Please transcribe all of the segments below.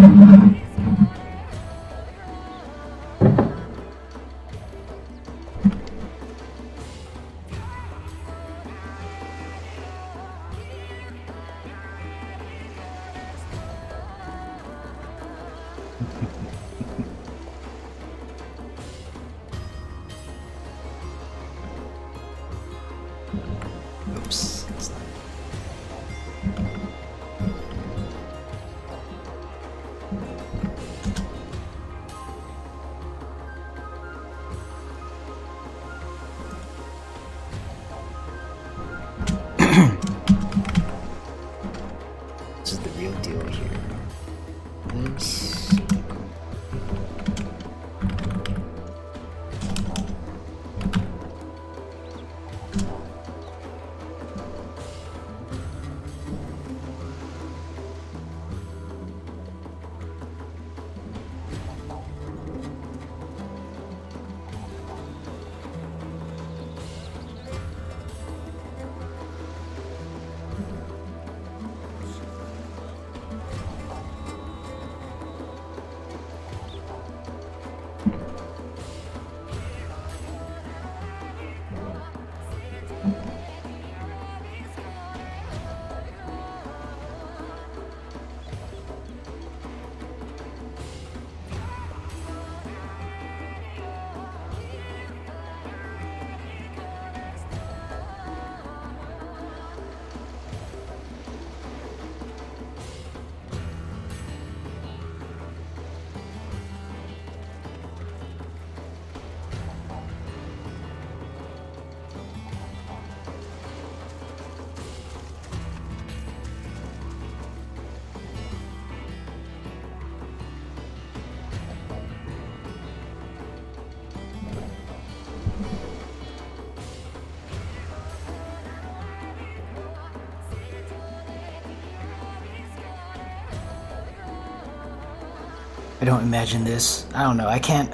Oops. This is the real deal here. This. I don't imagine this. I don't know. I can't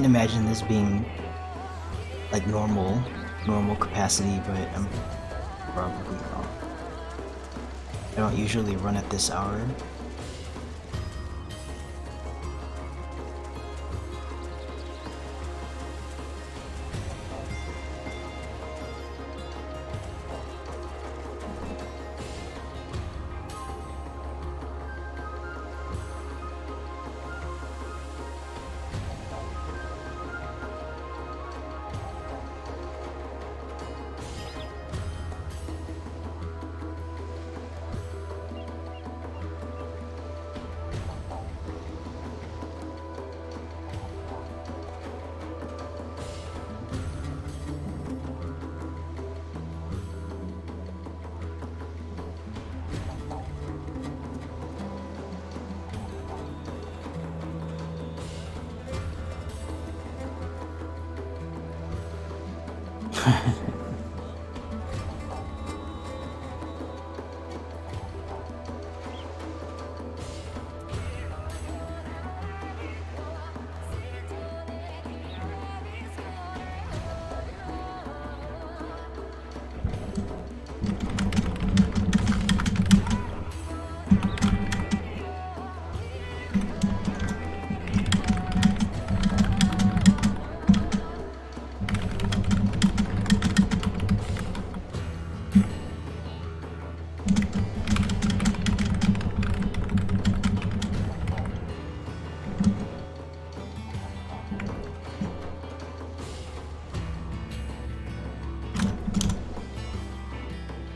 imagine this being like normal capacity, but I'm probably wrong. I don't usually run at this hour.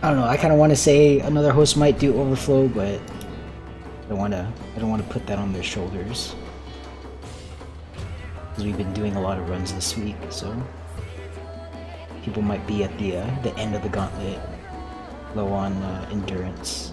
I don't know. I kind of want to say another host might do overflow, but I don't want to put that on their shoulders because we've been doing a lot of runs this week, so people might be at the end of the gauntlet, low on endurance.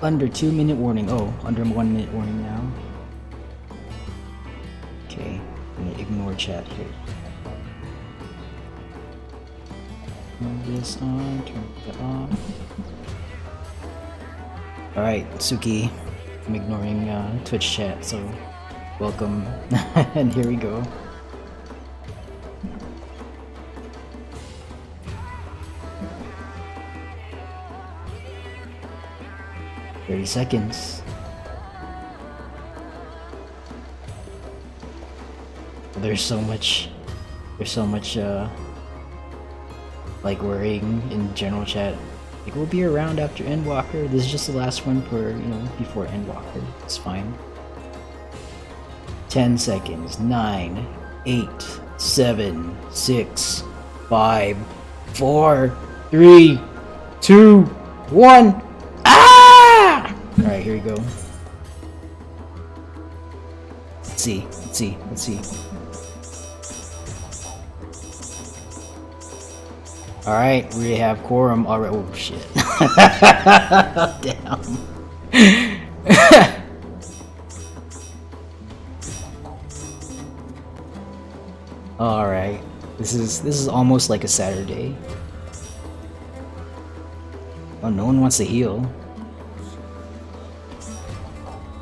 Under 2-minute warning. Oh, under 1-minute warning now. Okay, I'm gonna ignore chat here. Turn this on, turn that off. Alright, Suki. I'm ignoring Twitch chat, so welcome. And here we go. "30 seconds. There's so much like worrying in general chat. Like, we'll be around after Endwalker. This is just the last one for, you know, before Endwalker. It's fine. 10 seconds. 9, 8, 7, 6, 5, 4, 3, 2, 1. Ah! Alright, here we go. Let's see. Alright, we have quorum already. Oh shit. Damn. Alright. This is almost like a Saturday. Oh, no one wants to heal.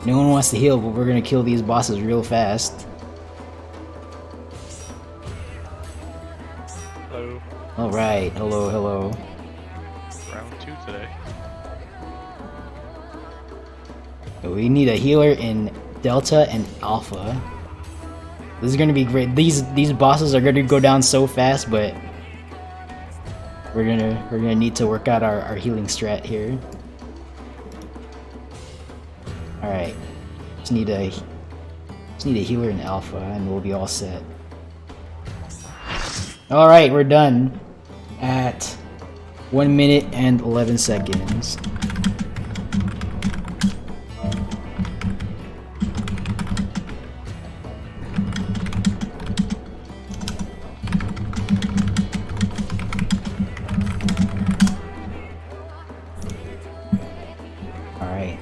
No one wants to heal, but we're gonna kill these bosses real fast. Hello. Alright, hello. Round 2 today. We need a healer in Delta and Alpha. This is gonna be great. These bosses are gonna go down so fast, but we're gonna need to work out our healing strat here. Alright. Just need a healer in Alpha and we'll be all set. Alright, we're done at 1 minute and 11 seconds. Alright.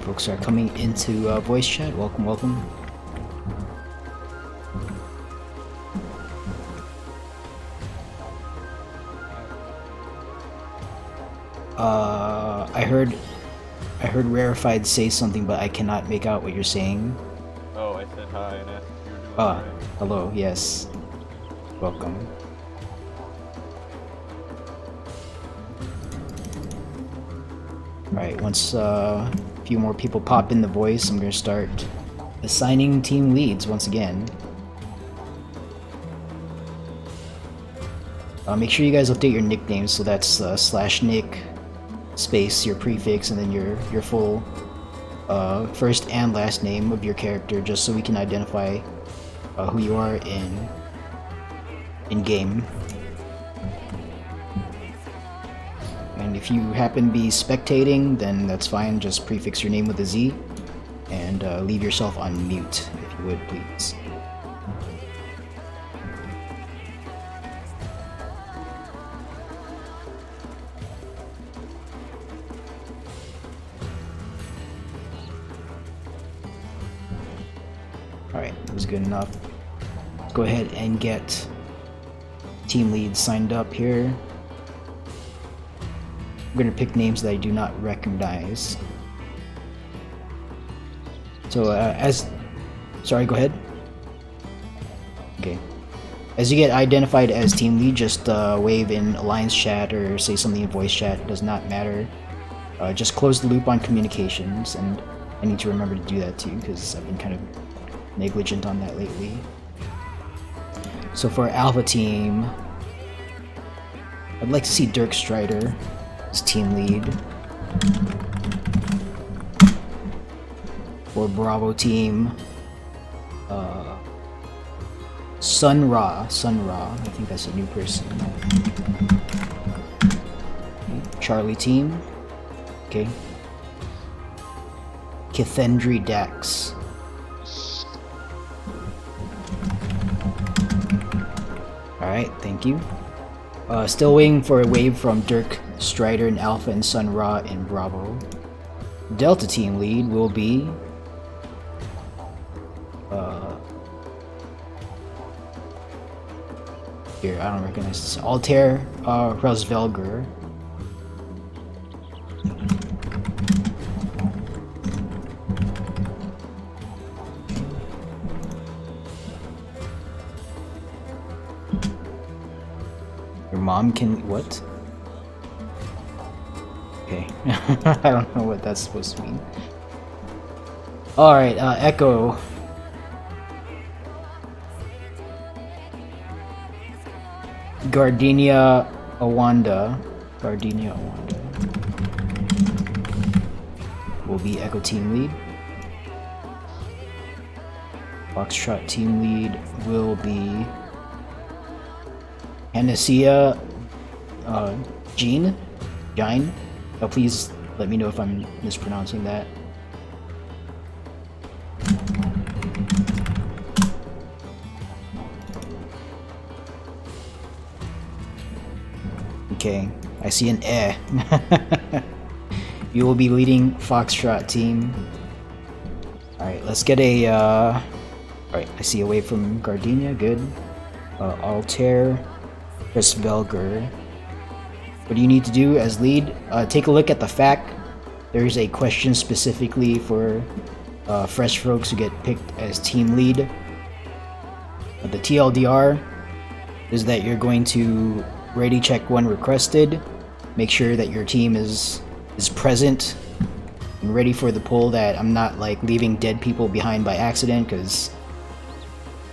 Folks are coming into voice chat. Welcome. I heard Rarefied say something, but I cannot make out what you're saying. Oh, I said hi and asked if you were doing Ah, alright. hello. Yes. Welcome. Alright, once a few more people pop in the voice, I'm gonna start assigning team leads once again. Make sure you guys update your nicknames, so that's /nick space your prefix and then your full first and last name of your character, just so we can identify who you are in game. And if you happen to be spectating, then that's fine. Just prefix your name with a Z and leave yourself on mute, if you would, please. Alright, that was good enough. Let's go ahead and get team leads signed up here. I'm gonna pick names that I do not recognize. So, sorry, go ahead. Okay. As you get identified as team lead, just wave in Alliance chat or say something in voice chat. It does not matter. Just close the loop on communications, and I need to remember to do that too, because I've been kind of negligent on that lately. So for Alpha team, I'd like to see Dirk Strider as team lead. For Bravo team, Sun Ra. I think that's a new person. Okay. Charlie team. Okay. Kithendry Dax. Alright, thank you. Still waiting for a wave from Dirk, Strider, and Alpha and Sun Ra in Bravo. Delta team lead will be here, I don't recognize this. Altair Rosvelger. Your mom can what? Okay. I don't know what that's supposed to mean. Alright, Echo. Gardenia Awanda will be Echo team lead. Foxtrot team lead will be Anasia Jean. Please let me know if I'm mispronouncing that. Okay, I see an eh. You will be leading Foxtrot team. Alright, let's get a alright, I see a wave from Gardenia, good. Altair, Chris Velger. What do you need to do as lead? Take a look at the fact. There's a question specifically for fresh folks who get picked as team lead. The TLDR is that you're going to ready check when requested. Make sure that your team is present and ready for the pull, that I'm not like leaving dead people behind by accident, because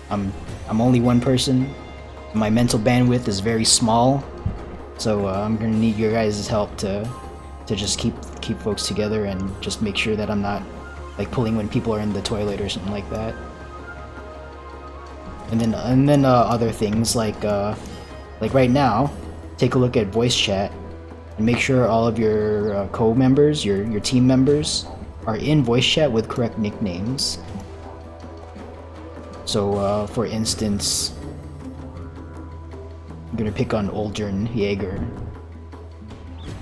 I'm only one person. My mental bandwidth is very small, so I'm gonna need your guys' help to just keep folks together and just make sure that I'm not like pulling when people are in the toilet or something like that. And then other things like right now, take a look at voice chat and make sure all of your co-members, your team members, are in voice chat with correct nicknames. So, for instance, I'm gonna pick on Oldern Jaeger,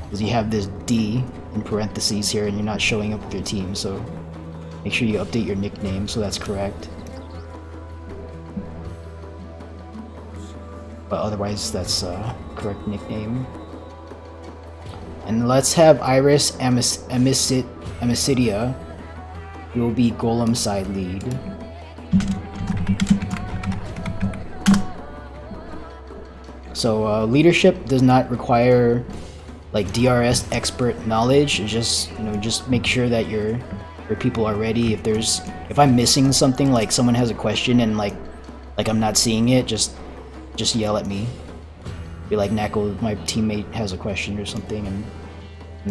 because you have this D in parentheses here and you're not showing up with your team, so make sure you update your nickname so that's correct. But otherwise, that's correct nickname. And let's have Iris Amicidia, who will be Golem side lead. So leadership does not require like DRS expert knowledge. Just just make sure that your people are ready. If I'm missing something, like someone has a question and like I'm not seeing it, just yell at me. Be like, Nacl, my teammate has a question or something, and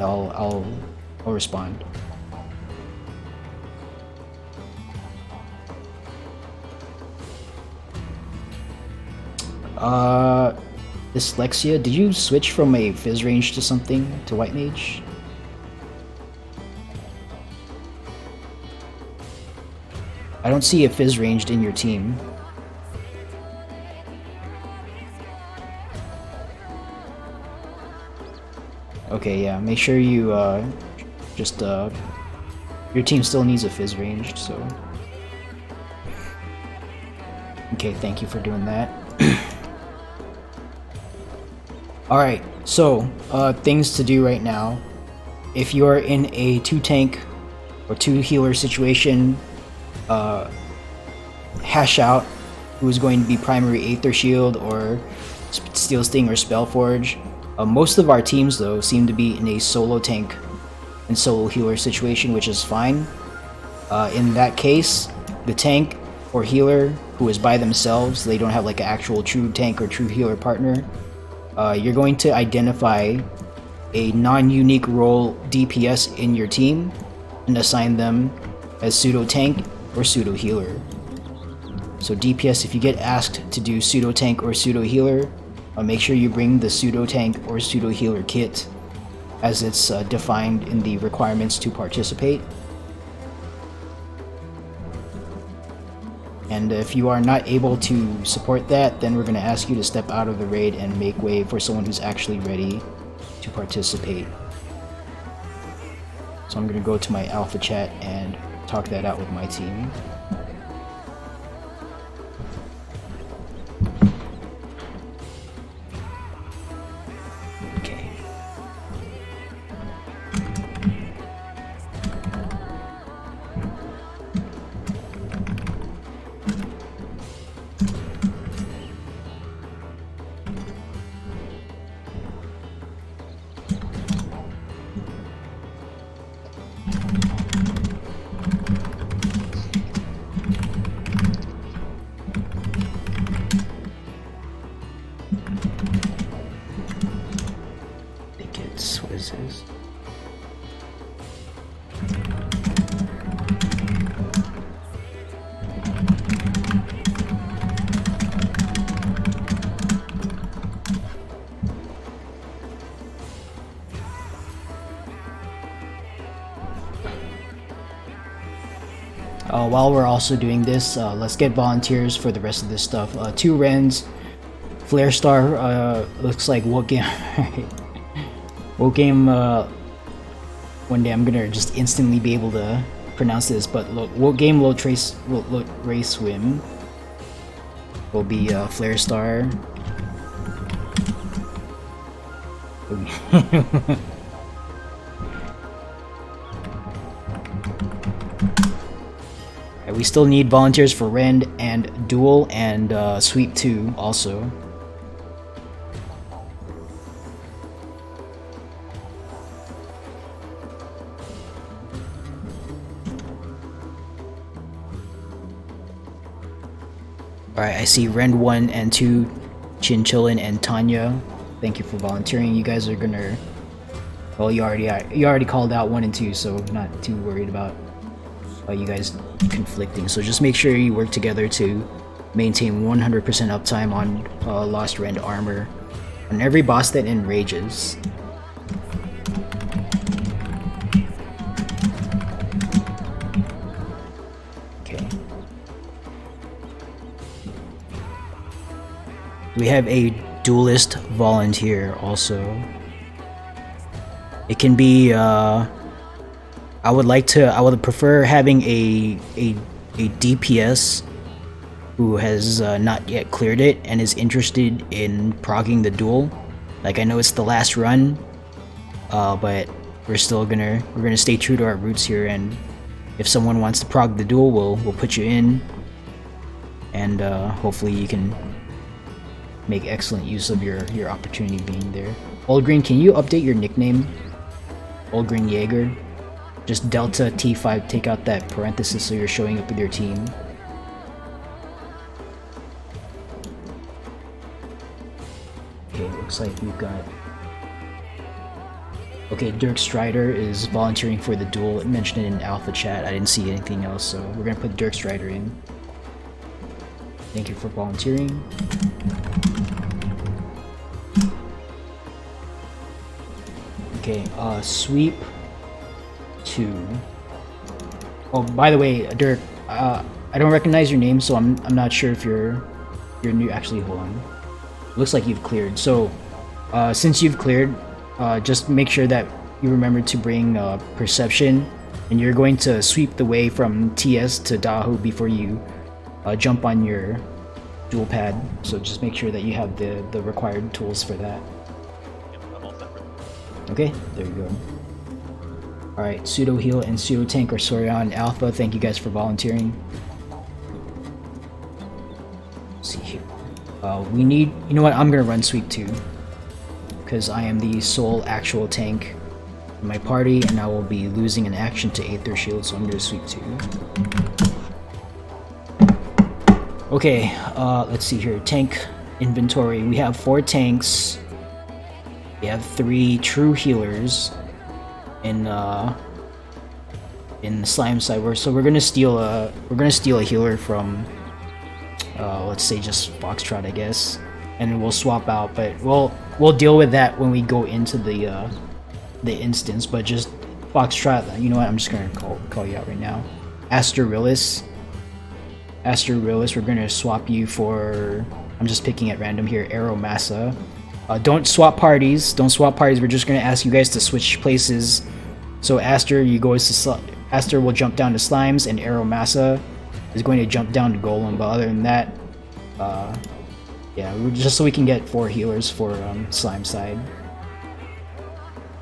I'll respond. Dyslexia, did you switch from a Fizz range to something to White Mage? I don't see a Fizz ranged in your team. Okay, yeah, make sure you, your team still needs a Fizz ranged, so. Okay, thank you for doing that. Alright, so, things to do right now. If you're in a 2-tank or 2-healer situation, hash out who's going to be primary Aether Shield or Steel Sting or Spellforge. Most of our teams, though, seem to be in a solo tank and solo healer situation, which is fine. In that case, the tank or healer who is by themselves, they don't have like an actual true tank or true healer partner, you're going to identify a non-unique role DPS in your team and assign them as pseudo tank or pseudo healer. So DPS, if you get asked to do pseudo tank or pseudo healer, make sure you bring the pseudo tank or pseudo healer kit, as it's defined in the requirements to participate. And if you are not able to support that, then we're going to ask you to step out of the raid and make way for someone who's actually ready to participate. So I'm going to go to my alpha chat and talk that out with my team. Okay. What is this? While we're also doing this, let's get volunteers for the rest of this stuff. 2 Rens, Flare Star, looks like what game? What game, one day I'm gonna just instantly be able to pronounce this, but look, what game low race swim will be Flare Star. We still need volunteers for Rend and Duel and Sweep 2 also. Alright, I see Rend 1 and 2, Chinchillin and Tanya. Thank you for volunteering. You guys are gonna... Well, you already called out 1 and 2, so not too worried about you guys conflicting. So just make sure you work together to maintain 100% uptime on Lost Rend armor on every boss that enrages. Okay. We have a duelist volunteer also. It can be I would prefer having a DPS who has not yet cleared it and is interested in progging the duel. Like, I know it's the last run, but we're gonna stay true to our roots here, and if someone wants to prog the duel, we'll put you in, and hopefully you can make excellent use of your opportunity being there. Old Green, can you update your nickname? Old Green Jaeger. Just Delta T5, take out that parenthesis so you're showing up with your team. Okay, looks like we've got... Okay, Dirk Strider is volunteering for the duel. It mentioned it in Alpha Chat. I didn't see anything else, so we're gonna put Dirk Strider in. Thank you for volunteering. Okay, Sweep 2. Oh, by the way, Dirk, I don't recognize your name, so I'm not sure if you're new. Actually, hold on. Looks like you've cleared. So, since you've cleared, just make sure that you remember to bring Perception, and you're going to sweep the way from TS to Dahu before you jump on your dual pad. So just make sure that you have the required tools for that. Okay, there you go. Alright, Pseudo Heal and Pseudo Tank are Sorion Alpha. Thank you guys for volunteering. Let's see here. We need... You know what? I'm gonna run Sweep 2. Because I am the sole actual tank in my party, and I will be losing an action to Aether Shield, so I'm gonna Sweep 2. Okay, let's see here. Tank inventory. We have 4 tanks. We have 3 true healers in in the slime side. So we're gonna steal a healer from let's say just Foxtrot, I guess, and we'll swap out. But we'll deal with that when we go into the instance. But just Foxtrot, you know what? I'm just gonna call you out right now. Asterillis, we're gonna swap you for. I'm just picking at random here. Aeromassa. Don't swap parties. We're just gonna ask you guys to switch places. So Aster, Aster will jump down to Slimes, and Aeromassa is going to jump down to Golem. But other than that, yeah, just so we can get 4 healers for Slime side.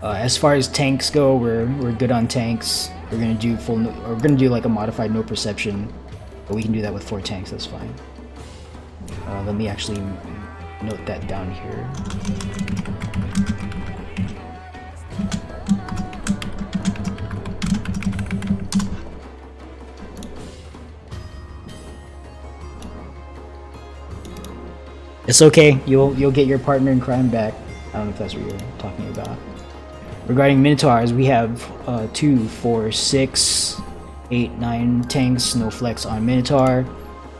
As far as tanks go, we're good on tanks. We're gonna do like a modified no perception, but we can do that with 4 tanks. That's fine. Let me actually note that down here. It's okay. You'll get your partner in crime back. I don't know if that's what you're talking about. Regarding Minotaurs, we have 2, 4, 6, 8, 9 tanks, no flex on Minotaur.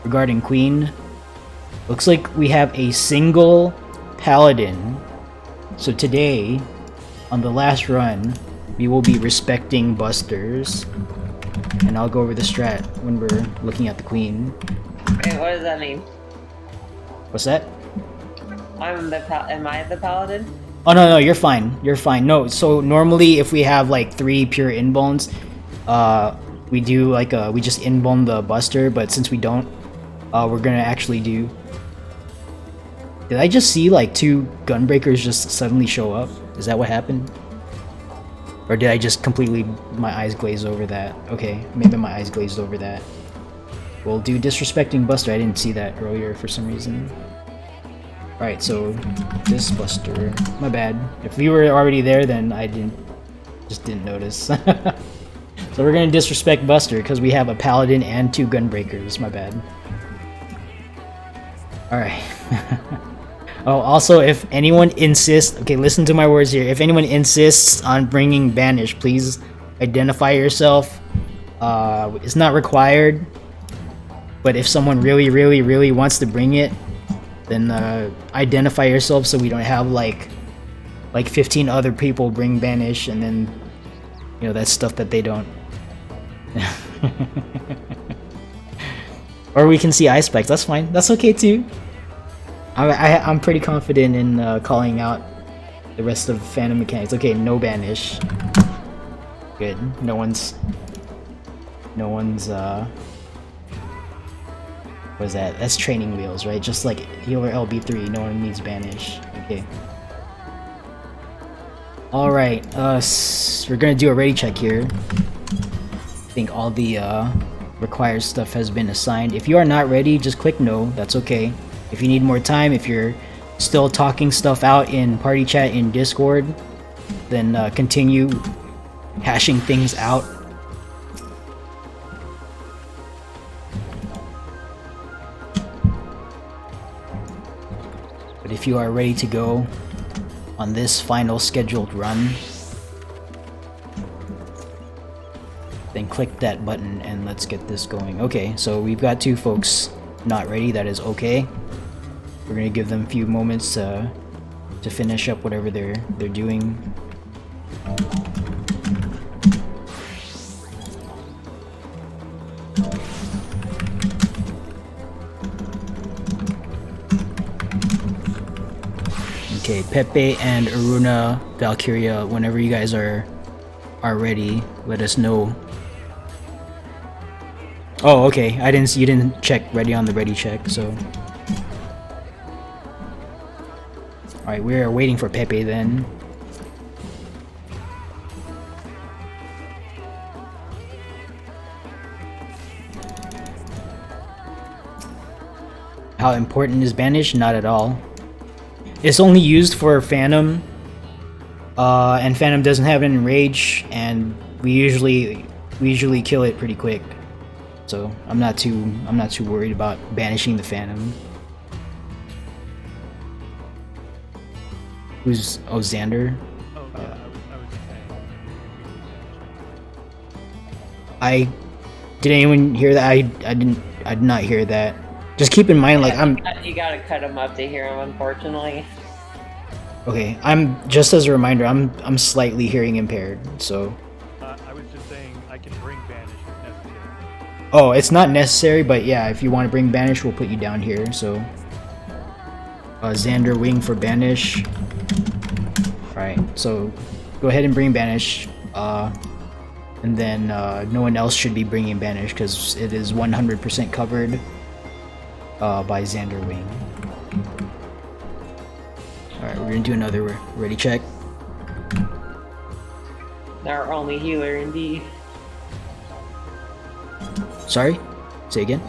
Regarding Queen, looks like we have a single Paladin. So today, on the last run, we will be respecting Busters. And I'll go over the strat when we're looking at the Queen. Wait, what does that mean? What's that? Am I the Paladin? Oh no, you're fine. You're fine. No, so normally if we have like 3 pure inbones, we do like we just inbone the Buster, but since we don't, we're gonna actually do. Did I just see like 2 Gunbreakers just suddenly show up? Is that what happened? Or did I just completely my eyes glaze over that? Okay, maybe my eyes glazed over that. We'll do Disrespecting Buster. I didn't see that earlier for some reason. Alright, so this Buster. My bad. If we were already there, then I just didn't notice. So we're gonna disrespect Buster because we have a Paladin and 2 Gunbreakers. My bad. Alright. Oh, also, if anyone insists... Okay, listen to my words here. If anyone insists on bringing Banish, please identify yourself. It's not required. But if someone really wants to bring it, then identify yourself so we don't have like 15 other people bring Banish, and then, you know, that's stuff that they don't. Or we can see Ice Spikes. That's fine. That's okay too. I'm pretty confident in calling out the rest of Phantom mechanics. Okay, no Banish. Good. No one's what is that? That's training wheels, right? Just like healer LB3, no one needs Banish. Okay. Alright, we're gonna do a ready check here. I think all the required stuff has been assigned. If you are not ready, just click no, that's okay. If you need more time, if you're still talking stuff out in party chat in Discord, then continue hashing things out. But if you are ready to go on this final scheduled run, then click that button and let's get this going. Okay, so we've got 2 folks not ready. That is okay. We're gonna give them a few moments to finish up whatever they're doing. Okay, Pepe and Aruna, Valkyria, whenever you guys are ready, let us know. Oh, okay. You didn't check ready on the ready check, so. Alright, we're waiting for Pepe then. How important is Banish? Not at all. It's only used for Phantom, and Phantom doesn't have any rage, and we usually kill it pretty quick. So I'm not too worried about banishing the Phantom. Who's Xander? Oh yeah, I was just saying. Did anyone hear that? I did not hear that. Just keep in mind, like You gotta cut him up to hear him, unfortunately. okay. I'm just as a reminder. I'm slightly hearing impaired. So. I was just saying I can bring banish if necessary. Oh, it's not necessary, but yeah, if you want to bring banish, we'll put you down here. So. Xander wing for banish. All right. So, go ahead and bring banish. And then no one else should be bringing banish because it is 100% covered by Xander wing. Alright, we're gonna do another ready check. Our only healer, indeed. Sorry? Say again?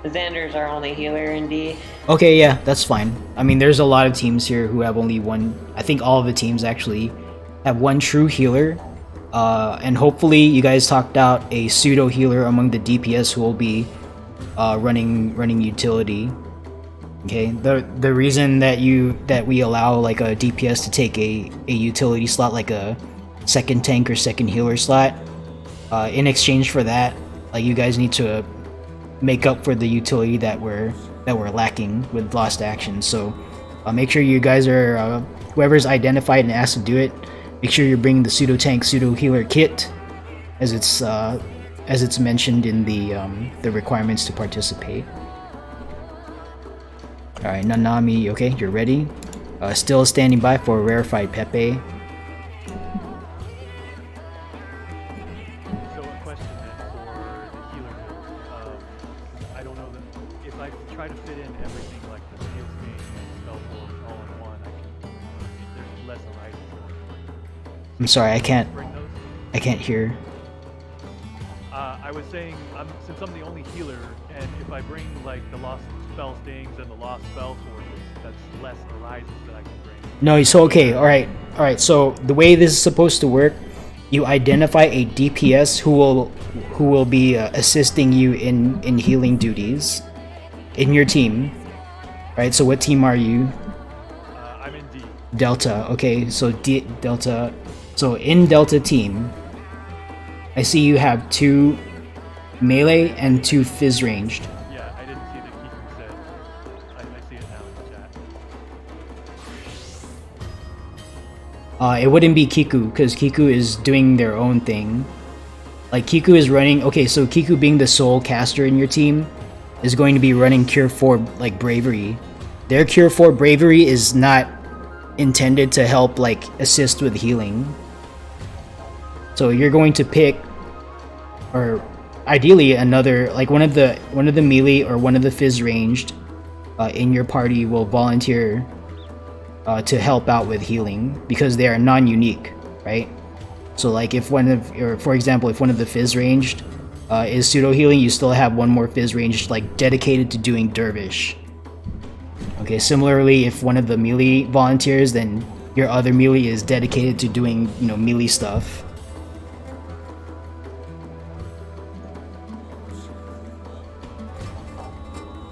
Xander's our only healer, indeed. Okay, yeah, that's fine. I mean, there's a lot of teams here who have only one. I think all of the teams actually have one true healer. And hopefully you guys talked out a pseudo healer among the DPS who will be running utility. Okay, the reason that we allow like a DPS to take a utility slot, like a second tank or second healer slot, in exchange for that, like you guys need to make up for the utility that we're lacking with lost actions. So make sure you guys are whoever's identified and asked to do it. Make sure you're bringing the pseudo tank, pseudo healer kit, as it's mentioned in the requirements to participate. All right, Nanami, okay, you're ready. Still standing by for rarefied Pepe. So a question then for the healer build. I don't know that if I try to fit in everything like the steel sting and spell forge all in one, there's less horizons. I'm sorry, I can't Bring those? hear. I was saying, since I'm the only healer, and if I bring like the lost spell stings and the lost spell forges, that's less horizons that I can bring. No, so okay, all right. So the way this is supposed to work, you identify a DPS who will be assisting you in healing duties in your team. Right. So what team are you? I'm in D. Delta. Okay. So Delta. So in Delta team, I see you have 2 melee and 2 fizz ranged. Yeah, I didn't see the Kiku said. I see it now in the chat. It wouldn't be Kiku because Kiku is doing their own thing. Like Kiku is running. Okay, so Kiku being the sole caster in your team is going to be running Cure 4 like Bravery. Their Cure 4 Bravery is not intended to help like assist with healing. So you're going to pick, or ideally another, like one of the melee or one of the fizz ranged in your party will volunteer to help out with healing because they are non-unique, right? So like if for example, if one of the fizz ranged is pseudo healing, you still have one more fizz ranged like dedicated to doing dervish. Okay, similarly, if one of the melee volunteers, then your other melee is dedicated to doing, melee stuff.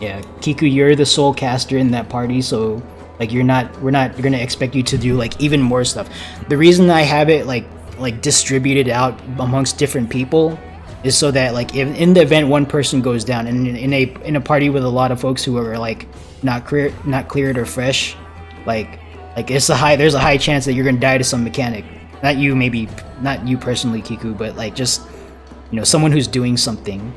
Yeah, Kiku, you're the sole caster in that party, so like we're not gonna expect you to do like even more stuff. The reason I have it like distributed out amongst different people is so that like if in the event one person goes down, and in a party with a lot of folks who are like not cleared or fresh, like there's a high chance that you're gonna die to some mechanic. Not you personally, Kiku, but like just someone who's doing something.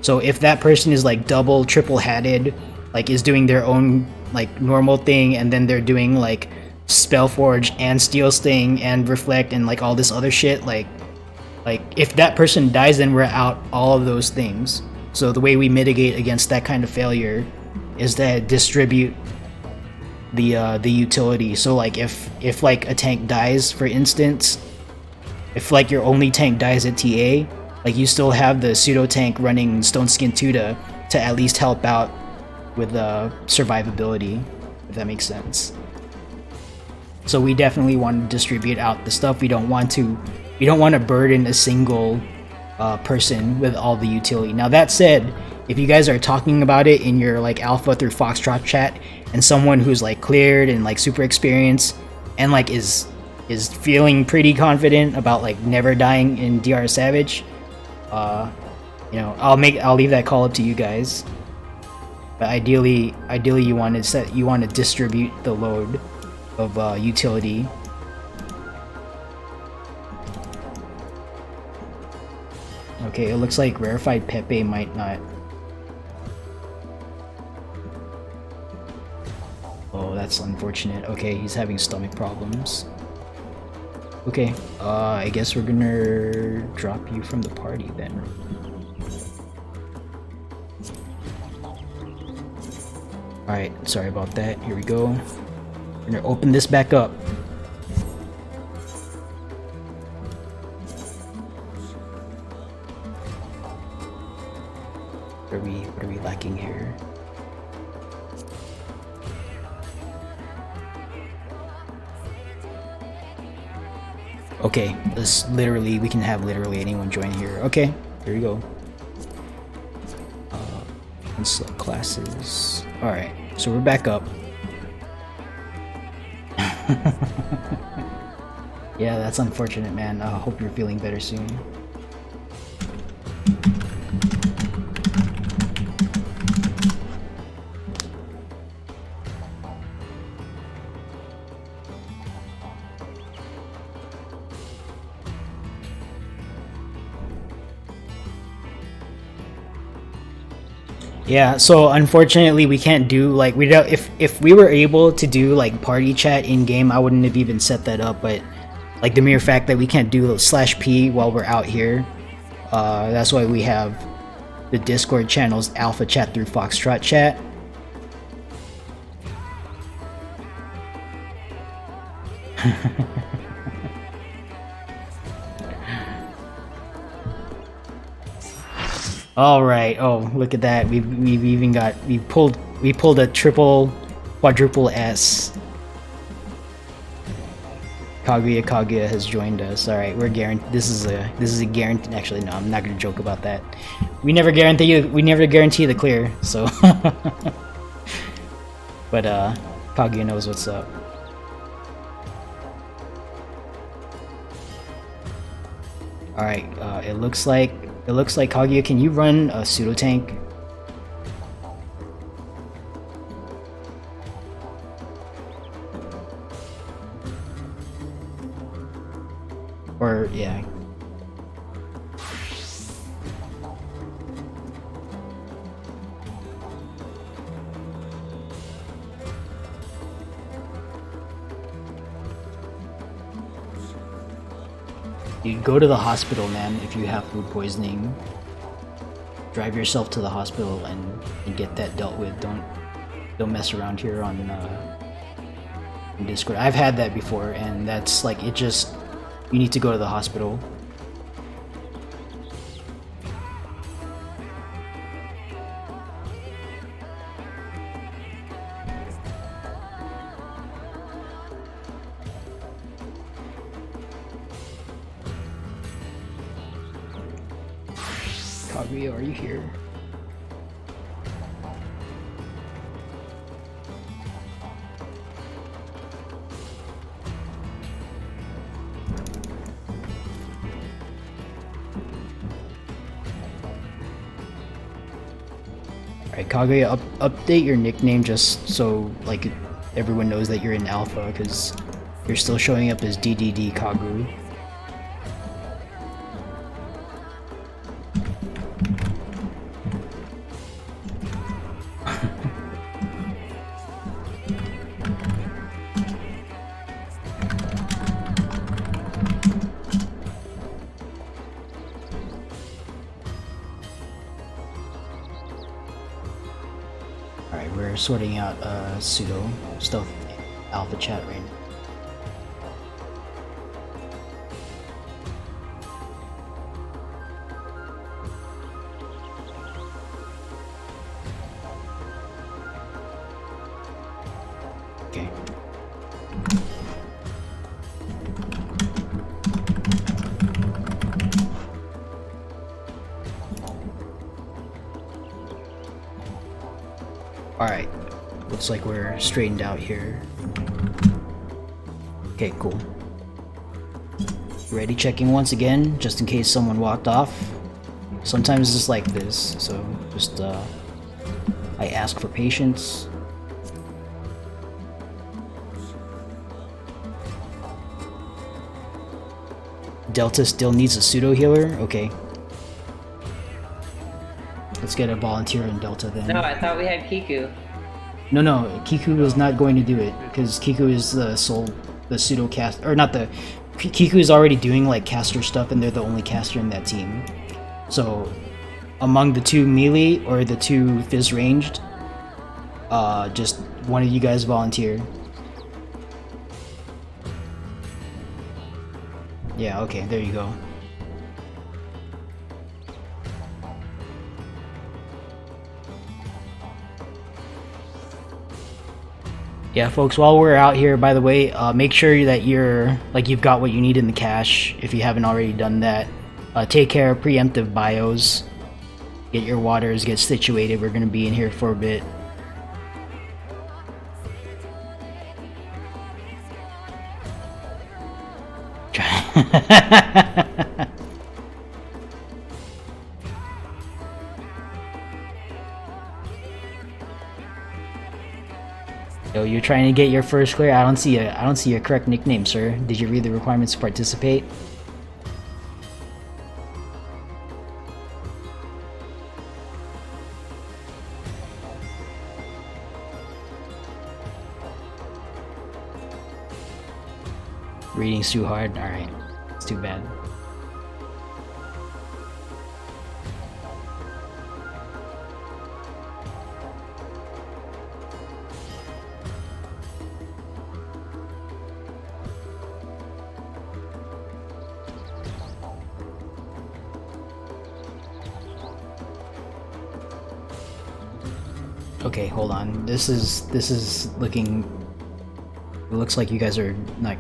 So if that person is like double, triple hatted, like is doing their own like normal thing, and then they're doing like Spellforge and Steel Sting and Reflect and like all this other shit, like if that person dies, then we're out all of those things. So the way we mitigate against that kind of failure is to distribute the utility. So like if like a tank dies, for instance, if like your only tank dies at TA, like you still have the pseudo tank running Stone Skin 2 to at least help out with survivability, if that makes sense. So we definitely want to distribute out the stuff. We don't want to burden a single person with all the utility. Now that said, if you guys are talking about it in your like Alpha through Foxtrot chat, and someone who's like cleared and like super experienced and like is feeling pretty confident about like never dying in DR Savage, You know, I'll leave that call up to you guys. But ideally you want to distribute the load of utility. Okay, it looks like rarefied Pepe might not. Oh, that's unfortunate. Okay, he's having stomach problems. Okay, I guess we're gonna drop you from the party then. Alright, sorry about that. Here we go. We're gonna open this back up. What are we lacking here? Okay, we can have literally anyone join here. Okay, here we go. Select classes. Alright, so we're back up. Yeah, that's unfortunate, man. I hope you're feeling better soon. Yeah, so unfortunately we can't do like we don't if we were able to do like party chat in game, I wouldn't have even set that up, but like the mere fact that we can't do /P while we're out here, that's why we have the Discord channels Alpha Chat through Foxtrot Chat. All right. Oh, look at that. We pulled a triple, quadruple S. Kaguya has joined us. All right, we're guaranteed. This is a guarantee. Actually, no, I'm not gonna joke about that. We never guarantee the clear. So, but Kaguya knows what's up. All right. It looks like Kaguya, can you run a pseudo tank? Or yeah. Dude, go to the hospital, man, if you have food poisoning. Drive yourself to the hospital and get that dealt with. Don't mess around here on Discord. I've had that before, and that's like, it just, you need to go to the hospital. Kaguya, are you here? Alright, Kaguya, update your nickname just so like everyone knows that you're in Alpha, because you're still showing up as DDD Kagu. Alright, we're sorting out pseudo stuff Alpha Chat right now. Okay. Alright, looks like we're straightened out here. Okay, cool. Ready checking once again, just in case someone walked off. Sometimes it's like this, so just I ask for patience. Delta still needs a pseudo healer? Okay. Let's get a volunteer in Delta then. No, I thought we had Kiku. No, Kiku is not going to do it, because Kiku is the pseudo cast, or not the, Kiku is already doing like caster stuff and they're the only caster in that team. So, among the two melee or the two fizz ranged, just one of you guys volunteer. Yeah, okay, there you go. Yeah, folks, while we're out here, by the way, make sure that you've got what you need in the cache if you haven't already done that. Take care of preemptive bios. Get your waters, get situated. We're going to be in here for a bit. Yo, you're trying to get your first clear? I don't see a correct nickname, sir. Did you read the requirements to participate? Reading's too hard? Alright. It's too bad. Okay, hold on. This is looking... It looks like you guys are like...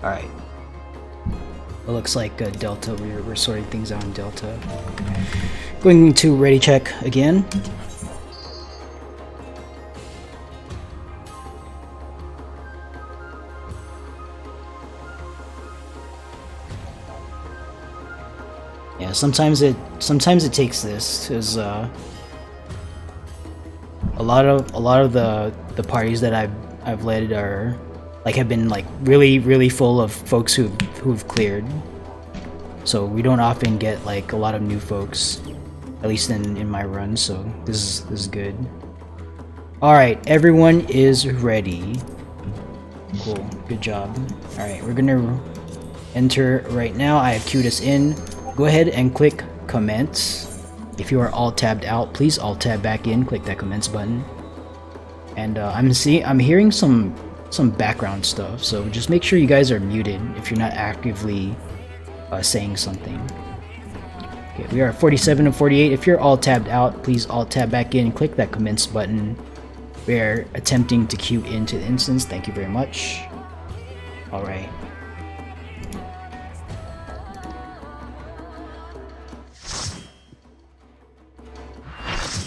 Alright. It looks like Delta, we're sorting things out in Delta. Going to ready check again. Yeah, sometimes it takes this, because a lot of the parties that I've led are have been really full of folks who've cleared. So we don't often get a lot of new folks, at least in my run. So this is good. All right, everyone is ready. Cool, good job. All right, we're gonna enter right now. I have queued us in. Go ahead and click commence. If you are all tabbed out, please all tab back in. Click that commence button. And I'm hearing some background stuff, so just make sure you guys are muted if you're not actively saying something. Okay, we are at 47 and 48. If you're all tabbed out, please all tab back in. Click that commence button. We are attempting to queue into the instance. Thank you very much. All right.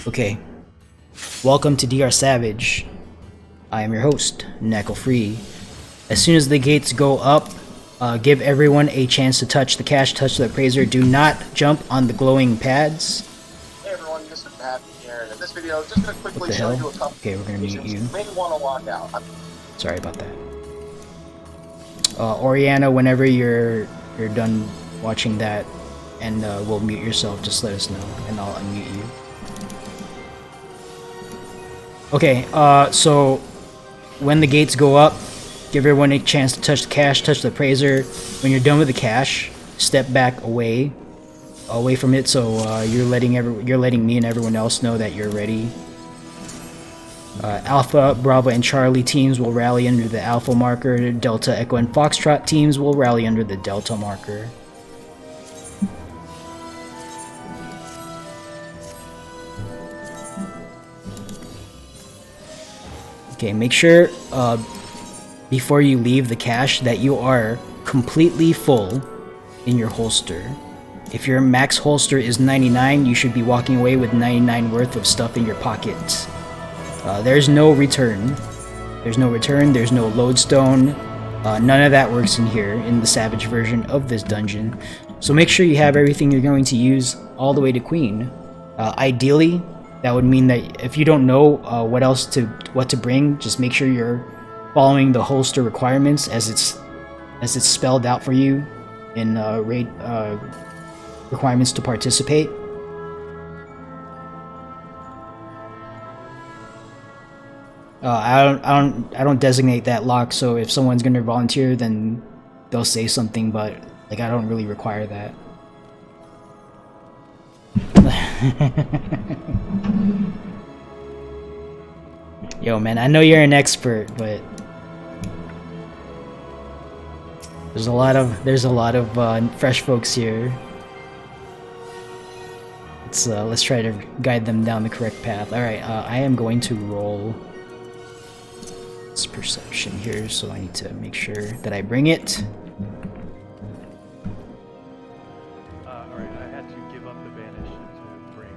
Okay. Welcome to DR Savage. I am your host, Nacl Free. As soon as the gates go up, give everyone a chance to touch the cache, touch the appraiser. Do not jump on the glowing pads. Hey everyone, this is Matt here, and in this video, just going to What quickly the show hell? you a couple Okay, we're gonna mute you. you may want to walk out. Sorry about that. Oriana, whenever you're done watching that, and will mute yourself, just let us know, and I'll unmute you. Okay, so when the gates go up, give everyone a chance to touch the cache, touch the appraiser. When you're done with the cache, step back away from it, so you're letting me and everyone else know that you're ready. Alpha, Bravo, and Charlie teams will rally under the Alpha marker. Delta, Echo, and Foxtrot teams will rally under the Delta marker. Okay, make sure before you leave the cache that you are completely full in your holster. If your max holster is 99, you should be walking away with 99 worth of stuff in your pockets. There's no return. There's no return, there's no lodestone. None of that works in here, in the Savage version of this dungeon. So make sure you have everything you're going to use all the way to Queen. Ideally, that would mean that if you don't know what to bring, just make sure you're following the holster requirements as it's spelled out for you in raid requirements to participate. I don't designate that lock, so if someone's gonna volunteer, then they'll say something, but like I don't really require that. Yo, man, I know you're an expert, but there's a lot of fresh folks here. Let's try to guide them down the correct path. All right, I am going to roll this perception here, so I need to make sure that I bring it. Alright, I had to give up the banish to bring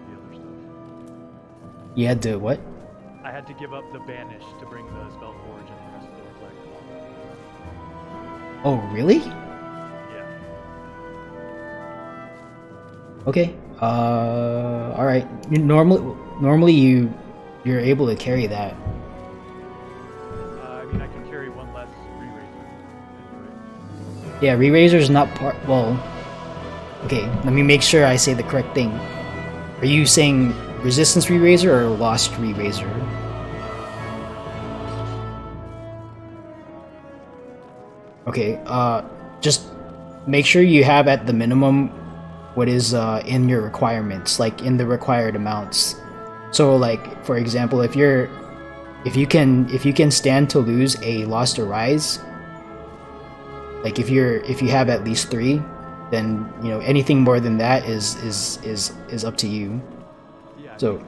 the other stuff. You had to what? I had to give up the banish to bring the spell forge and the rest of the reflect. Oh, really? Yeah. Okay. All right. Normally you're able to carry that. I mean, I can carry one less re-raiser. Yeah, re-raiser is not part. Well, okay. Let me make sure I say the correct thing. Are you saying resistance re-raiser or lost re-raiser? Okay. Just make sure you have at the minimum what is in your requirements, like in the required amounts. So, like for example, if you can stand to lose a lost or rise, like if you have at least 3, then you know anything more than that is up to you. Yeah. So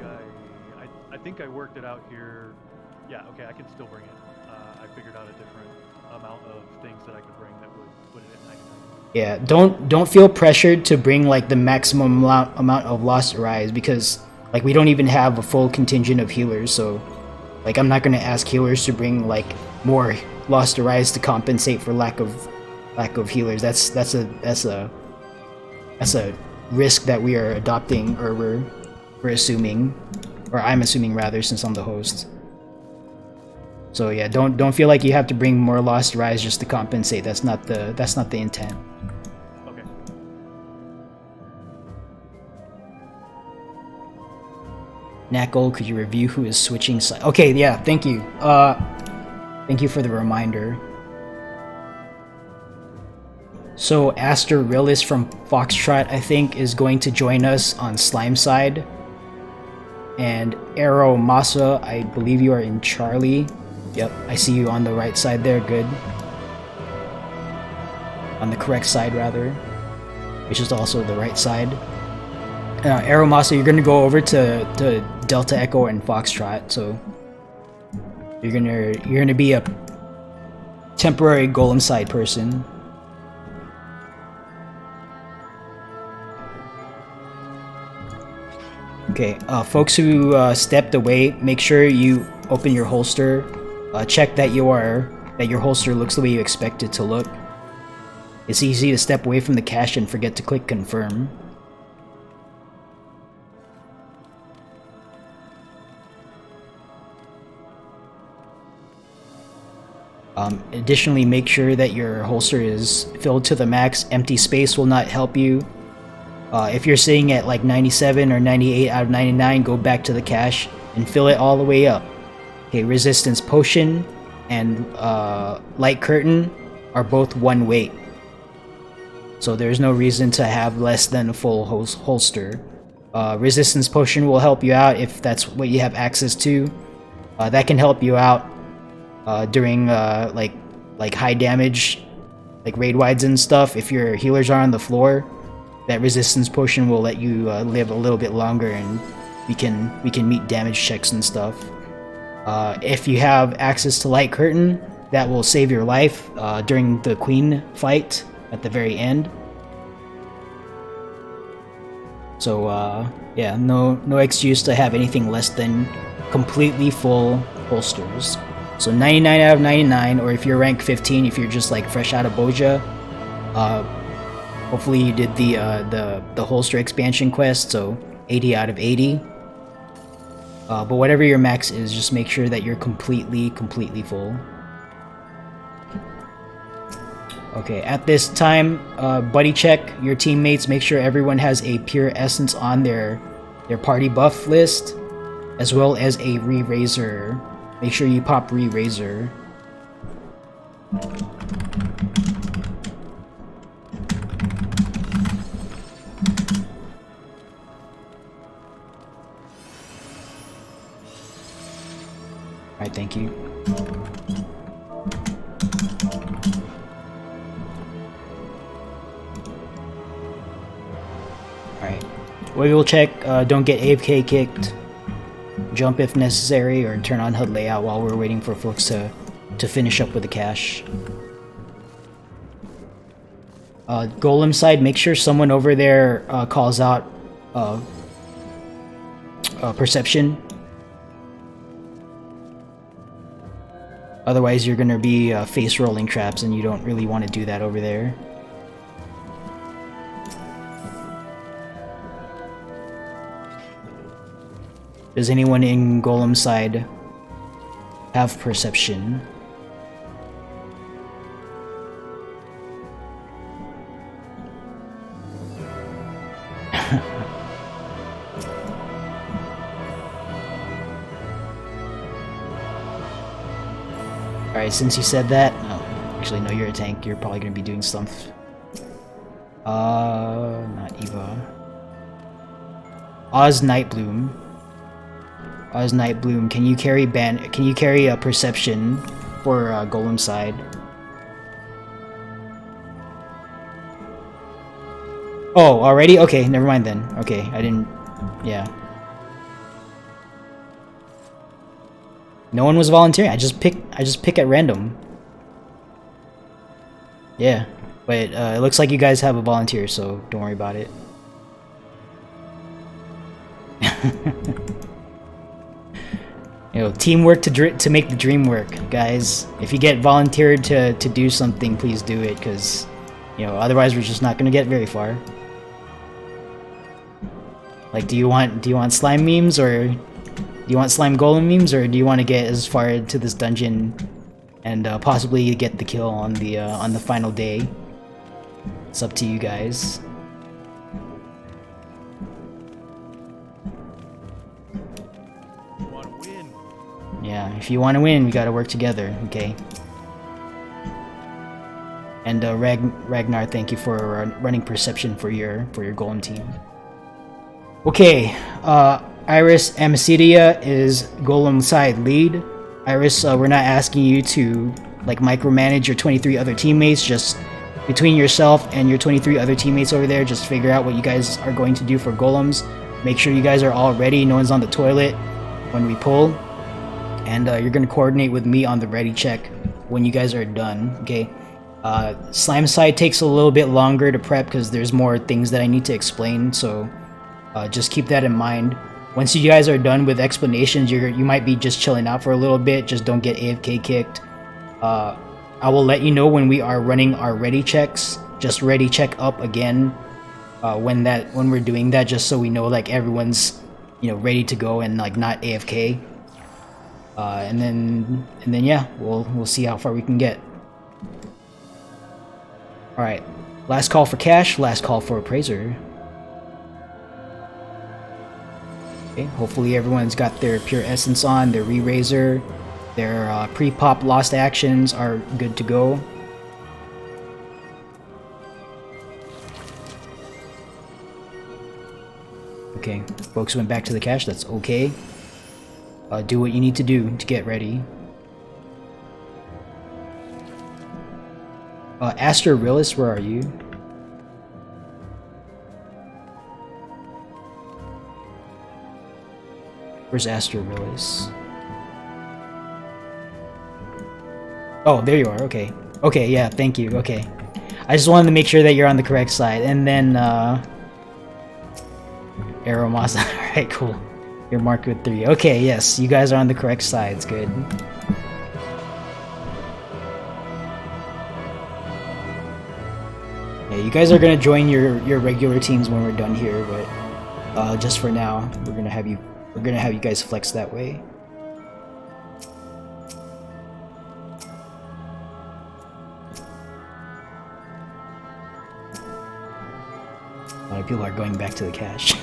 I think I worked it out here. Yeah. Okay, I can still bring it. I figured out a different amount of things that I could bring that would put it at 99. yeah, don't feel pressured to bring like the maximum amount of lost or rise, because like we don't even have a full contingent of healers, so like I'm not gonna ask healers to bring like more lost or rise to compensate for lack of healers. That's a risk that we are adopting, or we're assuming, or I'm assuming rather, since I'm the host. So yeah, don't feel like you have to bring more lost rise just to compensate. That's not the intent. Okay. Nacl, could you review who is switching side? Okay, yeah, thank you. Thank you for the reminder. So Aster Rillis from Foxtrot, I think, is going to join us on Slime side. And Arrow Masa, I believe you are in Charlie. Yep, I see you on the right side there, good. On the correct side, rather. Which is also the right side. Arrow Masa, you're gonna go over to Delta Echo and Foxtrot, so you're gonna be a temporary golem side person. Okay, folks who stepped away, make sure you open your holster. Check that your holster looks the way you expect it to look. It's easy to step away from the cache and forget to click confirm. Additionally, make sure that your holster is filled to the max. Empty space will not help you. If you're sitting at like 97 or 98 out of 99, go back to the cache and fill it all the way up. Okay, resistance potion and light curtain are both one weight. So there's no reason to have less than a full holster. Resistance potion will help you out if that's what you have access to. That can help you out during like high damage, like raid wides and stuff. If your healers are on the floor, that resistance potion will let you live a little bit longer, and we can meet damage checks and stuff. If you have access to light curtain, that will save your life during the queen fight at the very end. So yeah, no excuse to have anything less than completely full holsters. So 99 out of 99, or if you're rank 15, if you're just like fresh out of Boja, hopefully you did the holster expansion quest, so 80 out of 80. But whatever your max is, just make sure that you're completely full. Okay, at this time, buddy check your teammates. Make sure everyone has a pure essence on their party buff list, as well as a re-razor. Make sure you pop re-razor. Alright, thank you. Alright. We will check, don't get AFK kicked. Jump if necessary, or turn on HUD layout while we're waiting for folks to finish up with the cache. Golem side, make sure someone over there calls out perception. Otherwise you're gonna be face rolling traps, and you don't really want to do that over there. Does anyone in Golem side have perception? Alright, since you said that, actually no, you're a tank, you're probably gonna be doing stuff. Not Eva. Oz Nightbloom. Oz Nightbloom, can you carry a perception for Golem side? Oh, already? Okay, never mind then. Okay, I didn't... yeah. No one was volunteering. I just pick at random. Yeah, but it looks like you guys have a volunteer, so don't worry about it. You know, teamwork to make the dream work, guys. If you get volunteered to do something, please do it, because, you know, otherwise we're just not gonna get very far. Like, do you want slime memes, or do you want slime golem memes, or do you want to get as far into this dungeon and possibly get the kill on the final day? It's up to you guys. Yeah, if you want to win, we gotta work together, okay? And Ragnar, thank you for running perception for your golem team. Okay, Iris Amicidia is golem side lead. Iris, we're not asking you to like micromanage your 23 other teammates. Just between yourself and your 23 other teammates over there, just figure out what you guys are going to do for golems. Make sure you guys are all ready. No one's on the toilet when we pull. And you're going to coordinate with me on the ready check when you guys are done, okay? Slime side takes a little bit longer to prep because there's more things that I need to explain, so just keep that in mind once you guys are done with explanations, you might be just chilling out for a little bit. Just don't get AFK kicked. I will let you know when we are running our ready checks. Just ready check up again when we're doing that, just so we know like everyone's ready to go and like not AFK. And then yeah, we'll see how far we can get. All right, last call for cash, last call for appraiser. Okay, hopefully everyone's got their pure essence on, their re-raiser, their pre-pop lost actions are good to go. Okay, folks went back to the cache, that's okay. Do what you need to do to get ready. Aster Realist, where are you? Where's Aster Realist? Oh, there you are, okay. Okay, yeah, thank you, okay. I just wanted to make sure that you're on the correct side. And then, Aeromasa, alright, cool. You're marked with 3. Okay, yes, you guys are on the correct sides, good. Yeah, you guys are gonna join your regular teams when we're done here, but just for now, we're gonna have you guys flex that way. A lot of people are going back to the cache.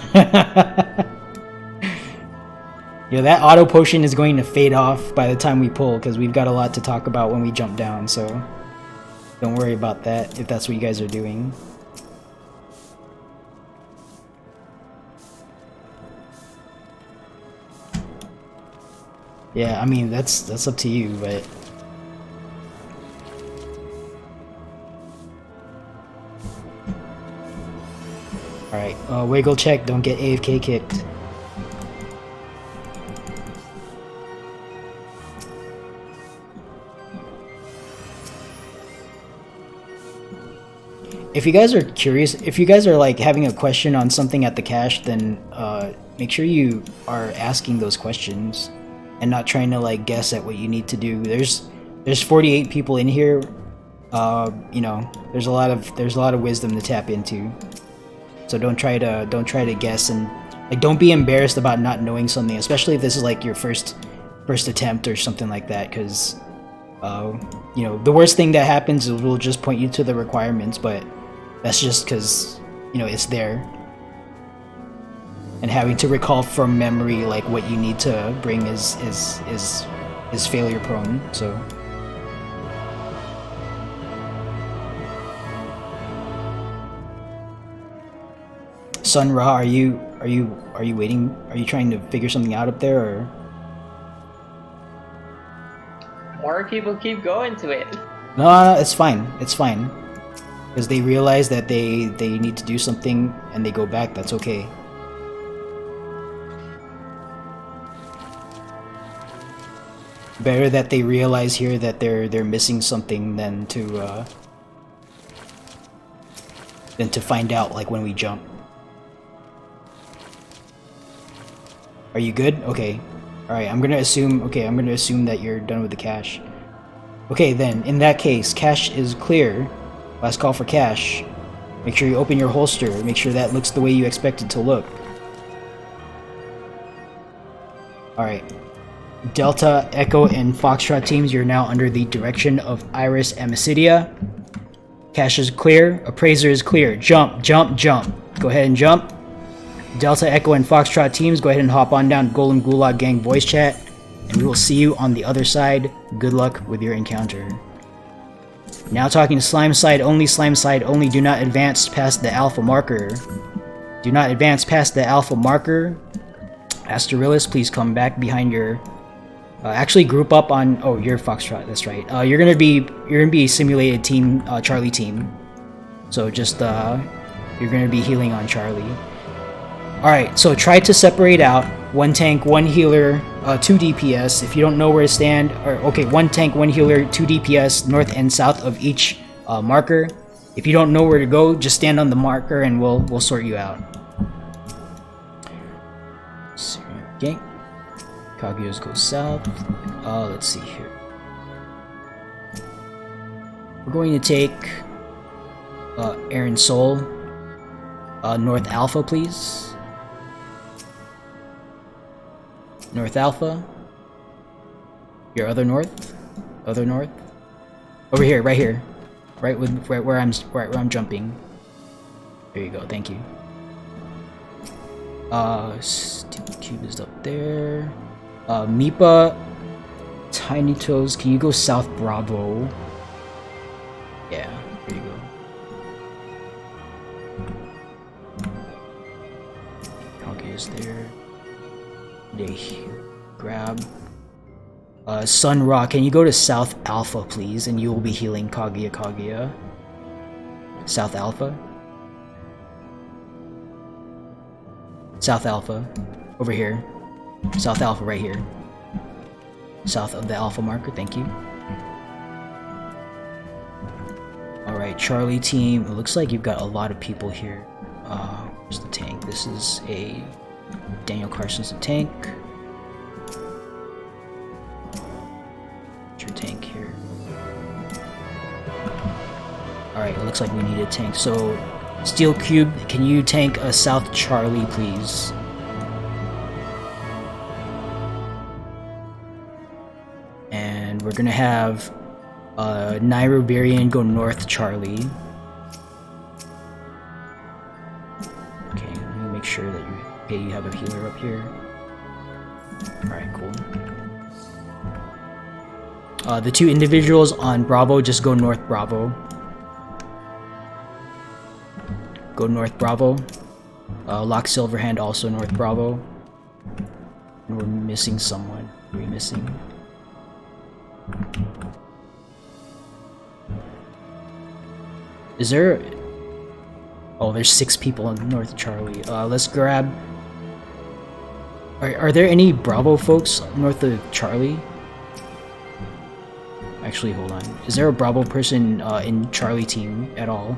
Yeah, that auto potion is going to fade off by the time we pull, because we've got a lot to talk about when we jump down, so don't worry about that if that's what you guys are doing. Yeah, I mean, that's up to you, but... Alright, wiggle check, don't get AFK kicked. If you guys are curious, if you guys are like having a question on something at the cache, then make sure you are asking those questions and not trying to like guess at what you need to do. There's 48 people in here. You know, there's a lot of wisdom to tap into. So don't try to guess, and like don't be embarrassed about not knowing something, especially if this is like your first attempt or something like that, because you know, the worst thing that happens is we'll just point you to the requirements, but that's just because, you know, it's there. And having to recall from memory like what you need to bring is failure prone, so. Sun Ra, are you waiting? Are you trying to figure something out up there, or? More people keep going to it. No, it's fine. It's fine. Because they realize that they need to do something and they go back, that's okay. Better that they realize here that they're missing something than to find out like when we jump. Are you good? Okay. Alright, I'm gonna assume that you're done with the cache. Okay then, in that case, cache is clear. Last call for cache. Make sure you open your holster. Make sure that looks the way you expect it to look. Alright. Delta, Echo, and Foxtrot teams, you're now under the direction of Iris Amicidia. Cache is clear. Appraiser is clear. Jump, jump, jump. Go ahead and jump. Delta, Echo, and Foxtrot teams, go ahead and hop on down Golem Gulag Gang voice chat, and we will see you on the other side. Good luck with your encounter. Now talking slime side only, do not advance past the alpha marker. Do not advance past the alpha marker. Asterilus, please come back behind your... actually group up on... Oh, you're Foxtrot, that's right. You're gonna be simulated team, Charlie team. So just, you're gonna be healing on Charlie. Alright, so try to separate out. 1 tank, 1 healer, 2 DPS. If you don't know where to stand, or okay, 1 tank, 1 healer, 2 DPS, north and south of each marker. If you don't know where to go, just stand on the marker and we'll sort you out. Okay. Kaguya's go south. Let's see here. We're going to take Aaron Soul. North Alpha, please. North Alpha. Your other north. Other north. Over here, right here. Right where I'm jumping. There you go, thank you. Steel Cube is up there. Mipa, Tiny Toes, can you go South Bravo? Yeah, there you go. Kaguya's there. They grab. Sun Rock, can you go to South Alpha, please? And you will be healing Kaguya. South Alpha. South Alpha. Over here. South Alpha right here. South of the Alpha marker, thank you. Alright, Charlie team. It looks like you've got a lot of people here. Where's the tank? This is a... Daniel Carson's a tank. What's your tank here? Alright, it looks like we need a tank. So, Steel Cube, can you tank a South Charlie, please? And we're gonna have Nairobarian go North Charlie. Okay, let me make sure that you have a healer up here. Alright, cool. The two individuals on Bravo, just go North Bravo. Go North Bravo. Lock Silverhand also North Bravo. And we're missing someone. What are we missing? Is there... Oh, there's 6 people on North Charlie. Let's grab... Are there any Bravo folks north of Charlie? Actually, hold on. Is there a Bravo person in Charlie team at all?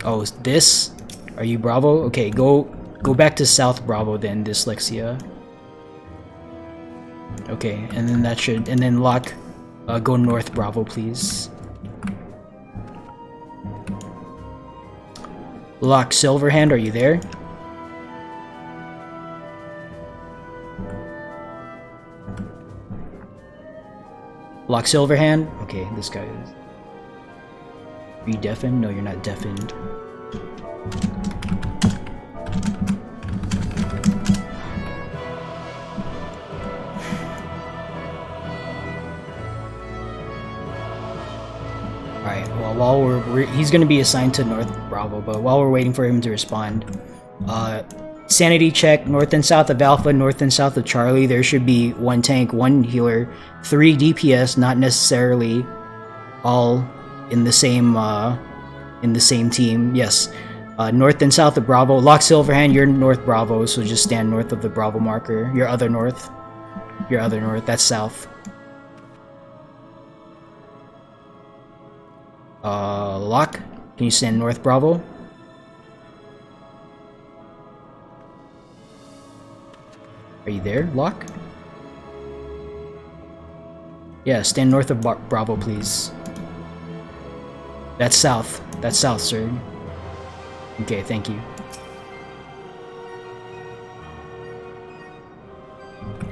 Oh, is this? Are you Bravo? Okay, go back to South Bravo then, Dyslexia. Okay, and then that should... And then Lock, go North Bravo, please. Lock Silverhand, are you there? Lock Silverhand? Okay, this guy is... Are you deafened? No, you're not deafened. Alright, well, while he's gonna be assigned to North Bravo, but while we're waiting for him to respond, sanity check, north and south of Alpha, north and south of Charlie, there should be 1 tank, 1 healer, 3 DPS, not necessarily all in the same team. Yes, north and south of Bravo. Lock Silverhand, you're North Bravo, so just stand north of the Bravo marker. Your other north, that's south. Lock, can you stand North Bravo? Are you there, Lock? Yeah, stand north of Bravo, please. That's south. That's south, sir. Okay, thank you.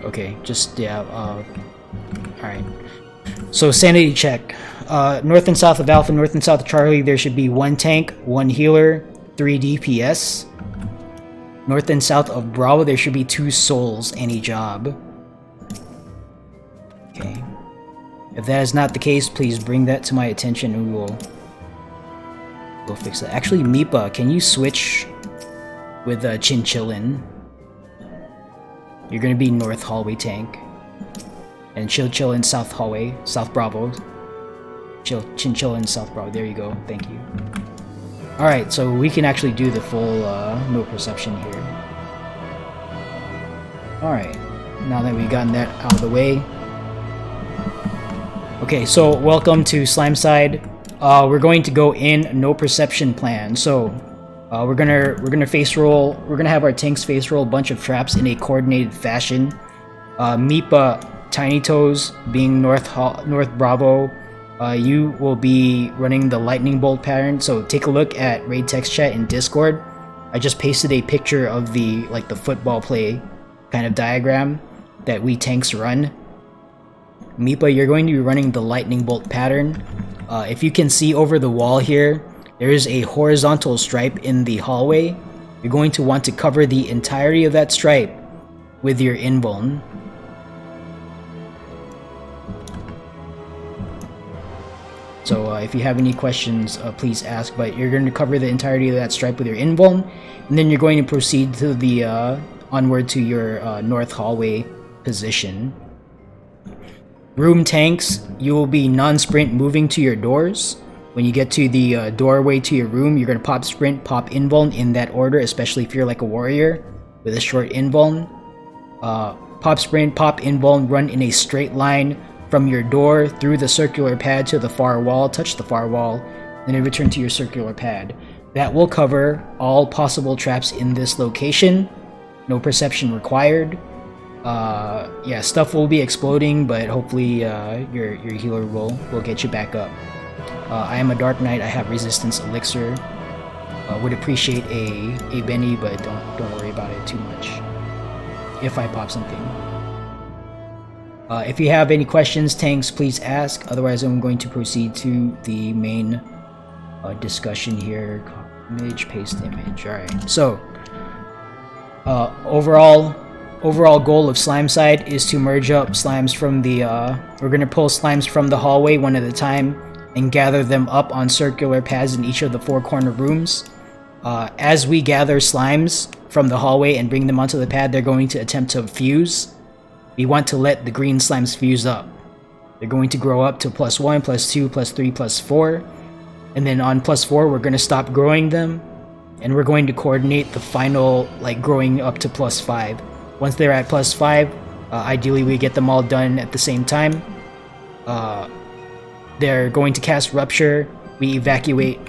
Okay, just, yeah, alright. So, sanity check. North and south of Alpha, north and south of Charlie, there should be 1 tank, 1 healer, 3 DPS. North and south of Bravo, there should be 2 souls, any job. Okay. If that is not the case, please bring that to my attention and we will go fix that. Actually, Mipa, can you switch with Chinchillin? You're gonna be North Hallway tank. And Chinchillin South Hallway, South Bravo. Chinchillin South Bravo, there you go, thank you. Alright, so we can actually do the full no perception here. Alright, now that we've gotten that out of the way. Okay, so welcome to Slime Side. We're going to go in no perception plan. So, We're gonna face roll. We're gonna have our tanks face roll a bunch of traps in a coordinated fashion. Meepa, Tiny Toes being North Bravo. You will be running the lightning bolt pattern. So take a look at raid text chat in Discord. I just pasted a picture of the football play kind of diagram that we tanks run. Meepa, you're going to be running the lightning bolt pattern. If you can see over the wall here, there is a horizontal stripe in the hallway. You're going to want to cover the entirety of that stripe with your invuln. So if you have any questions, please ask, but you're going to cover the entirety of that stripe with your invuln, and then you're going to proceed to the onward to your north hallway position. Room tanks, you will be non-sprint moving to your doors. When you get to the doorway to your room, you're going to pop sprint, pop invuln in that order, especially if you're like a warrior with a short invuln. Pop sprint, pop invuln, run in a straight line from your door through the circular pad to the far wall, touch the far wall, and then return to your circular pad. That will cover all possible traps in this location. No perception required. Yeah, stuff will be exploding, but hopefully your healer will get you back up. I am a Dark Knight. I have Resistance Elixir. Would appreciate a Benny, but don't worry about it too much. If I pop something. If you have any questions, tanks, please ask. Otherwise, I'm going to proceed to the main discussion here. Image, paste image. All right. So, overall goal of Slime Side is to merge up slimes from the. We're gonna pull slimes from the hallway one at a time and gather them up on circular pads in each of the 4 corner rooms. As we gather slimes from the hallway and bring them onto the pad, they're going to attempt to fuse. We want to let the green slimes fuse up. They're going to grow up to +1, +2, +3, +4. And then on +4, we're going to stop growing them. And we're going to coordinate the final, growing up to +5. Once they're at +5, ideally we get them all done at the same time. They're going to cast Rupture. We evacuate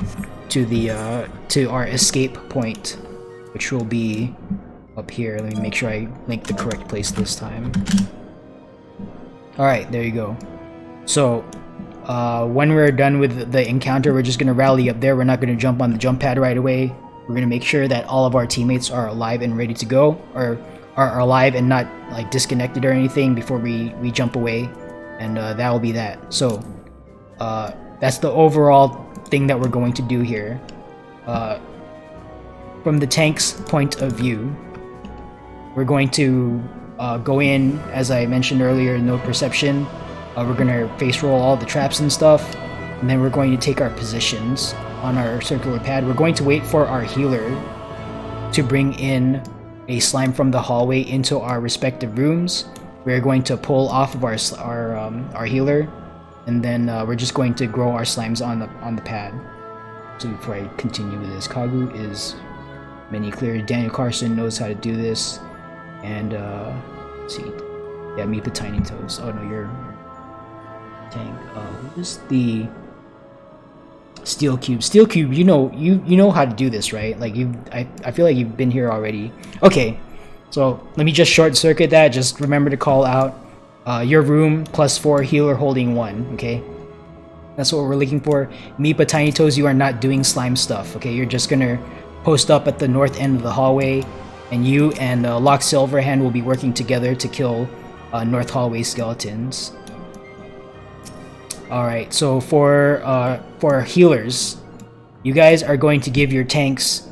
to our escape point, which will be up here. Let me make sure I link the correct place this time. Alright, there you go. So, when we're done with the encounter, we're just going to rally up there. We're not going to jump on the jump pad right away. We're going to make sure that all of our teammates are alive and ready to go, or are alive and not disconnected or anything before we jump away, and that will be that. So, that's the overall thing that we're going to do here. From the tank's point of view, we're going to go in, as I mentioned earlier, no perception. We're going to face roll all the traps and stuff, and then we're going to take our positions on our circular pad. We're going to wait for our healer to bring in a slime from the hallway into our respective rooms. We're going to pull off of our healer, and then we're just going to grow our slimes on the pad. So before I continue with this, Kagu is mini clear. Daniel Carson knows how to do this, and let's see, yeah, meet the Tiny Toes. Oh no, you're tank. Who is the Steel Cube? Steel Cube, you know how to do this, right? I feel like you've been here already. Okay, so let me just short circuit that. Just remember to call out your room +4, healer holding 1. Okay, that's what we're looking for. Meepa, Tiny Toes, you are not doing slime stuff. Okay, you're just gonna post up at the north end of the hallway, and you and Lock Silverhand will be working together to kill north hallway skeletons. Alright, so for healers, you guys are going to give your tanks...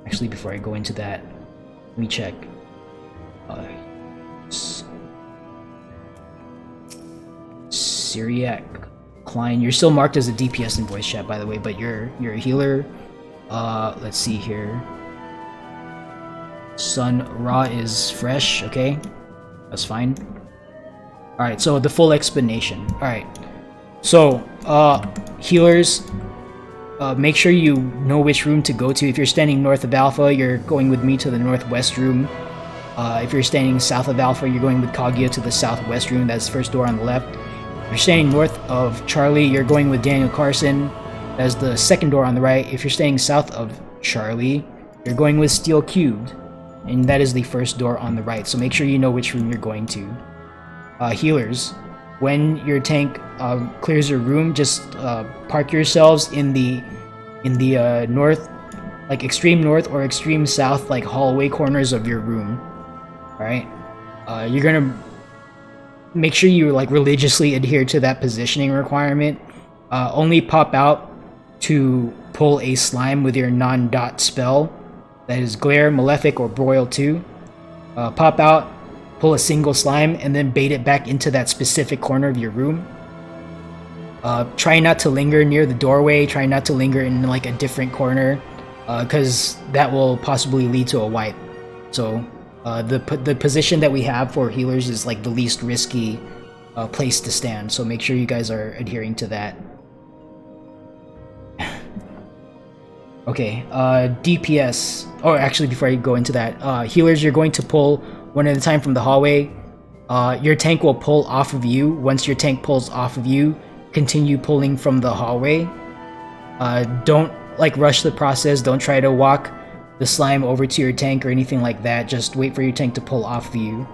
Actually, before I go into that, let me check. Syriac Klein, you're still marked as a DPS in voice chat, by the way, but you're a healer. Let's see here. Sun Ra is fresh, okay? That's fine. Alright, so the full explanation. Alright. So, healers, make sure you know which room to go to. If you're standing north of Alpha, you're going with me to the northwest room. If you're standing south of Alpha, you're going with Kaguya to the southwest room. That's the first door on the left. If you're standing north of Charlie, you're going with Daniel Carson. That's the second door on the right. If you're staying south of Charlie, you're going with Steel Cubed, and that is the first door on the right, so make sure you know which room you're going to. Healers, when your tank clears your room, just park yourselves in the north, like extreme north or extreme south, like hallway corners of your room. Alright? You're gonna make sure you like religiously adhere to that positioning requirement. Only pop out to pull a slime with your non-dot spell. That is Glare, Malefic, or Broil 2. Pop out, pull a single slime, and then bait it back into that specific corner of your room. Try not to linger near the doorway, try not to linger in like a different corner, because that will possibly lead to a wipe. So the position that we have for healers is like the least risky place to stand, so make sure you guys are adhering to that. Okay, DPS. Oh, actually, before I go into that, healers, you're going to pull one at a time from the hallway. Your tank will pull off of you. Once your tank pulls off of you, continue pulling from the hallway. Don't like rush the process. Don't try to walk the slime over to your tank or anything like that. Just wait for your tank to pull off of you.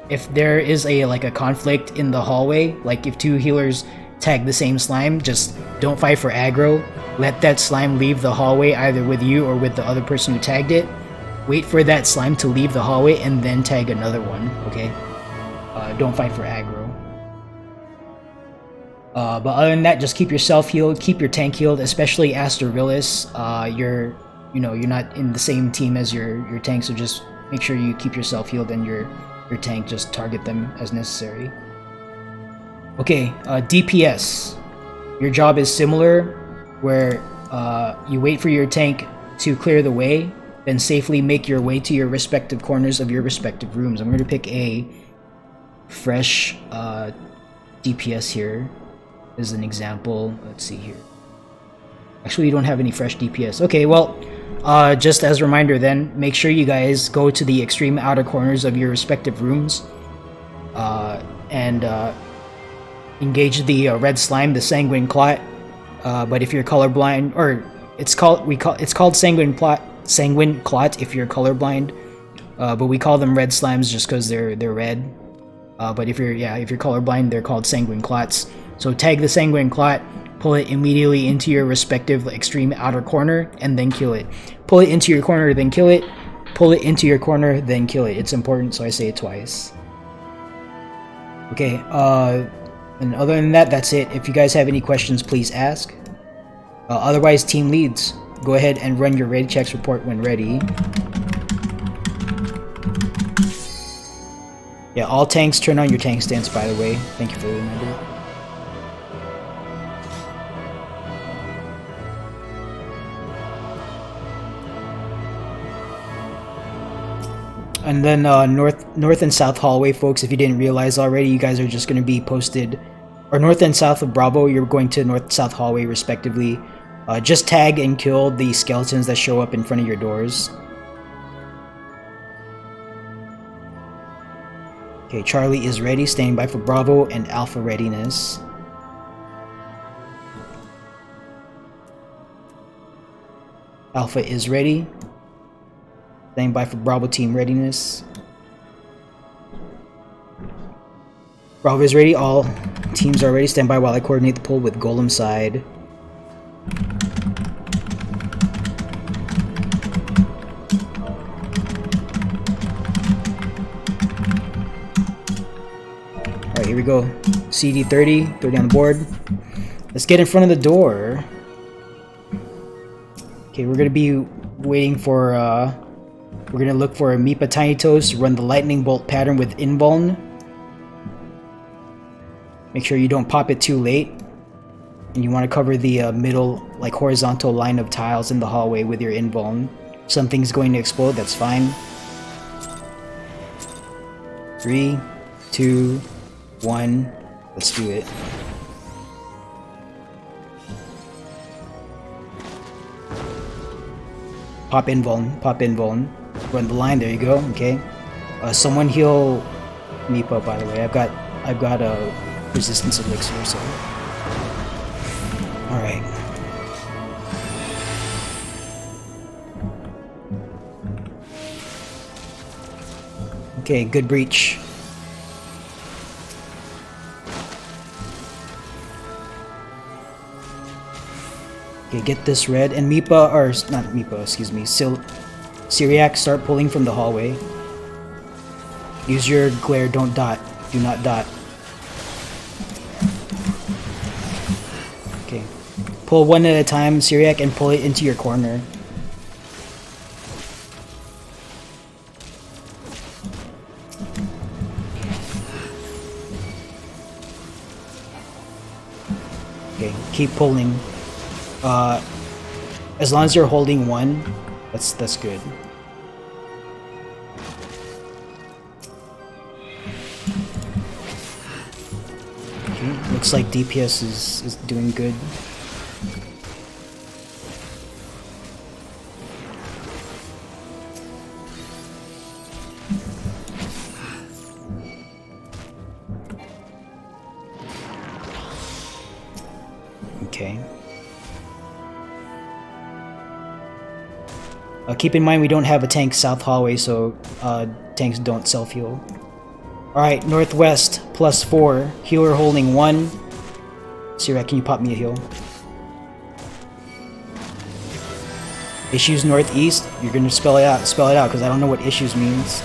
If there is a conflict in the hallway, like if two healers tag the same slime, just don't fight for aggro. Let that slime leave the hallway either with you or with the other person who tagged it. Wait for that slime to leave the hallway and then tag another one, okay? Don't fight for aggro. But other than that, just keep yourself healed, keep your tank healed, especially Asterillis. You're not in the same team as your tank, so just make sure you keep yourself healed and your tank, just target them as necessary. Okay, DPS. Your job is similar, where you wait for your tank to clear the way, then safely make your way to your respective corners of your respective rooms. I'm going to pick a fresh DPS here as an example. Let's see here. Actually, you don't have any fresh DPS. Okay, well, just as a reminder then, make sure you guys go to the extreme outer corners of your respective rooms and engage the red slime, the Sanguine Clot. But if you're colorblind, or it's called Sanguine Clot if you're colorblind, but we call them red slimes just because they're red. But if you're colorblind, they're called Sanguine Clots. So tag the Sanguine Clot, pull it immediately into your respective extreme outer corner, and then kill it. Pull it into your corner, then kill it. Pull it into your corner, then kill it. It's important, so I say it twice. Okay, and other than that, that's it. If you guys have any questions, please ask. Otherwise, team leads, go ahead and run your raid checks report when ready. Yeah, all tanks turn on your tank stance, by the way. Thank you for the reminder. And then north and south hallway, folks, if you didn't realize already, you guys are just going to be posted, or north and south of Bravo, you're going to north-south hallway respectively. Just tag and kill the skeletons that show up in front of your doors. Okay, Charlie is ready, standing by for Bravo and Alpha readiness. Alpha is ready. Standing by for Bravo team readiness. Bravo is ready. All teams are ready. Stand by while I coordinate the pull with Golem side. Alright, here we go. CD 30. 30 on the board. Let's get in front of the door. Okay, we're gonna be waiting for we're gonna look for a Meepa Tiny Toes, run the lightning bolt pattern with invuln. Make sure you don't pop it too late. And you want to cover the middle, like horizontal line of tiles in the hallway with your invuln. Something's going to explode, that's fine. 3, 2, 1, let's do it. Pop invuln, pop invuln. Run the line, there you go, okay. Someone heal Meepa, by the way. I've got a resistance elixir, so. Alright. Okay, good breach. Okay, get this red and Meepa, or not Meepa, excuse me, Syriac, start pulling from the hallway. Use your glare, don't dot. Do not dot. Okay. Pull one at a time, Syriac, and pull it into your corner. Okay, keep pulling. As long as you're holding one, that's good. Okay, looks like DPS is doing good. Okay. Keep in mind we don't have a tank south hallway, so tanks don't self-heal. Alright, northwest, +4. Healer holding 1. Syriac, can you pop me a heal? Issues northeast? You're gonna spell it out, because I don't know what issues means.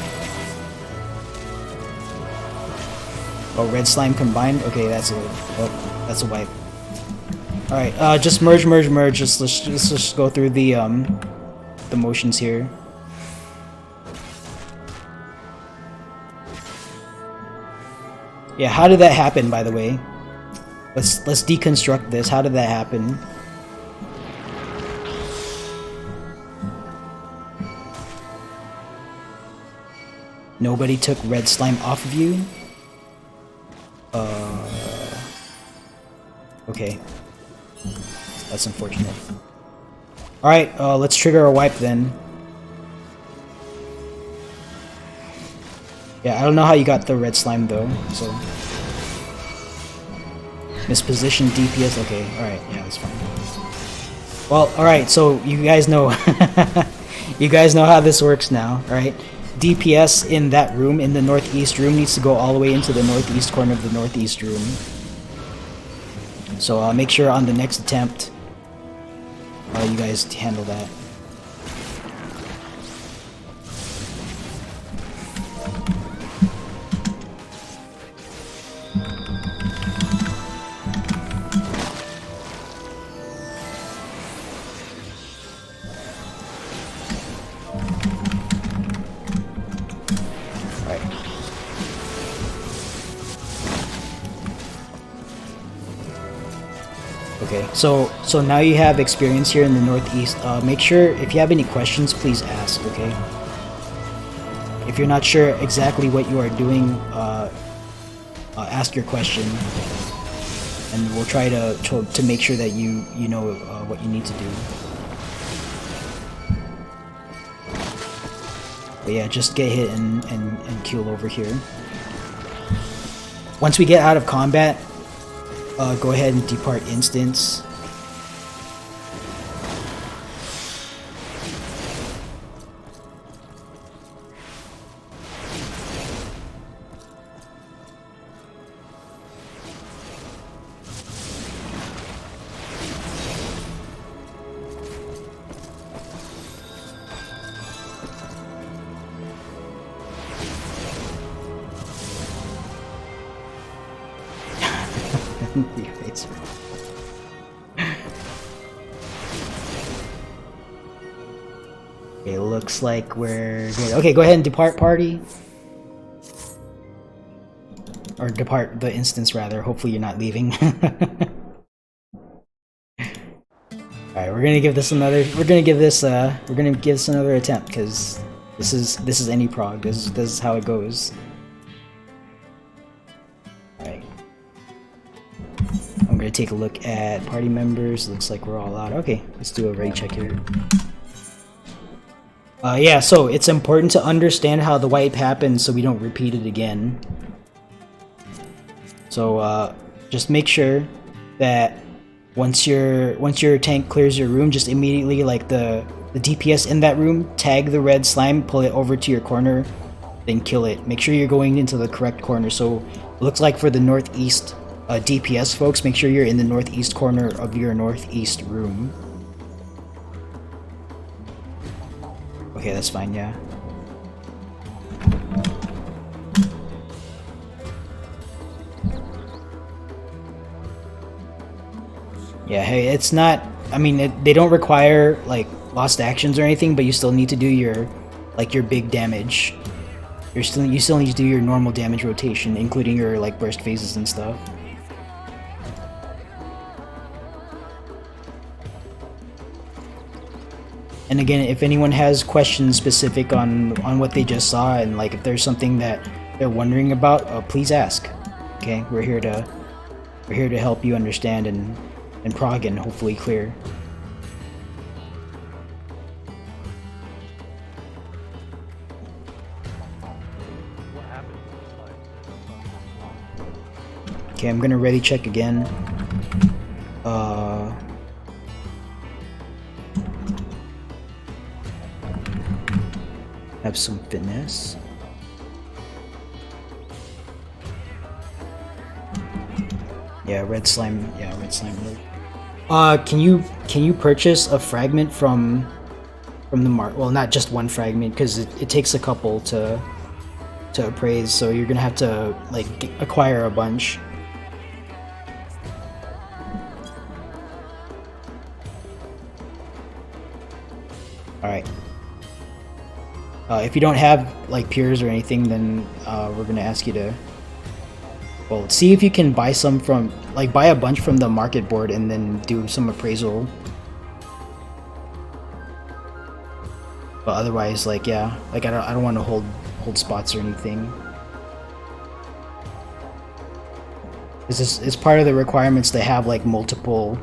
Oh, red slime combined? Okay, that's a wipe. Alright, just merge. Let's just go through the motions here. Yeah, how did that happen, by the way? Let's deconstruct this. How did that happen? Nobody took red slime off of you? Okay. That's unfortunate. Alright, let's trigger a wipe then. Yeah, I don't know how you got the red slime though, so... Mispositioned DPS, okay, alright, yeah, that's fine. Well, alright, so you guys know... you guys know how this works now, right? DPS in that room, in the northeast room, needs to go all the way into the northeast corner of the northeast room. So make sure on the next attempt, you guys handle that. Okay, so now you have experience here in the northeast. Make sure if you have any questions, please ask. Okay. If you're not sure exactly what you are doing, ask your question, and we'll try to make sure that you know what you need to do. But yeah, just get hit and kill over here. Once we get out of combat, go ahead and depart instance. Okay, looks like we're good. Okay, go ahead and depart party. Or depart the instance, rather. Hopefully you're not leaving. Alright, we're gonna give this another attempt, because this is any prog. This is how it goes. Alright. I'm gonna take a look at party members. Looks like we're all out. Okay, let's do a ready check here. Yeah, so it's important to understand how the wipe happens so we don't repeat it again. So just make sure that once your tank clears your room, just immediately, like the DPS in that room, tag the red slime, pull it over to your corner, then kill it. Make sure you're going into the correct corner. So it looks like for the northeast DPS folks, make sure you're in the northeast corner of your northeast room. Okay, that's fine, yeah. Yeah, hey, it's not, I mean, they don't require, like, lost actions or anything, but you still need to do your, like, your big damage. You still need to do your normal damage rotation, including your, like, burst phases and stuff. And again, if anyone has questions specific on what they just saw, and, like, if there's something that they're wondering about, please ask. Okay, we're here to help you understand and prog and hopefully clear. What happened to the slide? Okay, I'm gonna ready check again. Have some finesse. Yeah, red slime. Yeah, red slime. Can you purchase a fragment from the mark? Well, not just one fragment, because it takes a couple to appraise. So you're gonna have to like acquire a bunch. All right. If you don't have like peers or anything, then we're gonna ask you to, well, see if you can buy some from, like, buy a bunch from the market board and then do some appraisal. But otherwise, like, yeah, like I don't want to hold spots or anything. It's part of the requirements to have like multiple,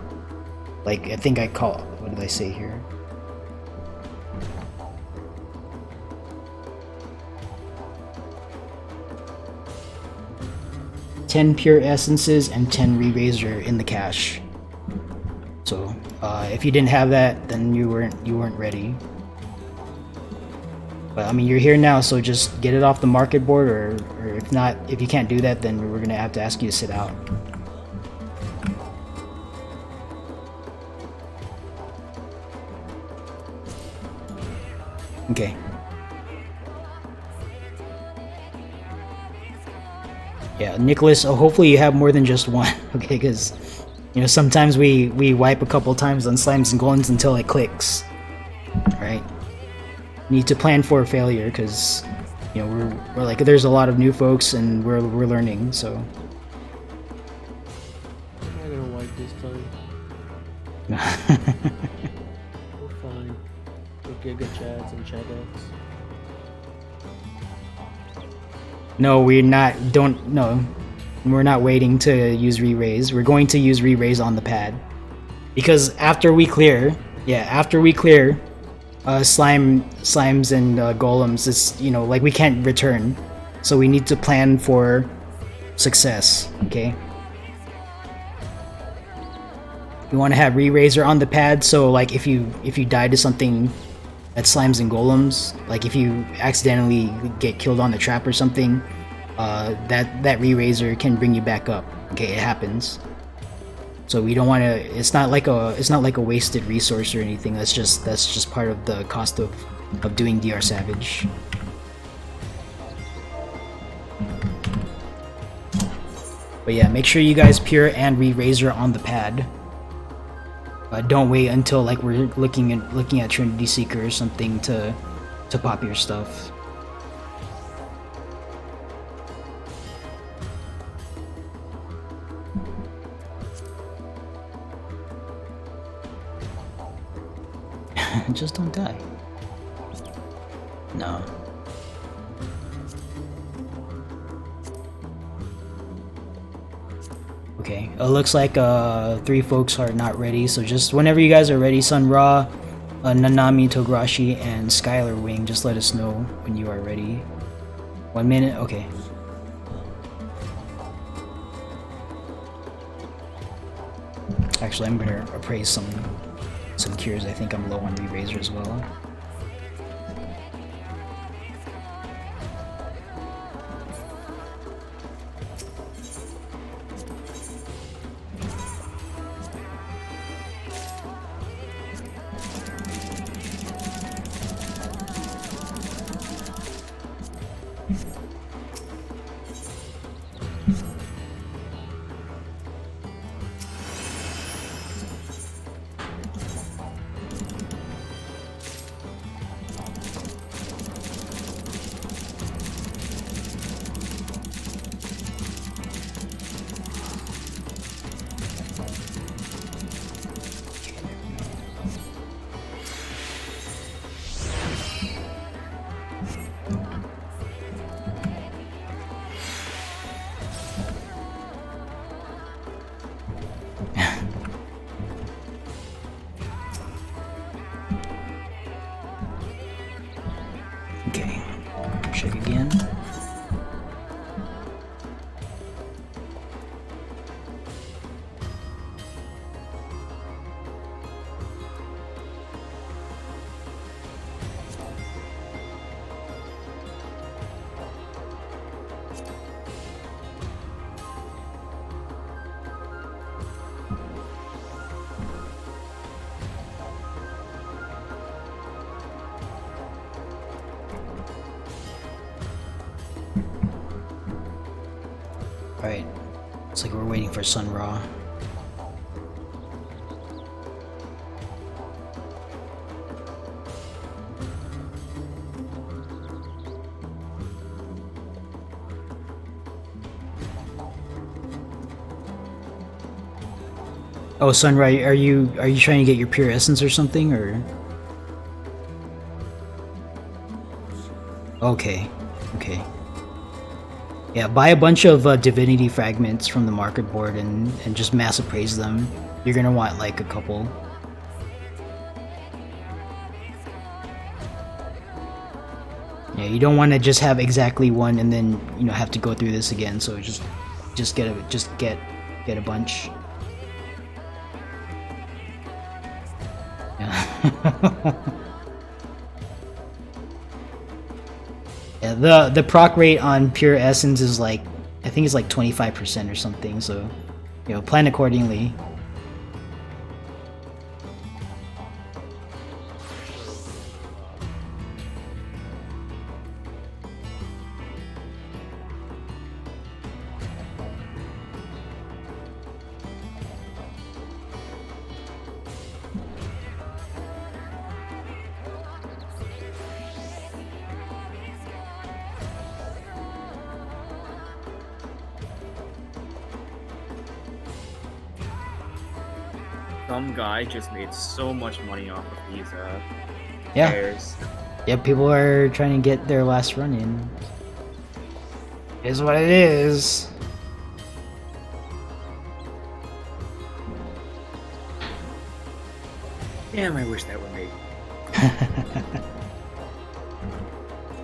like, I think what did I say here? "10 pure essences and 10 re-razor in the cache." So if you didn't have that, then you weren't ready. But I mean, you're here now, so just get it off the market board, or if not, if you can't do that, then we're gonna have to ask you to sit out. Okay. Yeah, Nicholas, hopefully you have more than just one, okay, because, you know, sometimes we wipe a couple times on slimes and golems until it clicks, right? You need to plan for failure, because, you know, we're like, there's a lot of new folks and we're learning, so. I'm not gonna wipe this time. We're fine. We'll get good chats and chat outs. No, we're not waiting to use re-raise. We're going to use re-raise on the pad. Because after we clear slimes and golems, it's, you know, like, we can't return. So we need to plan for success, okay? You want to have re-raiser on the pad, so like if you die to something that's slimes and golems, like if you accidentally get killed on the trap or something, that re-raiser can bring you back up. Okay, it happens. So we don't want to. It's not like a wasted resource or anything. That's just part of the cost of doing DR Savage. But yeah, make sure you guys pure and re-razor on the pad. Don't wait until like we're looking at Trinity Seeker or something to pop your stuff. Just don't die. No. Okay, it looks like 3 folks are not ready, so just whenever you guys are ready, Sun Ra, Nanami, Tograshi, and Skylar Wing, just let us know when you are ready. 1 minute? Okay. Actually, I'm gonna appraise some cures. I think I'm low on re-razor as well. It's like we're waiting for Sun Ra. Oh, Sun Ra, are you trying to get your pure essence or something, or? Okay, okay. Yeah, buy a bunch of divinity fragments from the market board and just mass appraise them. You're gonna want like a couple. Yeah, you don't want to just have exactly one and then have to go through this again. So just get a bunch. Yeah. Yeah, the proc rate on pure essence is like, I think it's like 25% or something, so plan accordingly. Some guy just made so much money off of these Yeah. pairs. Yeah, people are trying to get their last run in. It is what it is. Damn, I wish that were me.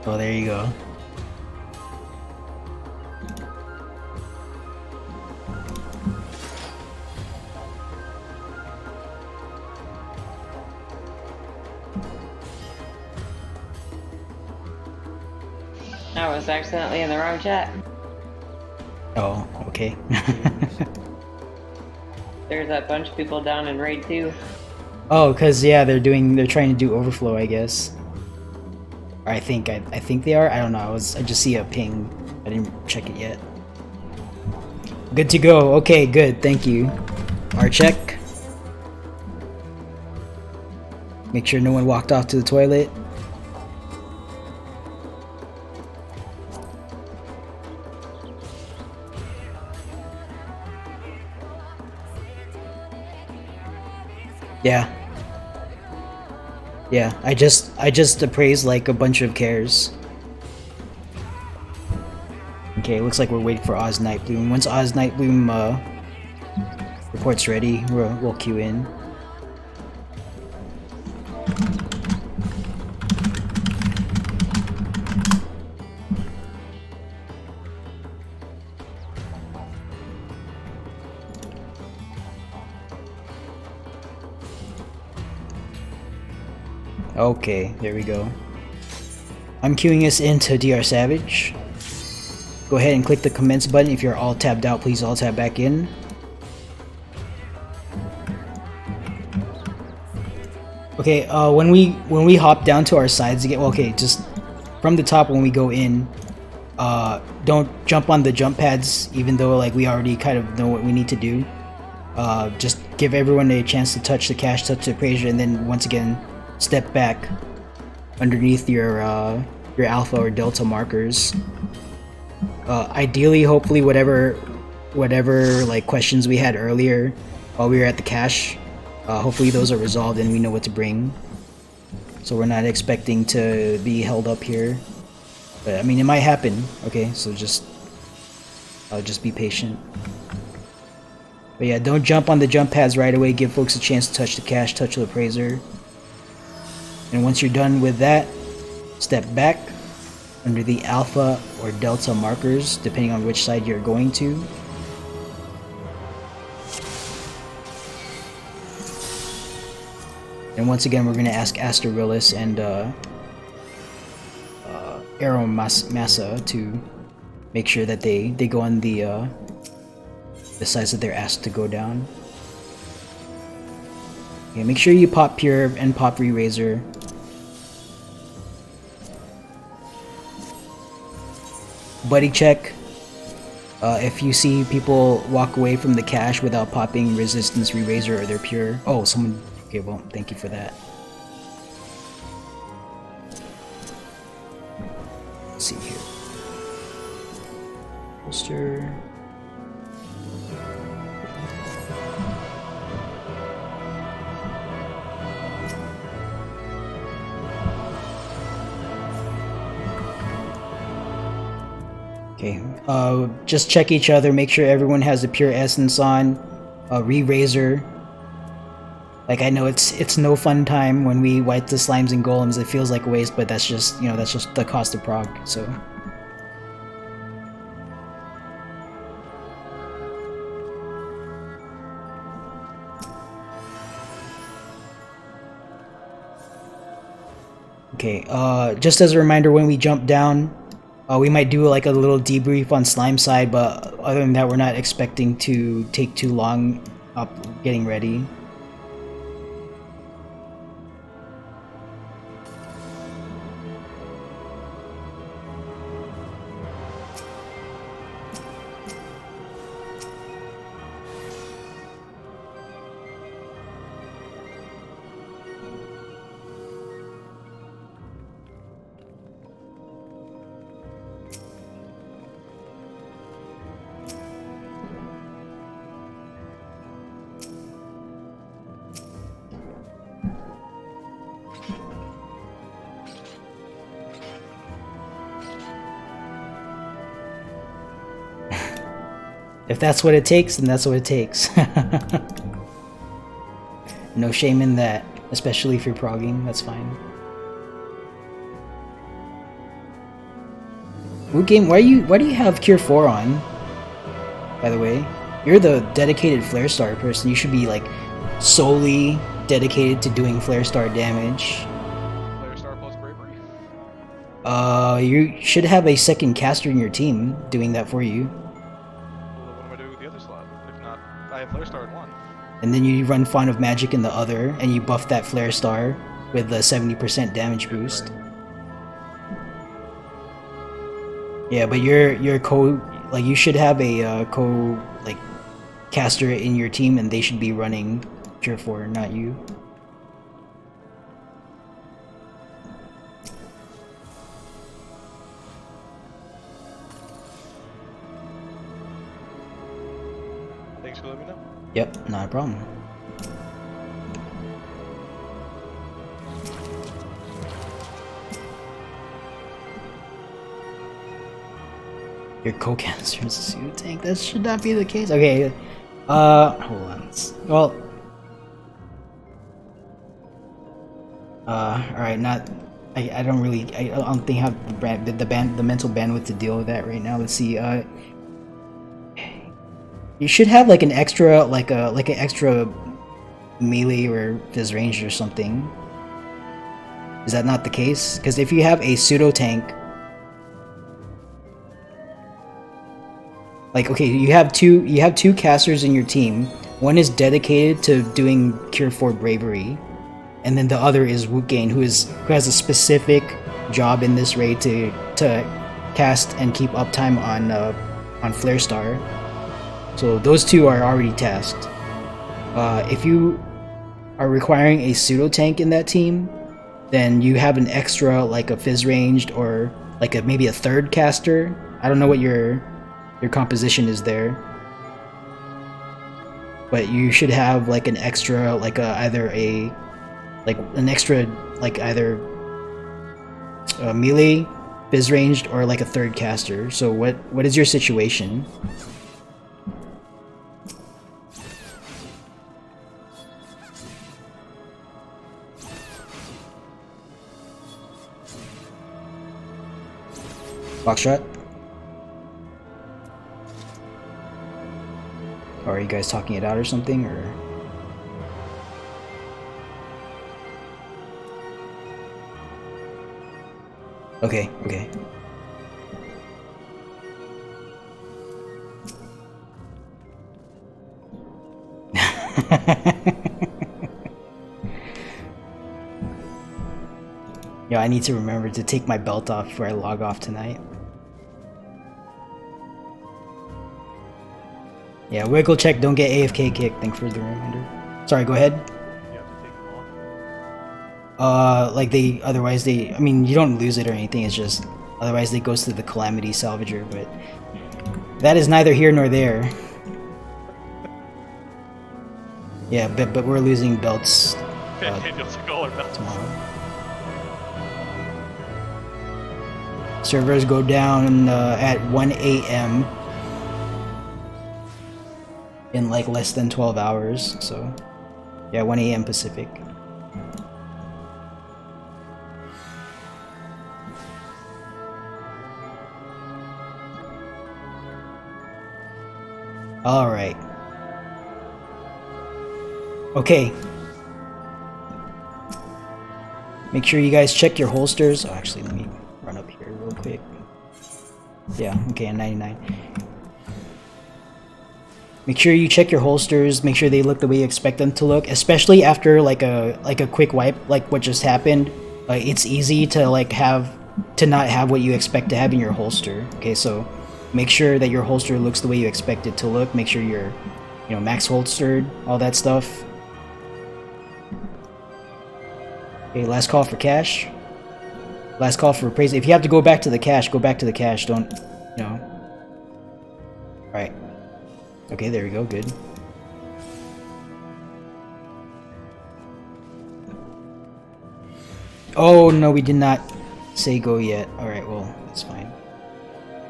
Oh, there you go. I was accidentally in the wrong chat. Oh, okay. There's that bunch of people down in raid 2. Oh, cause yeah, they're trying to do overflow, I guess. Or I think they are. I don't know. I just see a ping. I didn't check it yet. Good to go. Okay, good. Thank you. Our check. Make sure no one walked off to the toilet. Yeah. Yeah, I just appraised like a bunch of cares. Okay, looks like we're waiting for Oz Nightbloom. Once Oz Nightbloom report's ready, we'll queue in. Okay, there we go. I'm queuing us into DR Savage. Go ahead and click the commence button. If you're all tabbed out, please all tab back in. Okay, when we hop down to our sides again, okay, just from the top when we go in, don't jump on the jump pads, even though like we already kind of know what we need to do. Just give everyone a chance to touch the cash, touch the appraiser, and then once again, step back underneath your alpha or delta markers. Ideally, hopefully, whatever like questions we had earlier while we were at the cache, hopefully those are resolved and we know what to bring. So we're not expecting to be held up here. But I mean, it might happen. Okay, so just be patient. But yeah, don't jump on the jump pads right away. Give folks a chance to touch the cache, touch the appraiser. And once you're done with that, step back under the alpha or delta markers, depending on which side you're going to. And once again, we're going to ask Asterilus and Aeromassa to make sure that they go on the sides that they're asked to go down. Okay, make sure you pop Pure and pop Re-Razor. Buddy check. If you see people walk away from the cache without popping resistance re-raiser or they're pure. Oh, someone. Okay, well, thank you for that. Let's see here. Holster. Okay, just check each other, make sure everyone has the pure essence on. Re-raiser. Like, I know it's no fun time when we wipe the slimes and golems, it feels like a waste, but that's just, you know, that's just the cost of prog, so. Okay, just as a reminder, when we jump down, we might do like a little debrief on slime side, but other than that, we're not expecting to take too long up getting ready. If that's what it takes, then that's what it takes. No shame in that, especially if you're progging, that's fine. Wu game, why do you have Cure 4 on? By the way, you're the dedicated Flare Star person. You should be like solely dedicated to doing Flare Star damage. Flare Star plus Bravery? You should have a second caster in your team doing that for you. Well, what am I doing with the other slot? If not, I have Flare Star in one. And then you run Font of Magic in the other, and you buff that Flare Star with the 70% damage boost. Yeah, but you're like, you should have a like caster in your team, and they should be running Cure 4, not you. Thanks for letting me know. Yep, not a problem. Your co-caster is a pseudo tank. That should not be the case. Okay, hold on. Well, all right. Not. I don't really. I don't think I have the mental bandwidth to deal with that right now. Let's see. You should have like an extra, like an extra melee or fizz range or something. Is that not the case? Because if you have a pseudo tank. Like, okay, you have two casters in your team. One is dedicated to doing Cure 4 Bravery, and then the other is Wookane, who has a specific job in this raid to cast and keep uptime on Flare Star. So those two are already tasked. If you are requiring a pseudo tank in that team, then you have an extra, like a fizz ranged or like maybe a third caster. I don't know what your composition is there, but you should have like an extra, like either a melee, fizz ranged, or like a third caster. So what is your situation? Boxshot? Or are you guys talking it out or something, or? Okay, okay. Yeah, I need to remember to take my belt off before I log off tonight. Yeah, wiggle check, don't get AFK kicked. Thanks for the reminder. Sorry, go ahead. You have to take them off. Like otherwise they, I mean, you don't lose it or anything, it's just, otherwise it goes to the Calamity Salvager, but that is neither here nor there. Yeah, but we're losing belts Daniel took all our belts. tomorrow. Servers go down at 1 a.m. in like less than 12 hours, so yeah, 1 a.m. Pacific. Alright. Okay. Make sure you guys check your holsters. Oh, actually, let me run up here real quick. Yeah, okay, I'm 99. Make sure you check your holsters, make sure they look the way you expect them to look, especially after like a quick wipe like what just happened. It's easy to not have what you expect to have in your holster. Okay, so make sure that your holster looks the way you expect it to look. Make sure you're, max holstered, all that stuff. Okay, last call for cash. Last call for appraisal. If you have to go back to the cash, go back to the cash. Don't, Alright. Okay, there we go, good. Oh, no, we did not say go yet. Alright, well, that's fine.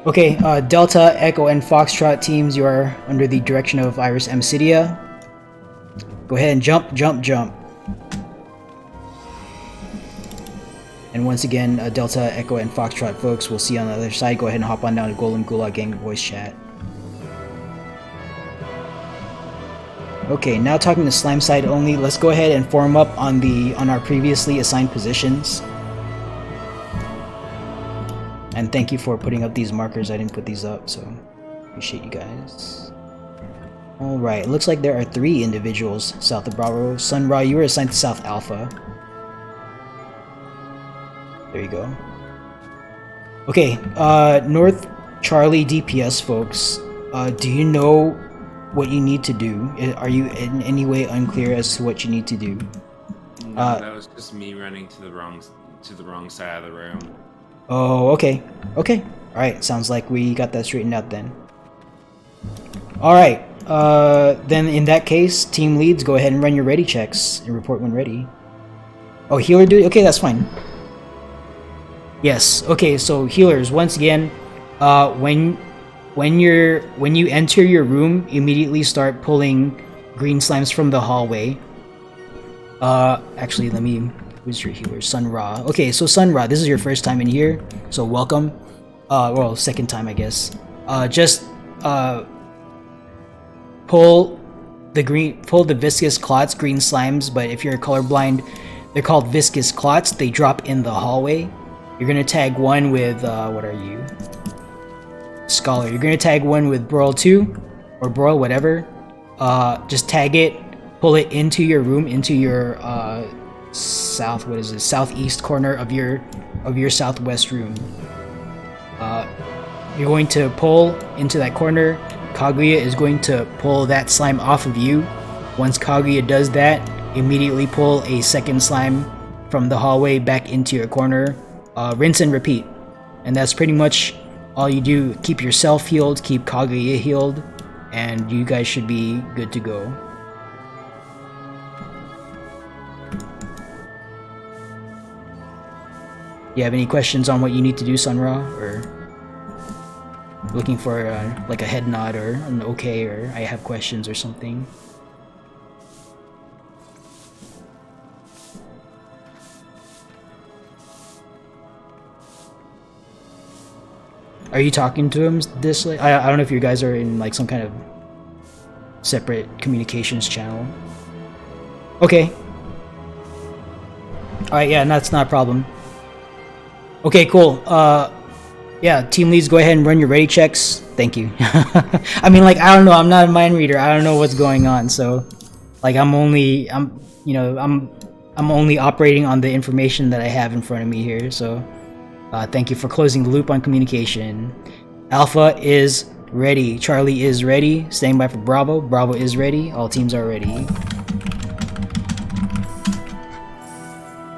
Okay, Delta, Echo, and Foxtrot teams, you are under the direction of Iris Amcidia. Go ahead and jump, jump, jump. And once again, Delta, Echo, and Foxtrot folks, we'll see you on the other side. Go ahead and hop on down to Golem Gulag Gang voice chat. Okay, now talking to Slime side only, let's go ahead and form up on our previously assigned positions. And thank you for putting up these markers. I didn't put these up, so appreciate you guys. Alright, looks like there are 3 individuals south of Bravo. Sun Ra, you were assigned to South Alpha. There you go. Okay, North Charlie DPS folks, do you know what you need to do? Are you in any way unclear as to what you need to do? No, that was just me running to the wrong side of the room. Oh, okay. Okay. Alright, sounds like we got that straightened out then. Alright, then in that case, team leads, go ahead and run your ready checks and report when ready. Oh, healer duty? Okay, that's fine. Yes, okay, so healers, once again, when you enter your room, immediately start pulling green slimes from the hallway. Actually, who's your healer? Sun Ra. Okay, so Sun Ra, this is your first time in here, so welcome. Well, second time, I guess. Just pull the viscous clots, green slimes, but if you're colorblind, they're called viscous clots. They drop in the hallway. You're gonna tag one with, what are you? Scholar. You're gonna tag one with Brawl 2, or Brawl, whatever. Just tag it, pull it into your room, into your, southeast corner of your southwest room. You're going to pull into that corner. Kaguya is going to pull that slime off of you. Once Kaguya does that, immediately pull a second slime from the hallway back into your corner. Rinse and repeat. And that's pretty much all you do. Keep yourself healed, keep Kaguya healed, and you guys should be good to go. You have any questions on what you need to do, Sun Ra? Or looking for like a head nod or an okay, or I have questions or something? Are you talking to him this way? I don't know if you guys are in like some kind of separate communications channel. Okay. Alright, yeah, that's not a problem. Okay, cool. Yeah, team leads, go ahead and run your ready checks. Thank you. I mean, like, I don't know, I'm not a mind reader. I don't know what's going on, so like I'm only operating on the information that I have in front of me here, so thank you for closing the loop on communication. Alpha is ready. Charlie is ready. Standing by for Bravo. Bravo is ready. All teams are ready.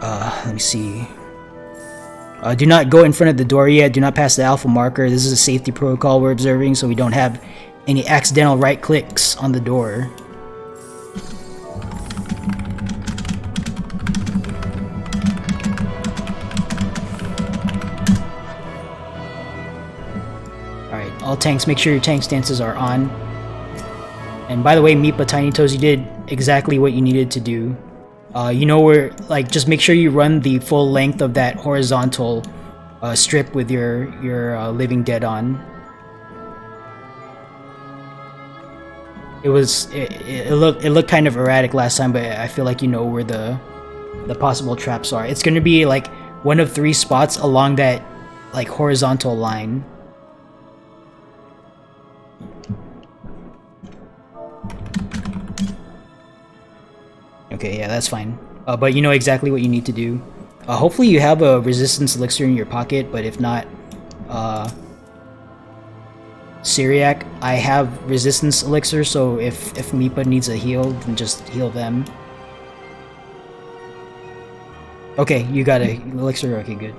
Let me see. Do not go in front of the door yet. Do not pass the alpha marker. This is a safety protocol we're observing, so we don't have any accidental right clicks on the door. Alright, all tanks, make sure your tank stances are on. And by the way, Meepa Tiny Toes, you did exactly what you needed to do. You know where, like, just make sure you run the full length of that horizontal strip with your Living Dead on. It looked kind of erratic last time, but I feel like you know where the possible traps are. It's gonna be like one of 3 spots along that like horizontal line. Okay, yeah, that's fine. But you know exactly what you need to do. Hopefully you have a resistance elixir in your pocket, but if not, Syriac, I have resistance elixir, so if Meepa needs a heal, then just heal them. Okay, you got a elixir, okay, good.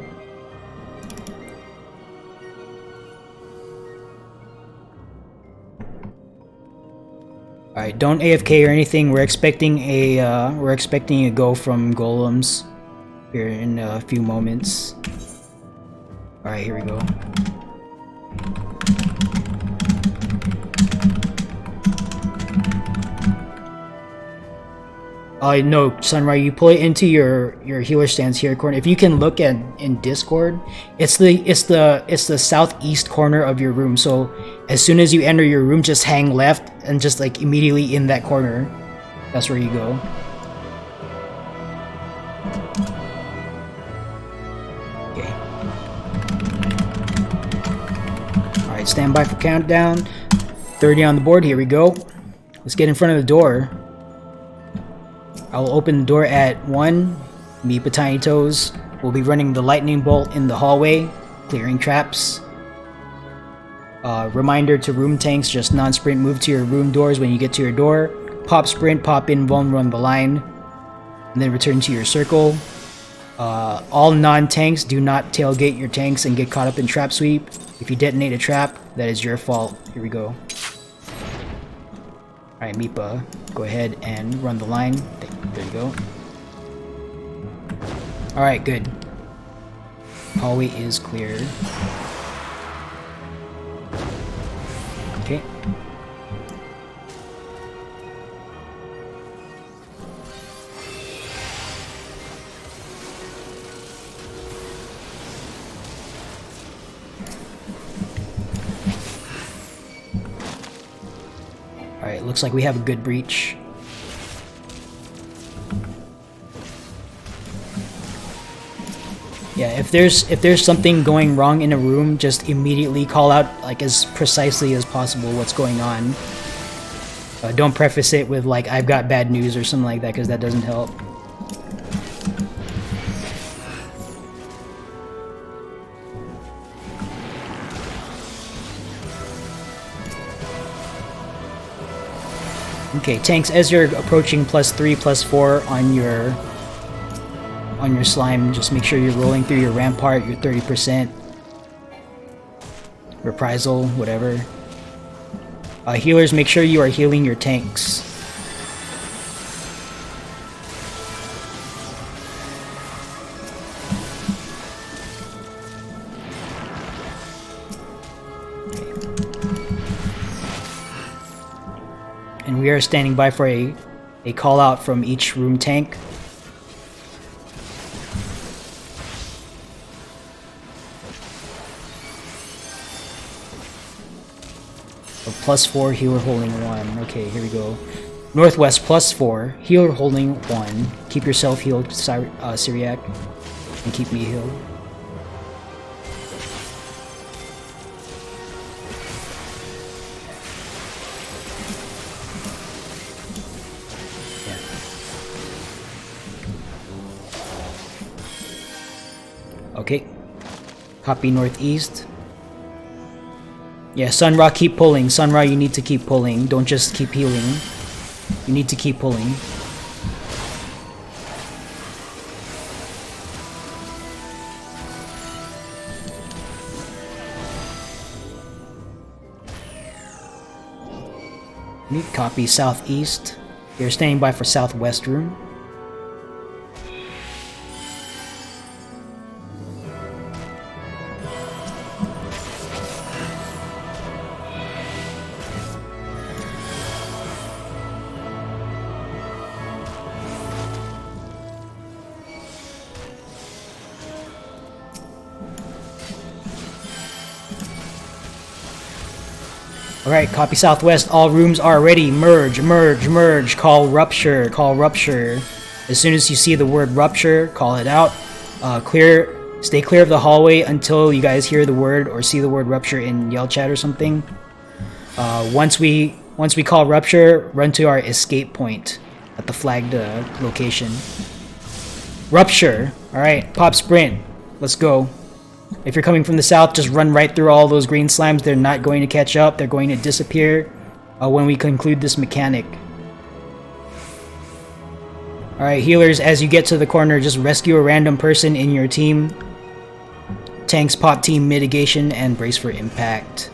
Alright, don't AFK or anything. We're expecting a go from golems here in a few moments. Alright, here we go. No, Sunrise, you pull it into your healer stance here corner. If you can look at in Discord, it's the southeast corner of your room. So as soon as you enter your room, just hang left and just like immediately in that corner. That's where you go. Okay. Alright, stand by for countdown. 30 on the board, here we go. Let's get in front of the door. I will open the door at 1. Meepa Tiny Toes will be running the lightning bolt in the hallway, clearing traps. Reminder to room tanks, just non-sprint, move to your room doors when you get to your door. Pop sprint, pop in, vuln, run the line. And then return to your circle. All non-tanks, do not tailgate your tanks and get caught up in trap sweep. If you detonate a trap, that is your fault. Here we go. Alright, Meepa, go ahead and run the line. There you go. Alright, good. Hallway is clear. Okay. Alright, looks like we have a good breach. Yeah, if there's something going wrong in a room, just immediately call out like as precisely as possible what's going on. Don't preface it with like I've got bad news or something like that, because that doesn't help. Okay, tanks, as you're approaching +3, +4 on your slime, just make sure you're rolling through your rampart, your 30%. Reprisal, whatever. Healers, make sure you are healing your tanks. And we are standing by for a call out from each room tank. +4, healer holding 1. Okay, here we go. Northwest +4, healer holding 1. Keep yourself healed, Syriac, and keep me healed. Yeah. Okay. Copy northeast. Yeah, Sun Ra, keep pulling. Sun Ra, you need to keep pulling. Don't just keep healing. You need to keep pulling. Need copy southeast. You're standing by for southwest room. Alright, copy southwest. All rooms are ready. Merge, merge, merge. Call rupture, call rupture. As soon as you see the word rupture, call it out. Stay clear of the hallway until you guys hear the word or see the word rupture in yell chat or something. Once we call rupture, run to our escape point at the flagged location. Rupture. Alright, pop sprint. Let's go. If you're coming from the south, just run right through all those green slimes. They're not going to catch up. They're going to disappear when we conclude this mechanic. Alright, healers, as you get to the corner, just rescue a random person in your team. Tanks, pop team, mitigation, and brace for impact.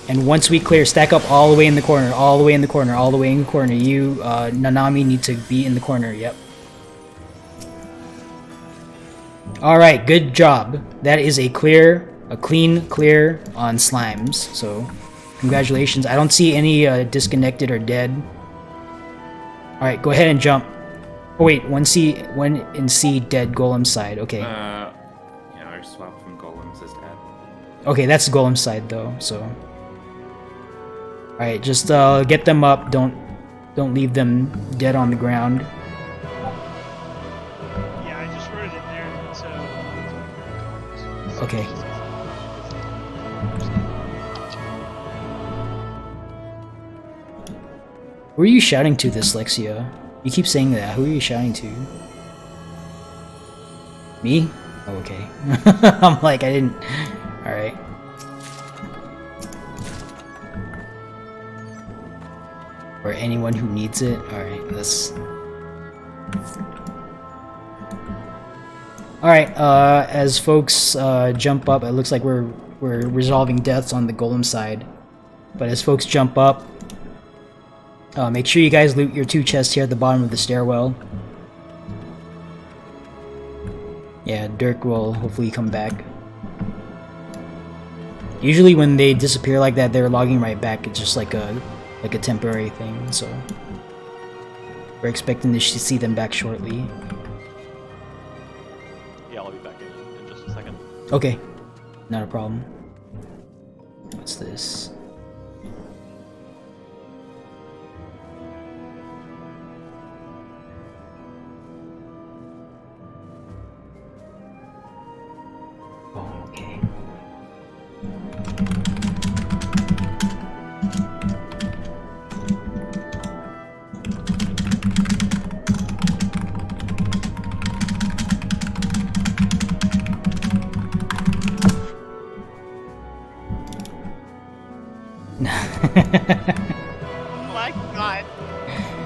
And once we clear, stack up all the way in the corner, all the way in the corner, all the way in the corner. You, Nanami, need to be in the corner, yep. Alright, good job. That is a clean clear on slimes. So, congratulations. I don't see any disconnected or dead. Alright, go ahead and jump. Oh wait, one in C dead golem side, okay. Yeah, our swap from golems is dead. Okay, that's golem side though, so. Alright, just get them up, don't leave them dead on the ground. Okay. Who are you shouting to, Dyslexia? You keep saying that. Who are you shouting to? Me? Oh, okay. I'm like, I didn't... Alright. Or anyone who needs it. Alright, let's... Alright, as folks jump up, it looks like we're resolving deaths on the golem side. But as folks jump up, make sure you guys loot your 2 chests here at the bottom of the stairwell. Yeah, Dirk will hopefully come back. Usually when they disappear like that, they're logging right back. It's just like a temporary thing, so... We're expecting to see them back shortly. I'll be back in just a second. Okay, not a problem. What's this? Oh, okay. My god.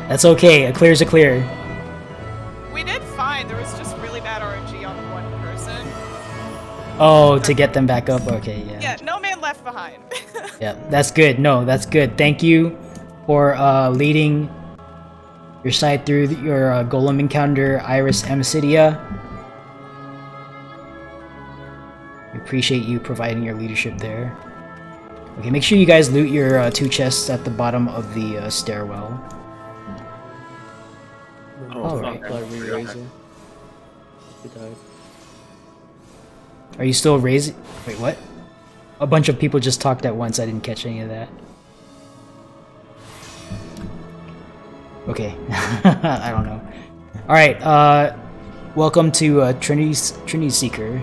That's okay, a clear's a clear. We did fine. There was just really bad RNG on one person. Oh, to get them back up? Okay, yeah. Yeah, no man left behind. Yeah, that's good. No, that's good. Thank you for leading your side through your golem encounter, Iris Amicidia. We appreciate you providing your leadership there. Okay, make sure you guys loot your 2 chests at the bottom of the stairwell. Alright. Are you still raising? Wait, what? A bunch of people just talked at once. I didn't catch any of that. Okay. I don't know. Alright, welcome to Trinity Seeker.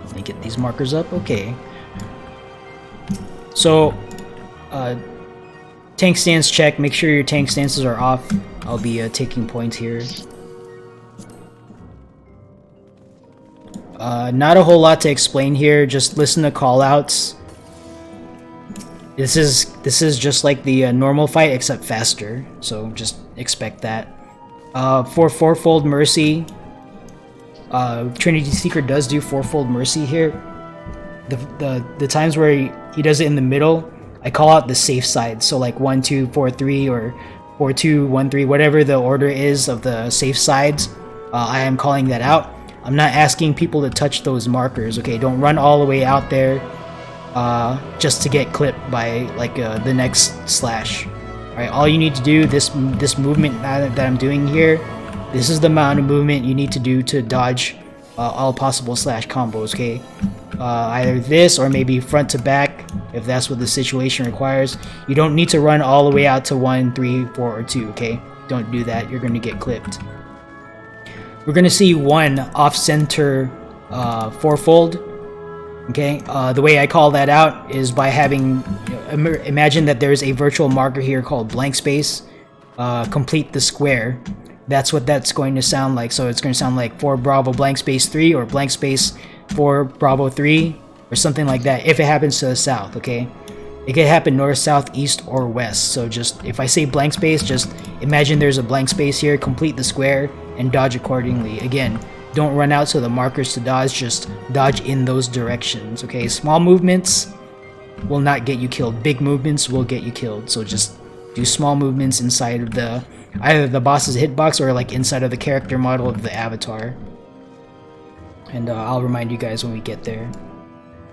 Let me get these markers up. Okay. So, tank stance check. Make sure your tank stances are off. I'll be taking points here. Not a whole lot to explain here. Just listen to callouts. This is just like the normal fight except faster. So just expect that. For fourfold mercy, Trinity Seeker does do fourfold mercy here. The times where he does it in the middle, I call out the safe side. So like 1 2 4 3 or 4 2 1 3, whatever the order is of the safe sides. I am calling that out. I'm not asking people to touch those markers, okay? Don't run all the way out there just to get clipped by like the next slash. Alright, all you need to do, this movement that I'm doing here, this is the amount of movement you need to do to dodge all possible slash combos, okay? Either this or maybe front to back, if that's what the situation requires. You don't need to run all the way out to 1, 3, 4, or 2, okay? Don't do that, you're gonna get clipped. We're gonna see one off-center fourfold. Okay, the way I call that out is by having, imagine that there's a virtual marker here called blank space. Complete the square. That's what that's going to sound like. So it's going to sound like 4 Bravo blank space 3 or blank space 4 Bravo 3 or something like that. If it happens to the south, okay? It could happen north, south, east, or west. So just, if I say blank space, just imagine there's a blank space here, complete the square, and dodge accordingly. Again, don't run out to the markers to dodge, just dodge in those directions, okay? Small movements will not get you killed. Big movements will get you killed. So just do small movements inside of the, either the boss's hitbox or like inside of the character model of the avatar. And I'll remind you guys when we get there.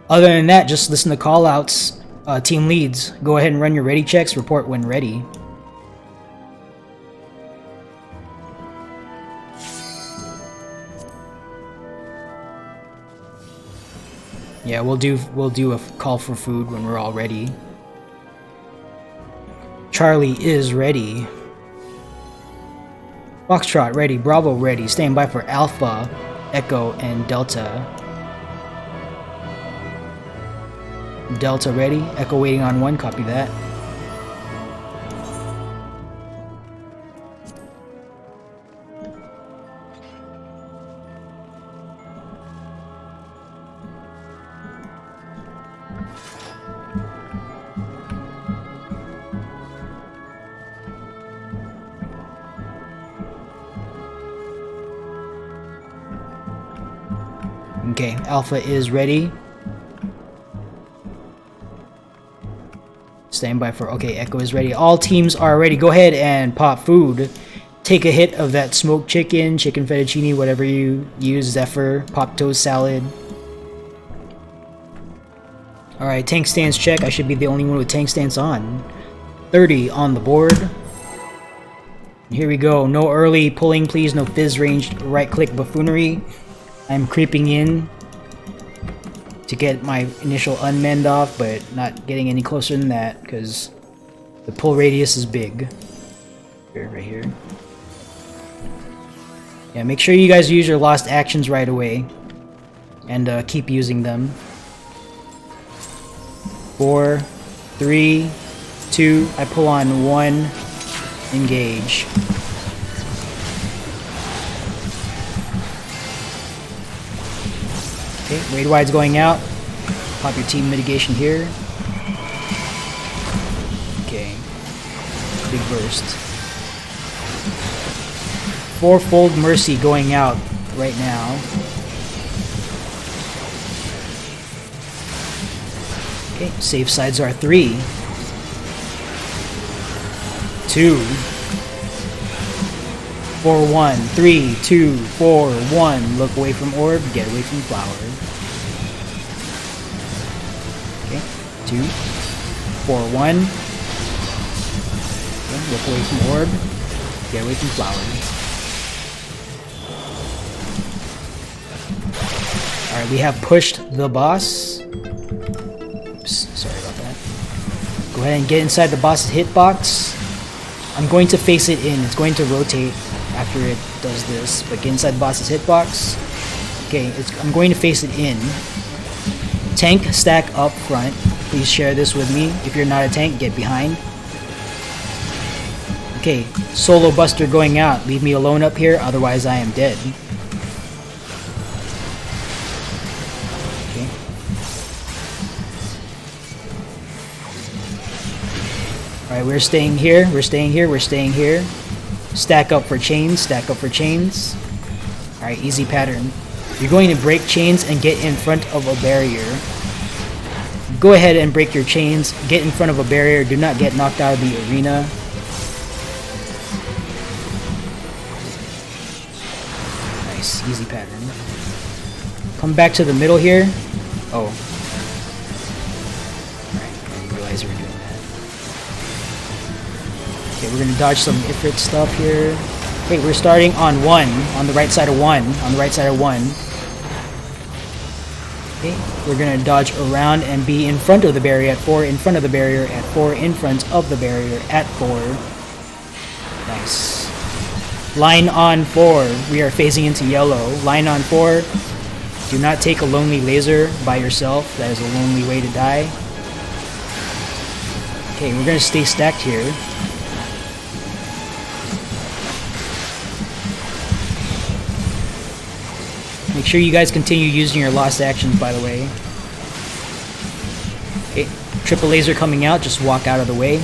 Other than that, just listen to callouts. Team leads, go ahead and run your ready checks, report when ready. Yeah, we'll do a call for food when we're all ready. Charlie is ready. Foxtrot ready, Bravo ready, stand by for Alpha, Echo, and Delta. Delta ready, Echo waiting on 1, copy that. Okay, Alpha is ready. Stand by for, okay, Echo is ready. All teams are ready. Go ahead and pop food. Take a hit of that smoked chicken, chicken fettuccine, whatever you use, Zephyr, pop toast salad. Alright, tank stance check. I should be the only one with tank stance on. 30 on the board. Here we go. No early pulling, please. No fizz ranged right click buffoonery. I'm creeping in to get my initial unmend off, but not getting any closer than that because the pull radius is big. Here, right here. Yeah, make sure you guys use your lost actions right away and keep using them. 4, 3, 2, I pull on 1, engage. Okay, raid wide's going out. Pop your team mitigation here. Okay. Big burst. Fourfold mercy going out right now. Okay, safe sides are 3, 2, 4, 1, 3, 2, 4, 1. Look away from orb, get away from flower. Okay, 2, 4, 1. Okay, look away from orb, get away from flower. Alright, we have pushed the boss. Oops, sorry about that. Go ahead and get inside the boss's hitbox. I'm going to face it in. It's going to rotate after it does this, but get inside the boss's hitbox. Okay, I'm going to face it in. Tank stack up front. Please share this with me. If you're not a tank, get behind. Okay, solo buster going out. Leave me alone up here, otherwise I am dead. Alright, we're staying here. We're staying here. We're staying here. Stack up for chains. Stack up for chains. Alright, easy pattern. You're going to break chains and get in front of a barrier. Go ahead and break your chains. Get in front of a barrier. Do not get knocked out of the arena. Nice, easy pattern. Come back to the middle here. Oh. Alright, I didn't realize we were doing that. Okay, we're gonna dodge some Ifrit stuff here. Okay, we're starting on 1, on the right side of 1, on the right side of 1. Okay, we're gonna dodge around and be in front of the barrier at 4, in front of the barrier at 4, in front of the barrier at 4. Nice. Line on 4, we are phasing into yellow. Line on 4, do not take a lonely laser by yourself, that is a lonely way to die. Okay, we're gonna stay stacked here. Make sure you guys continue using your lost actions, by the way. Okay, triple laser coming out, just walk out of the way.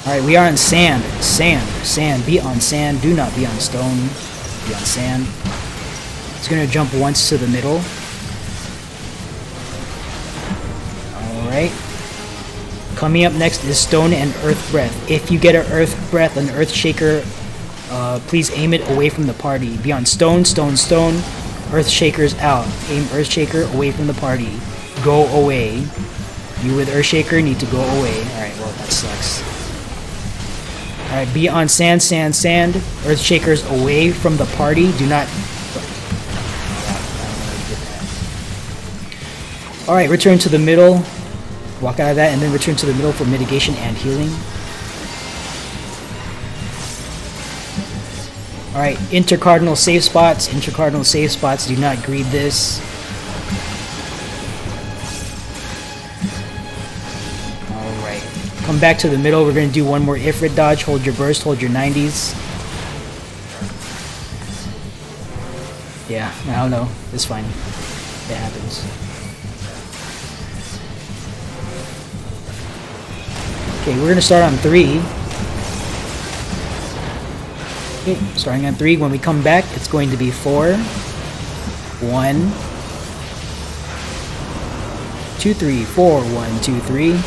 Alright, we are on sand. Sand, sand, be on sand, do not be on stone. Be on sand. It's gonna jump once to the middle. Alright. Coming up next is stone and earth breath. If you get an earth breath, an earth shaker, please aim it away from the party. Be on stone, stone, stone. Earth shaker's out. Aim earth shaker away from the party. Go away. You with earth shaker need to go away. Alright, well that sucks. Alright, be on sand, sand, sand. Earth shakers away from the party. Do not... Alright, return to the middle. Walk out of that and then return to the middle for mitigation and healing. Alright, intercardinal safe spots. Intercardinal safe spots. Do not greed this. Alright. Come back to the middle. We're going to do one more Ifrit dodge. Hold your burst. Hold your 90s. Yeah, I don't know. It's fine. It happens. Okay, we're going to start on 3. Okay, starting on 3. When we come back, it's going to be 4, 1, 2, 3, 4, 1, 2, 3.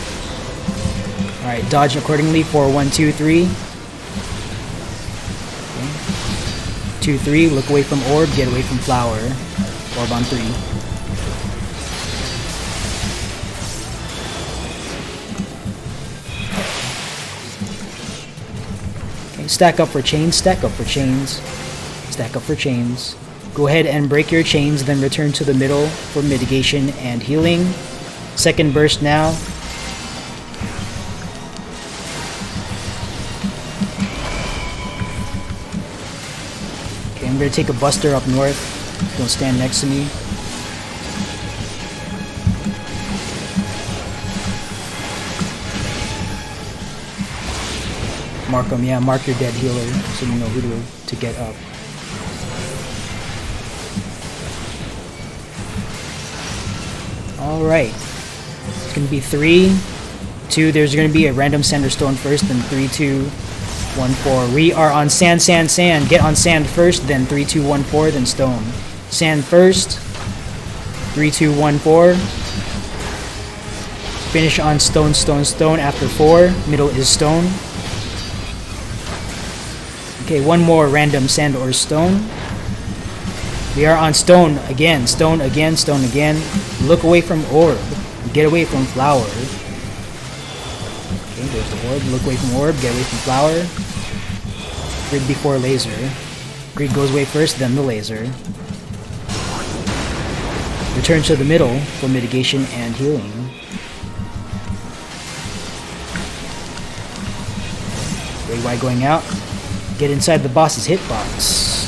Alright, dodge accordingly. 4, 1, 2, 3. Okay. 2, 3. Look away from orb, get away from flower. Orb on 3. Stack up for chains, stack up for chains, stack up for chains. Go ahead and break your chains, then return to the middle for mitigation and healing. Second burst now. Okay, I'm going to take a buster up north. Don't stand next to me. Mark them, yeah, mark your dead healer so you know who to get up. Alright. It's going to be 3, 2, there's going to be a random sand stone first, then 3, 2, 1, 4. We are on sand, sand, sand. Get on sand first, then 3, 2, 1, 4, then stone. Sand first, 3, 2, 1, 4. Finish on stone, stone, stone after 4. Middle is stone. Okay, one more random sand or stone. We are on stone again, stone again, stone again. Look away from orb. Get away from flower. Okay, there's the orb. Look away from orb, get away from flower. Grid before laser. Grid goes away first, then the laser. Return to the middle for mitigation and healing. Great Y going out. Get inside the boss's hitbox.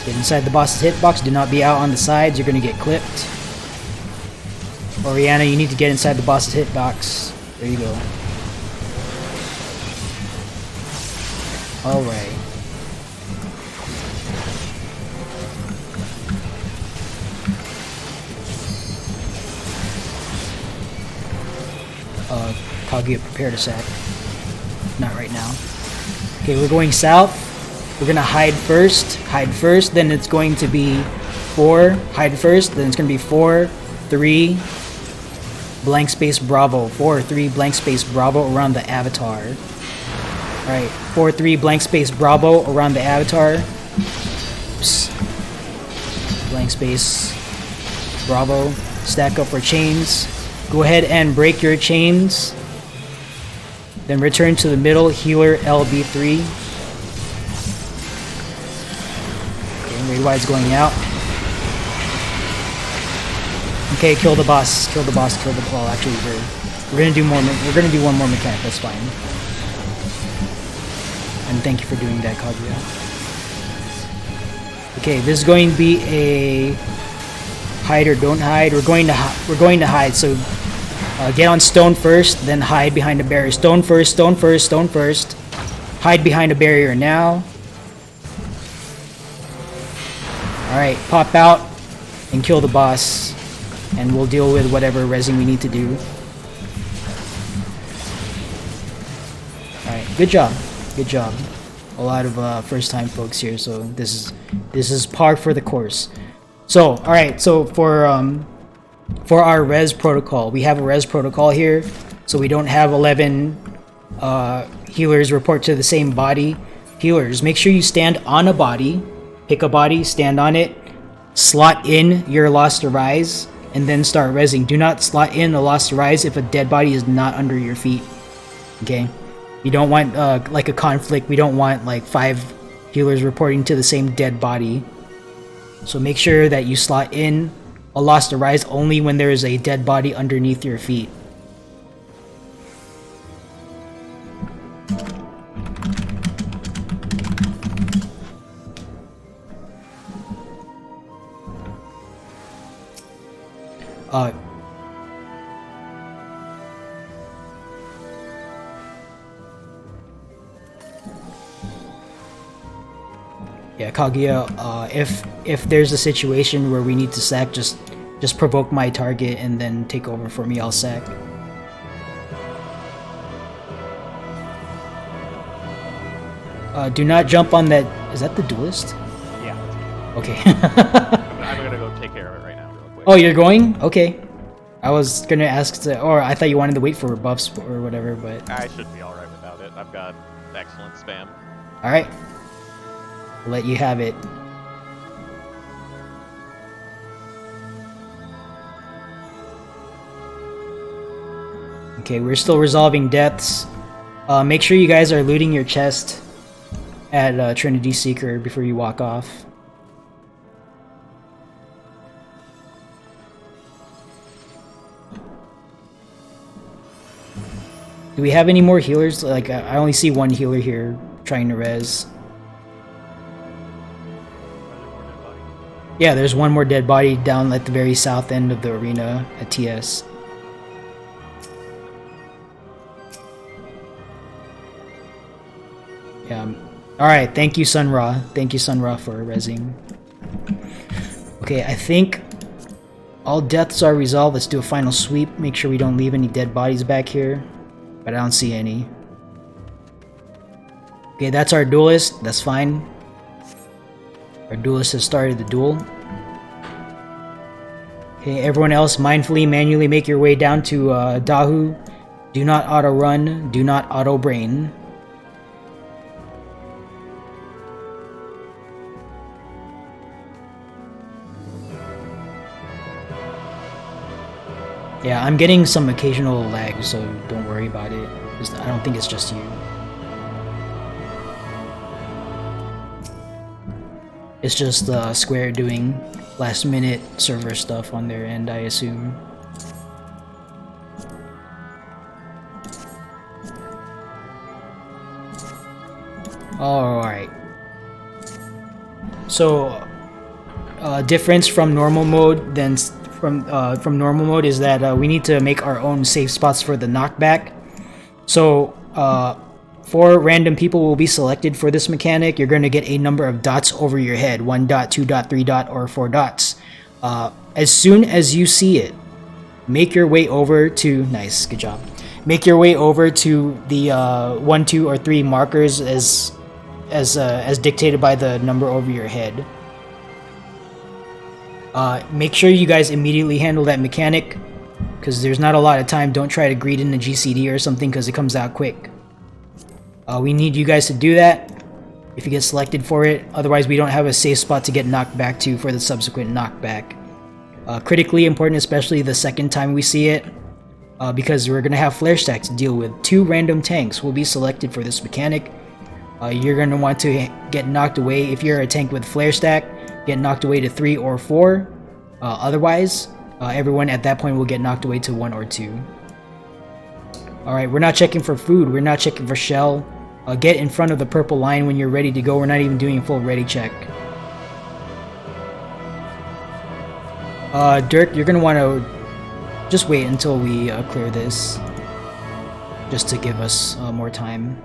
Get inside the boss's hitbox. Do not be out on the sides. You're going to get clipped. Oriana, you need to get inside the boss's hitbox. There you go. Alright. Kaguya, prepare to sack. Not right now. Okay, we're going south. We're gonna hide first, then it's going to be 4, hide first, then it's gonna be 4, 3, blank space bravo, 4, 3, blank space bravo around the avatar. Alright, 4, 3, blank space bravo around the avatar. Oops. Blank space bravo, stack up for chains. Go ahead and break your chains. Then return to the middle, healer LB3. Okay, raid wide's going out. Okay, kill the boss, kill the boss, kill the. Well, actually, we're gonna do more. We're gonna do one more mechanic. That's fine. And thank you for doing that, Kaguya. Okay, this is going to be a hide or don't hide. We're going to hide. So get on stone first, then hide behind a barrier. Stone first, stone first, stone first. Hide behind a barrier now. All right, pop out and kill the boss, and we'll deal with whatever resin we need to do. All right, good job, good job. A lot of first-time folks here, so this is par for the course. So, all right, so for our res protocol, we have a res protocol here, so we don't have 11 healers report to the same body. Healers, make sure you stand on a body, pick a body, stand on it, slot in your Lost Arise, and then start rezzing. Do not slot in a Lost Arise if a dead body is not under your feet. Okay, you don't want like a conflict. We don't want like 5 healers reporting to the same dead body. So make sure that you slot in a Lost Arise only when there is a dead body underneath your feet. Yeah, Kaguya, if there's a situation where we need to sack, just provoke my target and then take over for me. I'll sack. Do not jump on that. Is that the duelist? Yeah. Okay. I'm gonna go take care of it right now, real quick. Oh, you're going? Okay. I was gonna ask to, or I thought you wanted to wait for buffs or whatever, but I should be alright without it. I've got excellent spam. all right. I'll let you have it. Okay, we're still resolving deaths. Make sure you guys are looting your chest at Trinity Seeker before you walk off. Do we have any more healers? Like, I only see one healer here trying to res. Yeah, there's one more dead body down at the very south end of the arena at TS. Yeah. Alright, thank you, Sun Ra. Thank you, Sun Ra, for rezzing. Okay, I think all deaths are resolved. Let's do a final sweep. Make sure we don't leave any dead bodies back here. But I don't see any. Okay, that's our duelist. That's fine. Our duelist has started the duel. Okay, everyone else, mindfully, manually make your way down to Dahu. Do not auto-run. Do not auto-brain. Yeah, I'm getting some occasional lag, so don't worry about it. I don't think it's just you. It's just Square doing last-minute server stuff on their end, I assume. Alright. So, difference from normal mode then from normal mode is that we need to make our own safe spots for the knockback. So 4 random people will be selected for this mechanic. You're going to get a number of dots over your head, 1 dot, 2 dot, 3 dot, or 4 dots. As soon as you see it, make your way over to, nice, good job. make your way over to the 1, 2, or 3 markers as dictated by the number over your head. Make sure you guys immediately handle that mechanic, because there's not a lot of time. Don't try to greet in the GCD or something, because it comes out quick. We need you guys to do that if you get selected for it. Otherwise, we don't have a safe spot to get knocked back to for the subsequent knockback. Critically important, especially the second time we see it, because we're going to have flare stacks to deal with. 2 random tanks will be selected for this mechanic. You're going to want to get knocked away. If you're a tank with flare stack, get knocked away to 3 or 4. Otherwise, everyone at that point will get knocked away to 1 or 2. Alright, we're not checking for food. We're not checking for shell. Get in front of the purple line when you're ready to go. We're not even doing a full ready check. Dirk, you're going to want to just wait until we clear this, just to give us more time.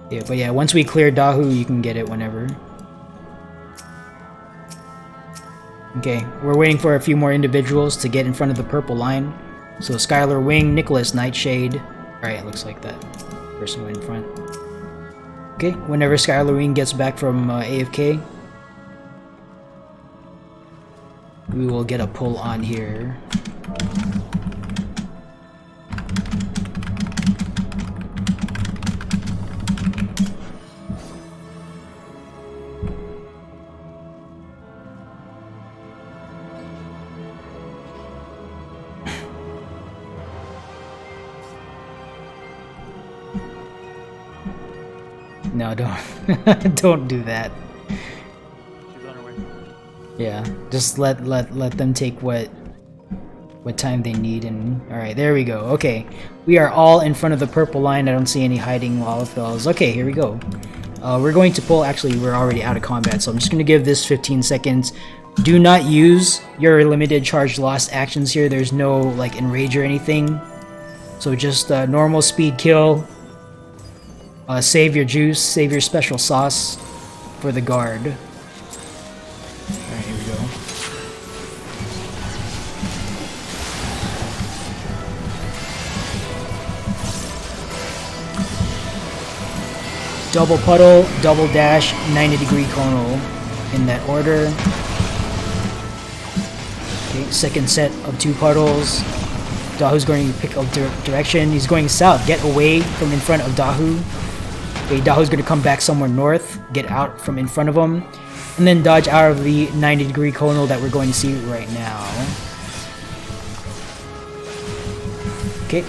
Yeah, but yeah, once we clear Dahu, you can get it whenever. Okay, we're waiting for a few more individuals to get in front of the purple line. So Skylar Wing, Nicholas Nightshade. Alright, it looks like that person went in front. Okay, whenever Skylar Wing gets back from AFK, we will get a pull on here. No, don't don't do that. She's on her way. Yeah, just let them take what time they need. And all right, there we go. Okay, we are all in front of the purple line. I don't see any hiding Lollifells. Okay, here we go. We're going to pull. Actually, we're already out of combat, so I'm just going to give this 15 seconds. Do not use your limited charge lost actions here. There's no like enrage or anything. So just normal speed kill. Save your juice, save your special sauce for the guard. Alright, here we go. Double puddle, double dash, 90-degree conal in that order. Okay, second set of 2 puddles. Dahu's going to pick a direction. He's going south. Get away from in front of Dahu. Okay, Dahu's going to come back somewhere north, get out from in front of him, and then dodge out of the 90-degree conal that we're going to see right now. Okay,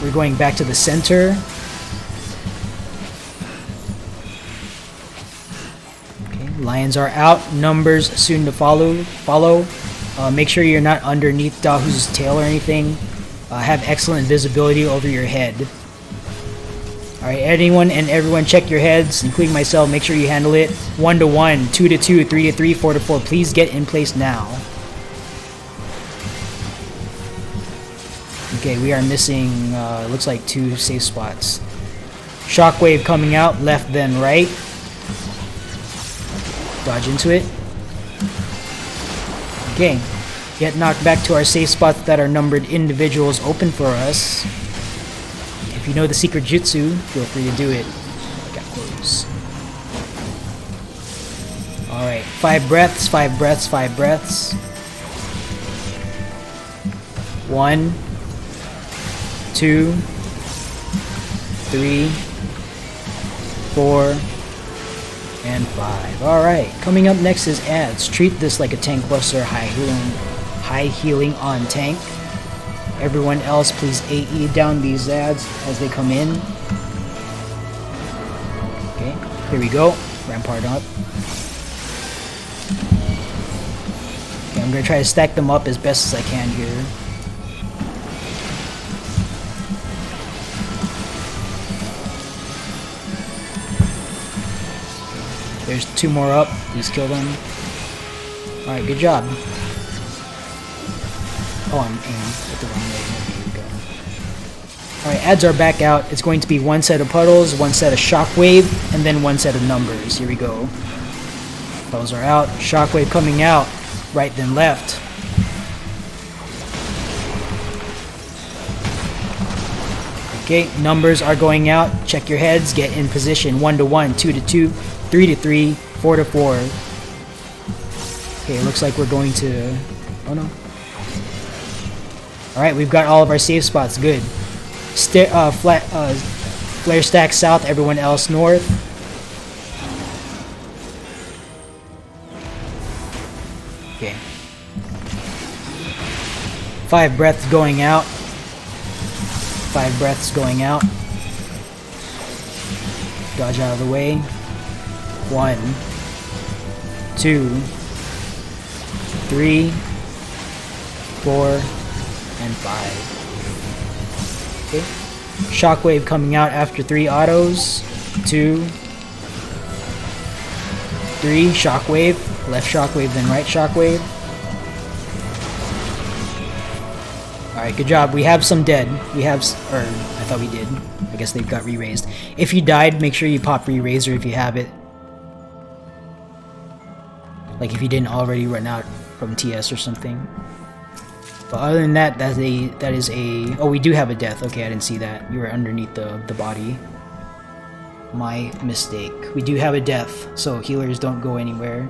we're going back to the center. Okay, lions are out, numbers soon to follow. Make sure you're not underneath Dahu's tail or anything. Have excellent visibility over your head. Alright, anyone and everyone check your heads, including myself. Make sure you handle it. 1 to 1, 2 to 2, 3 to 3, 4 to 4. Please get in place now. Okay, we are missing, looks like 2 safe spots. Shockwave coming out, left then right. Dodge into it. Okay, get knocked back to our safe spots that are numbered individuals open for us. If you know the secret jutsu, feel free to do it. Got close. Alright, 5 breaths, 5 breaths, 5 breaths. 1, 2, 3, 4, and 5. Alright, coming up next is ads. Treat this like a tank buster, high healing on tank. Everyone else, please AE down these ads as they come in. Okay, here we go. Rampart up. Okay, I'm gonna try to stack them up as best as I can here. There's 2 more up. Please kill them. Alright, good job. Oh, I'm aiming at the wrong way. There we go. Alright, ads are back out. It's going to be 1 set of puddles, 1 set of shockwave, and then 1 set of numbers. Here we go. Puddles are out. Shockwave coming out. Right then left. Okay, numbers are going out. Check your heads. Get in position. 1 to 1, 2 to 2, 3 to 3, 4 to 4. Okay, looks like we're going to... Oh no. Alright, we've got all of our safe spots. Good. Flare stack south, everyone else north. Okay. 5 breaths going out. 5 breaths going out. Dodge out of the way. 1, 2, 3, 4, and 5. Okay. Shockwave coming out after 3 autos. 2, 3, shockwave. Left shockwave, then right shockwave. Alright, good job. We have some dead. We have, or I thought we did. I guess they've got re-raised. If you died, make sure you pop re-raiser if you have it. Like if you didn't already run out from TS or something. But other than that, that is a... Oh, we do have a death. Okay, I didn't see that. You were underneath the body. My mistake. We do have a death, so healers don't go anywhere.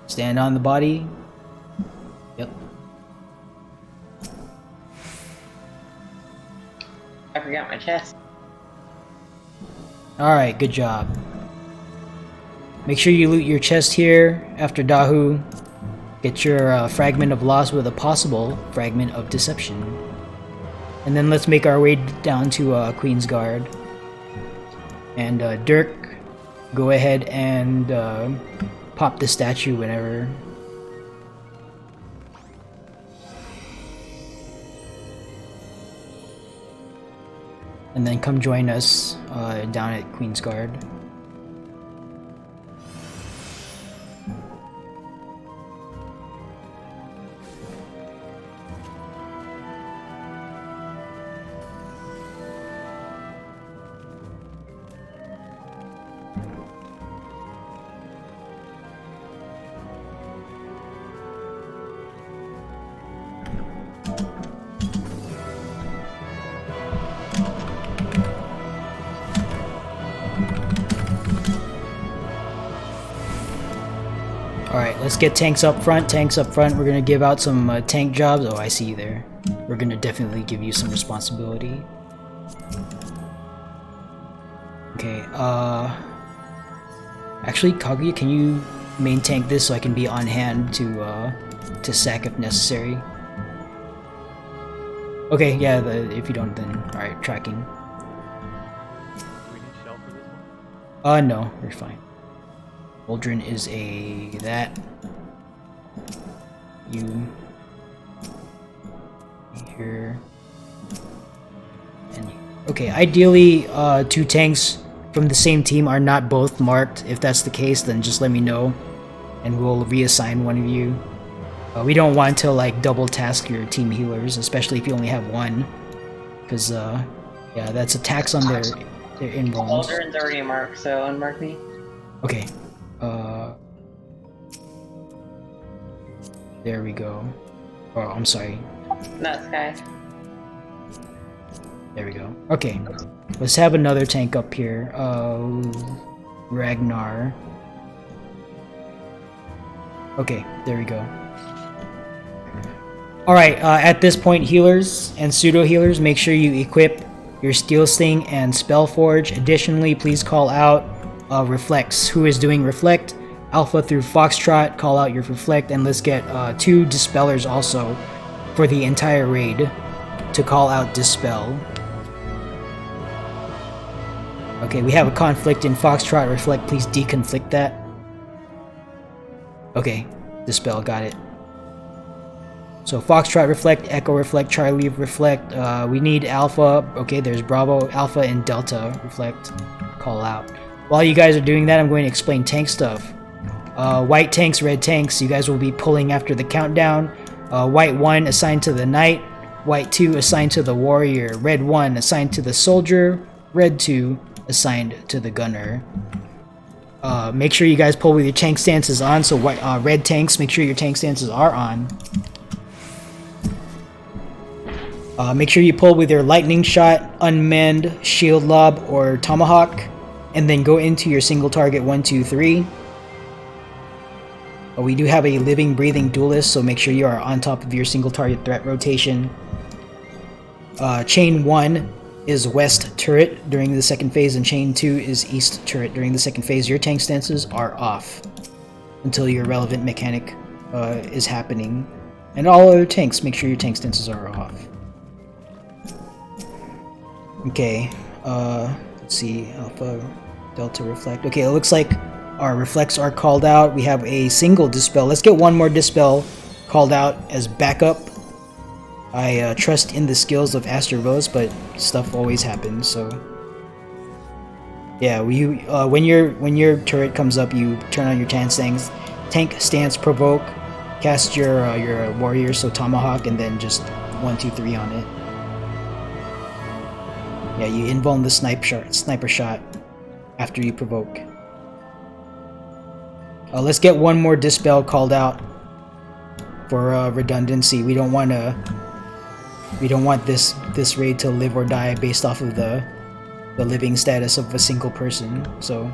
Stand on the body. Yep. I forgot my chest. Alright, good job. Make sure you loot your chest here after Dahu. Get your fragment of loss with a possible fragment of deception. And then let's make our way down to Queen's Guard. And Dirk, go ahead and pop the statue whenever. And then come join us down at Queen's Guard. Alright, let's get tanks up front. Tanks up front. We're gonna give out some tank jobs. Oh, I see you there. We're gonna definitely give you some responsibility. Okay, actually, Kaguya, can you main tank this so I can be on hand to sack if necessary? Okay, yeah, if you don't, then... Alright, tracking. Do we need shell for this one? No, we're fine. Aldrin is a... that. You... here. And you. Okay, ideally, 2 tanks from the same team are not both marked. If that's the case, then just let me know, and we'll reassign one of you. We don't want to, like, double task your team healers, especially if you only have one. Because, yeah, that's a tax on their invulns. Aldrin's already marked, so unmark me. Okay. There we go. Oh, I'm sorry. Not Sky. There we go. Okay. Let's have another tank up here. Ragnar. Okay, there we go. Alright, at this point, healers and pseudo-healers, make sure you equip your Steel Sting and Spellforge. Additionally, please call out Reflects. Who is doing Reflect? Alpha through Foxtrot, call out your Reflect, and let's get 2 Dispellers also for the entire raid to call out Dispel. Okay, we have a conflict in Foxtrot. Reflect, please deconflict that. Okay, Dispel, got it. So Foxtrot Reflect, Echo Reflect, Charlie Reflect. We need Alpha. Okay, there's Bravo, Alpha, and Delta Reflect. Call out. While you guys are doing that, I'm going to explain tank stuff. White tanks, red tanks, you guys will be pulling after the countdown. White 1 assigned to the Knight. White 2 assigned to the Warrior. Red 1 assigned to the Soldier. Red 2 assigned to the Gunner. Make sure you guys pull with your tank stances on. So red tanks, make sure your tank stances are on. Make sure you pull with your lightning shot, unmanned, shield lob, or tomahawk, and then go into your single target 1, 2, 3. We do have a living, breathing duelist, so make sure you are on top of your single target threat rotation. Chain 1 is west turret during the second phase, and chain 2 is east turret during the second phase. Your tank stances are off until your relevant mechanic is happening. And all other tanks, make sure your tank stances are off. Okay, let's see, Alpha, Delta, Reflect. Okay, it looks like our reflects are called out. We have a single dispel. Let's get one more dispel called out as backup. I trust in the skills of Astraros, but stuff always happens, so yeah. When your turret comes up, you turn on your tank stance provoke, cast your warrior, so tomahawk, and then just 1, 2, 3 on it. Yeah, you invuln the sniper shot after you provoke. Let's get one more dispel called out for redundancy. We don't want this raid to live or die based off of the living status of a single person. So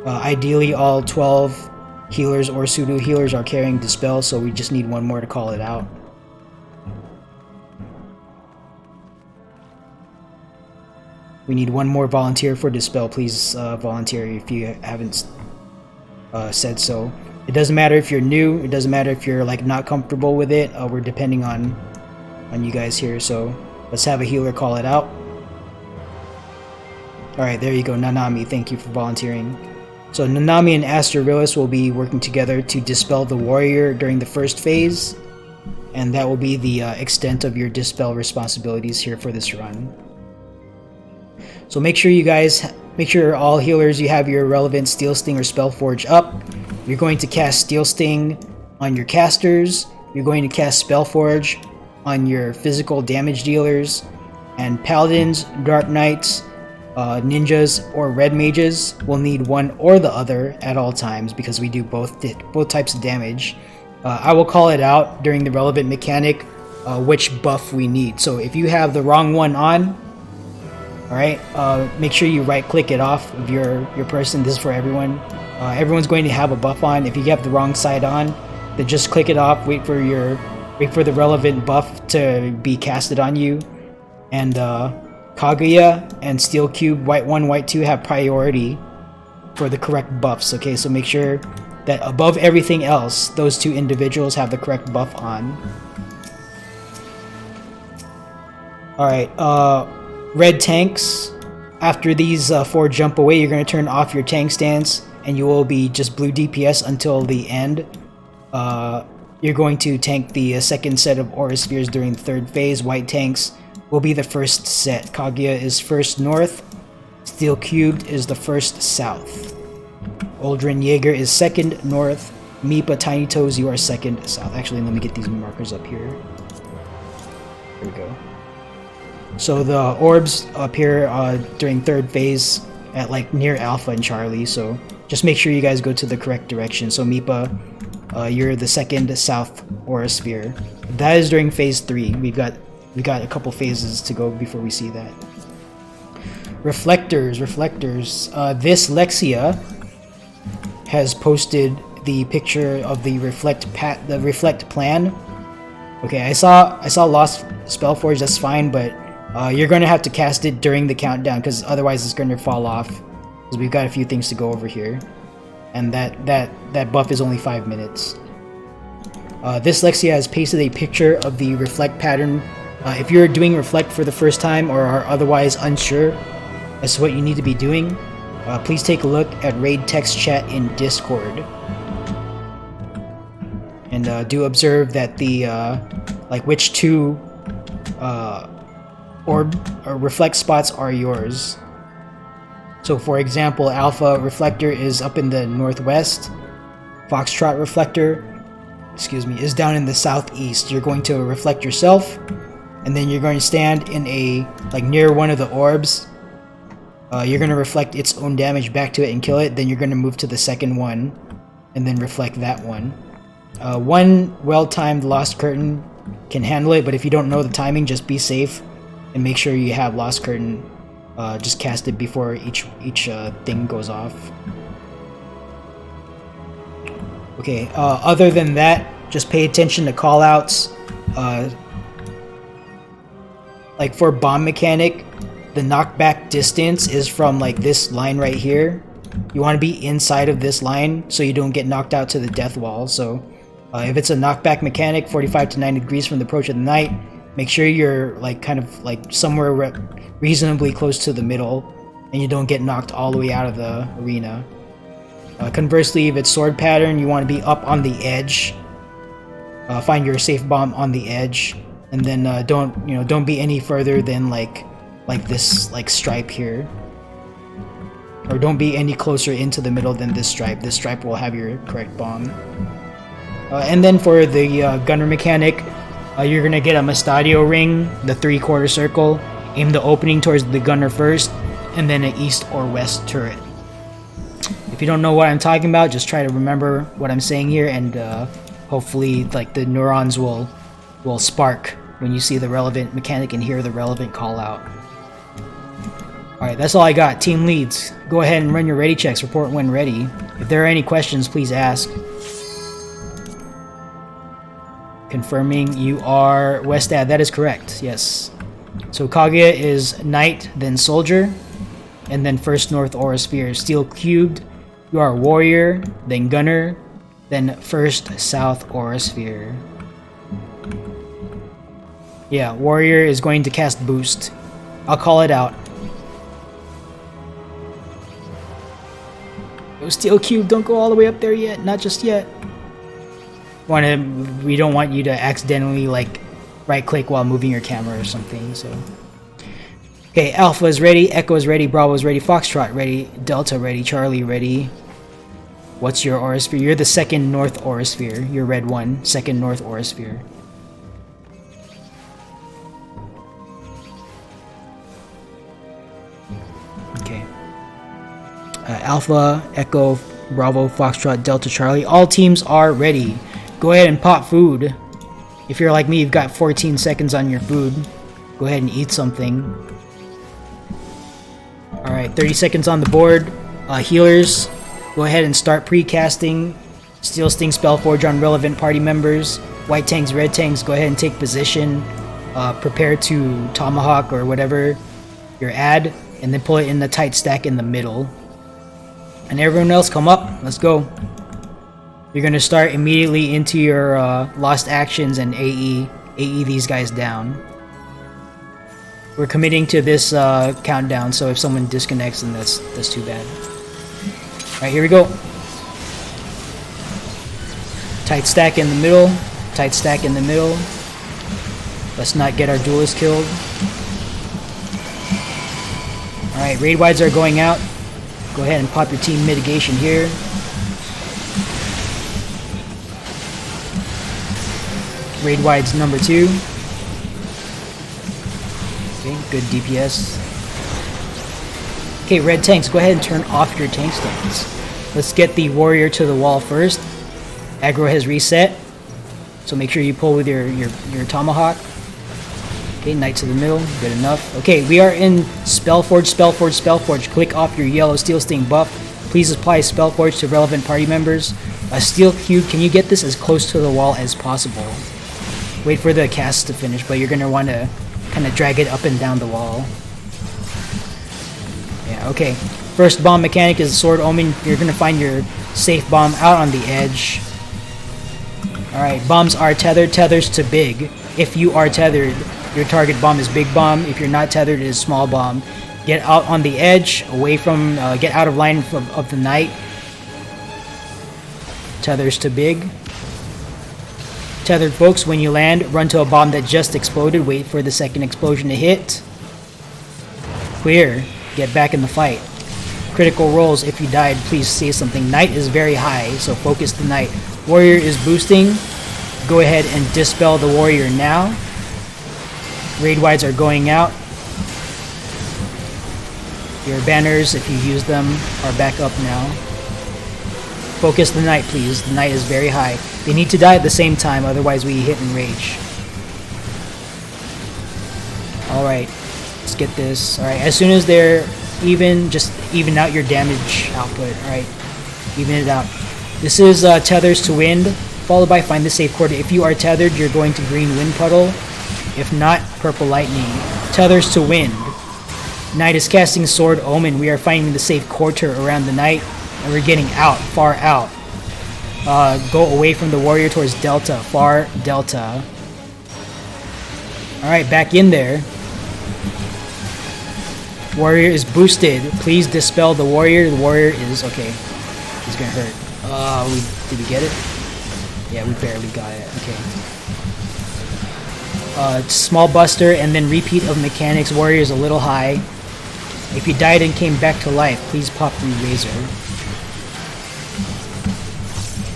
ideally all 12 healers or pseudo healers are carrying dispel, so we just need one more to call it out. We need one more volunteer for dispel. Please volunteer if you haven't said so. It doesn't matter if you're new, it doesn't matter if you're like not comfortable with it. We're depending on you guys here, so let's have a healer call it out. Alright, there you go, Nanami, thank you for volunteering. So Nanami and Astrarillis will be working together to dispel the warrior during the first phase, and that will be the extent of your dispel responsibilities here for this run. So make sure all healers, you have your relevant Steel Sting or Spellforge up. You're going to cast Steel Sting on your casters. You're going to cast Spellforge on your physical damage dealers. And Paladins, Dark Knights, Ninjas, or Red Mages will need one or the other at all times because we do both types of damage. I will call it out during the relevant mechanic which buff we need. So if you have the wrong one on, alright, make sure you right click it off of your person. This is for everyone. Everyone's going to have a buff on. If you have the wrong side on, then just click it off, wait for the relevant buff to be casted on you. And Kaguya and Steel Cube, White 1, White 2 have priority for the correct buffs, okay? So make sure that above everything else, those two individuals have the correct buff on. Alright, red tanks, after these 4 jump away, you're going to turn off your tank stance and you will be just blue DPS until the end. You're going to tank the second set of Aura Spheres during the third phase. White tanks will be the first set. Kaguya is first north, Steel Cubed is the first south. Aldrin Jaeger is second north, Meepa Tiny Toes, you are second south. Actually, let me get these markers up here. There we go. So the orbs appear during third phase at like near Alpha and Charlie, so just make sure you guys go to the correct direction. So Meepa, you're the second south Aura Sphere. That is during phase 3. We got a couple phases to go before we see that. Reflectors. This Lexia has posted the picture of the reflect plan. Okay, I saw Lost Spellforge, that's fine, but you're going to have to cast it during the countdown because otherwise it's going to fall off. Because we've got a few things to go over here, and that buff is only 5 minutes. This Lexia has pasted a picture of the reflect pattern. If you're doing reflect for the first time or are otherwise unsure as to what you need to be doing, please take a look at raid text chat in Discord. And do observe that the like which 2 orb or reflect spots are yours. So for example, Alpha Reflector is up in the northwest, Foxtrot Reflector, is down in the southeast. You're going to reflect yourself, and then you're going to stand in near one of the orbs. You're going to reflect its own damage back to it and kill it, then you're going to move to the second one, and then reflect that one. One well-timed Lost Curtain can handle it, but if you don't know the timing, just be safe and make sure you have Lost Curtain just cast it before each thing goes off. Okay, other than that, just pay attention to callouts. Like for bomb mechanic, the knockback distance is from like this line right here. You want to be inside of this line so you don't get knocked out to the death wall. So if it's a knockback mechanic, 45 to 90 degrees from the approach of the night, make sure you're like kind of like somewhere reasonably close to the middle and you don't get knocked all the way out of the arena. Conversely, if it's sword pattern, you want to be up on the edge. Find your safe bomb on the edge, and then don't be any further than like this like stripe here, or don't be any closer into the middle than this stripe. This stripe will have your correct bomb. And then for the gunner mechanic, you're gonna get a Mustadio ring, the 3/4 circle. Aim the opening towards the gunner first, and then an east or west turret. If you don't know what I'm talking about, just try to remember what I'm saying here, and hopefully like the neurons will spark when you see the relevant mechanic and hear the relevant call out. Alright, that's all I got. Team leads, go ahead and run your ready checks, report when ready. If there are any questions, please ask. Confirming you are Westad, that is correct, yes. So Kaguya is Knight, then Soldier, and then first North Aura Sphere. Steel Cubed, you are Warrior, then Gunner, then first South Aura Sphere. Yeah, Warrior is going to cast Boost. I'll call it out. Yo, Steel Cube, don't go all the way up there yet, not just yet. We don't want you to accidentally like right click while moving your camera or something, so. Okay, Alpha is ready, Echo is ready, Bravo is ready, Foxtrot ready, Delta ready, Charlie ready. What's your Aura Sphere? You're the second North Aura Sphere. You're red one, second North Aura Sphere. Okay. Alpha, Echo, Bravo, Foxtrot, Delta, Charlie. All teams are ready. Go ahead and pop food. If you're like me, you've got 14 seconds on your food. Go ahead and eat something. Alright, 30 seconds on the board. Healers, go ahead and start pre-casting Steel Sting Spellforge on relevant party members. White tanks, red tanks, go ahead and take position. Prepare to Tomahawk or whatever you're at, and then pull it in the tight stack in the middle. And everyone else come up, let's go. You're gonna start immediately into your lost actions and AE these guys down. We're committing to this countdown, so if someone disconnects, then that's too bad. Alright, here we go. Tight stack in the middle. Tight stack in the middle. Let's not get our duelist killed. Alright, raid wides are going out. Go ahead and pop your team mitigation here. Raid wides number 2. Okay, good DPS. Okay, red tanks, go ahead and turn off your tank stands. Let's get the warrior to the wall first. Aggro has reset, so make sure you pull with your tomahawk. Okay, knight to the middle, good enough. Okay, we are in Spellforge, Spellforge, Spellforge. Click off your yellow Steel Sting buff. Please apply Spellforge to relevant party members. A Steel Cube, can you get this as close to the wall as possible? Wait for the cast to finish, but you're going to want to kind of drag it up and down the wall. Yeah, okay. First bomb mechanic is Sword Omen. You're going to find your safe bomb out on the edge. Alright, bombs are tethered. Tethers to big. If you are tethered, your target bomb is big bomb. If you're not tethered, it is small bomb. Get out on the edge, away from, get out of line of the knight. Tethers to big. Tethered folks, when you land, run to a bomb that just exploded. Wait for the second explosion to hit. Clear. Get back in the fight. Critical rolls. If you died, please say something. Knight is very high, so focus the knight. Warrior is boosting. Go ahead and dispel the warrior now. Raid wides are going out. Your banners, if you use them, are back up now. Focus the knight, please. The knight is very high. They need to die at the same time, otherwise we hit and rage. Alright, let's get this. Alright, as soon as they're even, just even out your damage output. Alright, even it out. This is tethers to wind, followed by find the safe coordinate. If you are tethered, you're going to green wind puddle. If not, purple lightning. Tethers to wind. Knight is casting sword omen. We are finding the safe quarter around the knight, and we're getting out, far out. Go away from the warrior towards delta, far delta. Alright, back in there. Warrior is boosted. Please dispel the warrior. The warrior is okay. He's gonna hurt. Did we get it? Yeah, we barely got it. Okay. Small buster and then repeat of mechanics. Warrior is a little high. If you died and came back to life, please pop through razor.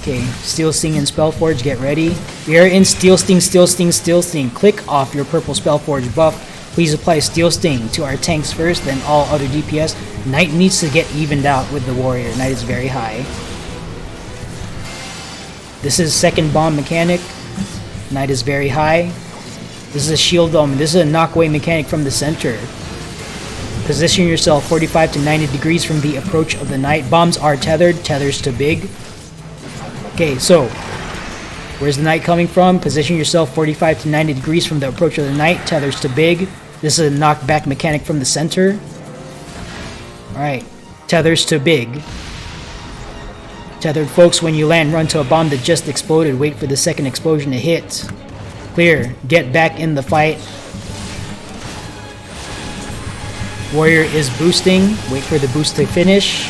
Okay, Steel Sting and Spellforge, get ready. We are in Steel Sting, Steel Sting, Steel Sting. Click off your purple Spellforge buff. Please apply Steel Sting to our tanks first, then all other DPS. Knight needs to get evened out with the warrior. Knight is very high. This is second bomb mechanic. Knight is very high. This is a shield dome. This is a knockaway mechanic from the center. Position yourself 45 to 90 degrees from the approach of the knight. Bombs are tethered. Tethers to big. Okay, so where's the knight coming from? Position yourself 45 to 90 degrees from the approach of the knight. Tethers to big. This is a knockback mechanic from the center. Alright, tethers to big. Tethered folks, when you land, run to a bomb that just exploded. Wait for the second explosion to hit. Clear. Get back in the fight. Warrior is boosting. Wait for the boost to finish.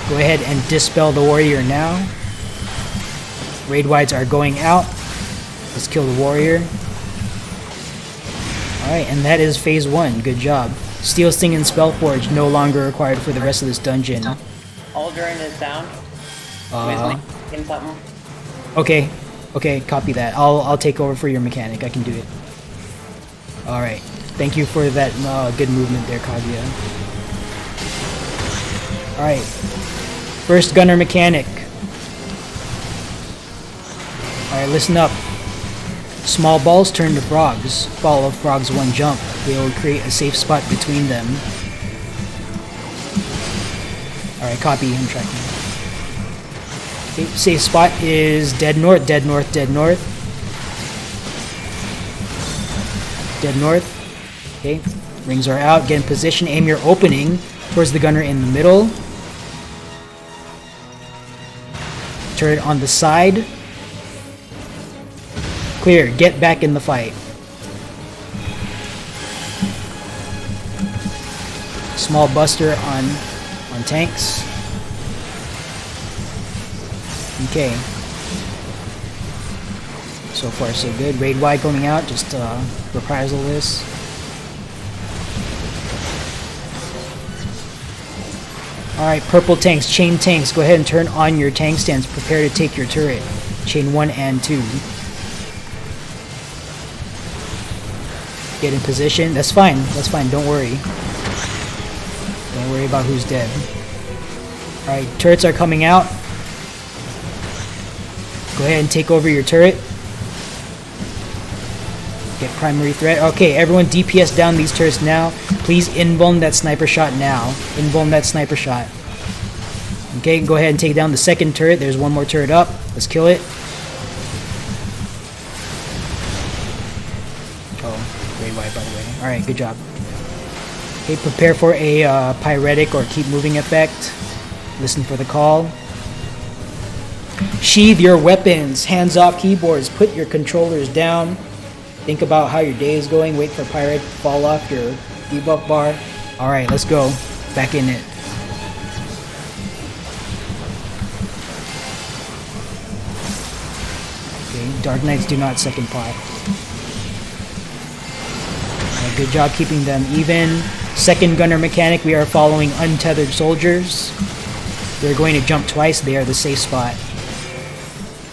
Go ahead and dispel the warrior now. Raid wides are going out. Let's kill the warrior. Alright, and that is phase 1. Good job. Steel Sting and Spellforge no longer required for the rest of this dungeon. Aldrin is down. In something. Okay. Okay, copy that. I'll take over for your mechanic. I can do it. Alright. Thank you for that good movement there, Kaguya. Alright. First gunner mechanic. Alright, listen up. Small balls turn to frogs. Follow frogs one jump. They will create a safe spot between them. Alright, copy. I'm tracking. Okay, safe spot is dead north, dead north, dead north. Dead north. Okay, rings are out. Get in position. Aim your opening towards the gunner in the middle. Turret on the side. Clear. Get back in the fight. Small buster on tanks. Okay. So far so good. Raid wide going out. Just reprisal this. Alright, purple tanks, chain tanks. Go ahead and turn on your tank stands. Prepare to take your turret. Chain 1 and 2. Get in position. That's fine. That's fine. Don't worry. Don't worry about who's dead. Alright, turrets are coming out. Go ahead and take over your turret. Get primary threat. Okay, everyone DPS down these turrets now. Please invuln that sniper shot now. Invuln that sniper shot. Okay, go ahead and take down the second turret. There's one more turret up. Let's kill it. Oh, very wide by the way. Alright, good job. Okay, prepare for a pyretic or keep moving effect. Listen for the call. Sheathe your weapons. Hands off keyboards. Put your controllers down. Think about how your day is going. Wait for pyretic to fall off your debuff bar. Alright, let's go. Back in it. Okay, Dark Knights do not second pot. Alright, good job keeping them even. Second gunner mechanic, we are following untethered soldiers. They're going to jump twice. They are the safe spot.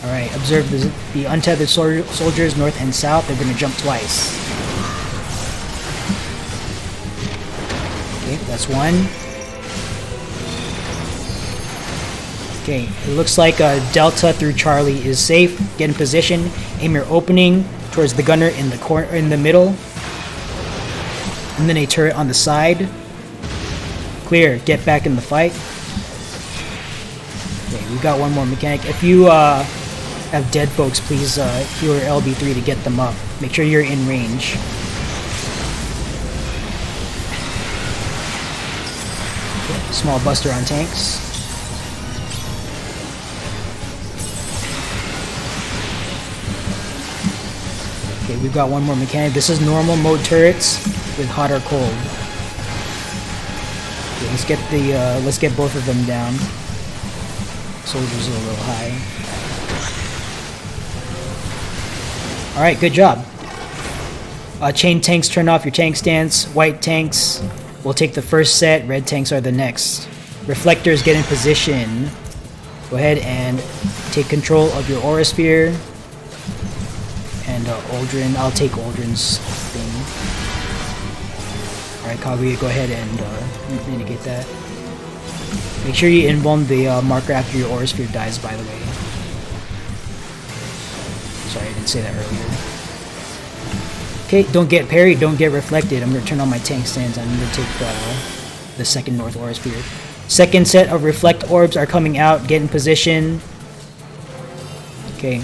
Alright, observe the untethered soldiers north and south. They're going to jump twice. Okay, that's one. Okay, it looks like Delta through Charlie is safe. Get in position. Aim your opening towards the gunner in the corner, in the middle. And then a turret on the side. Clear. Get back in the fight. Okay, we got one more mechanic. If you have dead folks, please heal your LB3 to get them up. Make sure you're in range. Okay, small buster on tanks. Okay, we've got one more mechanic. This is normal mode turrets with hot or cold. Okay, let's get both of them down. Soldiers are a little high. Alright, good job. Chain tanks, turn off your tank stance. White tanks will take the first set. Red tanks are the next. Reflectors, get in position. Go ahead and take control of your aura sphere. And Aldrin, I'll take Aldrin's thing. Alright, Kaguya, go ahead and mitigate that. Make sure you invuln the marker after your aura sphere dies, by the way. Sorry, I didn't say that earlier. Okay, don't get parried, don't get reflected. I'm going to turn on my tank stands. I'm going to take the second north aura sphere. Second set of reflect orbs are coming out. Get in position. Okay.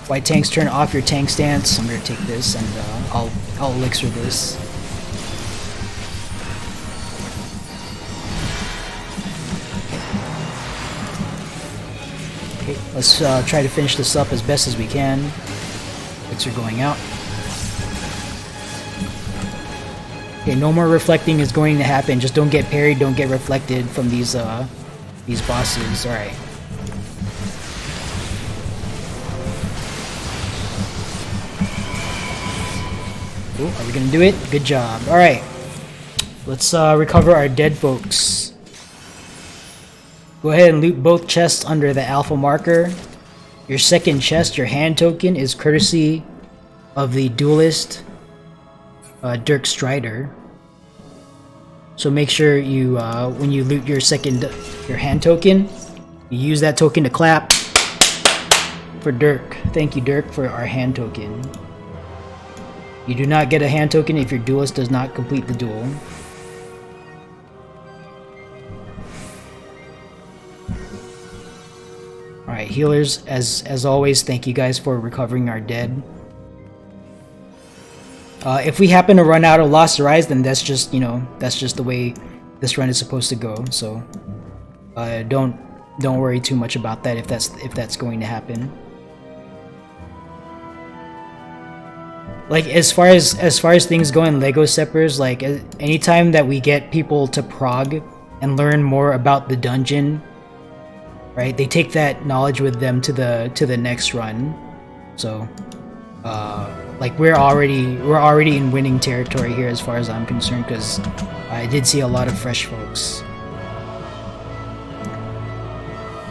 White tanks, turn off your tank stance. I'm going to take this and I'll elixir this. Okay, let's try to finish this up as best as we can. Elixir going out. Okay, no more reflecting is going to happen. Just don't get parried, don't get reflected from these bosses. All right. Ooh, are we gonna do it? Good job. All right. Let's recover our dead folks. Go ahead and loot both chests under the alpha marker. Your second chest, your hand token, is courtesy of the duelist Dirk Strider. So make sure you, when you loot your hand token, you use that token to clap for Dirk. Thank you, Dirk, for our hand token. You do not get a hand token if your duelist does not complete the duel. Alright, healers, as always, thank you guys for recovering our dead. If we happen to run out of Lost Rise, then that's just, you know, that's just the way this run is supposed to go. So don't worry too much about that if that's going to happen. Like as far as things go in Lego Steppers, like anytime that we get people to prog and learn more about the dungeon, right? They take that knowledge with them to the next run. So like we're already in winning territory here as far as I'm concerned, because I did see a lot of fresh folks.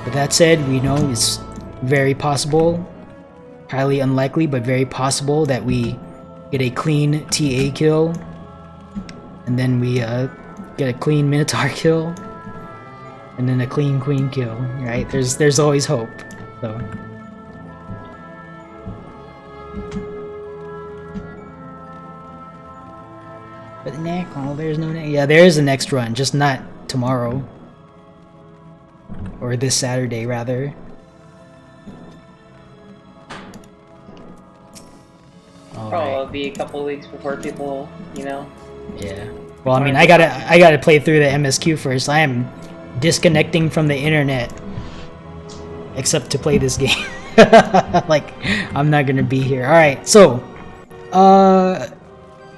But that said, we know it's very possible, highly unlikely, but very possible that we get a clean TA kill, and then we get a clean Minotaur kill, and then a clean Queen kill, right? There's always hope, so. But the Nacl, there's no Nacl. Yeah, there is a next run, just not tomorrow. Or this Saturday, rather. Probably will be a couple weeks before people, you know. Yeah. Well, I mean, I gotta play through the MSQ first. I am disconnecting from the internet, except to play this game. Like, I'm not gonna be here. All right, so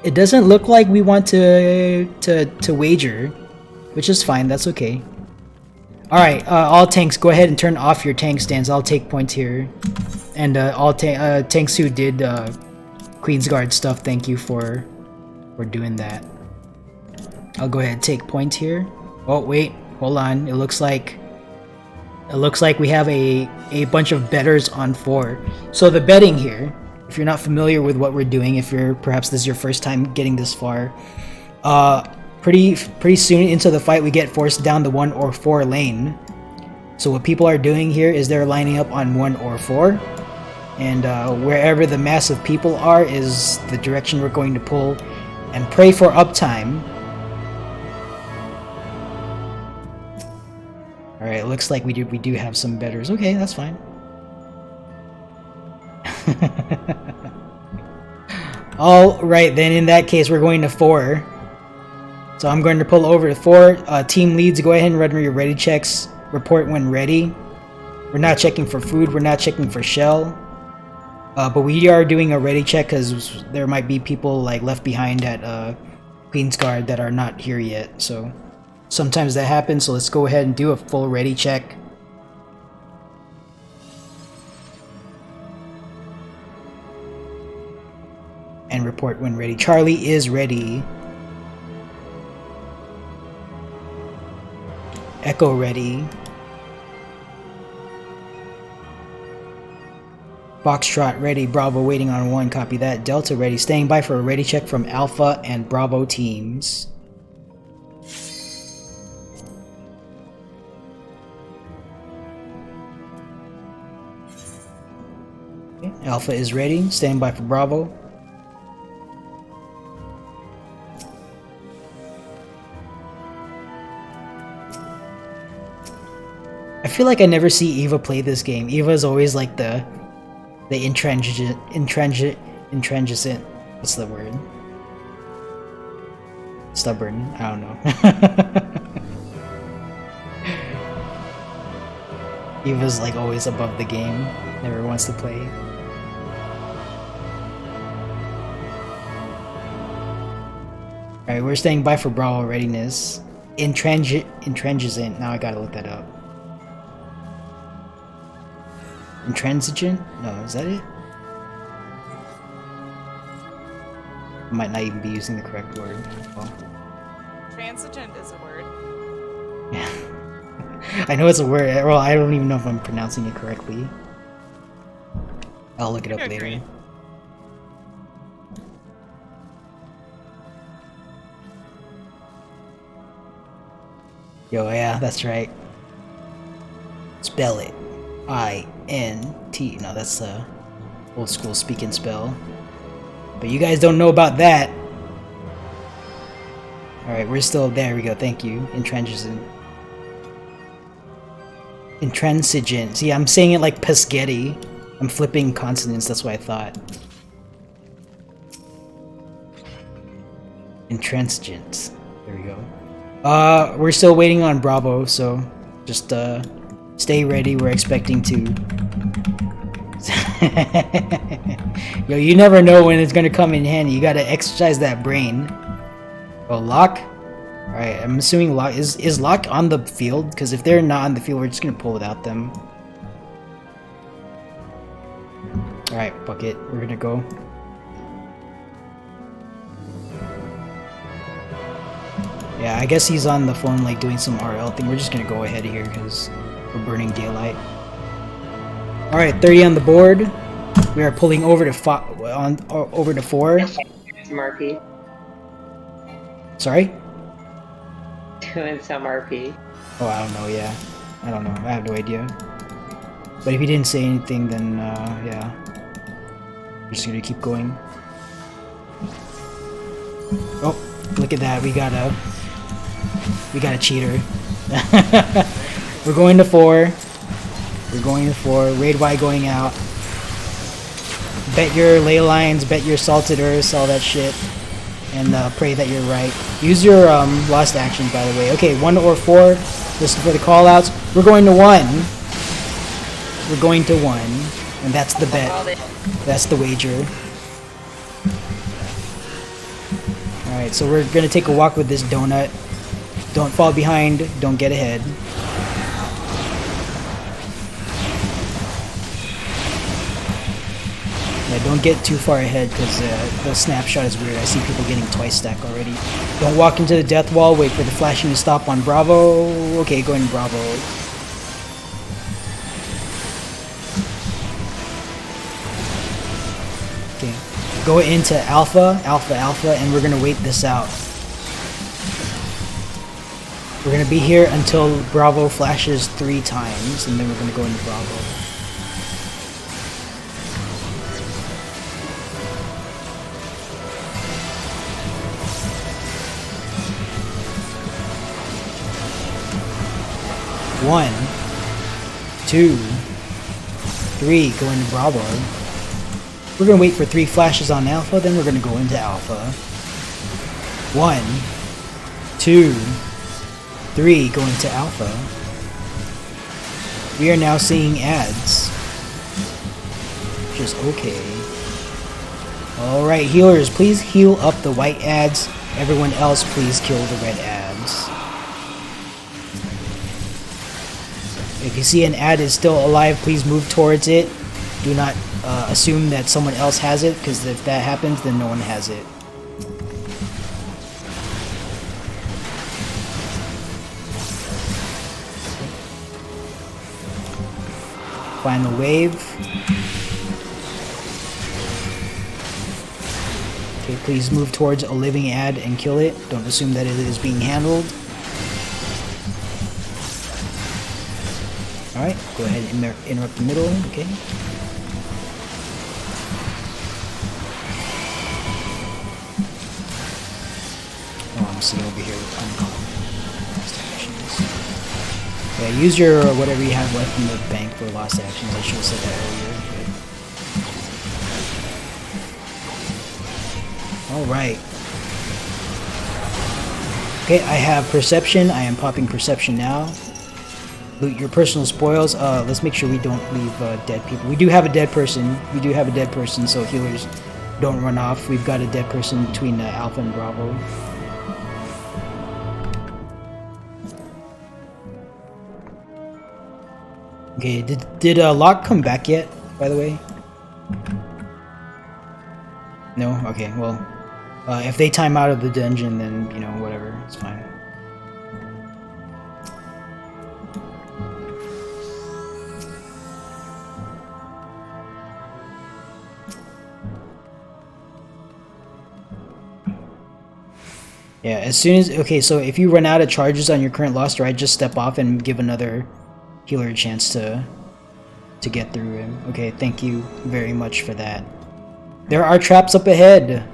it doesn't look like we want to wager, which is fine. That's okay. All right, all tanks, go ahead and turn off your tank stands. I'll take points here, and all tanks who did Queensguard stuff, thank you for doing that. I'll go ahead and take points here. Oh wait, hold on. It looks like we have a bunch of bettors on 4. So the betting here, if you're not familiar with what we're doing, if you're perhaps this is your first time getting this far, pretty soon into the fight we get forced down the 1 or 4 lane. So what people are doing here is they're lining up on 1 or 4. And wherever the mass of people are is the direction we're going to pull and pray for uptime. Alright, looks like we do have some betters. Okay, that's fine. Alright, then in that case, we're going to 4. So I'm going to pull over to 4. Team leads, go ahead and run your ready checks. Report when ready. We're not checking for food, we're not checking for shell. But we are doing a ready check because there might be people like left behind at Queen's Guard that are not here yet. So sometimes that happens, so let's go ahead and do a full ready check. And report when ready. Charlie is ready. Echo ready. Foxtrot ready. Bravo waiting on 1. Copy that. Delta ready. Staying by for a ready check from Alpha and Bravo teams. Okay. Alpha is ready. Staying by for Bravo. I feel like I never see Eva play this game. Eva is always like the intransigent, what's the word? Stubborn, I don't know. Eva's like always above the game, never wants to play. Alright, we're staying by for Bravo readiness. Intransigent, now I gotta look that up. Intransigent? No, is that it? I might not even be using the correct word. Well. Transigent is a word. Yeah. I know it's a word. Well, I don't even know if I'm pronouncing it correctly. I'll look it up later. Agreed. Yo, yeah, that's right. Spell it. I-N-T. No, that's the old school speak and spell. But you guys don't know about that. Alright, we're still there. We go. Thank you. Intransigent. Intransigent. See, I'm saying it like Pescetti. I'm flipping consonants. That's what I thought. Intransigent. There we go. We're still waiting on Bravo, so just stay ready. We're expecting to. Yo, you never know when it's gonna come in handy. You gotta exercise that brain. Oh, Locke? Alright, I'm assuming Locke is Locke on the field? Because if they're not on the field, we're just gonna pull without them. Alright, fuck it. We're gonna go. Yeah, I guess he's on the phone like doing some RL thing. We're just gonna go ahead here because we're burning daylight. Alright, 30 on the board. We are pulling over to over to 4. Some RP. Sorry? Doing some RP. Oh, I don't know, yeah. I don't know. I have no idea. But if he didn't say anything, then, yeah. We're just gonna keep going. Oh, look at that. We got a cheater. We're going to 4. We're going to 4. Raid Y going out. Bet your ley lines, bet your salted earths, all that shit. And pray that you're right. Use your lost action, by the way. Okay, 1 or 4. Listen for the callouts. We're going to 1. We're going to 1. And that's the bet. That's the wager. Alright, so we're gonna take a walk with this donut. Don't fall behind, don't get ahead. Yeah, don't get too far ahead because the snapshot is weird. I see people getting twice stack already. Don't walk into the death wall, wait for the flashing to stop on Bravo. Okay, going to Bravo. Okay, go into Alpha, and we're gonna wait this out. We're gonna be here until Bravo flashes 3 times, and then we're gonna go into Bravo. 1, 2, 3, go into Bravo. We're gonna wait for 3 flashes on Alpha, then we're gonna go into Alpha. 1, 2, 3, go into Alpha. We are now seeing ads. Which is okay. Alright, healers, please heal up the white ads. Everyone else, please kill the red ads. If you see an ad is still alive, please move towards it. Do not assume that someone else has it, because if that happens, then no one has it. Final wave. Okay, please move towards a living ad and kill it. Don't assume that it is being handled. Alright, go ahead and interrupt the middle, okay. Oh, I'm seeing over here uncalled lost actions. Yeah, use your whatever you have left in the bank for lost actions. I should have said that earlier. Alright. Okay, I have perception. I am popping perception now. Loot your personal spoils. Let's make sure we don't leave dead people. We do have a dead person. So healers don't run off. We've got a dead person between Alpha and Bravo. Okay, did Locke come back yet, by the way? No? Okay, well, if they time out of the dungeon, then, you know, whatever, it's fine. Yeah, as soon as... Okay, so if you run out of charges on your current lost ride, just step off and give another healer a chance to get through him. Okay, thank you very much for that. There are traps up ahead!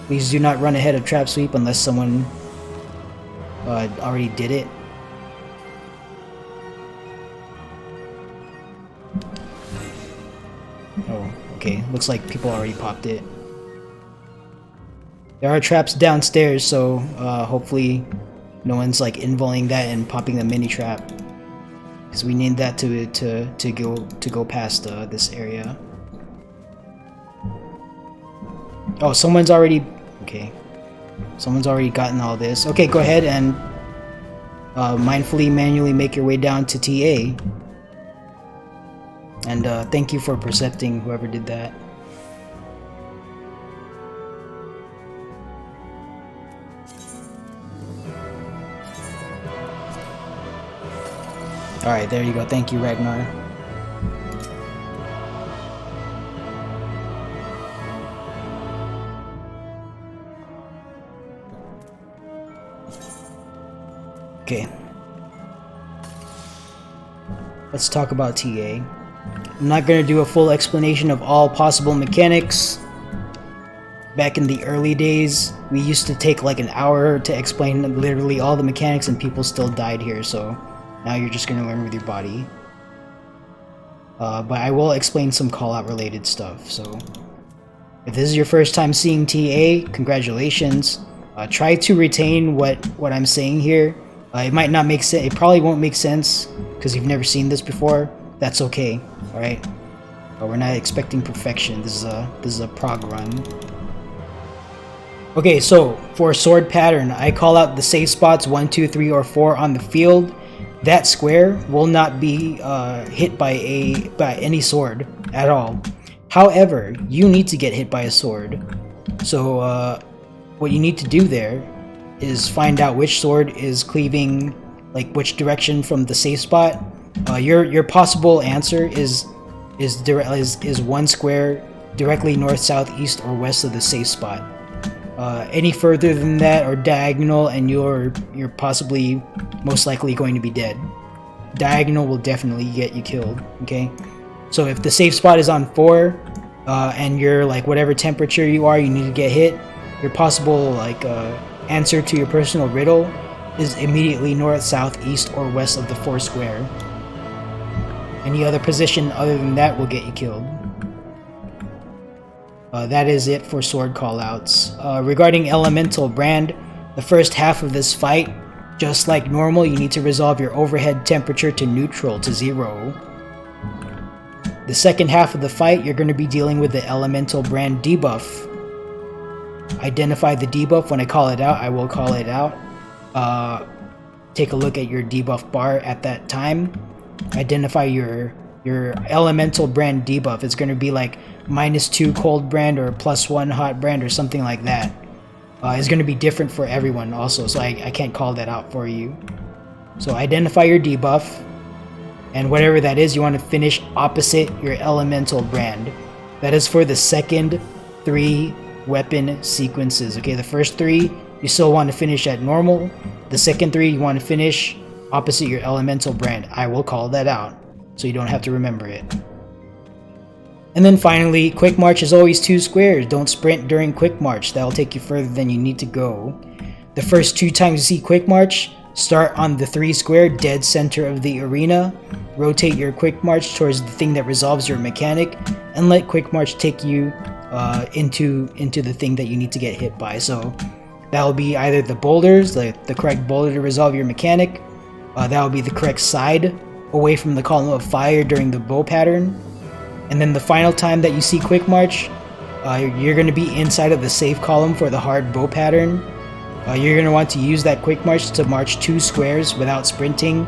Please do not run ahead of trap sweep unless someone already did it. Oh, okay. Looks like people already popped it. There are traps downstairs, so hopefully no one's like involing that and popping the mini trap, because we need that to go past this area. Oh, someone's already... Okay. Someone's already gotten all this. Okay, go ahead and mindfully, manually make your way down to TA. And thank you for percepting whoever did that. Alright, there you go. Thank you, Ragnar. Okay. Let's talk about TA. I'm not going to do a full explanation of all possible mechanics. Back in the early days, we used to take like an hour to explain literally all the mechanics and people still died here, so now you're just going to learn with your body. But I will explain some call-out related stuff, so if this is your first time seeing TA, congratulations. Try to retain what I'm saying here. It might not make sense. It probably won't make sense because you've never seen this before. That's okay. All right. But we're not expecting perfection. This is a prog run. Okay, so for sword pattern, I call out the safe spots 1, 2, 3, or 4 on the field. That square will not be hit by any sword at all. However, you need to get hit by a sword. So what you need to do there is find out which sword is cleaving, like which direction from the safe spot. Your possible answer is one square directly north, south, east, or west of the safe spot. Any further than that or diagonal, and you're possibly most likely going to be dead. Diagonal will definitely get you killed. Okay, so if the safe spot is on 4, and you're like whatever temperature you are, you need to get hit. Your possible like answer to your personal riddle is immediately north, south, east, or west of the 4 square. Any other position other than that will get you killed. That is it for sword callouts. Regarding Elemental Brand, the first half of this fight, just like normal, you need to resolve your overhead temperature to neutral, to 0. The second half of the fight, you're going to be dealing with the Elemental Brand debuff. Identify the debuff. When I call it out, I will call it out. Take a look at your debuff bar at that time. Identify your Elemental Brand debuff. It's going to be like -2 cold brand or +1 hot brand or something like that. It's going to be different for everyone also, so I can't call that out for you. So identify your debuff, and whatever that is, you want to finish opposite your Elemental Brand. That is for the second 3 weapon sequences. Okay, the first 3 you still want to finish at normal. The second 3 you want to finish opposite your Elemental Brand. I will call that out so you don't have to remember it. And then finally, Quick March is always 2 squares. Don't sprint during Quick March. That'll take you further than you need to go. The first 2 times you see Quick March, start on the 3 square dead center of the arena. Rotate your Quick March towards the thing that resolves your mechanic, and let Quick March take you into the thing that you need to get hit by. So that will be either the boulders, the correct boulder to resolve your mechanic. That will be the correct side away from the column of fire during the bow pattern. And then the final time that you see Quick March, you're going to be inside of the safe column for the hard bow pattern. You're going to want to use that Quick March to march 2 squares without sprinting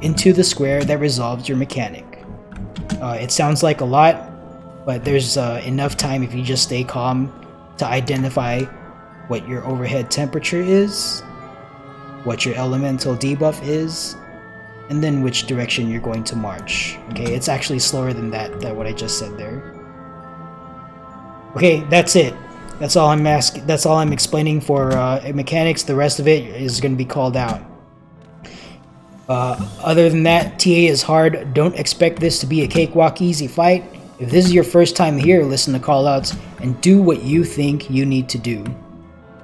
into the square that resolves your mechanic. It sounds like a lot, but there's enough time if you just stay calm to identify what your overhead temperature is, what your elemental debuff is, and then which direction you're going to march. Okay, it's actually slower than that what I just said there. Okay, that's it. That's all I'm explaining for mechanics. The rest of it is going to be called out. Other than that, TA is hard. Don't expect this to be a cakewalk easy fight. If this is your first time here, listen to callouts and do what you think you need to do.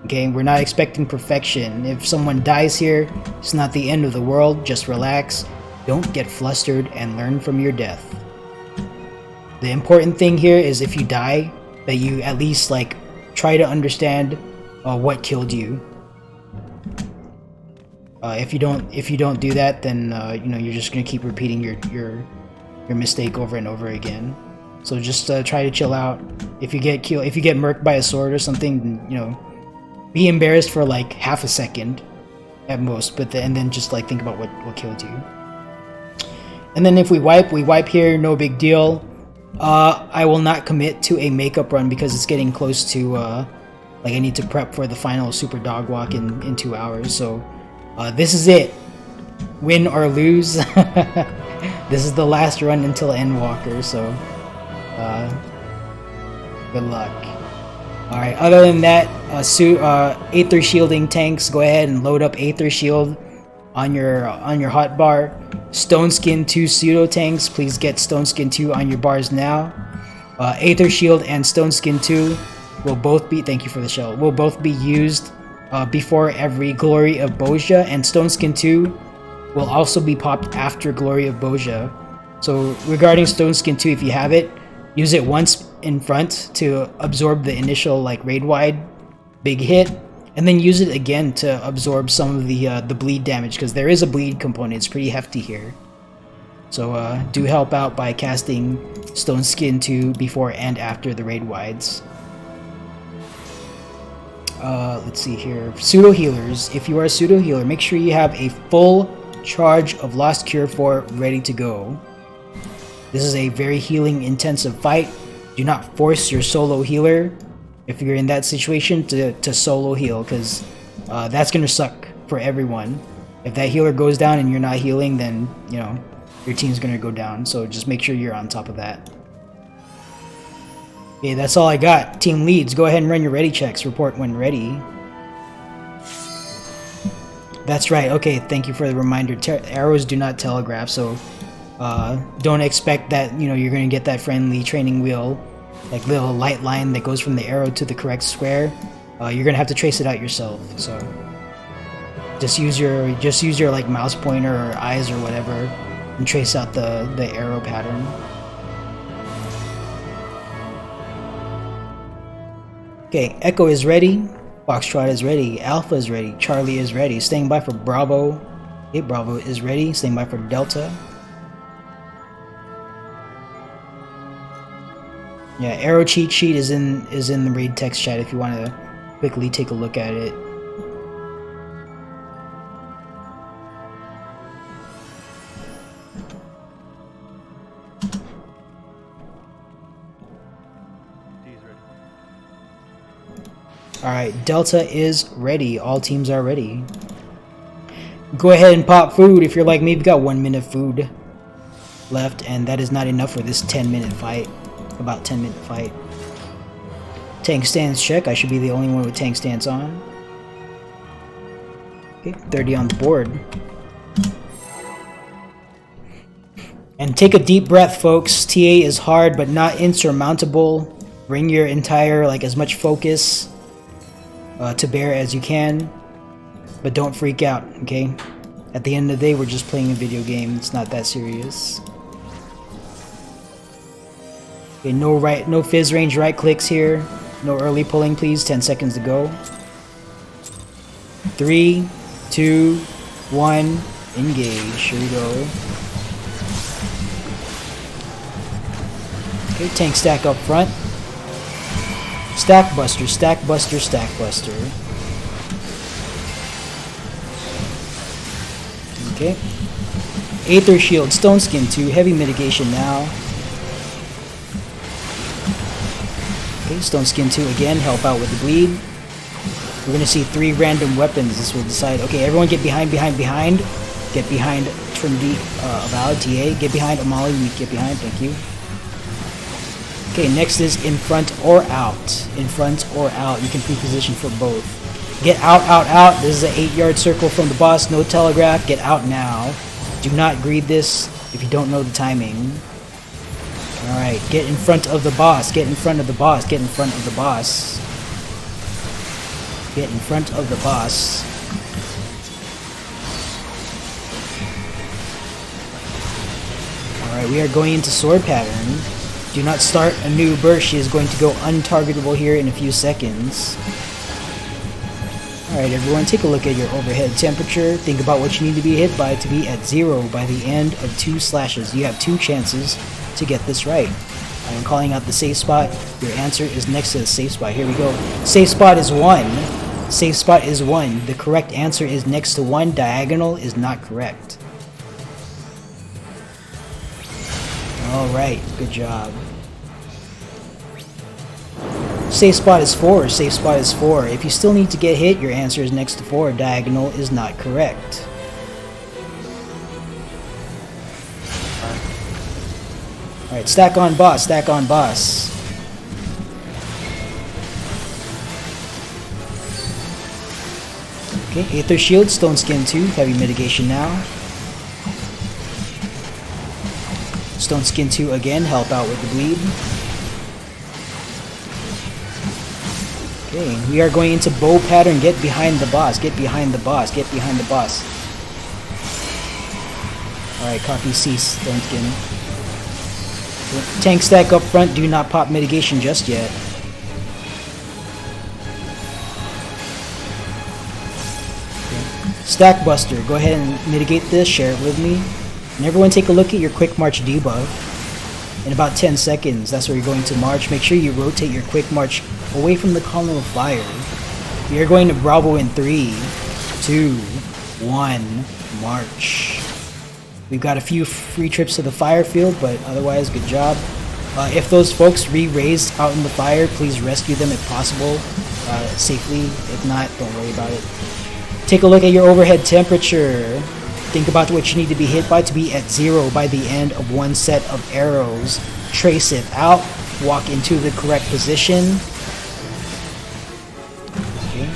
Okay, we're not expecting perfection. If someone dies here, it's not the end of the world. Just relax, don't get flustered, and learn from your death. The important thing here is if you die, that you at least try to understand what killed you. If you don't do that, then you're just gonna keep repeating your mistake over and over again. So just try to chill out. If you get murked by a sword or something, be embarrassed for half a second at most, and then just think about what killed you. And then if we wipe here, no big deal. I will not commit to a makeup run because it's getting close to I need to prep for the final super dog walk in 2 hours. So this is it. Win or lose. This is the last run until Endwalker, so good luck. Alright, other than that, Aether Shielding tanks, go ahead and load up Aether Shield on your hotbar. Stone Skin 2 pseudo tanks, please get Stone Skin 2 on your bars now. Aether Shield and Stone Skin 2 will both be, thank you for the shell, will both be used before every Glory of Boja, and Stone Skin 2 will also be popped after Glory of Boja. So regarding Stone Skin 2, if you have it, use it once in front to absorb the initial raid wide big hit, and then use it again to absorb some of the bleed damage, because there is a bleed component. It's pretty hefty here. So do help out by casting Stone Skin 2 before and after the raid wides. Let's see here. Pseudo healers. If you are a pseudo healer, make sure you have a full charge of Lost Cure 4 ready to go. This is a very healing intensive fight. Do not force your solo healer, if you're in that situation, to solo heal, because that's going to suck for everyone. If that healer goes down and you're not healing, then your team's going to go down, so just make sure you're on top of that. Okay, that's all I got. Team leads, go ahead and run your ready checks. Report when ready. That's right. Okay, thank you for the reminder. Arrows do not telegraph, so don't expect that you're going to get that friendly training wheel, little light line that goes from the arrow to the correct square. You're going to have to trace it out yourself. So Just use your like mouse pointer or eyes or whatever, and trace out the arrow pattern. Okay, Echo is ready. Foxtrot is ready. Alpha is ready. Charlie is ready. Staying by for Bravo. Okay, Bravo is ready. Staying by for Delta. Yeah, arrow cheat sheet is in the raid text chat if you want to quickly take a look at it. Alright, Delta is ready. All teams are ready. Go ahead and pop food. If you're like me, we've got 1 minute food left, and that is not enough for this 10-minute fight. About 10-minute fight. Tank stance check. I should be the only one with tank stance on. Okay, 30 on the board. And take a deep breath, folks. TA is hard, but not insurmountable. Bring your entire, like, as much focus to bear as you can, but don't freak out, okay? At the end of the day, we're just playing a video game. It's not that serious. Okay, no fizz range right clicks here. No early pulling, please. 10 seconds to go. 3, 2, 1, engage. Here we go. Okay, tank stack up front. Stack buster, stack buster, stack buster. Okay. Aether shield, stone skin 2, heavy mitigation now. Okay, stone skin 2 again, help out with the bleed. We're gonna see 3 random weapons. This will decide. Okay, everyone get behind. Get behind Trinity, Avowed, TA. Get behind Amali, we get behind, thank you. Okay, next is in front or out. In front or out. You can pre-position for both. Get out, out, out. This is an 8-yard circle from the boss. No telegraph. Get out now. Do not greed this if you don't know the timing. Alright, get in front of the boss. Get in front of the boss. Get in front of the boss. Get in front of the boss. Alright, we are going into sword pattern. Do not start a new burst. She is going to go untargetable here in a few seconds. Alright everyone, take a look at your overhead temperature. Think about what you need to be hit by to be at 0 by the end of 2 slashes. You have 2 chances to get this right. I am calling out the safe spot. Your answer is next to the safe spot. Here we go. Safe spot is 1. Safe spot is 1. The correct answer is next to 1. Diagonal is not correct. Alright, good job. Safe spot is 4. Safe spot is 4. If you still need to get hit, your answer is next to 4. Diagonal is not correct. Alright, stack on boss, stack on boss. Okay, Aether Shield, Stone Skin 2, heavy mitigation now. Stone Skin 2 again, help out with the bleed. Okay, we are going into bow pattern. Get behind the boss, get behind the boss, get behind the boss. Alright, copy cease, Stone Skin. Okay. Tank stack up front, do not pop mitigation just yet. Okay. Stack Buster, go ahead and mitigate this, share it with me. And everyone take a look at your quick march debuff. In about 10 seconds, that's where you're going to march. Make sure you rotate your quick march away from the column of fire. You're going to Bravo in 3, 2, 1, march. We've got a few free trips to the fire field, but otherwise, good job. If those folks re-raised out in the fire, please rescue them if possible, safely. If not, don't worry about it. Take a look at your overhead temperature. Think about what you need to be hit by to be at 0 by the end of 1 set of arrows. Trace it out. Walk into the correct position. Okay.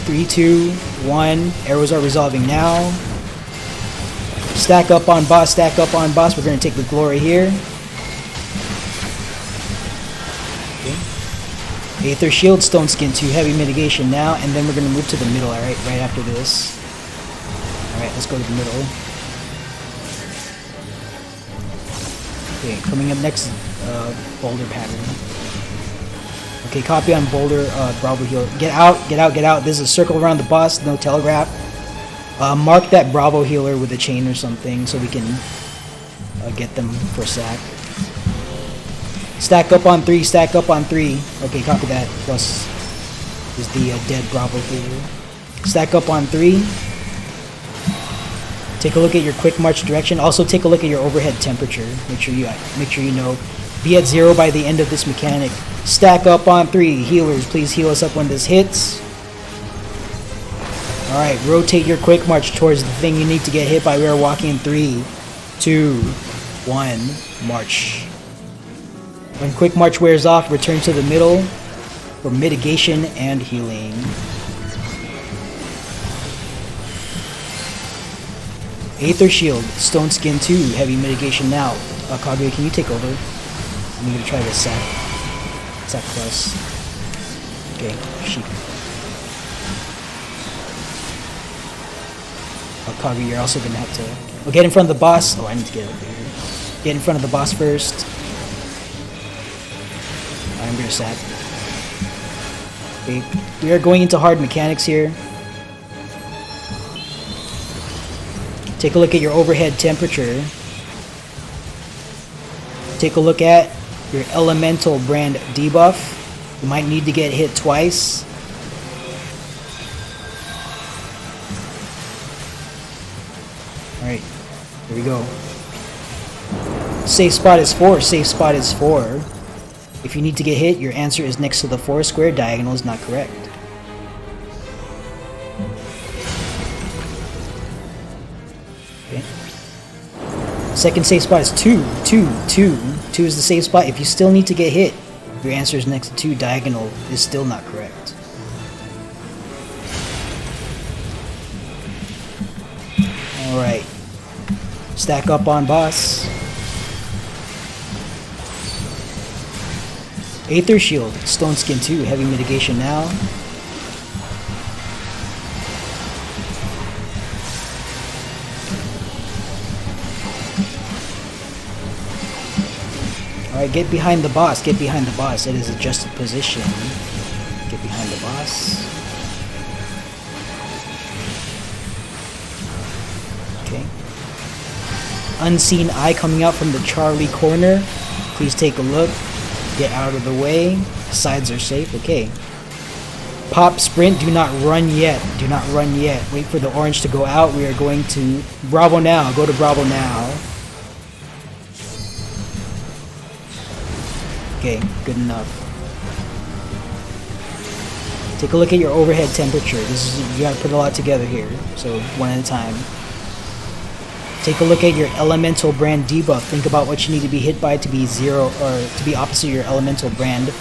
3, 2, 1. Arrows are resolving now. Stack up on boss, stack up on boss. We're going to take the glory here. Okay. Aether Shield, Stone Skin 2, Heavy Mitigation now, and then we're going to move to the middle, alright, right after this. Alright, let's go to the middle. Okay, coming up next, Boulder Pattern. Okay, copy on Boulder, Bravo Healer. Get out, get out, get out. This is a circle around the boss, no telegraph. Mark that Bravo Healer with a chain or something so we can get them for sack. Stack up on 3, stack up on 3. Okay, copy that. Plus is the dead Bravo Healer. Stack up on 3. Take a look at your quick march direction. Also take a look at your overhead temperature. Make sure you know. Be at 0 by the end of this mechanic. Stack up on 3. Healers, please heal us up when this hits. Alright, rotate your quick march towards the thing you need to get hit by. We are walking in 3, 2, 1, march. When quick march wears off, return to the middle for mitigation and healing. Aether Shield, Stone Skin 2, Heavy Mitigation now. Kaguya, can you take over? I'm gonna try to sack plus. Okay, sheep. Kaguya, you're also gonna have to... Oh, get in front of the boss. Oh, I need to get over here. Get in front of the boss first. I'm gonna sack. Okay, we are going into hard mechanics here. Take a look at your overhead temperature. Take a look at your elemental brand debuff. You might need to get hit twice. Alright, here we go. Safe spot is 4, safe spot is 4. If you need to get hit, your answer is next to the 4 square, diagonal is not correct. Okay. Second safe spot is 2. 2 is the safe spot. If you still need to get hit, your answer is next to 2, diagonal is still not correct. Alright. Stack up on boss. Aether Shield, Stone Skin 2, Heavy Mitigation now. Alright, get behind the boss, get behind the boss. It is adjusted position. Get behind the boss. Okay. Unseen eye coming out from the Charlie corner. Please take a look. Get out of the way. Sides are safe. Okay. Pop, sprint. Do not run yet. Do not run yet. Wait for the orange to go out. We are going to Bravo now. Go to Bravo now. Okay, good enough. Take a look at your overhead temperature. This is, you gotta put a lot together here. So one at a time. Take a look at your elemental brand debuff. Think about what you need to be hit by to be 0 or to be opposite your elemental brand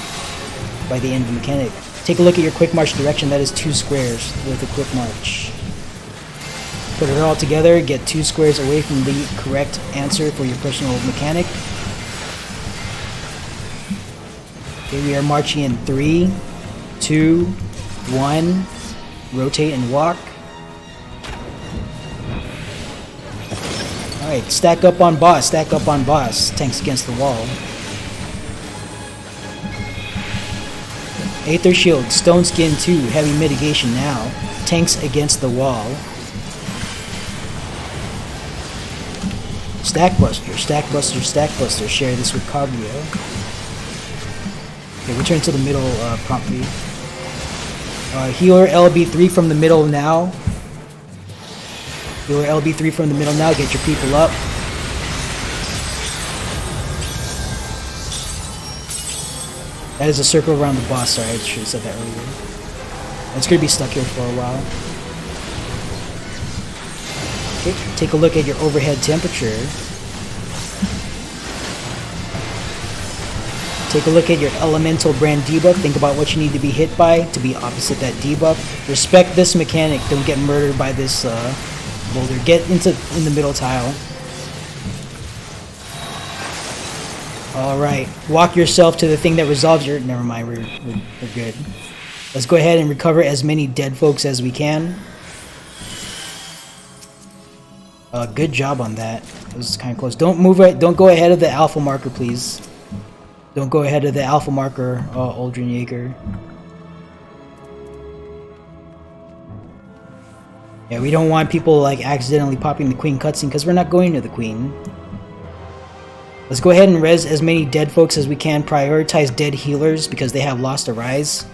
by the end of the mechanic. Take a look at your quick march direction. That is 2 squares with a quick march. Put it all together. Get 2 squares away from the correct answer for your personal mechanic. Okay, we are marching in 3, 2, 1. Rotate and walk. Alright, stack up on boss, stack up on boss. Tanks against the wall. Aether Shield, Stone Skin 2, Heavy Mitigation now. Tanks against the wall. Stack Buster, Stack Buster, Stack Buster. Share this with Kaguya. Okay, return to the middle promptly. Healer LB3 from the middle now. Healer LB3 from the middle now. Get your people up. That is a circle around the boss. Sorry, I should have said that earlier. It's going to be stuck here for a while. Okay, take a look at your overhead temperature. Take a look at your elemental brand debuff. Think about what you need to be hit by to be opposite that debuff. Respect this mechanic. Don't get murdered by this boulder. Get in the middle tile. Alright, walk yourself to the thing that resolves your... Never mind, we're good. Let's go ahead and recover as many dead folks as we can. Good job on that. It was kind of close. Don't move it. Don't go ahead of the alpha marker, please. Don't go ahead of the alpha marker, Aldrin Jaeger. Yeah, we don't want people like accidentally popping the queen cutscene because we're not going to the queen. Let's go ahead and res as many dead folks as we can. Prioritize dead healers because they have lost a rise.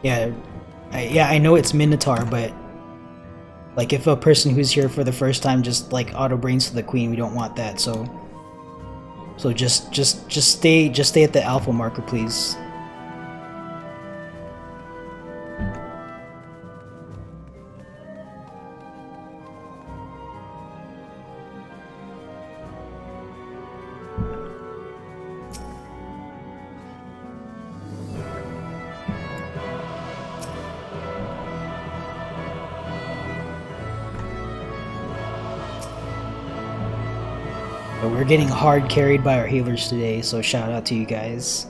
Yeah, I know it's Minotaur, but like if a person who's here for the first time just like auto brains to the queen, we don't want that. So just stay at the alpha marker, please. But we're getting hard carried by our healers today, so shout out to you guys.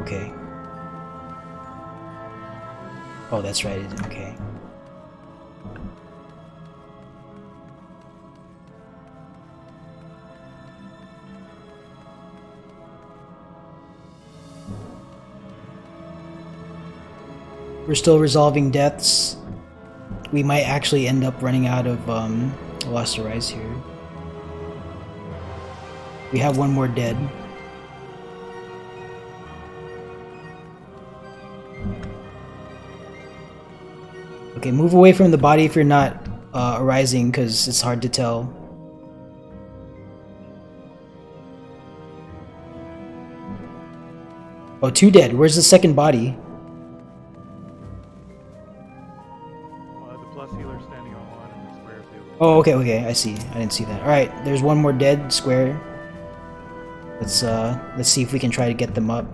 Okay. Oh, that's right. Okay. We're still resolving deaths. We might actually end up running out of Lost to Rise here. We have one more dead. Okay, move away from the body if you're not arising, because it's hard to tell. Oh, 2 dead. Where's the second body? Oh, okay, I see. I didn't see that. Alright, there's one more dead square. Let's see if we can try to get them up.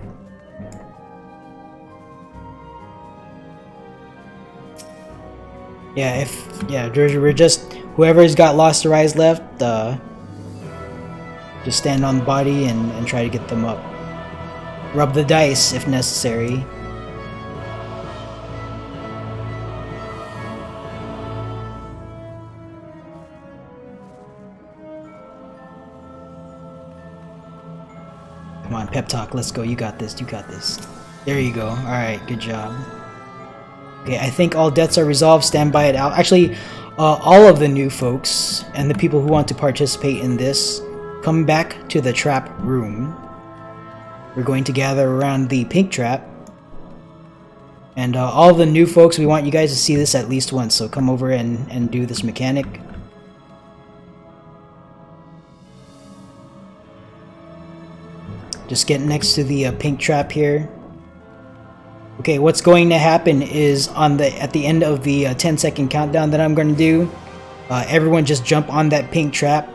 Yeah, we're just... Whoever's got Lost to Rise left, just stand on the body and try to get them up. Rub the dice if necessary. Come on, pep talk, let's go. You got this, you got this. There you go. Alright, good job. Okay, I think all deaths are resolved. Stand by it out. Actually, all of the new folks and the people who want to participate in this, come back to the trap room. We're going to gather around the pink trap. And all the new folks, we want you guys to see this at least once, so come over and do this mechanic. Just get next to the pink trap here. Okay, what's going to happen is at the end of the 10-second countdown that I'm going to do, everyone just jump on that pink trap,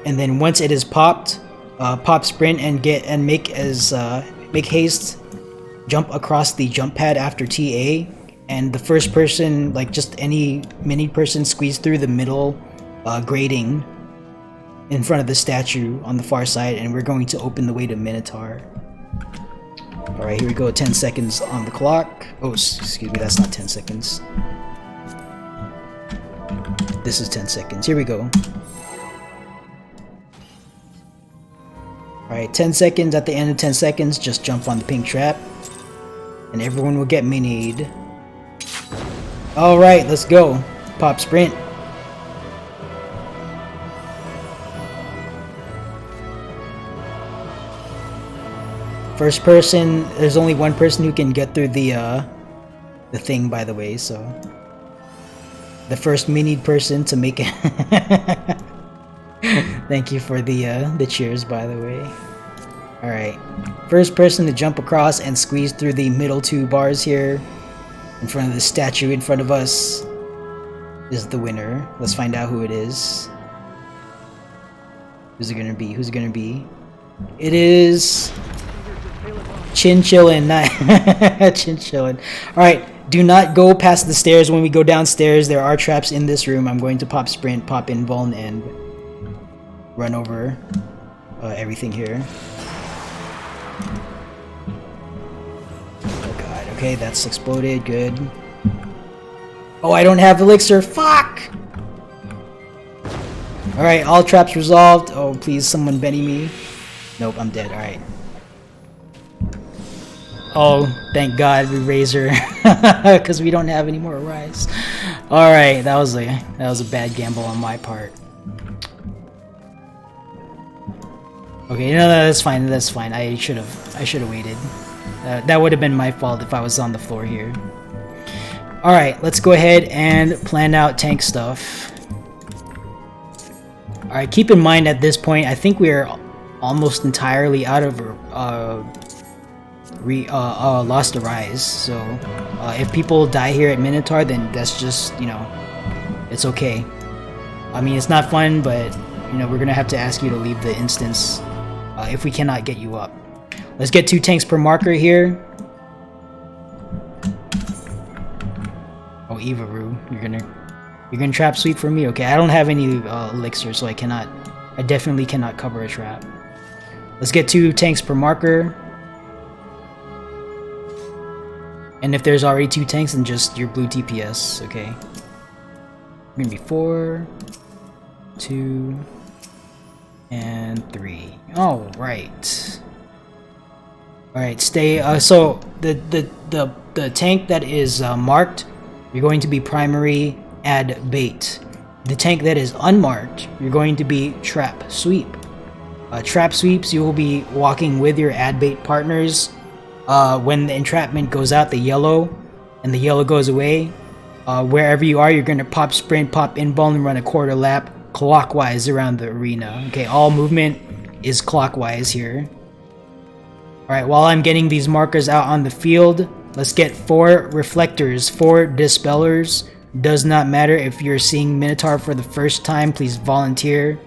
and then once it is popped, pop sprint and make haste, jump across the jump pad after TA, and the first person, like just any mini person, squeeze through the middle grating in front of the statue on the far side, and we're going to open the way to Minotaur. Alright, here we go, 10 seconds on the clock. Oh, excuse me, that's not 10 seconds. This is 10 seconds. Here we go. Alright, 10 seconds. At the end of 10 seconds, just jump on the pink trap, and everyone will get minied. Alright, let's go. Pop sprint. First person, there's only one person who can get through the thing, by the way, so the first minied person to make it. Thank you for the cheers, by the way. Alright. First person to jump across and squeeze through the middle 2 bars here in front of the statue in front of us is the winner. Let's find out who it is. Who's it gonna be? Who's it gonna be? It is Chinchillin. Chinchillin. Alright. Do not go past the stairs. When we go downstairs, there are traps in this room. I'm going to pop sprint, pop invuln, and run over everything here. Oh god, okay, that's exploded, good. Oh, I don't have elixir, fuck! Alright, all traps resolved. Oh, please, someone Benny me. Nope, I'm dead, alright. Oh, thank God we razor, because we don't have any more rise. All right, that was a bad gamble on my part. Okay, no, that's fine. That's fine. I should have waited. That would have been my fault if I was on the floor here. All right, let's go ahead and plan out tank stuff. All right, keep in mind at this point, I think we are almost entirely out of lost a rise, so if people die here at Minotaur, then that's just, you know, it's okay. I mean, it's not fun, but you know, we're gonna have to ask you to leave the instance if we cannot get you up. Let's get 2 tanks per marker here. Oh, Evaru, you're gonna trap sweep for me? Okay, I don't have any elixir, so I definitely cannot cover a trap. Let's get 2 tanks per marker. And if there's already 2 tanks, then just your blue TPS, okay? Gonna be 4, 2, and 3. All right. All right. Stay. So the tank that is marked, you're going to be primary add bait. The tank that is unmarked, you're going to be trap sweep. Trap sweeps, you will be walking with your add bait partners. When the entrapment goes out, the yellow goes away. Wherever you are, you're gonna pop sprint, pop invuln, and run a quarter lap clockwise around the arena. Okay, all movement is clockwise here. Alright, while I'm getting these markers out on the field, let's get 4 reflectors, 4 dispellers. Does not matter if you're seeing Minotaur for the first time, please volunteer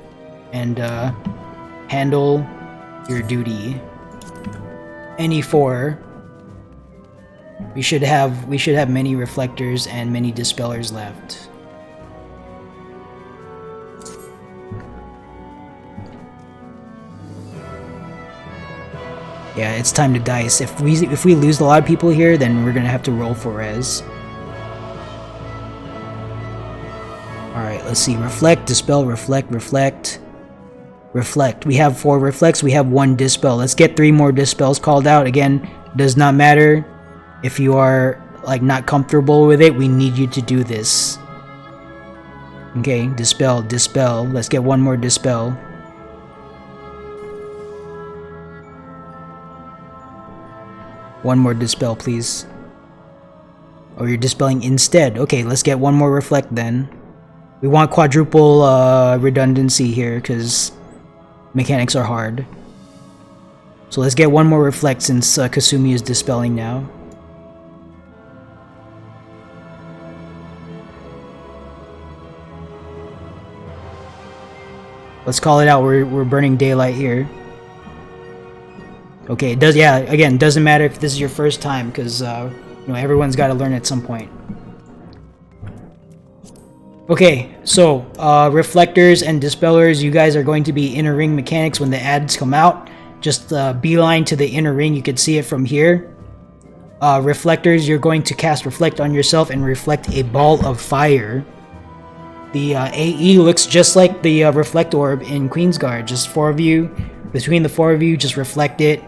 and handle your duty. Any 4. We should have many reflectors and many dispellers left. Yeah, it's time to dice. If we lose a lot of people here, then we're gonna have to roll for res. Alright, let's see. Reflect, dispel, reflect, reflect. Reflect. We have 4 reflects, we have 1 dispel. Let's get 3 more dispels called out. Again, does not matter if you are like not comfortable with it, we need you to do this. Okay, dispel, dispel. Let's get 1 more dispel. One more dispel, please. Oh, you're dispelling instead. Okay, let's get 1 more reflect then. We want quadruple redundancy here because mechanics are hard. So let's get 1 more reflect since Kasumi is dispelling now. Let's call it out. We're burning daylight here. Okay, it does. Yeah, again, doesn't matter if this is your first time because you know, everyone's got to learn at some point. Okay, so reflectors and dispellers, you guys are going to be inner ring mechanics when the ads come out. Just beeline to the inner ring. You can see it from here. Reflectors, you're going to cast reflect on yourself and reflect a ball of fire. The AE looks just like the reflect orb in Queensguard. Just 4 of you. Between the 4 of you, just reflect it.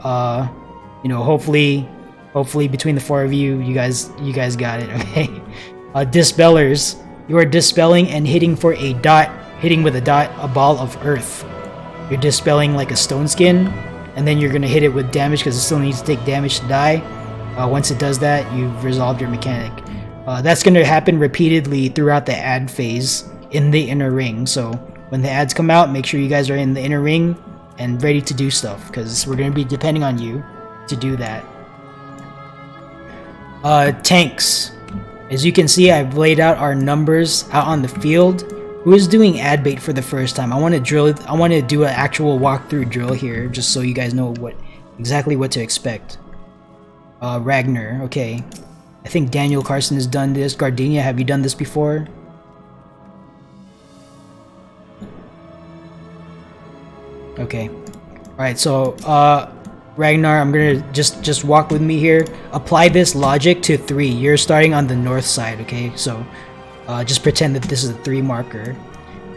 You know, hopefully between the 4 of you, you guys got it. Okay. Dispellers, you are dispelling and hitting for a dot, hitting with a dot, a ball of earth. You're dispelling like a stone skin, and then you're gonna hit it with damage because it still needs to take damage to die. Once it does that, you've resolved your mechanic. That's gonna happen repeatedly throughout the ad phase in the inner ring. So when the ads come out, make sure you guys are in the inner ring. and ready to do stuff, because we're going to be depending on you to do that. Tanks. As you can see, I've laid out our numbers out on the field. Who is doing ad bait for the first time? I want to do an actual walkthrough drill here, just so you guys know exactly what to expect. Ragnar, okay. I think Daniel Carson has done this. Gardenia, have you done this before? Okay. Alright, so Ragnar, I'm gonna just walk with me here. Apply this logic to 3. You're starting on the north side, okay? So just pretend that this is a 3 marker.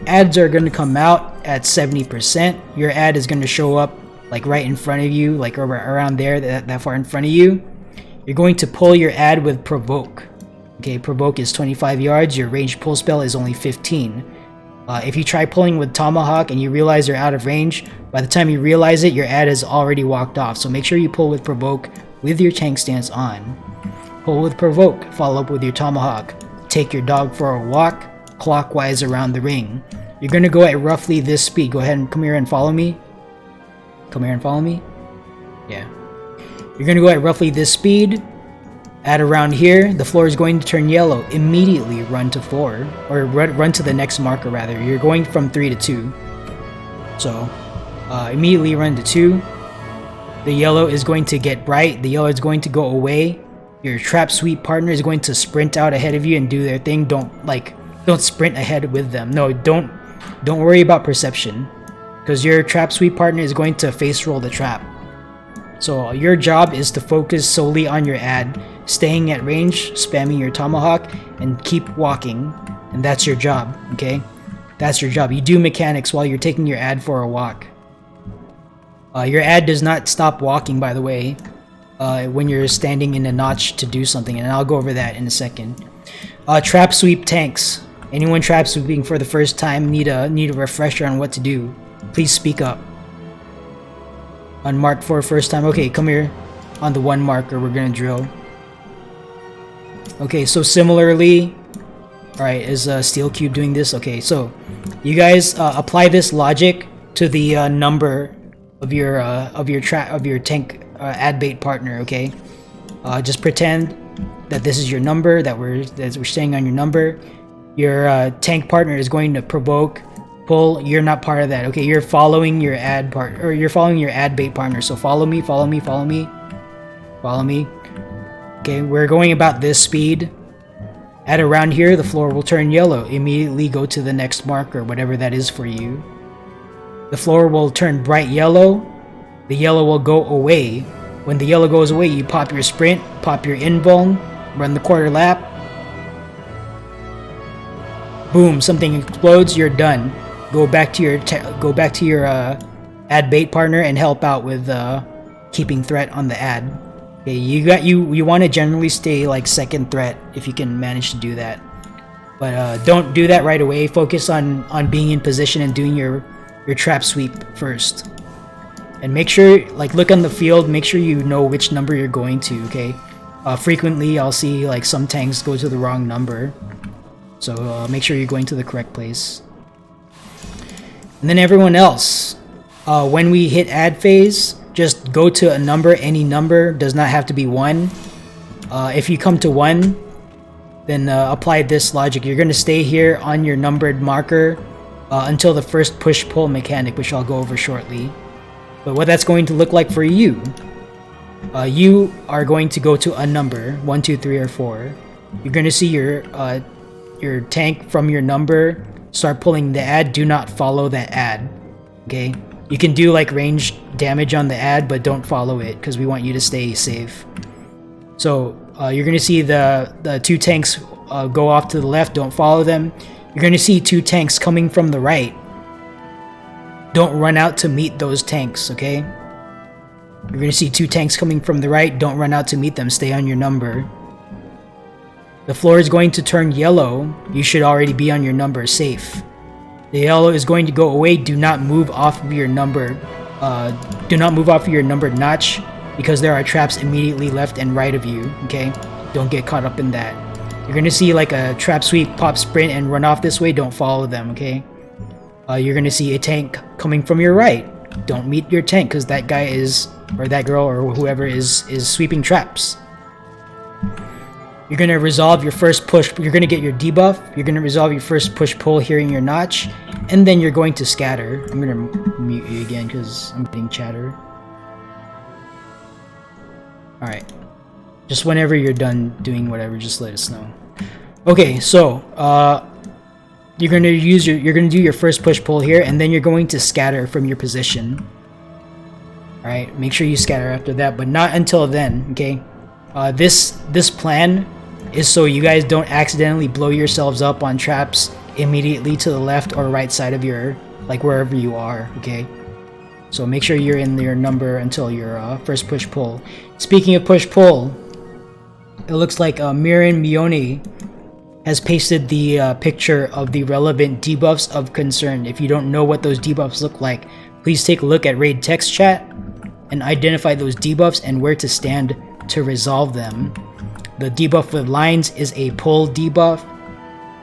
Ads are gonna come out at 70%. Your ad is gonna show up like right in front of you, like around there, that far in front of you. You're going to pull your ad with Provoke. Okay, Provoke is 25 yards. Your ranged pull spell is only 15. If you try pulling with Tomahawk and you realize you're out of range, by the time you realize it, your ad has already walked off. So make sure you pull with Provoke with your tank stance on. Pull with Provoke, follow up with your Tomahawk. Take your dog for a walk, clockwise around the ring. You're going to go at roughly this speed. Go ahead and come here and follow me. Come here and follow me. Yeah. You're going to go at roughly this speed. At around here, the floor is going to turn yellow. Immediately run to 4, or run to the next marker rather. You're going from 3 to 2. So, immediately run to 2. The yellow is going to get bright. The yellow is going to go away. Your trap sweep partner is going to sprint out ahead of you and do their thing. Don't sprint ahead with them. No, don't worry about perception, because your trap sweep partner is going to face roll the trap. So your job is to focus solely on your ad, staying at range, spamming your Tomahawk, and keep walking. And that's your job, okay? That's your job. You do mechanics while you're taking your ad for a walk. Your ad does not stop walking, by the way, when you're standing in a notch to do something, and I'll go over that in a second. Trap sweep tanks. Anyone trap sweeping for the first time need a refresher on what to do. Please speak up. Unmarked for first time. Okay, come here. On the 1 marker, we're gonna drill. Okay, so similarly, alright, is Steel Cube doing this? Okay, so you guys apply this logic to the number of your tank ad bait partner. Okay, just pretend that this is your number, that we're staying on your number. Your tank partner is going to provoke. Pull, you're not part of that. Okay, you're following your ad part, or you're following your ad bait partner. So follow me, follow me, follow me, follow me. Okay, we're going about this speed. At around here, the floor will turn yellow. Immediately go to the next marker, whatever that is for you. The floor will turn bright yellow. The yellow will go away. When the yellow goes away, you pop your sprint, pop your invuln, run the quarter lap. Boom! Something explodes. You're done. Go back to your ad bait partner and help out with keeping threat on the ad. Okay, you want to generally stay like second threat if you can manage to do that, but don't do that right away. Focus on being in position and doing your trap sweep first, and make sure, like, look on the field, make sure you know which number you're going to. Okay, frequently I'll see like some tanks go to the wrong number, so make sure you're going to the correct place. And then everyone else, when we hit ad phase, just go to a number. Any number, does not have to be 1. If you come to 1, then apply this logic. You're going to stay here on your numbered marker until the first push-pull mechanic, which I'll go over shortly. But what that's going to look like for you, you are going to go to a number, 1, 2, 3, or 4. You're going to see your tank from your number start pulling the ad. Do not follow that ad. Okay, you can do like range damage on the ad, but don't follow it because we want you to stay safe. So you're gonna see the 2 tanks go off to the left. Don't follow them. You're gonna see 2 tanks coming from the right. Don't run out to meet those tanks. Okay, you're gonna see 2 tanks coming from the right. Don't run out to meet them. Stay on your number. The floor is going to turn yellow. You should already be on your number, safe. The yellow is going to go away. Do not move off of your number. Do not move off of your numbered notch, because there are traps immediately left and right of you. Okay, don't get caught up in that. You're gonna see like a trap sweep, pop, sprint, and run off this way. Don't follow them. Okay. You're gonna see a tank coming from your right. don't meet your tank because that guy is, or that girl or whoever is sweeping traps. You're gonna resolve your first push. You're gonna get your debuff. You're gonna resolve your first push pull here in your notch, and then you're going to scatter. I'm gonna mute you again because I'm getting chatter. All right. Just whenever you're done doing whatever, just let us know. Okay, so you're gonna do your first push pull here, and then you're going to scatter from your position. All right, make sure you scatter after that, but not until then. Okay, this plan is so you guys don't accidentally blow yourselves up on traps immediately to the left or right side of your, like, wherever you are. Okay, so make sure you're in your number until your first push pull. Speaking of push pull, it looks like Miran Mione has pasted the picture of the relevant debuffs of concern. If you don't know what those debuffs look like, please take a look at raid text chat and identify those debuffs and where to stand to resolve them. The debuff with lines is a pull debuff.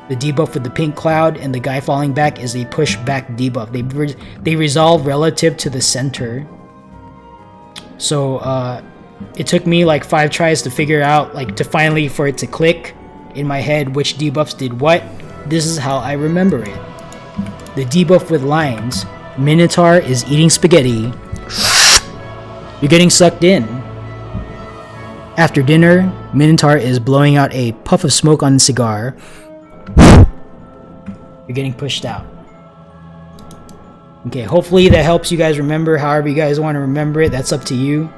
The debuff with the pink cloud and the guy falling back is a push back debuff. They resolve relative to the center. So it took me like 5 tries to figure out, like, to finally for it to click in my head which debuffs did what. This is how I remember it. The debuff with lines, Minotaur is eating spaghetti. You're getting sucked in. After dinner, Minotaur is blowing out a puff of smoke on the cigar. You're getting pushed out. Okay, hopefully that helps you guys remember. However you guys want to remember it, that's up to you.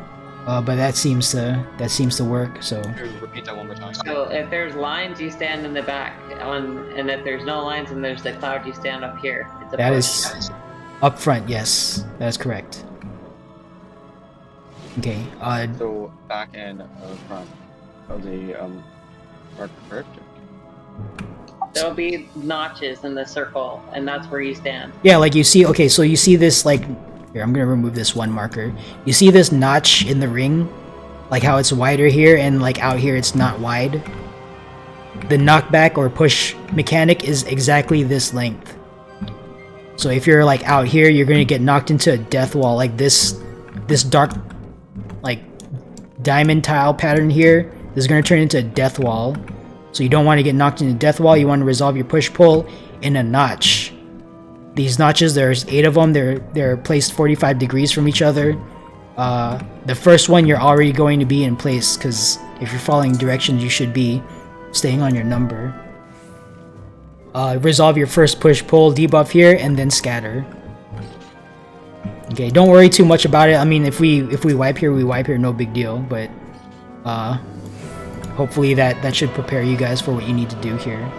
But that seems to work. So Repeat that one more time. So if there's lines, you stand in the back, and if there's no lines and there's the cloud, you stand up here. It's a that push. is up front. Yes, that is correct. Okay. So back and front of the marker, correct? There'll be notches in the circle, and that's where you stand. Yeah, like you see. Okay, so you see this, like, here, I'm gonna remove this one marker. You see this notch in the ring, like how it's wider here and like out here it's not wide. The knockback or push mechanic is exactly this length. So if you're like out here, you're gonna get knocked into a death wall, like this dark, like, diamond tile pattern here. This is gonna turn into a death wall. So you don't want to get knocked into a death wall. You want to resolve your push pull in a notch. These notches, there's 8 of them. They're placed 45 degrees from each other. The first one you're already going to be in place, because if you're following directions, you should be staying on your number. Resolve your first push pull debuff here, and then scatter. Okay, don't worry too much about it. I mean, if we wipe here, we wipe here, no big deal. But hopefully that should prepare you guys for what you need to do here.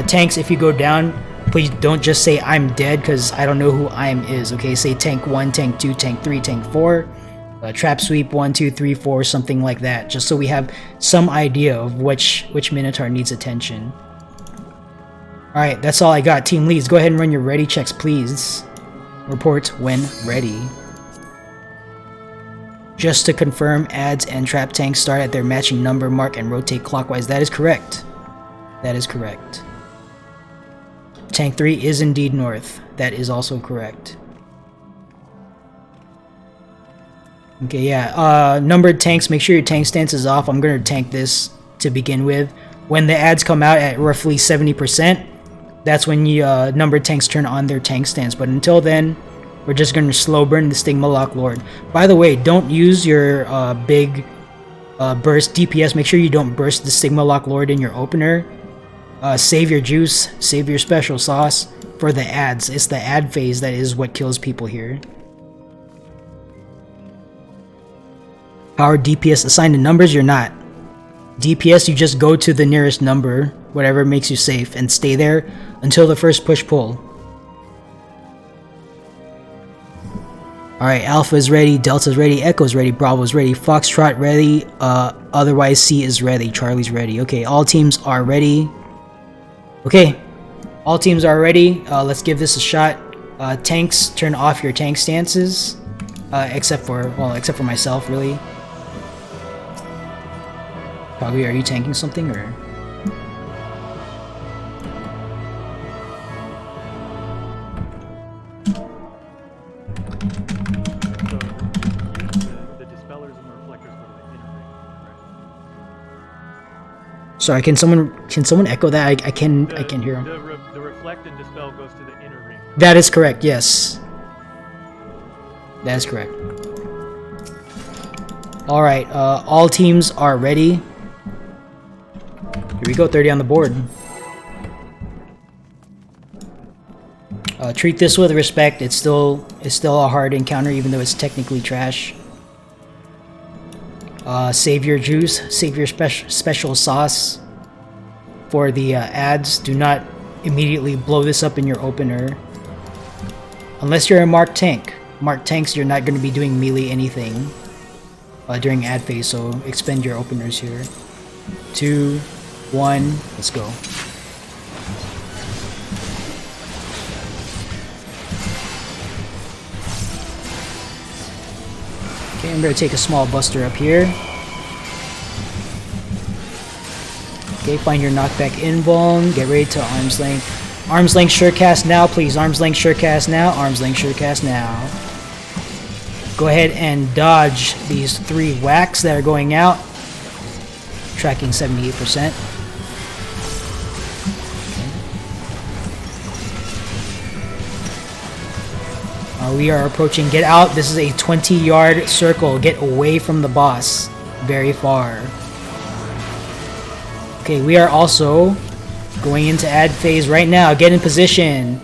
Tanks, if you go down, please don't just say I'm dead, because I don't know who I'm is. Okay, say tank 1, tank 2, tank 3, tank 4, trap sweep 1, 2, 3, 4, something like that, just so we have some idea of which Minotaur needs attention. Alright, that's all I got. Team leads, go ahead and run your ready checks, please. Report when ready. Just to confirm, adds and trap tanks start at their matching number mark and rotate clockwise. That is correct. That is correct. Tank 3 is indeed north. That is also correct. Okay, yeah. Numbered tanks, make sure your tank stance is off. I'm going to tank this to begin with. When the ads come out at roughly 70%, that's when you numbered tanks turn on their tank stance. But until then, we're just going to slow burn the Stigma Lock Lord. By the way, don't use your big burst DPS. Make sure you don't burst the Stigma Lock Lord in your opener. Save your juice, save your special sauce for the ads. It's the ad phase that is what kills people here. Power DPS assigned to numbers, you're not. DPS, you just go to the nearest number, whatever makes you safe, and stay there until the first push pull. Alright, Alpha is ready, Delta is ready, Echo is ready, Bravo is ready, Foxtrot ready, otherwise C is ready, Charlie's ready. Okay, all teams are ready. Okay, all teams are ready. Let's give this a shot. Tanks, turn off your tank stances, except for myself, really. Probably, are you tanking something or? Sorry, can someone echo that? I can hear him. The reflect and dispel goes to the inner ring. That is correct. Yes. That is correct. All right. All teams are ready. Here we go. 30 on the board. Treat this with respect. It's still a hard encounter, even though it's technically trash. Save your juice. Save your special sauce for the ads. Do not immediately blow this up in your opener. Unless you're a marked tank. Marked tanks, you're not going to be doing melee anything during ad phase, so expend your openers here. 2, 1, let's go. Okay, I'm going to take a small buster up here. Okay, find your knockback invuln. Get ready to arm's length. Arm's length surecast now, please. Arm's length surecast now. Arm's length surecast now. Go ahead and dodge these 3 whacks that are going out. Tracking 78%. We are approaching. Get out. This is a 20-yard circle. Get away from the boss. Very far. Okay, we are also going into ad phase right now. Get in position.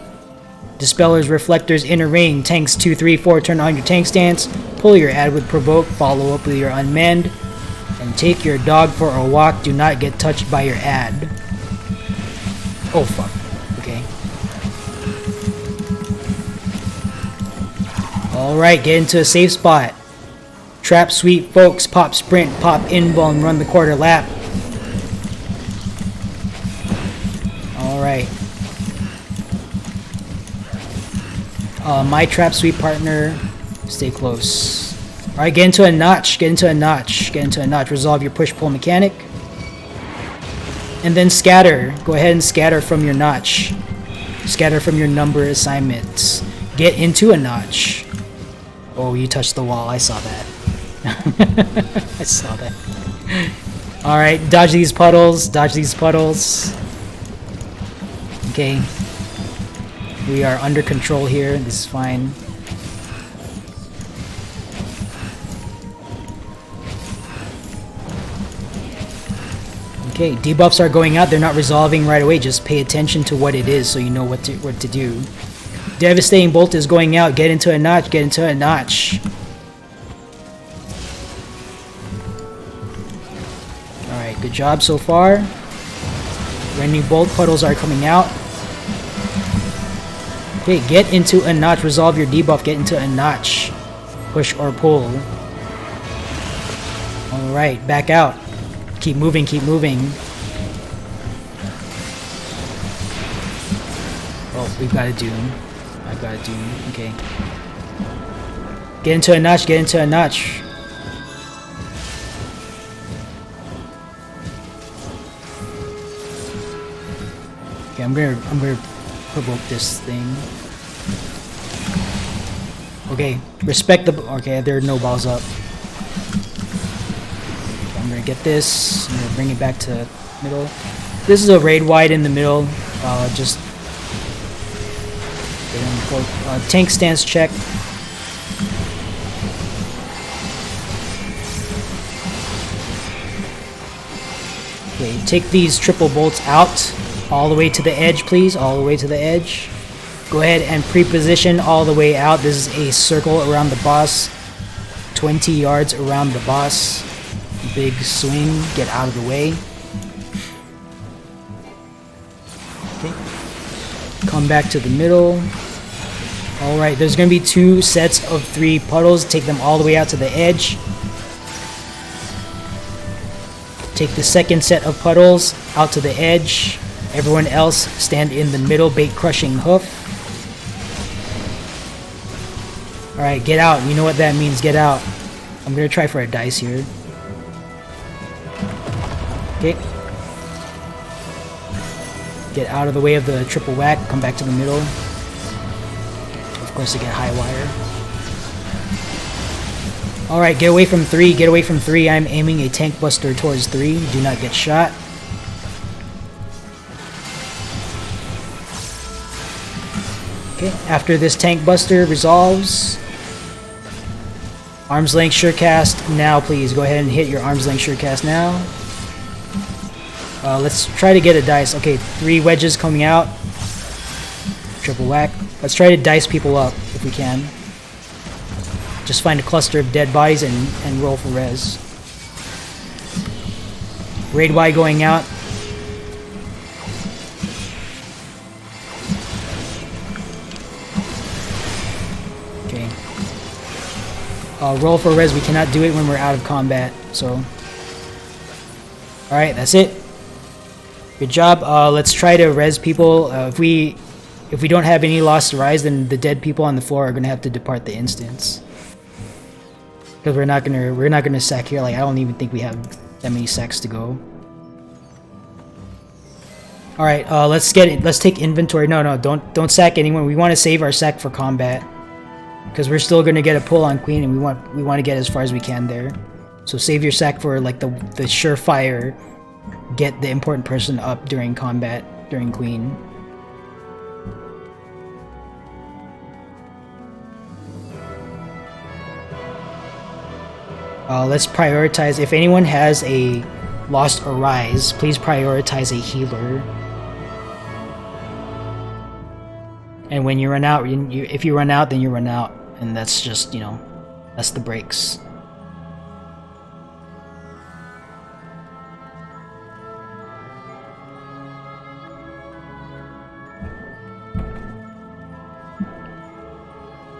Dispellers, reflectors, inner ring. Tanks 2, 3, 4. Turn on your tank stance. Pull your ad with provoke. Follow up with your unmanned. And take your dog for a walk. Do not get touched by your ad. Oh, fuck. Okay. Alright, get into a safe spot. Trap sweep, folks. Pop sprint, pop invuln, run the quarter lap. Alright. My trap sweep partner, stay close. Alright, get into a notch, get into a notch, get into a notch. Resolve your push-pull mechanic. And then scatter. Go ahead and scatter from your notch. Scatter from your number assignments. Get into a notch. Oh, you touched the wall. I saw that. I saw that. Alright, dodge these puddles. Dodge these puddles. Okay. We are under control here. This is fine. Okay, debuffs are going out. They're not resolving right away. Just pay attention to what it is so you know what to do. Devastating bolt is going out. Get into a notch. Get into a notch. Alright, good job so far. Rending bolt puddles are coming out. Okay, get into a notch. Resolve your debuff. Get into a notch. Push or pull. Alright, back out. Keep moving, keep moving. Oh, we've got a doom. I've got a doom. Okay. Get into a notch, get into a notch. Okay, I'm gonna provoke this thing. Okay, respect the. Okay, there are no balls up. Okay, I'm gonna get this. I'm gonna bring it back to middle. This is a raid wide in the middle. Just tank stance check. Okay, take these triple bolts out. All the way to the edge, please. All the way to the edge. Go ahead and pre-position all the way out. This is a circle around the boss. 20 yards around the boss. Big swing. Get out of the way. Okay. Come back to the middle. Alright, there's going to be 2 sets of 3 puddles. Take them all the way out to the edge. Take the second set of puddles out to the edge. Everyone else stand in the middle, bait crushing hoof. Alright, get out. You know what that means, get out. I'm gonna try for a dice here. Okay. Get out of the way of the triple whack, come back to the middle. Of course, to get high wire. Alright, get away from 3, get away from 3. I'm aiming a tank buster towards 3. Do not get shot. Okay, after this tank buster resolves, arm's length surecast now, please. Go ahead and hit your arm's length surecast now. Let's try to get a dice. Okay, 3 wedges coming out. Triple whack. Let's try to dice people up if we can. Just find a cluster of dead bodies and roll for res. Raid Y going out. Okay. Roll for res. We cannot do it when we're out of combat. So, all right, that's it. Good job. Let's try to res people. If we don't have any lost rise, then the dead people on the floor are gonna have to depart the instance. Because we're not gonna sack here. Like, I don't even think we have that many sacks to go. All right, let's take inventory. No, don't sack anyone. We want to save our sack for combat because we're still gonna get a pull on Queen, and we want to get as far as we can there. So save your sack for like the surefire. Get the important person up during combat during Queen. Let's prioritize. If anyone has a lost or rise, please prioritize a healer. And when you run out, if you run out, then you run out, and that's just, you know, that's the breaks.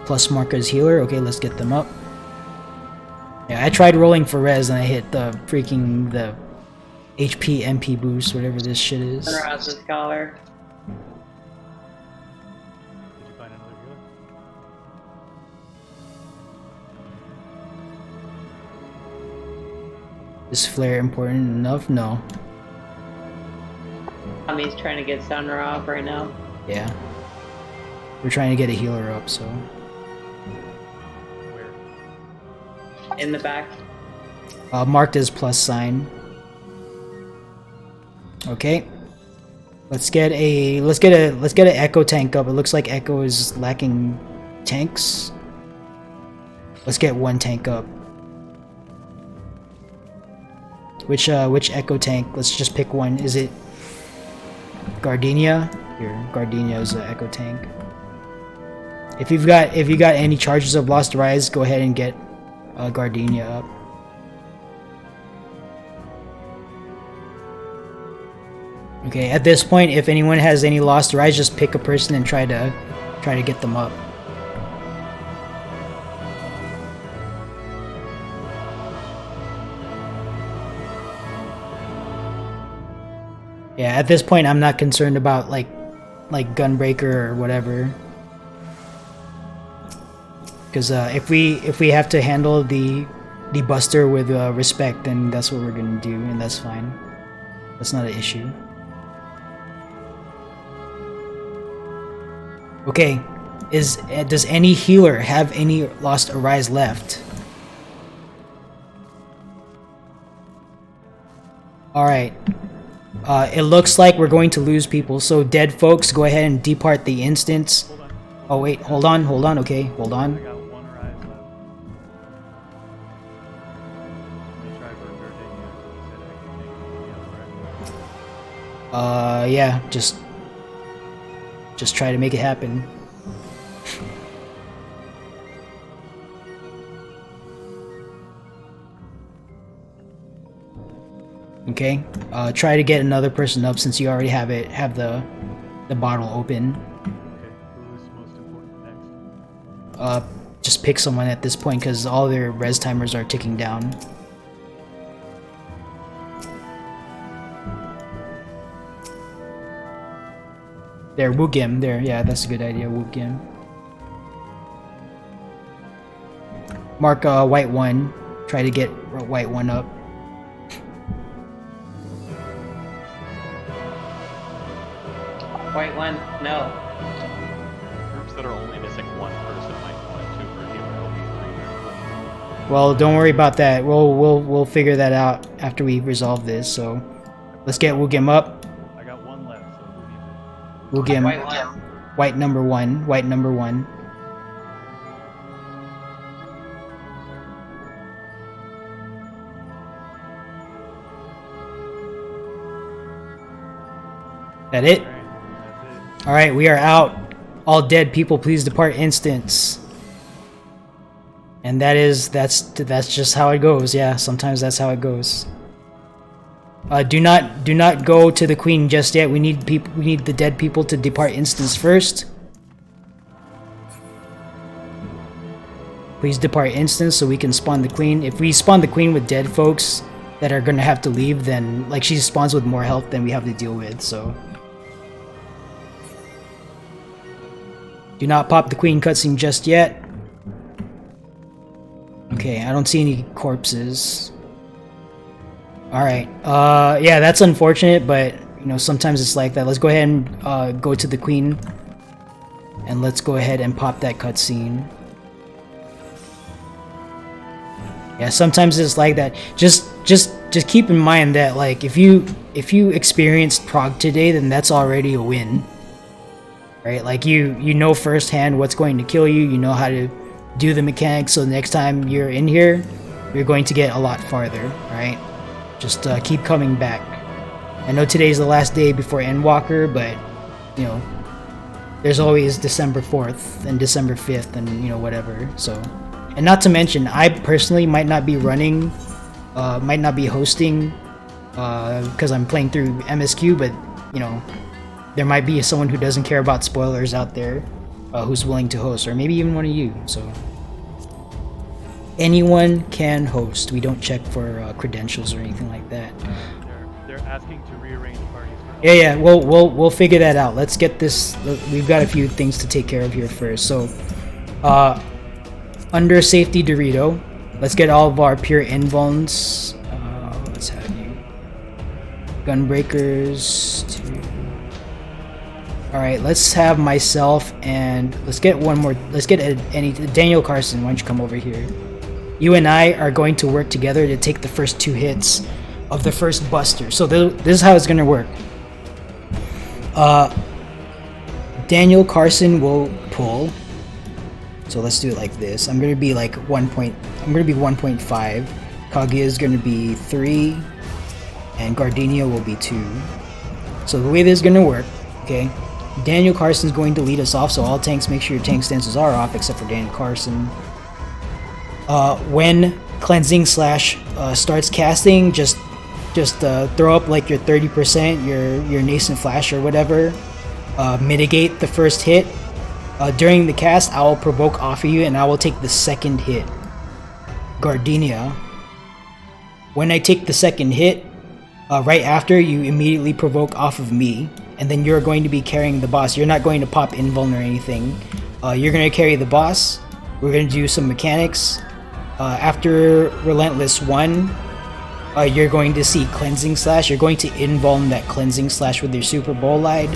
Plus markers healer. Okay, let's get them up. Yeah, I tried rolling for res and I hit the freaking the HP MP boost, whatever this shit is. Sunrise the Scholar. Did you find another healer? Is flare important enough? No. Tommy's trying to get Sunra up right now. Yeah. We're trying to get a healer up, so. Where? In the back. Marked as plus sign. Okay. Let's get an Echo tank up. It looks like Echo is lacking tanks. Let's get 1 tank up. Which Echo tank? Let's just pick one. Is it Gardenia? Here, Gardenia is an Echo tank. If you got any charges of Lost Rise, go ahead and get Gardenia up. Okay, at this point, if anyone has any Lost Rise, just pick a person and try to get them up. Yeah, at this point, I'm not concerned about like Gunbreaker or whatever. Because if we have to handle the Buster with respect, then that's what we're gonna do, and that's fine. That's not an issue. Okay, does any healer have any Lost Arise left? All right. It looks like we're going to lose people, so dead folks, go ahead and depart the instance. Hold on. Oh wait, hold on, okay, hold I on. got 1 rise left. Let me try for Gardenia. Said I could take the other, right? Yeah, just try to make it happen. Okay, try to get another person up since you already have the bottle open. Okay, who is most important next? Just pick someone at this point because all their res timers are ticking down. There, Woogim. There, yeah, that's a good idea, Woogim. Mark white 1. Try to get white 1 up. White 1, no. Groups that are only missing 1 person might want to for healer LB3. Well, don't worry about that. We'll figure that out after we resolve this. So, let's get Woogim up. I got 1 left, so who needs it? Woogim. White 1. White number 1. White number 1. That it? Alright, that's it. Alright, we are out. All dead people, please depart instance. And that's just how it goes. Yeah, sometimes that's how it goes. Do not go to the queen just yet. We need the dead people to depart instance first. Please depart instance so we can spawn the queen. If we spawn the queen with dead folks that are gonna have to leave, then like she spawns with more health than we have to deal with, so. Do not pop the queen cutscene just yet. Okay, I don't see any corpses. Alright, yeah, that's unfortunate, but, you know, sometimes it's like that. Let's go ahead and go to the queen. And let's go ahead and pop that cutscene. Yeah, sometimes it's like that. Just keep in mind that, like, if you experienced prog today, then that's already a win. Right? Like, you know firsthand what's going to kill you, you know how to do the mechanics, so the next time you're in here, you're going to get a lot farther, right? Just keep coming back. I know today's the last day before Endwalker, but, you know, there's always December 4th and December 5th and, you know, whatever, so. And not to mention, I personally might not be running, might not be hosting, because I'm playing through MSQ, but, you know, there might be someone who doesn't care about spoilers out there, who's willing to host, or maybe even one of you, so. Anyone can host. We don't check for credentials or anything like that. They're asking to rearrange parties. Yeah, we'll figure that out. Let's get this. We've got a few things to take care of here first. So, under safety Dorito, let's get all of our pure invulns. Let's have you gunbreakers. All right, let's have myself and let's get one more. Let's get Daniel Carson. Why don't you come over here? You and I are going to work together to take the first 2 hits of the first buster. So this is how it's gonna work. Daniel Carson will pull. So let's do it like this. I'm gonna be like 1.5. Kaguya is gonna be 3, and Gardenia will be 2. So the way this is gonna work, okay? Daniel Carson's going to lead us off. So all tanks, make sure your tank stances are off, except for Daniel Carson. When cleansing slash starts casting, just throw up like your 30%, your nascent flash or whatever. Mitigate the first hit. During the cast, I will provoke off of you, and I will take the second hit. Gardenia. When I take the second hit, right after, you immediately provoke off of me, and then you're going to be carrying the boss. You're not going to pop invuln or anything. You're going to carry the boss. We're going to do some mechanics. After Relentless 1, you're going to see Cleansing Slash. You're going to invuln that Cleansing Slash with your Super Bolide.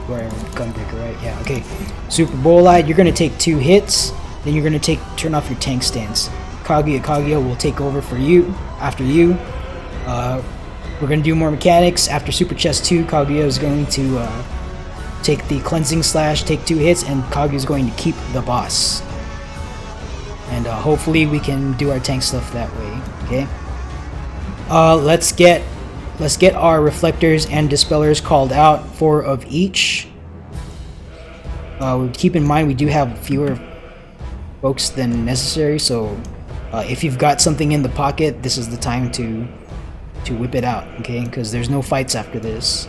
Or Gunbreaker, right? Yeah, okay. Super Bolide, you're going to take 2 hits. Then you're going to turn off your tank stance. Kaguya will take over for you, after you. We're going to do more mechanics. After Super Chest 2, Kaguya is going to take the Cleansing Slash, take 2 hits, and Kaguya is going to keep the boss. And hopefully we can do our tank stuff that way, okay? Let's get our reflectors and dispellers called out, 4 of each. Keep in mind we do have fewer folks than necessary, so if you've got something in the pocket, this is the time to whip it out, okay? Because there's no fights after this.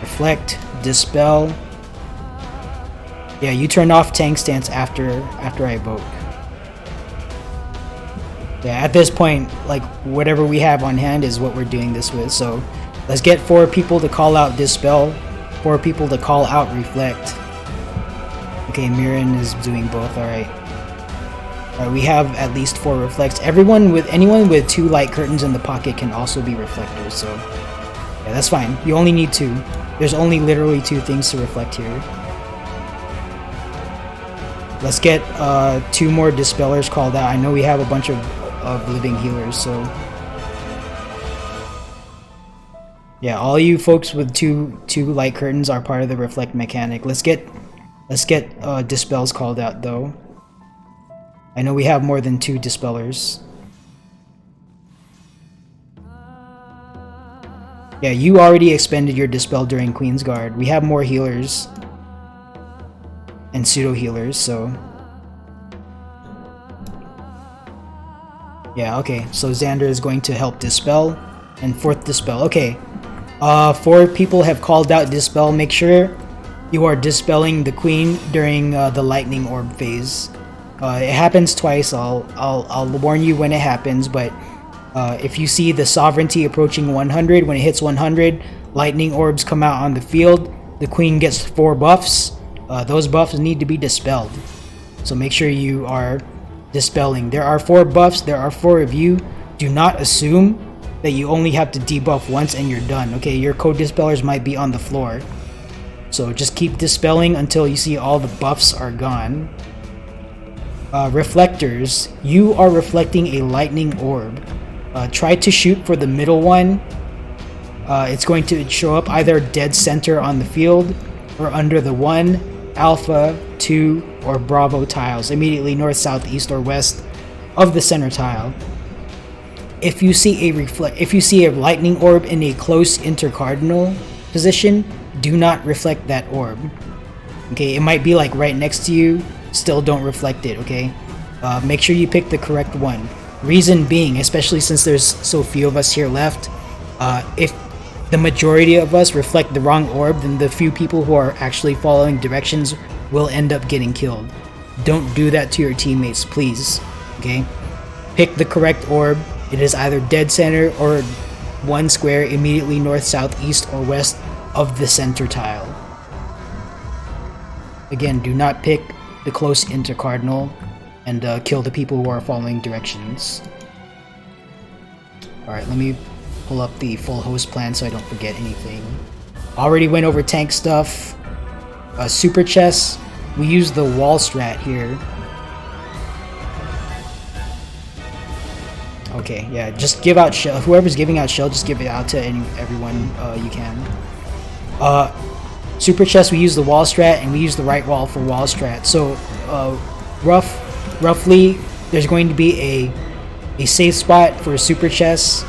Reflect, dispel. Yeah, you turn off tank stance after I evoke. Yeah, at this point, like, whatever we have on hand is what we're doing this with. So let's get 4 people to call out dispel, 4 people to call out reflect. Okay, Mirren is doing both. Alright. Alright, we have at least 4 reflects. Anyone with 2 light curtains in the pocket can also be reflectors, so yeah, that's fine. You only need 2. There's only literally 2 things to reflect here. Let's get 2 more dispellers called out. I know we have a bunch of living healers, so Yeah, all you folks with two light curtains are part of the reflect mechanic. Let's get dispels called out though. I know we have more than 2 dispellers. Yeah, you already expended your dispel during Queen's Guard. We have more healers and pseudo healers, so yeah. Okay, so Xander is going to help dispel, and 4th dispel. Okay, 4 people have called out dispel. Make sure you are dispelling the queen during the lightning orb phase. It happens twice. I'll warn you when it happens, but if you see the sovereignty approaching 100, when it hits 100, lightning orbs come out on the field. The queen gets 4 buffs. Those buffs need to be dispelled. So make sure you are dispelling. There are 4 buffs. There are 4 of you. Do not assume that you only have to debuff once and you're done. Okay, your co-dispellers might be on the floor. So just keep dispelling until you see all the buffs are gone. Reflectors, you are reflecting a lightning orb. Try to shoot for the middle one. It's going to show up either dead center on the field or under the 1, Alpha, 2, or Bravo tiles, immediately north, south, east, or west of the center tile. If you see a lightning orb in a close intercardinal position, do not reflect that orb. Okay, it might be like right next to you. Still don't reflect it, okay? Make sure you pick the correct one. Reason being, especially since there's so few of us here left, if the majority of us reflect the wrong orb, then the few people who are actually following directions will end up getting killed. Don't do that to your teammates, please, okay? Pick the correct orb. It is either dead center or 1 square immediately north, south, east, or west of the center tile. Again, do not pick the close intercardinal and kill the people who are following directions. Alright, let me pull up the full host plan so I don't forget anything. Already went over tank stuff. Super chests, we use the wall strat here. Okay, yeah, just give out shell. Whoever's giving out shell, just give it out to everyone you can. Super chest, we use the wall strat, and we use the right wall for wall strat. So, roughly, there's going to be a safe spot for super chest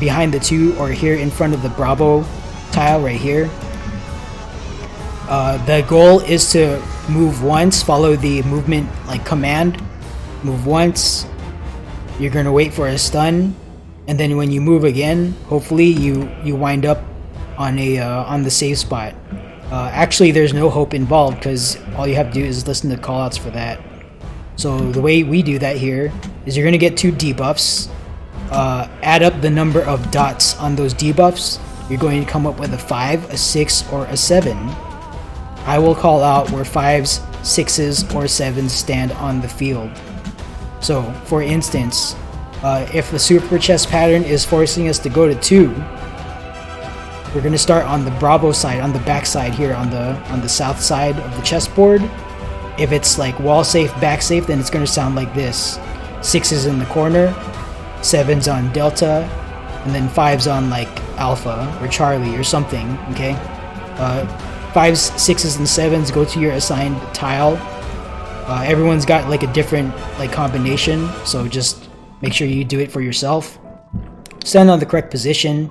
behind the 2 or here in front of the Bravo tile right here. The goal is to move once, follow the movement like command. Move once. You're gonna wait for a stun, and then when you move again, hopefully you wind up on a on the safe spot. Actually, there's no hope involved because all you have to do is listen to callouts for that. So the way we do that here is you're gonna get 2 debuffs. Add up the number of dots on those debuffs. You're going to come up with a 5, a 6, or a 7. I will call out where 5s, 6s, or 7s stand on the field. So, for instance, if the super chest pattern is forcing us to go to 2, we're going to start on the Bravo side, on the back side here, on the south side of the chessboard. If it's like wall safe, back safe, then it's going to sound like this. 6s in the corner, 7s on Delta, and then 5s on like Alpha or Charlie or something, okay? 5s, 6s, and 7s go to your assigned tile. Everyone's got like a different like combination, so just make sure you do it for yourself. Stand on the correct position,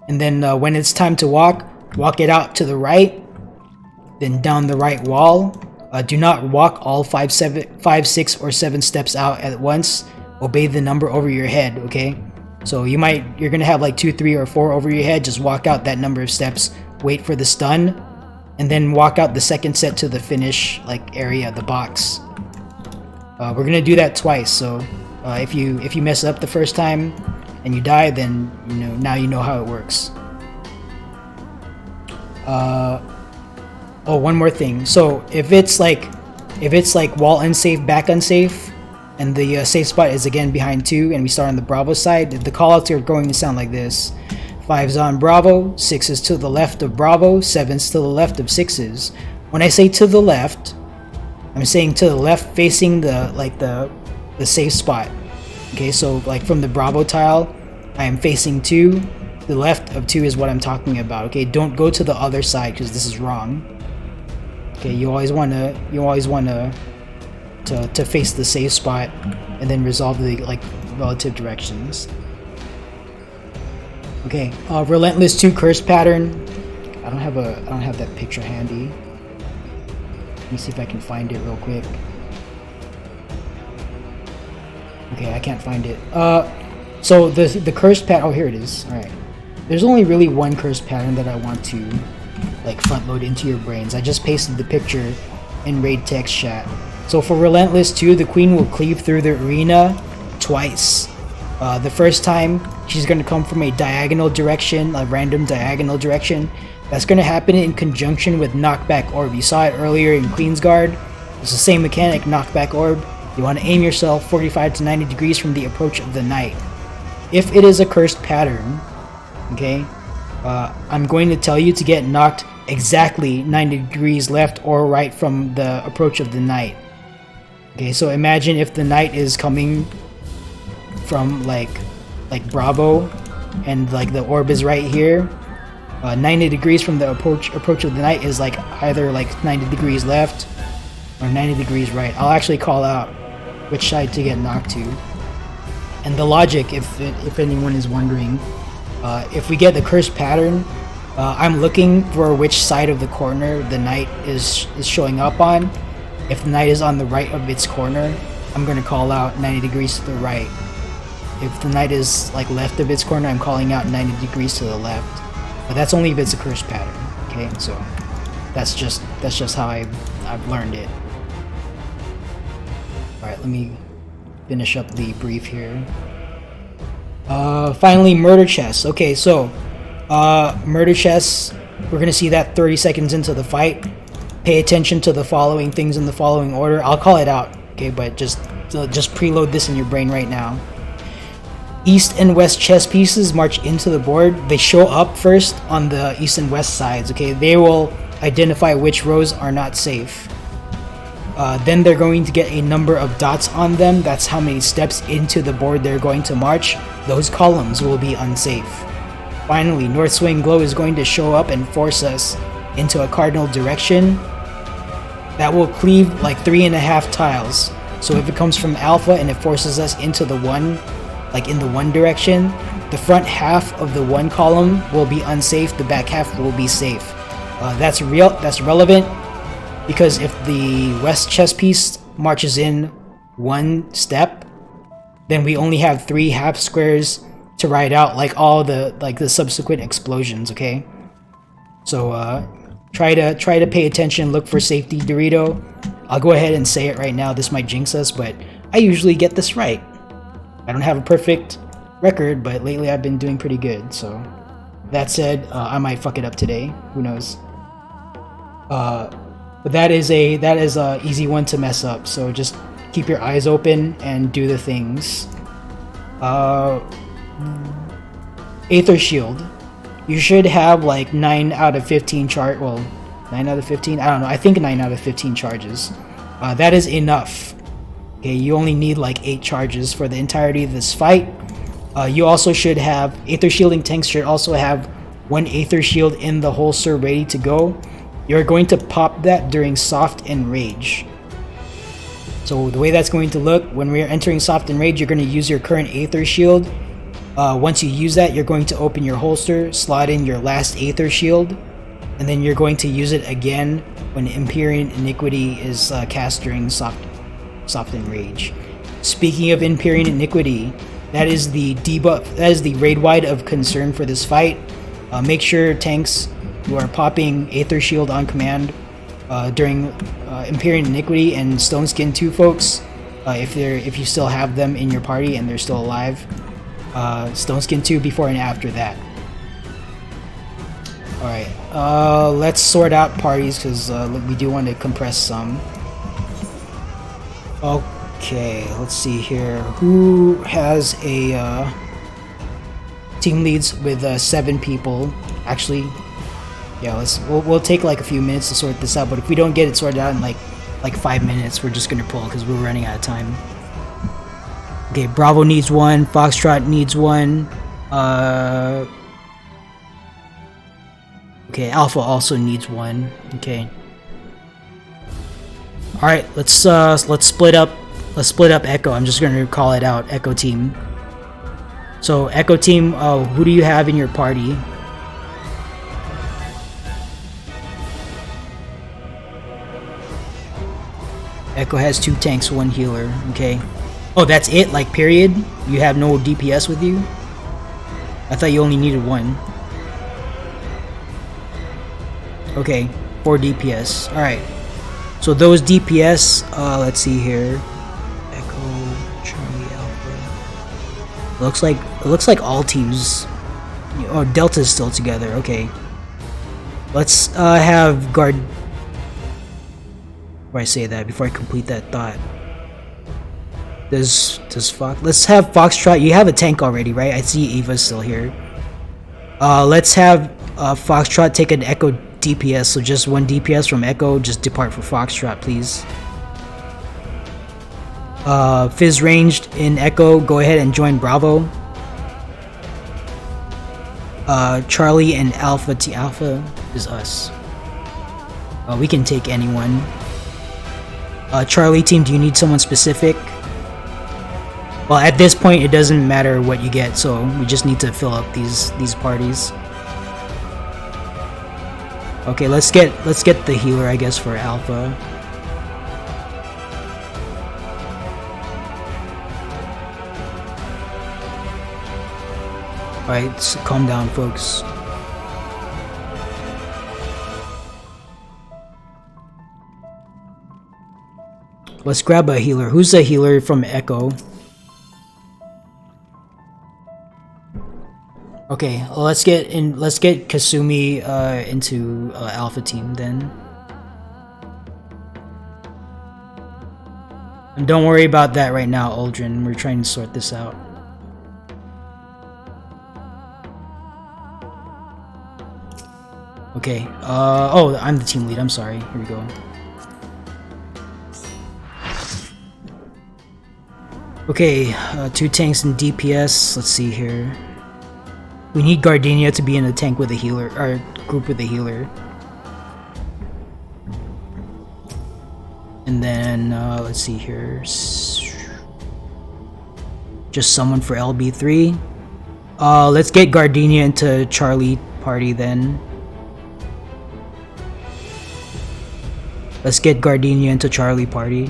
and then when it's time to walk it out to the right, then down the right wall. Do not walk all 5, 6, or 7 steps out at once. Obey the number over your head, okay? So you're gonna have like 2, 3, or 4 over your head. Just walk out that number of steps, wait for the stun, and then walk out the second set to the finish like area, the box. We're gonna do that twice, so if you mess up the first time and you die, then now you know how it works. Oh, one more thing. So if it's like wall unsafe, back unsafe, and the safe spot is again behind 2, and we start on the Bravo side, the callouts are going to sound like this: 5s on Bravo, 6s to the left of Bravo, 7s to the left of 6s. When I say to the left, I'm saying to the left facing the safe spot. Okay, so like from the Bravo tile, I am facing 2. The left of 2 is what I'm talking about. Okay, don't go to the other side because this is wrong. Okay, you always wanna to face the safe spot and then resolve the like relative directions. Okay, Relentless 2 curse pattern. I don't have that picture handy. Let me see if I can find it real quick. Okay, I can't find it. So the curse pattern. Oh, here it is. All right. There's only really one curse pattern that I want to like front load into your brains. I just pasted the picture in raid text chat. So for Relentless 2, the queen will cleave through the arena twice. The first time, she's going to come from a diagonal direction, a random diagonal direction. That's going to happen in conjunction with Knockback Orb. You saw it earlier in Queen's Guard. It's the same mechanic, Knockback Orb. You want to aim yourself 45 to 90 degrees from the approach of the knight. If it is a cursed pattern, okay, I'm going to tell you to get knocked exactly 90 degrees left or right from the approach of the knight. Okay, so imagine if the knight is coming from like Bravo and like the orb is right here. 90 degrees from the approach of the knight is like either like 90 degrees left or 90 degrees right. I'll actually call out which side to get knocked to. And the logic, if anyone is wondering, if we get the cursed pattern, I'm looking for which side of the corner the knight is showing up on. If the knight is on the right of its corner, I'm going to call out 90 degrees to the right. If the knight is like left of its corner, I'm calling out 90 degrees to the left. But that's only if it's a cursed pattern. Okay, so that's just how I've learned it. All right, let me finish up the brief here. Finally, murder chest. Okay, so murder chest. We're gonna see that 30 seconds into the fight. Pay attention to the following things in the following order. I'll call it out, okay? But just preload this in your brain right now. East and west chess pieces march into the board. They show up first on the east and west sides, okay? They will identify which rows are not safe. Then they're going to get a number of dots on them. That's how many steps into the board they're going to march. Those columns will be unsafe. Finally, North Swing Glow is going to show up and force us into a cardinal direction. That will cleave like 3.5 tiles. So if it comes from alpha and it forces us into the one, like in the one direction, the front half of the one column will be unsafe, the back half will be safe. That's relevant because if the west chess piece marches in one step, then we only have 3 half squares to ride out like all the subsequent explosions, okay? So try to pay attention, look for safety, Dorito. I'll go ahead and say it right now, this might jinx us, but I usually get this right. I don't have a perfect record, but lately I've been doing pretty good, so that said, I might fuck it up today, who knows. But that is a easy one to mess up, so just keep your eyes open and do the things. Aether Shield. You should have like 9 out of 15 well, 9 out of 15? I don't know, I think 9 out of 15 charges. That is enough. Okay, you only need like 8 charges for the entirety of this fight. You also should have, Aether Shielding tanks should also have 1 Aether Shield in the holster ready to go. You're going to pop that during Soft and Rage. So the way that's going to look, when we're entering Soft and Rage, you're going to use your current Aether Shield. Once you use that, you're going to open your holster, slot in your last Aether Shield, and then you're going to use it again when Empyrean Iniquity is cast during Soft and Rage. Speaking of Empyrean Iniquity, that is the debuff, that is the raid wide of concern for this fight. Make sure tanks who are popping Aether Shield on command during Empyrean Iniquity and Stone Skin 2 folks, if you still have them in your party and they're still alive, Stone Skin 2 before and after that. Alright, let's sort out parties because we do want to compress some. Okay, let's see here. Who has a team leads with 7 people? Actually, yeah, we'll take like a few minutes to sort this out, but if we don't get it sorted out in like 5 minutes, we're just gonna pull because we're running out of time. Okay, Bravo needs 1, Foxtrot needs 1, Okay, Alpha also needs one. Okay. All right, let's split up. Let's split up Echo. I'm just gonna call it out, Echo team. So Echo team, who do you have in your party? Echo has 2 tanks, 1 healer. Okay. Oh, that's it? Like, period? You have no DPS with you? I thought you only needed 1. Okay, 4 DPS. Alright. So those DPS, let's see here. Echo, Charlie, Alpha. It looks like all teams. Oh, Delta's still together. Okay. Let's have guard. Before I say that, before I complete that thought. Does Fox? Let's have Foxtrot. You have a tank already, right? I see Eva's still here. Let's have Foxtrot take an Echo DPS. So just 1 DPS from Echo. Just depart for Foxtrot, please. Fizz ranged in Echo. Go ahead and join Bravo. Charlie and Alpha. Alpha is us. We can take anyone. Charlie team, do you need someone specific? Well, at this point, it doesn't matter what you get, so we just need to fill up these parties. Okay, let's get the healer, I guess, for Alpha. All right, so calm down, folks. Let's grab a healer. Who's a healer from Echo? Okay, well, let's get Kasumi into Alpha team then. And don't worry about that right now, Aldrin. We're trying to sort this out. Okay. Oh, I'm the team lead. I'm sorry. Here we go. Okay, 2 tanks and DPS. Let's see here. We need Gardenia to be in a tank with a healer, or group with a healer. And then, let's see here. Just someone for LB3. Let's get Gardenia into Charlie party then. Let's get Gardenia into Charlie party.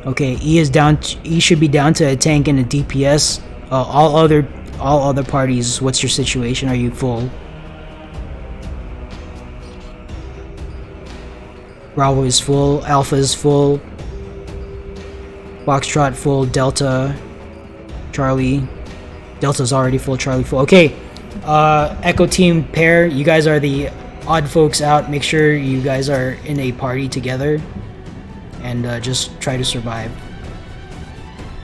Okay, E should be down to a tank and a DPS. All other parties, what's your situation? Are you full? Bravo is full, Alpha is full, Foxtrot full, Delta, Charlie. Delta's already full, Charlie full. Okay, Echo team pair, you guys are the odd folks out. Make sure you guys are in a party together and just try to survive.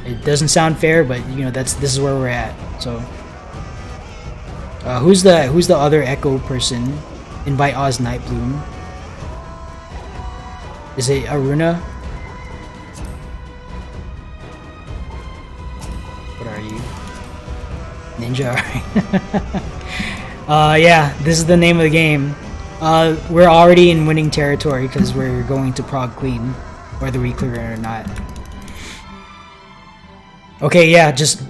It doesn't sound fair, but you know this is where we're at. So, who's the other Echo person? Invite Oz Nightbloom. Is it Aruna? What are you? Ninja. Yeah, this is the name of the game. We're already in winning territory because we're going to Prog Queen, whether we clear it or not. Okay, yeah, just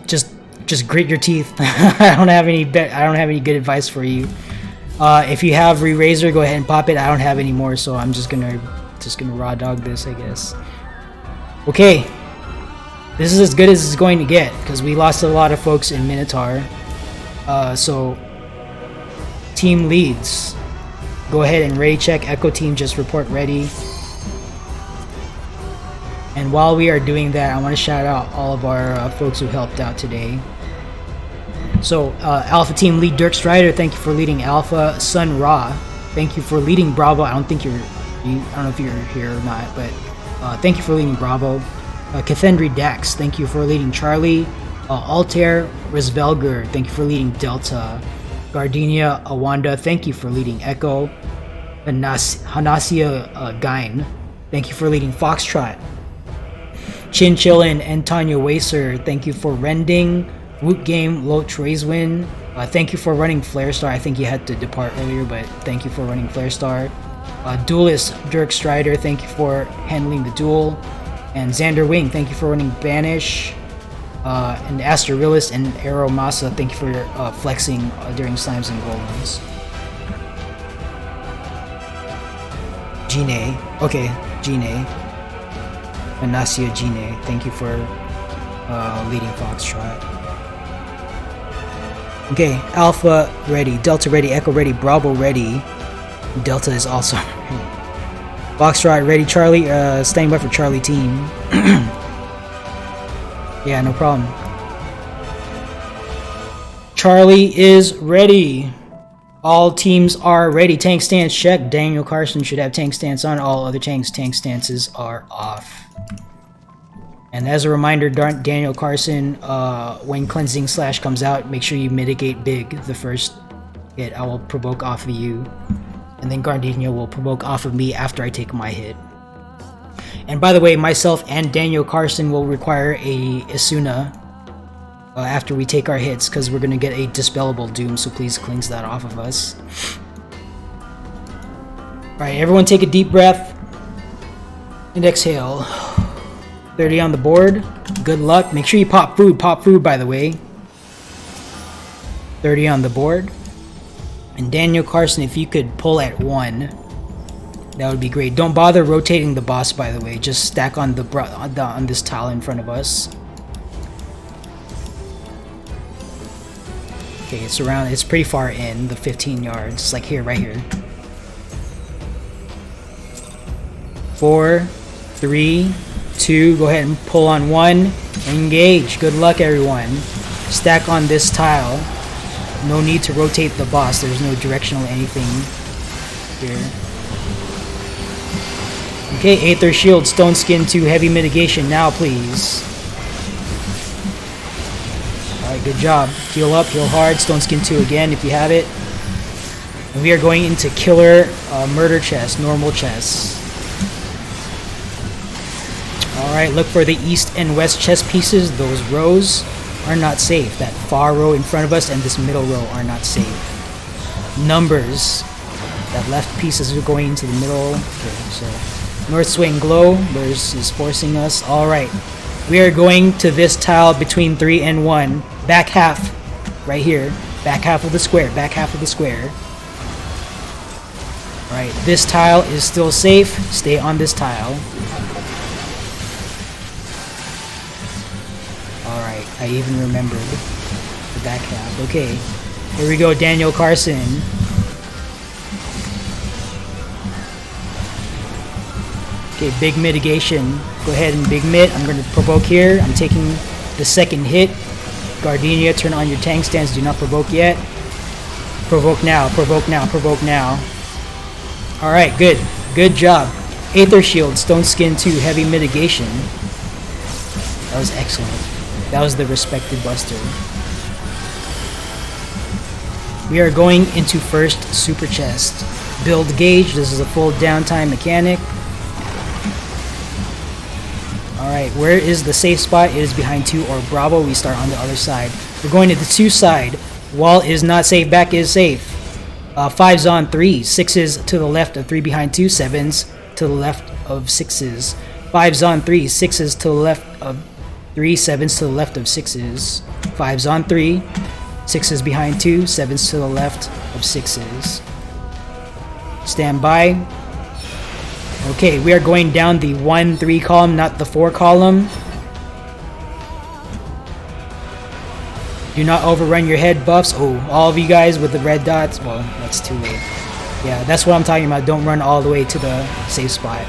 grit your teeth. I don't have any good advice for you. If you have Re-Razor, go ahead and pop it. I don't have any more, so I'm just gonna raw dog this, I guess. Okay, this is as good as it's going to get because we lost a lot of folks in Minotaur. So team leads, go ahead and ready check. Echo team, just report ready. And while we are doing that, I want to shout out all of our folks who helped out today. So, Alpha Team Lead Dirk Strider, thank you for leading Alpha. Sun Ra, thank you for leading Bravo. I don't know if you're here or not, but thank you for leading Bravo. Cathendry Dax, thank you for leading Charlie. Altair Rizvelger, thank you for leading Delta. Gardenia Awanda, thank you for leading Echo. Hanasia Gain, thank you for leading Foxtrot. Chinchilla and Antonio Wacer, thank you for rending. Woot Game, Loach Raiswin. Thank you for running Flare Star. I think you had to depart earlier, but thank you for running Flare Star. Duelist Dirk Strider, thank you for handling the duel. And Xander Wing, thank you for running Banish. And Aster Realist and Arrow Masa, thank you for flexing during Slimes and Golems. Reginae, okay, Reginae. Anasia Reginae, thank you for leading Foxtrot. Okay, Alpha ready, Delta ready, Echo ready, Bravo ready. Delta is also ready. Foxtrot ready, Charlie, standing by for Charlie team. Yeah, no problem. Charlie is ready. All teams are ready. Tank stance check. Daniel Carson should have tank stance on. All other tank stances are off. And as a reminder, Daniel Carson, when Cleansing Slash comes out, make sure you mitigate big the first hit. I will provoke off of you. And then Gardenia will provoke off of me after I take my hit. And by the way, myself and Daniel Carson will require a Isuna after we take our hits, because we're going to get a Dispellable Doom, so please cleanse that off of us. Alright, everyone take a deep breath and exhale. 30 on the board. Good luck. Make sure you pop food. Pop food, by the way. 30 on the board. And Daniel Carson, if you could pull at 1, that would be great. Don't bother rotating the boss, by the way. Just stack on on this tile in front of us. Okay, it's around. It's pretty far in the 15 yards. It's like here, right here. 4, 3, 2. Go ahead and pull on 1. Engage. Good luck, everyone. Stack on this tile. No need to rotate the boss. There's no directional anything here. Okay, Aether Shield, Stone Skin 2, Heavy Mitigation now, please. Alright, good job. Heal up, heal hard, Stone Skin 2 again if you have it. And we are going into Killer Murder Chest, Normal Chest. Alright, look for the East and West chest pieces. Those rows are not safe. That far row in front of us and this middle row are not safe. Numbers. That left pieces are going into the middle. Okay, so North Swing Glow is forcing us. Alright. We are going to this tile between 3 and 1. Back half. Right here. Back half of the square. Back half of the square. Alright. This tile is still safe. Stay on this tile. Alright. I even remembered the back half. Okay. Here we go. Daniel Carson. Okay, big mitigation. Go ahead and big mid. I'm going to provoke here. I'm taking the second hit. Gardenia, turn on your tank stance. Do not provoke yet. Provoke now. Provoke now. Provoke now. Alright, good. Good job. Aether Shield, Stone Skin 2, Heavy Mitigation. That was excellent. That was the respected buster. We are going into first Super Chest. Build Gauge. This is a full downtime mechanic. Alright, where is the safe spot? It is behind 2 or Bravo. We start on the other side. We're going to the 2 side. Wall is not safe. Back is safe. 5s on 3. 6s to the left of 3 behind 2. 7s to the left of 6s. 5s on 3. 6s to the left of 3. 7s to the left of 6s. 5s on 3. 6s behind 2. 7s to the left of 6s. Stand by. Okay, we are going down the 1-3 column, not the 4 column. Do not overrun your head buffs. Oh, all of you guys with the red dots. Well, that's too late. Yeah, that's what I'm talking about. Don't run all the way to the safe spot.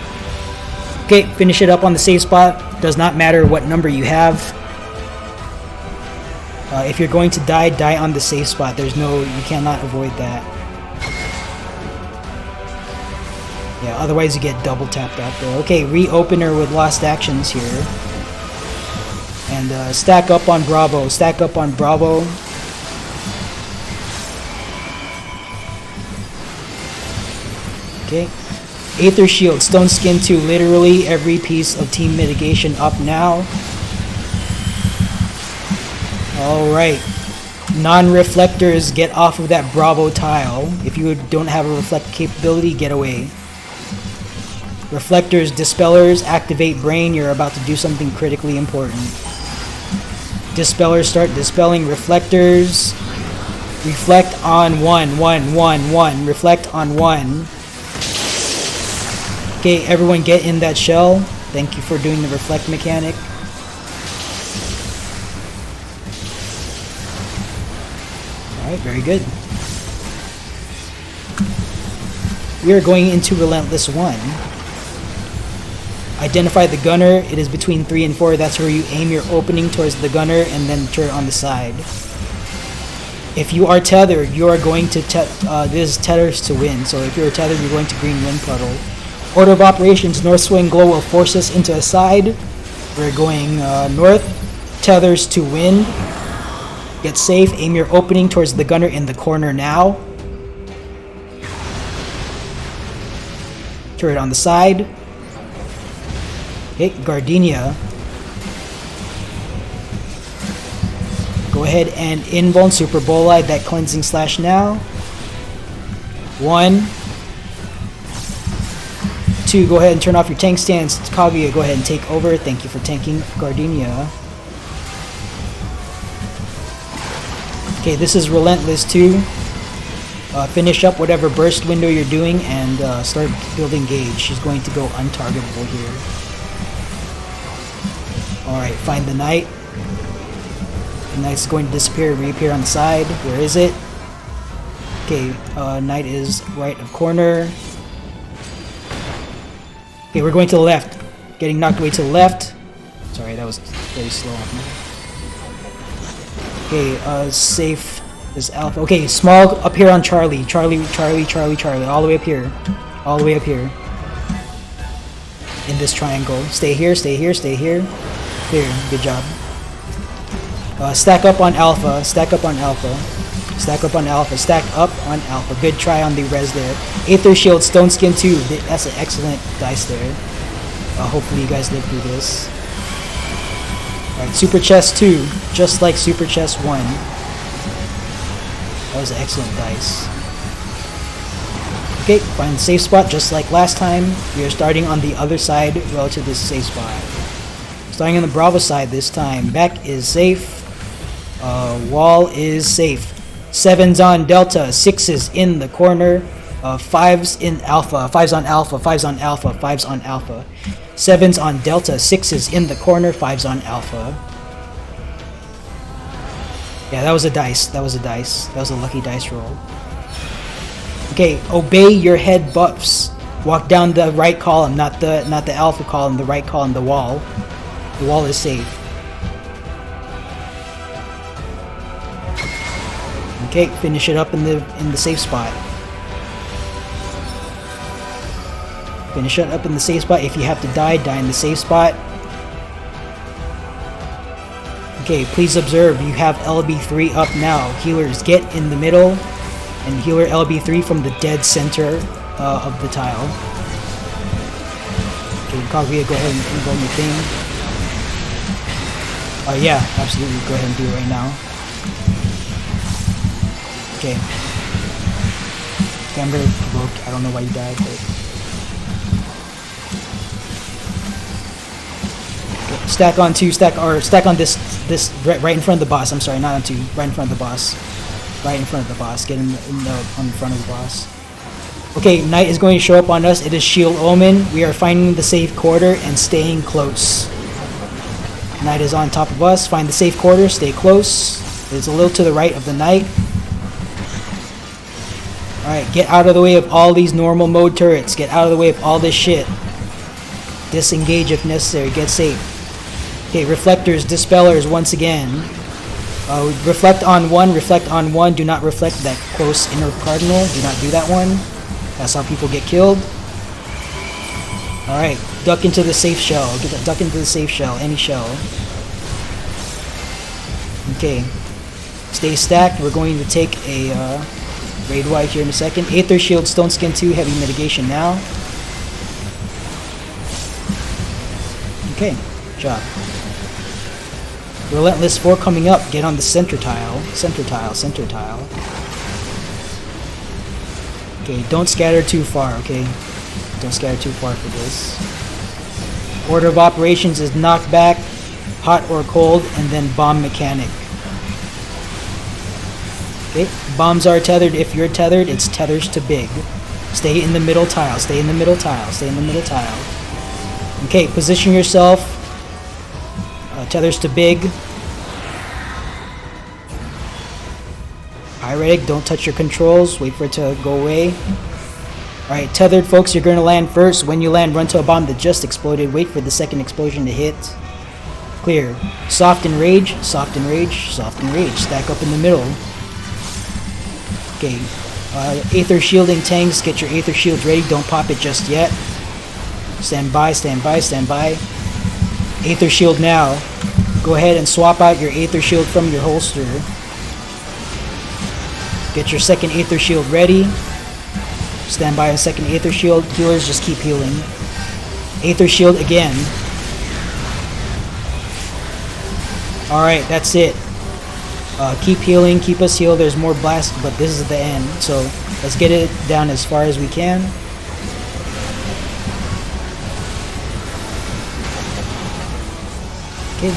Okay, finish it up on the safe spot. Does not matter what number you have. If you're going to die, die on the safe spot. There's no, you cannot avoid that. Yeah, otherwise you get double tapped out there. Okay, reopener with lost actions here. And stack up on Bravo. Stack up on Bravo. Okay. Aether Shield, Stone Skin 2. Literally every piece of team mitigation up now. Alright. Non-reflectors, get off of that Bravo tile. If you don't have a reflect capability, get away. Reflectors, dispellers, activate brain. You're about to do something critically important. Dispellers, start dispelling reflectors. Reflect on 1, 1, 1, 1. Reflect on 1. Okay, everyone get in that shell. Thank you for doing the reflect mechanic. Alright, very good. We are going into Relentless 1. Identify the gunner. It is between 3 and 4. That's where you aim your opening towards the gunner and then turn on the side. If you are tethered, you are going to this is tethers to win. So if you're tethered, you're going to green wind puddle. Order of operations: North Swing Glow will force us into a side. We're going north. Tethers to wind. Get safe. Aim your opening towards the gunner in the corner now. Turret on the side. Okay, Gardenia. Go ahead and invuln Super Bolide that cleansing slash now. 1, 2, go ahead and turn off your tank stance. Kaguya, go ahead and take over. Thank you for tanking Gardenia. Okay, this is Relentless 2. Finish up whatever burst window you're doing and start building gauge. She's going to go untargetable here. Alright, find the knight. The knight's going to disappear, reappear on the side. Where is it? Okay, knight is right of corner. Okay, we're going to the left. Getting knocked away to the left. Sorry, that was very slow of me. Okay, safe is Alpha. Okay, small up here on Charlie. Charlie, all the way up here. All the way up here. In this triangle. Stay here, stay here, stay here. Here, good job. Stack up on Alpha, stack up on Alpha. Stack up on Alpha, stack up on Alpha. Good try on the res there. Aether Shield, Stone Skin 2. That's an excellent dice there. Hopefully you guys live through this. Alright, Super Chest 2. Just like Super Chest 1. That was an excellent dice. Okay, find the safe spot just like last time. We are starting on the other side relative to the safe spot. Starting on the Bravo side this time. Back is safe. Wall is safe. 7's on Delta. 6's in the corner. 5's in Alpha. 5's on Alpha. 5's on Alpha. 5's on Alpha. 7's on Delta. 6's in the corner. 5's on Alpha. Yeah, that was a dice. That was a dice. That was a lucky dice roll. Okay, obey your head buffs. Walk down the right column, not the Alpha column, the right column, the wall. The wall is safe. Okay, finish it up in the safe spot. Finish it up in the safe spot. If you have to die, die in the safe spot. Okay, please observe, you have LB3 up now. Healers, get in the middle and healer LB3 from the dead center of the tile. Okay, Kaguya, go ahead and involve your thing. Yeah, absolutely, go ahead and do it right now. Okay. I'm very provoked. I don't know why you died, but... Okay. Stack on 2, stack on this right in front of the boss. I'm sorry, not on 2. Right in front of the boss. Right in front of the boss. Get on the front of the boss. Okay, Knight is going to show up on us. It is Shield Omen. We are finding the safe quarter and staying close. Knight is on top of us. Find the safe quarter. Stay close. It's a little to the right of the Knight. Alright, get out of the way of all these normal mode turrets. Get out of the way of all this shit. Disengage if necessary. Get safe. Okay, reflectors, dispellers once again. Reflect on 1, reflect on 1. Do not reflect that close inner cardinal. Do not do that one. That's how people get killed. Alright, duck into the safe shell. Duck into the safe shell. Any shell. Okay. Stay stacked. We're going to take a raid wide here in a second. Aether Shield, Stone Skin 2, heavy mitigation now. Okay, good job. Relentless 4 coming up. Get on the center tile. Center tile. Center tile. Okay, don't scatter too far, okay? Don't scatter too far for this. Order of operations is knock back, hot or cold, and then bomb mechanic. Okay, bombs are tethered. If you're tethered, it's tethers to big. Stay in the middle tile. Stay in the middle tile. Stay in the middle tile. Okay, position yourself. Tethers to big. Pyretic, don't touch your controls. Wait for it to go away. Alright, tethered folks, you're going to land first. When you land, run to a bomb that just exploded. Wait for the second explosion to hit. Clear. Soft and rage. Soft and rage. Soft and rage. Stack up in the middle. Okay. Aether shielding tanks. Get your Aether shields ready. Don't pop it just yet. Stand by, stand by, stand by. Aether shield now. Go ahead and swap out your Aether shield from your holster. Get your second Aether shield ready. Stand by on second Aether shield. Healers, just keep healing. Aether shield again. Alright, that's it. Keep healing, keep us healed. There's more blast, but this is the end. So let's get it down as far as we can. Okay.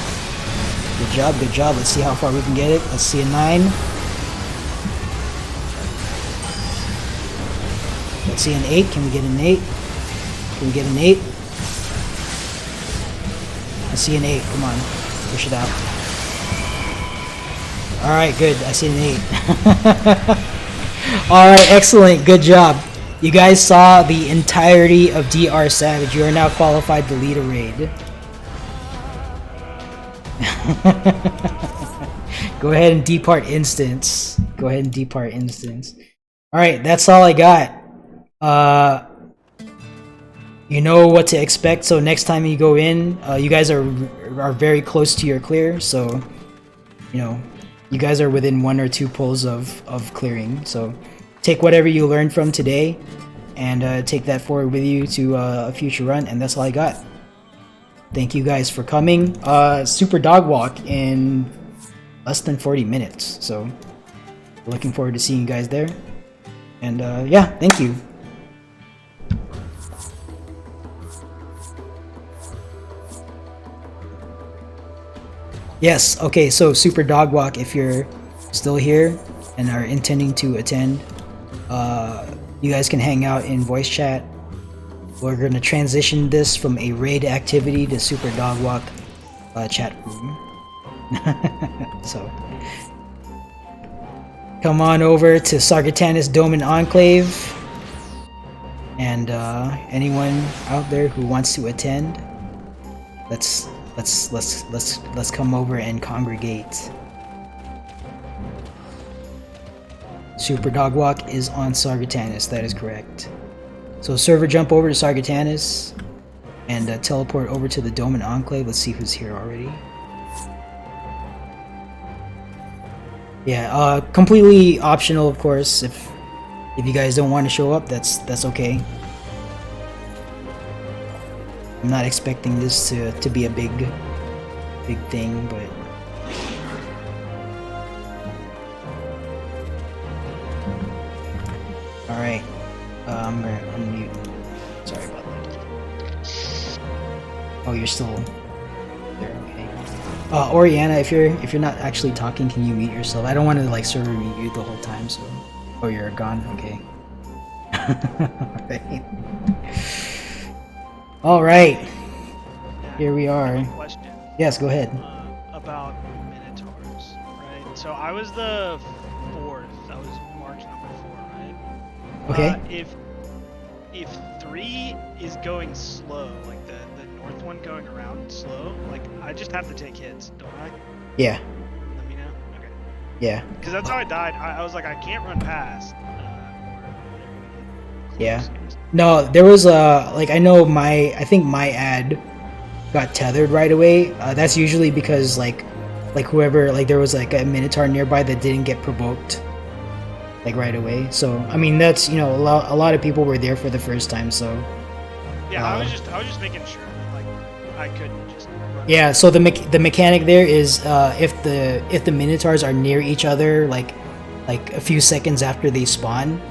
Good job, good job. Let's see how far we can get it. Let's see a 9. Let's see an 8. Can we get an 8? Can we get an 8? Let's see an 8. Come on. Push it out. Alright, good. I see an 8. Alright, excellent. Good job. You guys saw the entirety of DR Savage. You are now qualified to lead a raid. Go ahead and depart instance. Go ahead and depart instance. Alright, that's all I got. You know what to expect, so next time you go in, you guys are very close to your clear, so you know, you guys are within 1 or 2 pulls of clearing. So take whatever you learned from today and take that forward with you to a future run, and that's all I got. Thank you guys for coming. Super dog walk in less than 40 minutes, so looking forward to seeing you guys there. And yeah, thank you. Yes, okay, so Super Dog Walk, if you're still here and are intending to attend, you guys can hang out in voice chat. We're going to transition this from a raid activity to Super Dog Walk chat room. So, come on over to Sargatanis Dome and Enclave. And anyone out there who wants to attend, let's come over and congregate. Super Dog Walk is on Sargatanis, that is correct. So server jump over to Sargatanis and teleport over to the Dome and Enclave. Let's see who's here already. Yeah, completely optional, of course. If you guys don't want to show up, that's okay. I'm not expecting this to be a big thing, but all right. I'm gonna unmute. Sorry about that. Oh, you're still there. Okay. Oriana, if you're not actually talking, can you mute yourself? I don't want to like server mute you the whole time. So, oh, you're gone. Okay. All right. Here we are. Question. Yes, go ahead. About Minotaurs, right? So I was the 4th. That was March number 4, right? Okay. If 3 is going slow, like the north one going around slow, like I just have to take hits, don't I? Yeah. Let me know. Okay. Yeah. Because that's how I died. I was like, I can't run past. Yeah. No, there was like I think my ad got tethered right away. That's usually because like whoever, like there was like a Minotaur nearby that didn't get provoked like right away. So I mean that's, you know, a lot of people were there for the first time, so yeah, I was just making sure that like I couldn't just run Yeah, so the mechanic there is if the minotaurs are near each other, like a few seconds after they spawn,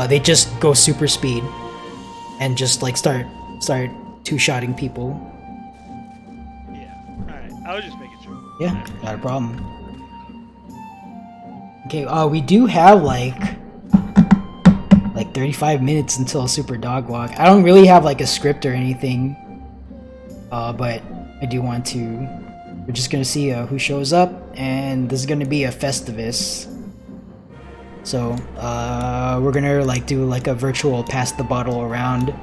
they just go super speed and just like start two-shotting people. Yeah. Alright. I was just making sure. Yeah, not a problem. Okay, we do have like 35 minutes until Super Dog Walk. I don't really have like a script or anything, but I do want to. We're just gonna see who shows up, and this is gonna be a Festivus. So we're gonna like do like a virtual pass the bottle around,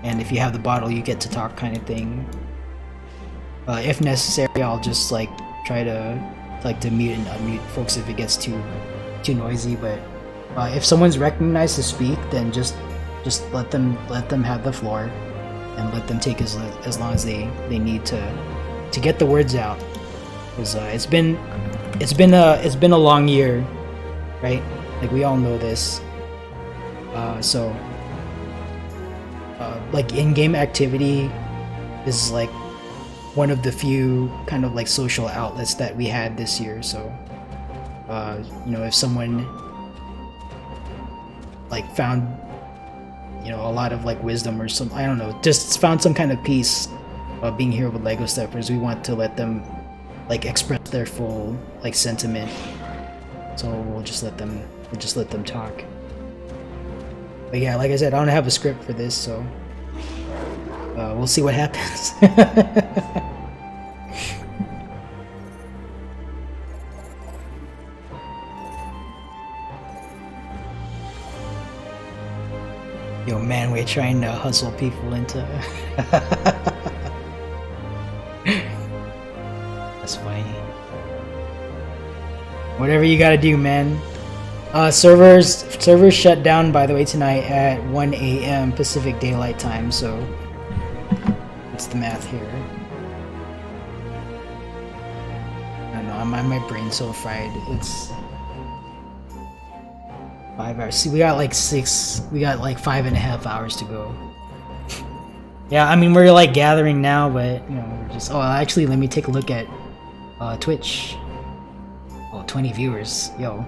and if you have the bottle, you get to talk kind of thing. If necessary, I'll just like try to mute and unmute folks if it gets too noisy. But if someone's recognized to speak, then just let them have the floor, and let them take as long as they need to get the words out. Because it's been a long year, right? Like we all know this. So like in-game activity is like one of the few kind of like social outlets that we had this year. So you know, if someone like found, you know, a lot of like wisdom or some, I don't know, just found some kind of peace being here with Lego Steppers, we want to let them like express their full like sentiment. So we'll just let them talk. But yeah, like I said, I don't have a script for this, so we'll see what happens. Yo, man, we're trying to hustle people into. That's funny. Whatever you gotta do, man. Servers shut down, by the way, tonight at 1 a.m. Pacific Daylight Time, so what's the math here? I don't know, my brain's so fried. It's 5 hours. See, we got like 5.5 hours to go. Yeah, I mean, we're like gathering now, but you know, we're just. Oh, actually, let me take a look at Twitch. Oh, 20 viewers. Yo.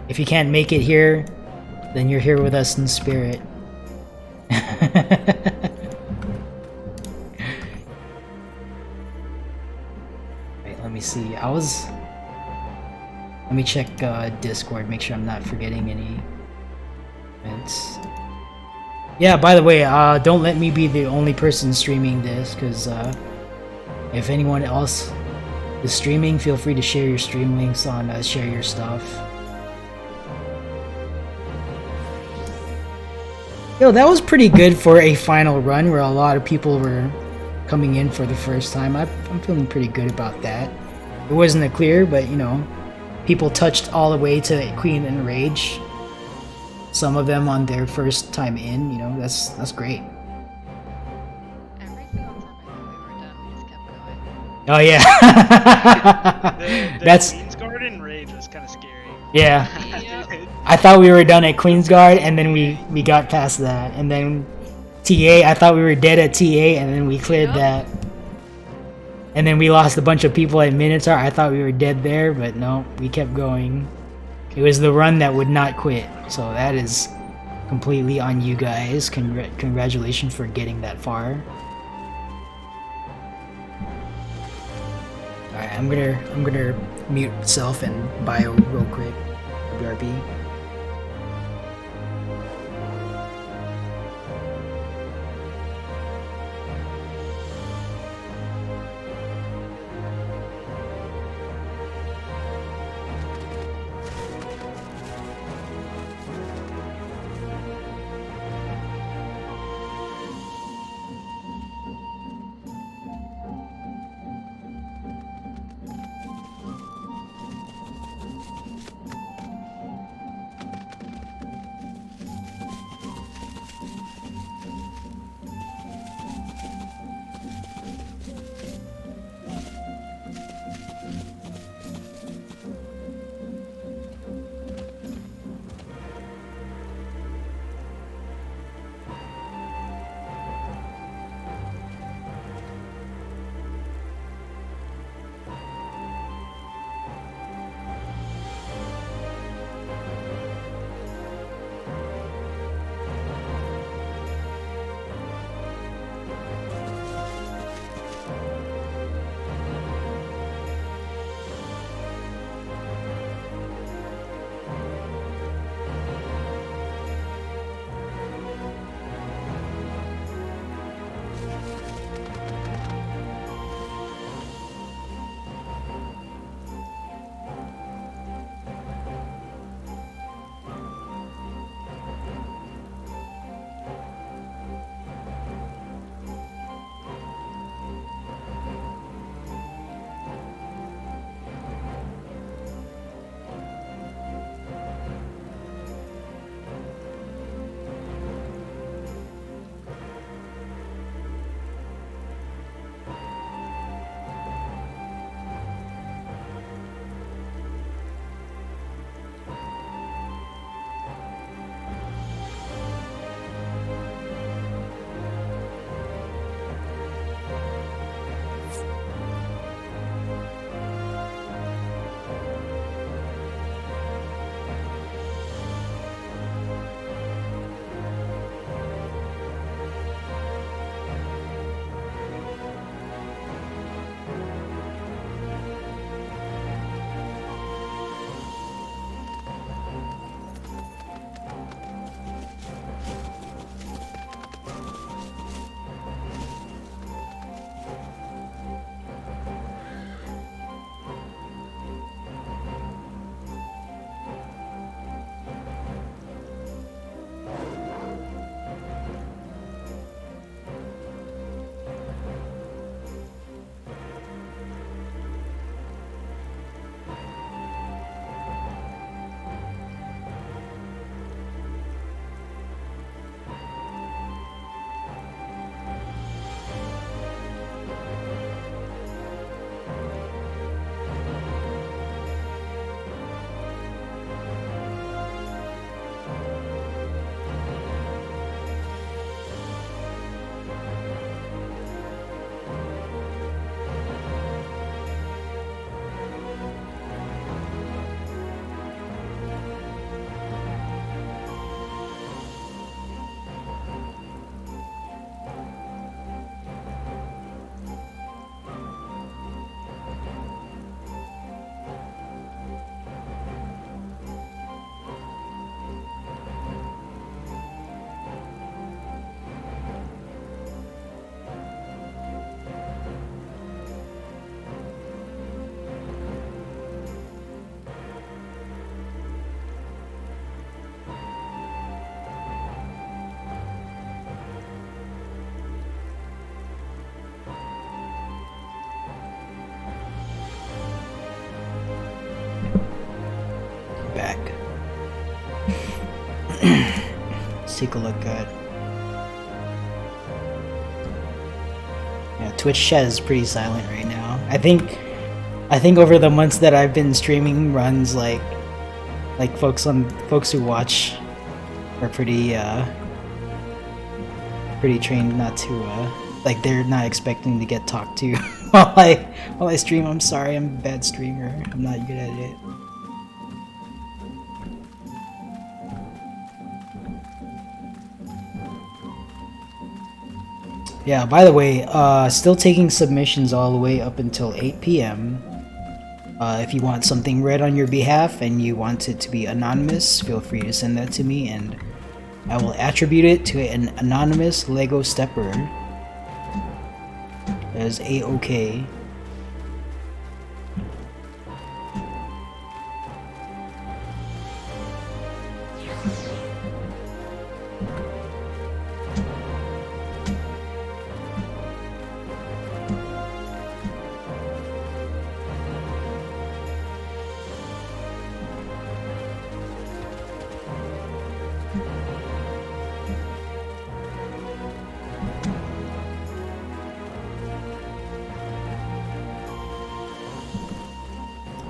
If you can't make it here, then you're here with us in spirit. Wait, let me see. Let me check Discord, make sure I'm not forgetting any events. Yeah, by the way, don't let me be the only person streaming this, because if anyone else is streaming, feel free to share your stream links on Share Your Stuff. Yo, that was pretty good for a final run where a lot of people were coming in for the first time. I'm feeling pretty good about that. It wasn't a clear, but you know, people touched all the way to Queen and Rage. Some of them on their first time in, you know, that's great. Oh yeah. That's Queen's Garden Rage was kind of scary. Yeah. I thought we were done at Queensguard, and then we got past that, and then TA. I thought we were dead at TA, and then we cleared that, and then we lost a bunch of people at Minotaur. I thought we were dead there, but no, we kept going. It was the run that would not quit, so that is completely on you guys. Congratulations for getting that far. Alright, I'm gonna mute self and bio real quick. BRB. take a look at. Yeah, Twitch chat is pretty silent right now. I think over the months that I've been streaming runs, like folks who watch are pretty trained not to like they're not expecting to get talked to while I stream. I'm sorry, I'm a bad streamer. I'm not good at it. Yeah, by the way, still taking submissions all the way up until 8 p.m. If you want something read on your behalf and you want it to be anonymous, feel free to send that to me and I will attribute it to an anonymous Lego stepper. That is A-OK.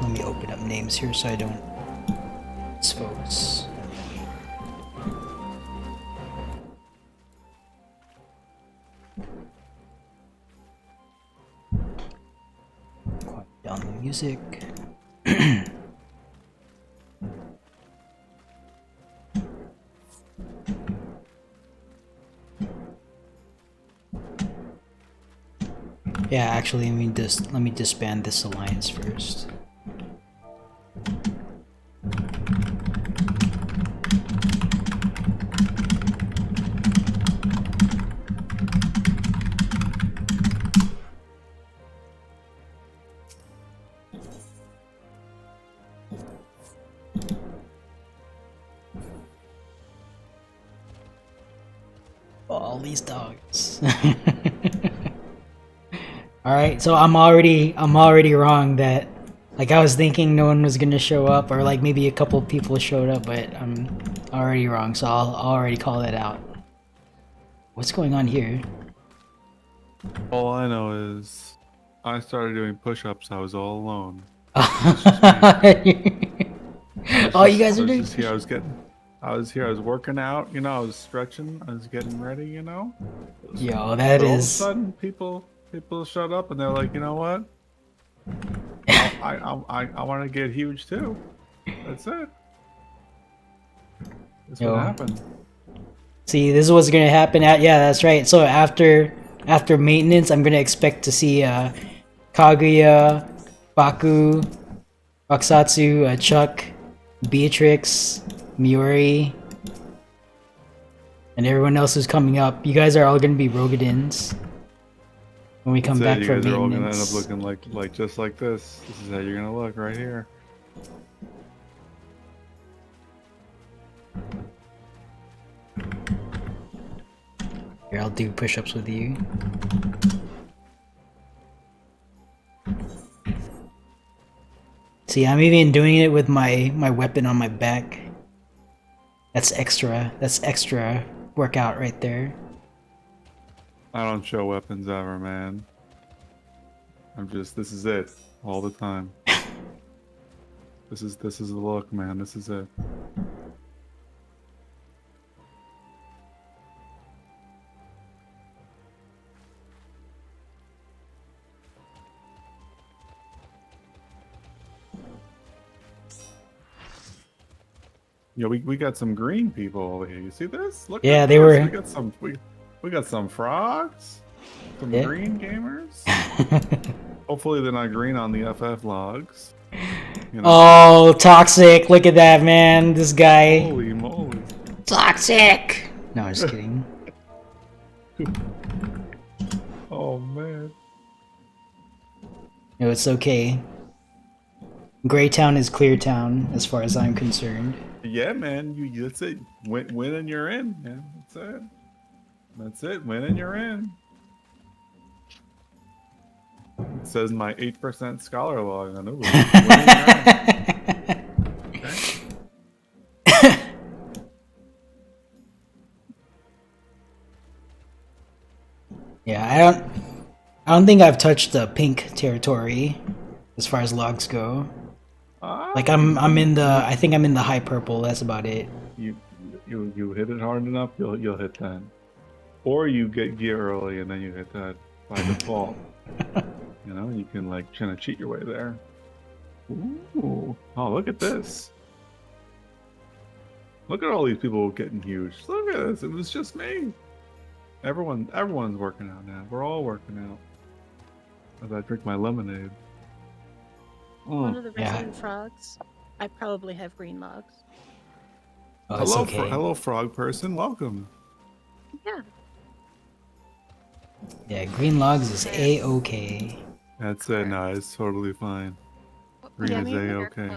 Let me open up names here so I don't expose. Quiet down the music. Yeah, actually, let me disband this alliance first. All these dogs. Alright, so I'm already wrong that like I was thinking no one was gonna show up or like maybe a couple people showed up, but I'm already wrong, so I'll already call that out. What's going on here? All I know is I started doing push-ups. I was all alone. Oh, you guys are doing. I was here. I was working out. You know, I was stretching. I was getting ready. You know. Yo, that is. All of a sudden, people showed up and they're like, you know what? I want to get huge too. That's it. That's what happened. See, this is what's gonna happen. Yeah, that's right. So after maintenance, I'm gonna expect to see Kaguya, Baku, Bakusatsu, Chuck, Beatrix, Miori, and everyone else who's coming up. You guys are all gonna be Rogadins when we come back from maintenance. You guys are all gonna end up looking like just like this. This is how you're gonna look right here. Here, I'll do push-ups with you. See, I'm even doing it with my weapon on my back. That's extra workout right there. I don't show weapons ever, man. this is it all the time. This is the look, man. This is it. Yeah, we got some green people over here. You see this? Look. Yeah, at they this. were. We got some frogs. Some green gamers. Hopefully they're not green on the FF logs. You know? Oh, toxic! Look at that, man. This guy. Holy moly! Toxic. No, I'm just kidding. Oh man. No, it's okay. Greytown is Cleartown, as far as I'm concerned. Yeah, man. That's it. Win and you're in, man. That's it. That's it. Win and you're in. It says my 8% scholar log on Ooh, I don't think I've touched the pink territory as far as logs go. Like I'm in the I think I'm in the high purple. That's about it. You hit it hard enough, you'll hit that. Or you get gear early and then you hit that by default. You know, you can like kind of cheat your way there. Ooh. Oh, look at this. Look at all these people getting huge. Look at this. It was just me. Everyone's working out now. We're all working out. As I drink my lemonade. One of the resident frogs. I probably have green logs. Oh, it's okay. Hello, frog person. Welcome. Yeah. Yeah, green logs is a-okay. That's it. No, it's totally fine. Green is a-okay.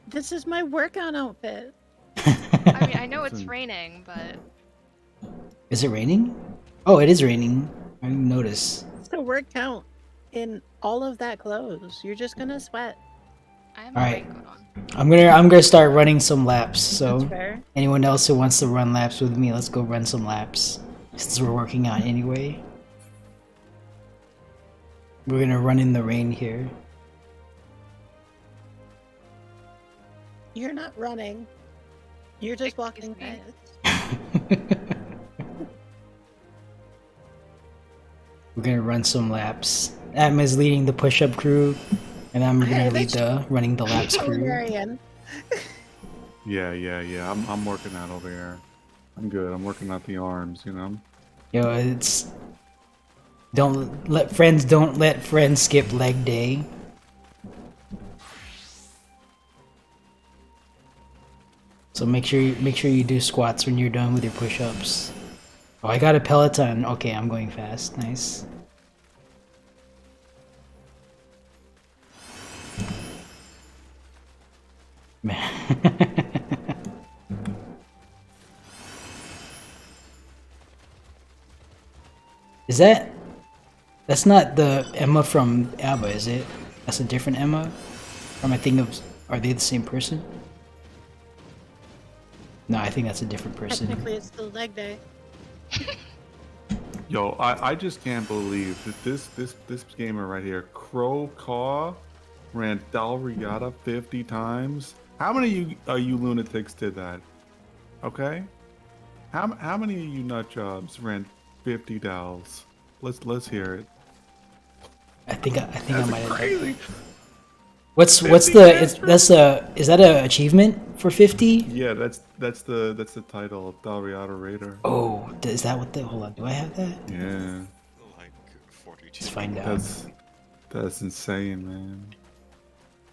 This is my workout outfit. I mean, I know it's raining, but... Is it raining? Oh, it is raining. I didn't notice. It's a workout in all of that clothes. You're just gonna sweat. I All right, I'm gonna start running some laps. So anyone else who wants to run laps with me, let's go run some laps. Since we're working out anyway, we're gonna run in the rain here. You're not running. You're just walking fast. We're gonna run some laps. Adam is leading the push-up crew, and I'm gonna lead the running the laps crew. Yeah. I'm working out over here. I'm good. I'm working out the arms, you know. Yo, it's don't let friends skip leg day. So make sure you do squats when you're done with your push-ups. Oh, I got a Peloton. Okay, I'm going fast. Nice. Man. That's not the Emma from ABBA, is it? That's a different Emma? Or am I thinking of, are they the same person? No, I think that's a different person. Technically, it's still leg day. Yo, I just can't believe that this gamer right here, Crow Caw, ran Dalriata 50 times. How many of you lunatics did that? Okay? How many of you nut jobs ran 50 Dals? Let's hear it. I think I might have crazy. Is that a achievement for 50? Yeah, that's the title of Dalriata Raider. Oh, is that what the hold on, do I have that? Yeah. Like 42. Let's find out. That's insane, man.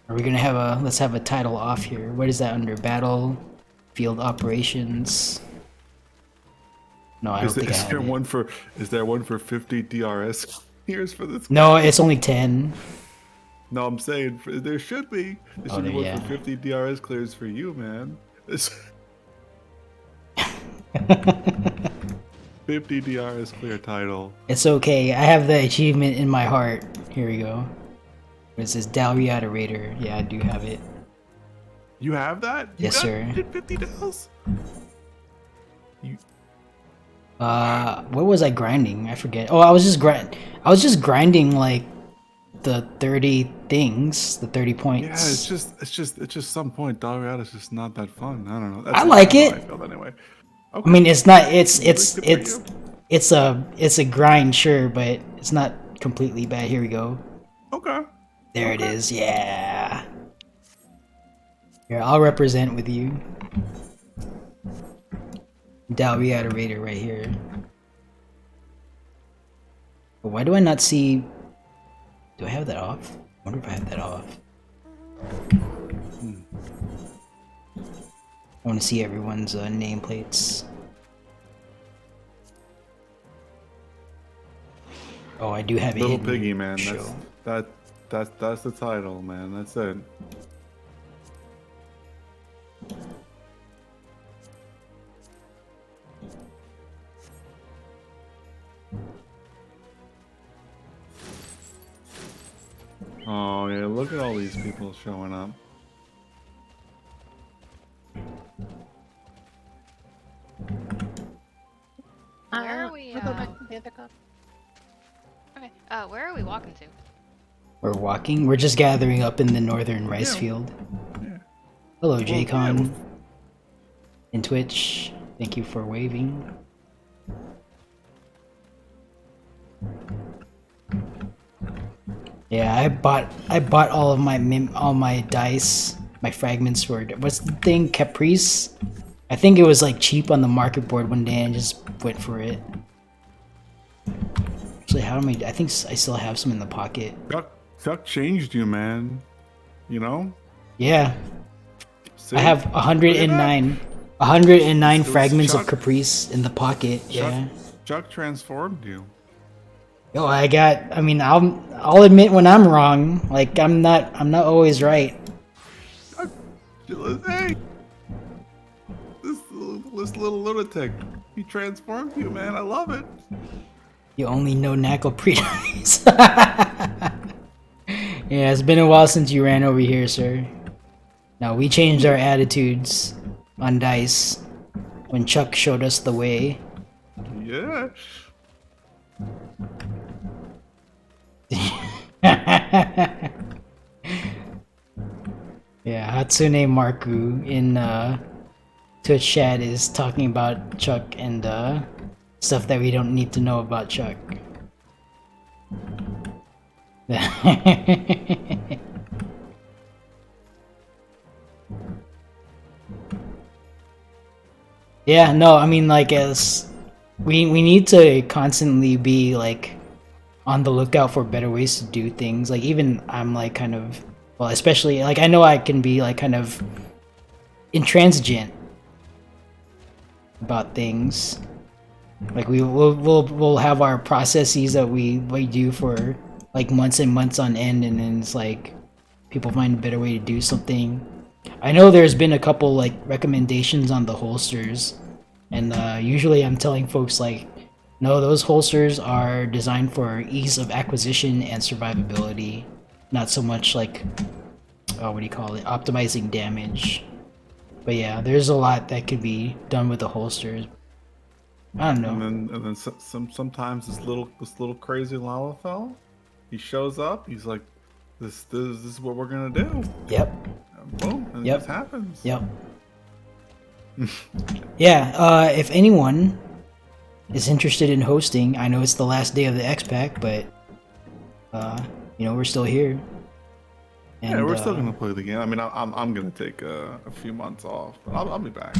Are we gonna let's have a title off here. What is that under? Battlefield operations. No, I don't think I have it. Is there one for 50 DRS clears for this? No, it's only 10. No, I'm saying there should be. There should be one for 50 DRS clears for you, man. 50 DRS clear title. It's okay. I have the achievement in my heart. Here we go. It says Dalriata Raider. Yeah, I do have it. You have that? Yes, sir. You did 50 Dals? What was I grinding? I forget. Oh, I was just grinding like the 30 things, the 30 points. Yeah, it's just some point Dalriata's just not that fun. I don't know. I like it. I feel anyway. Okay. I mean, it's not. It's a grind, sure, but it's not completely bad. Here we go. Okay. There it is. Yeah. Here, I'll represent with you. Dalriata Raider right here. But why do I not see? Do I have that off? I wonder if I have that off. I want to see everyone's nameplates. Oh, I do have it. Little Piggy, man. That's the title, man. That's it. Oh yeah, look at all these people showing up. Where are we? I'll go back to the other cup. Okay. Where are we walking to? We're walking. We're just gathering up in the northern rice field. Yeah. Hello, Well, Jcon. In Twitch. Thank you for waving. Yeah, I bought all of my dice, my fragments for what's the thing, Caprice? I think it was like cheap on the market board one day and just went for it. Actually, how many? I think I still have some in the pocket. Chuck changed you, man. You know? Yeah. See? I have 109 fragments of Caprice in the pocket. Yeah. Chuck transformed you. Yo, I mean, I'll admit when I'm wrong. Like I'm not always right. Hey, this little lunatic. He transformed you, man. I love it. You only know Nacl pre-dice. Yeah, it's been a while since you ran over here, sir. No, we changed our attitudes on dice when Chuck showed us the way. Yeah. Yeah, Hatsune Marku in Twitch chat is talking about Chuck and stuff that we don't need to know about Chuck. Yeah, no, I mean, like, as we need to constantly be like on the lookout for better ways to do things. Like, even I'm like kind of, well, especially like I know I can be like kind of intransigent about things. Like we'll have our processes that we do for like months and months on end, and then it's like people find a better way to do something. I know there's been a couple like recommendations on the holsters, and usually I'm telling folks like, no, those holsters are designed for ease of acquisition and survivability, not so much like, what do you call it, optimizing damage. But yeah, there's a lot that could be done with the holsters. I don't know. And then sometimes this little crazy Lalafell, he shows up. He's like, this is what we're gonna do. Yep. And boom, and it just happens. Yep. Yeah. If anyone is interested in hosting, I know it's the last day of the X-Pack, but you know, we're still here. And, yeah, we're still gonna play the game. I mean, I'm gonna take a few months off, but I'll be back.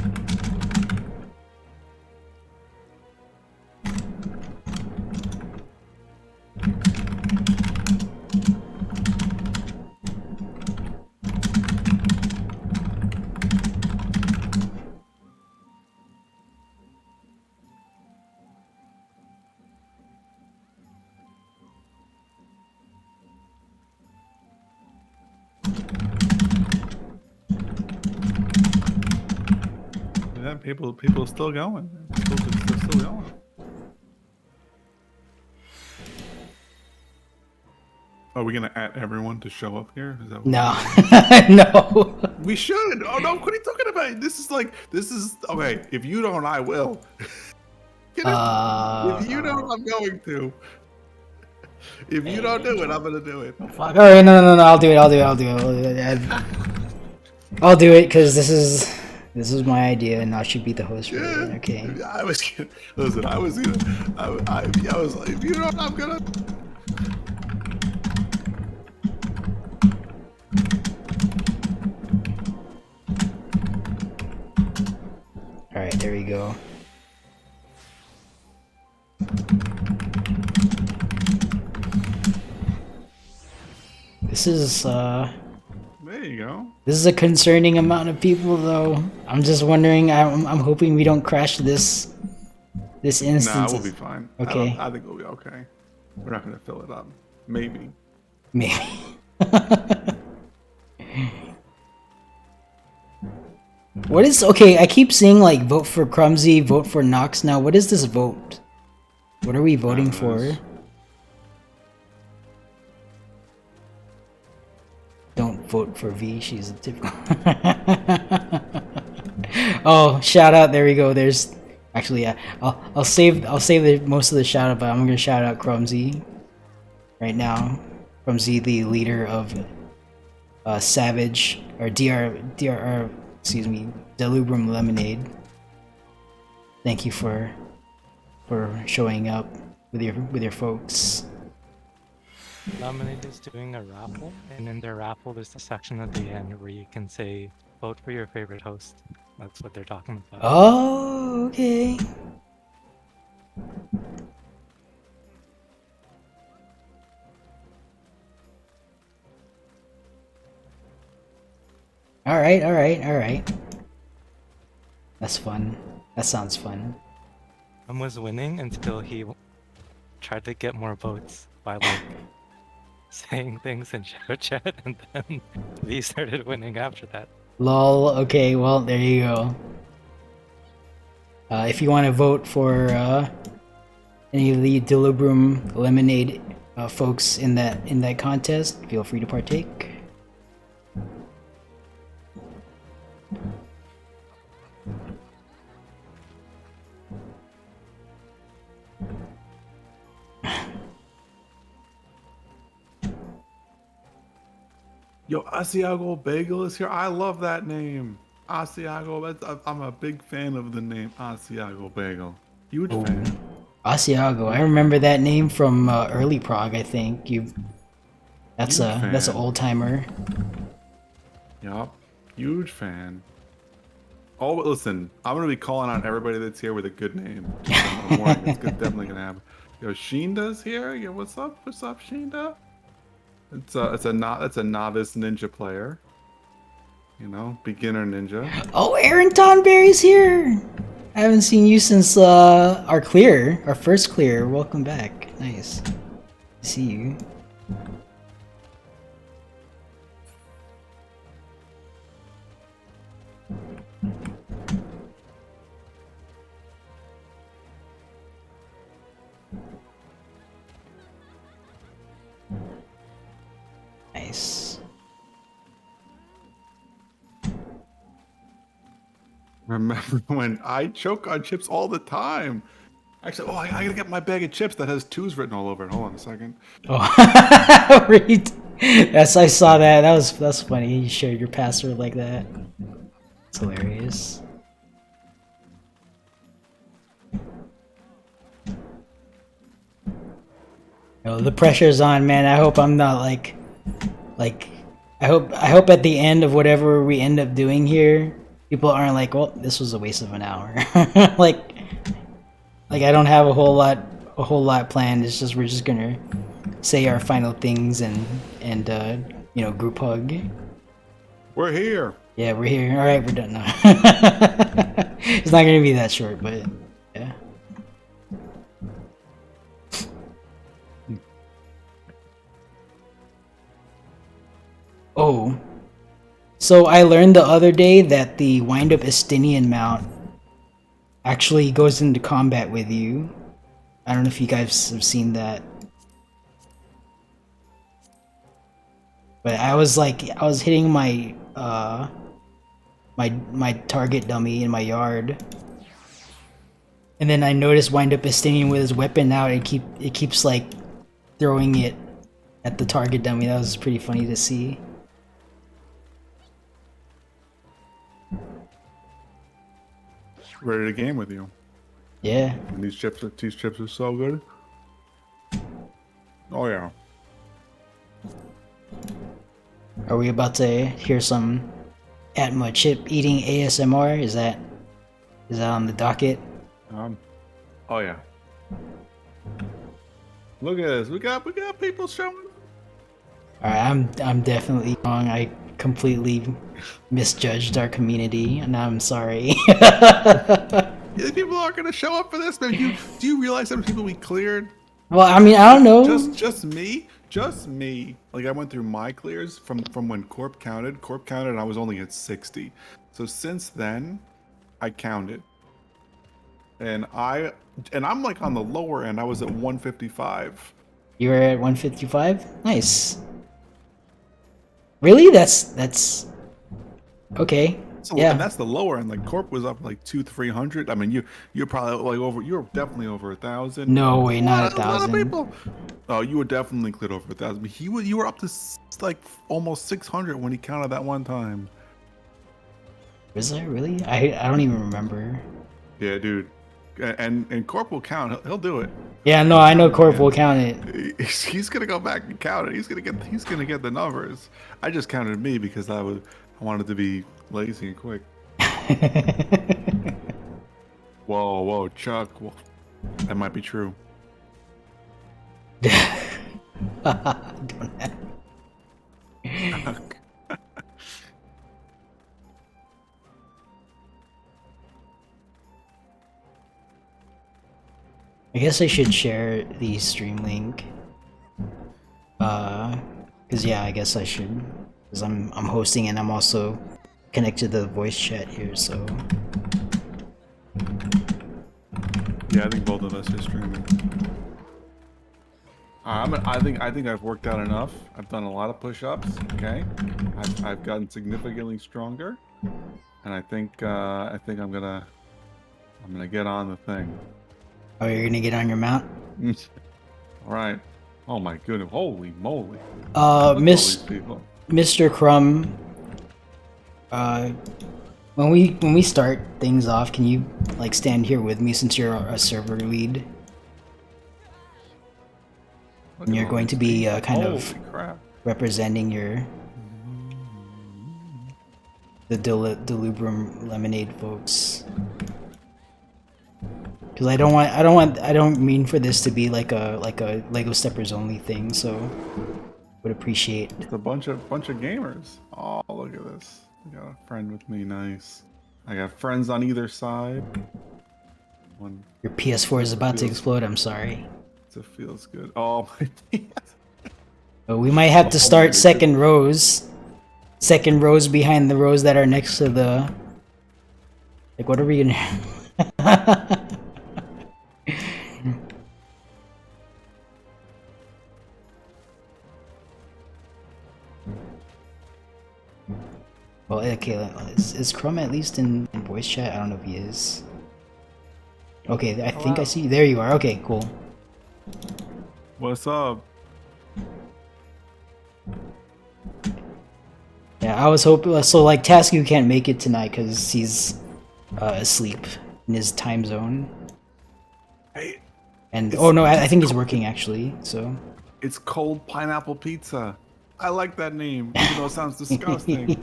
Yeah, people are still going. They're still going. Are we gonna add everyone to show up here? Is that what No. No. We should. Oh no, what are you talking about? This is okay. If you don't, I will. If you don't, I'm going to. If you don't do it, I'm gonna do it. Fuck. All right, no, I'll do it. I'll do it because this is my idea, and I should be the host for it. Okay. I was gonna, listen. I was like, if you don't, I'm gonna. All right, there we go. This is There you go. This is a concerning amount of people, though. I'm just wondering. I'm hoping we don't crash this instance. Nah, we'll be fine. Okay. I think we'll be okay. We're not gonna fill it up. Maybe. What is okay? I keep seeing like vote for Crumsy, vote for Nox. Now, what is this vote? What are we voting for? Don't vote for V. She's a typical. Oh, shout out! There we go. There's actually, yeah. I'll save most of the shout out, but I'm gonna shout out Crumsy. right now from Z, the leader of Savage or DRR, excuse me, Delubrum Lemonade. Thank you for showing up with your folks. Lemonade is doing a raffle, and in their raffle there's a section at the end where you can say, vote for your favorite host. That's what they're talking about. Oh, okay. Alright. That's fun. That sounds fun. Tom was winning until he tried to get more votes by like saying things in shadow chat, and then he started winning after that. Lol, okay, well, there you go. If you want to vote for any of the Delubrum Lemonade folks in that contest, feel free to partake. Yo, Asiago Bagel is here. I love that name. Asiago, I'm a big fan of the name Asiago Bagel. Huge fan. Asiago, I remember that name from early prog. I think that's an old timer. Yup, huge fan. Oh, but listen, I'm gonna be calling out everybody that's here with a good name. Just in the morning. It's definitely gonna happen. Yo, Sheenda's here. Yo, what's up? What's up, Sheenda? It's a novice ninja player. You know, beginner ninja. Oh, Aaron Tonberry's here. I haven't seen you since our first clear. Welcome back. Nice. See you. Nice. Remember when I choke on chips all the time? Actually, I gotta get my bag of chips that has 2s written all over it. Hold on a second. Oh, Reed. Yes, I saw that. That's funny. You shared your password like that. It's hilarious. Oh, the pressure's on, man. I hope I'm not like I hope at the end of whatever we end up doing here, people aren't like, well, this was a waste of an hour. like I don't have a whole lot planned. It's just we're just gonna say our final things and you know, group hug. We're here. Yeah, we're here. All right, we're done now. It's not gonna be that short, but yeah. Oh, so I learned the other day that the wind-up Estinian mount actually goes into combat with you. I don't know if you guys have seen that. But I was hitting my my target dummy in my yard. And then I noticed wind-up Estinian with his weapon out, it keeps like throwing it at the target dummy. That was pretty funny to see. Ready to game with you. Yeah. And these chips are so good. Oh yeah. Are we about to hear some Atma chip eating ASMR? Is that on the docket? Oh yeah. Look at this. We got people showing up. Alright, I'm definitely wrong. I completely misjudged our community, and I'm sorry. People aren't gonna show up for this, man. Do you realize how many people we cleared? Well, I mean, I don't know. Just me. Like I went through my clears from when Corp counted, and I was only at 60. So since then, I counted, and I'm like on the lower end. I was at 155. You were at 155? Nice. Really? That's okay. So, Yeah. and that's the lower end. Like Corp was up like 200-300. I mean, you're probably like over. You're definitely over 1,000. No way, not A lot of 1,000. people. Oh, you were definitely cleared over 1,000. But you were up to like almost 600 when he counted that one time. Was I really? I don't even remember. Yeah, dude. And Corp will count. He'll do it. Yeah, no, I know Corp will count it. He's gonna go back and count it. He's gonna get the numbers. I just counted me because I wanted to be lazy and quick. Whoa, Chuck. Whoa. That might be true. Don't have... I guess I should share the stream link. Cause yeah, I guess I should. Cause I'm hosting and I'm also connected to the voice chat here, so. Yeah, I think both of us are streaming. I think I've worked out enough. I've done a lot of push-ups. Okay, I've gotten significantly stronger, and I think I'm gonna get on the thing. Oh, you're gonna get on your mount? All right. Oh my goodness! Holy moly! Mr. Crumb. When we start things off, can you like stand here with me since you're a server lead? And you're going to be kind of representing the Delubrum lemonade folks. Because I don't mean for this to be like a Lego Steppers only thing. So would appreciate. It's a bunch of gamers. Oh, look at this! I got a friend with me. Nice. I got friends on either side. Your PS4 is about to explode. I'm sorry. It feels good. Oh my PS. But we might have to start second rows behind the rows that are next to the. Like, what are we gonna? Well, okay, is Crumb at least in voice chat? I don't know if he is. Okay, I think I see. There you are. Okay, cool. What's up? Yeah, I was hoping. So, like, Tasku can't make it tonight because he's asleep in his time zone. Hey. And oh no, I think he's working actually. So. It's cold pineapple pizza. I like that name, even though it sounds disgusting.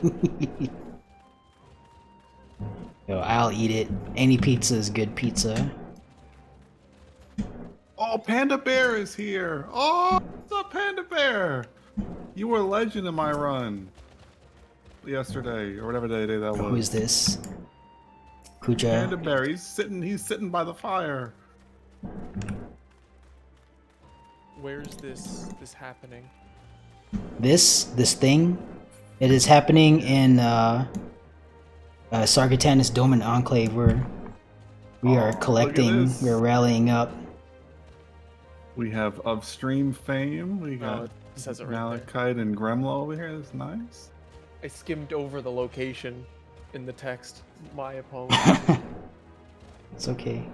Yo, I'll eat it. Any pizza is good pizza. Oh, Panda Bear is here. Oh, what's up, Panda Bear? You were a legend in my run yesterday, or whatever day that was. Who is this? Kuja. Panda Bear. He's sitting by the fire. Where's this happening? This thing, it is happening in Sargatanis Dome and Enclave, where we are collecting, we're rallying up. We have Upstream Fame, we got says it right Malachite and Gremlo over here, that's nice. I skimmed over the location in the text. My apologies. It's okay.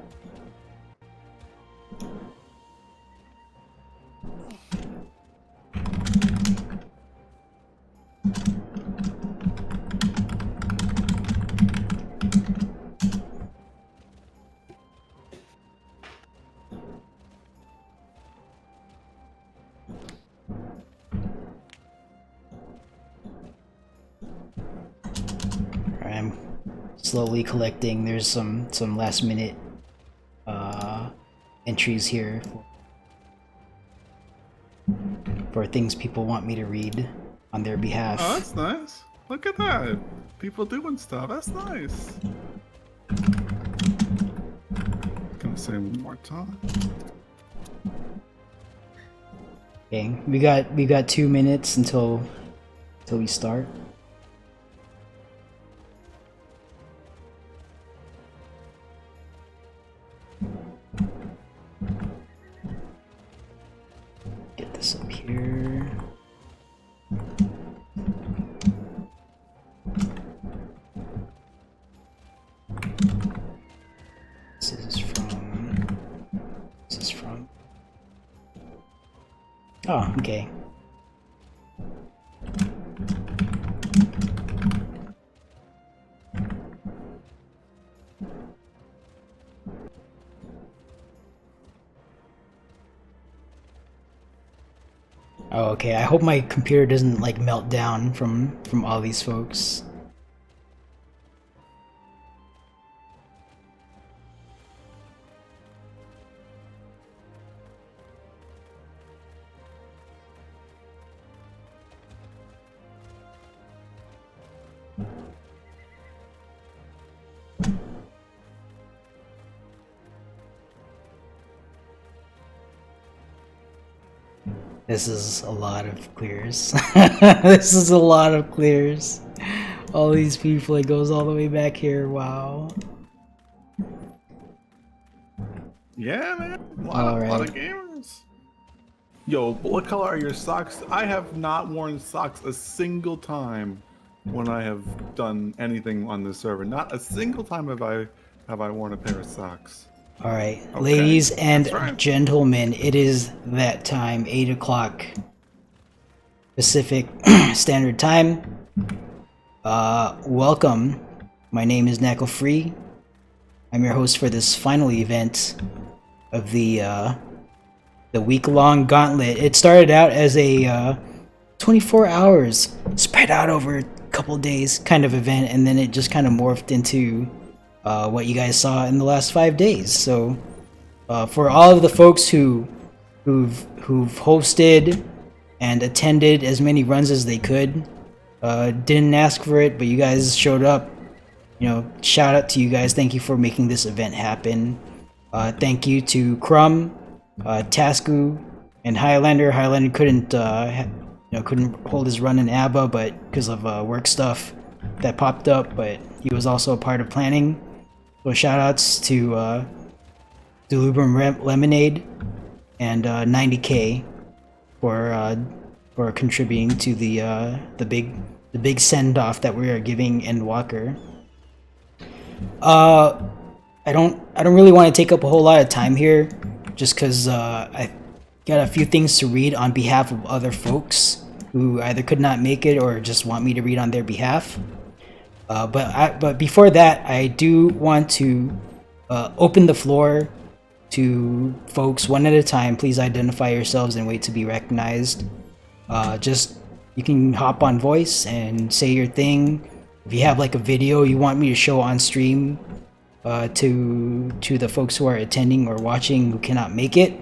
I'm slowly collecting. There's some last minute entries here for things people want me to read on their behalf. Oh, that's nice. Look at that. People doing stuff. That's nice. Gonna say one more time. Okay, we got 2 minutes until we start. Get this up here. Oh, okay. Oh, okay. I hope my computer doesn't like melt down from all these folks. This is a lot of clears. This is a lot of clears. All these people, it goes all the way back here. Wow. Yeah, man. A lot of gamers. Yo, what color are your socks? I have not worn socks a single time when I have done anything on this server. Not a single time have I worn a pair of socks. All right, Okay, ladies and that's right. gentlemen, it is that time, 8 o'clock Pacific Standard Time. Welcome. My name is Nacl. I'm your host for this final event of the week-long gauntlet. It started out as a 24 hours spread out over a couple days kind of event, and then it just kind of morphed into what you guys saw in the last 5 days. So for all of the folks who've hosted and attended as many runs as they could, didn't ask for it, but you guys showed up. You know, shout out to you guys. Thank you for making this event happen. Thank you to Crumb, Tasku, and Highlander. Highlander couldn't hold his run in ABBA, but because of work stuff that popped up, but he was also a part of planning. So shout outs to Delubrum Lemonade and 90K for contributing to the big send off that we are giving Endwalker. I don't really want to take up a whole lot of time here, just because I got a few things to read on behalf of other folks who either could not make it or just want me to read on their behalf. But before that, I do want to open the floor to folks one at a time. Please identify yourselves and wait to be recognized. You can hop on voice and say your thing. If you have like a video you want me to show on stream to the folks who are attending or watching who cannot make it,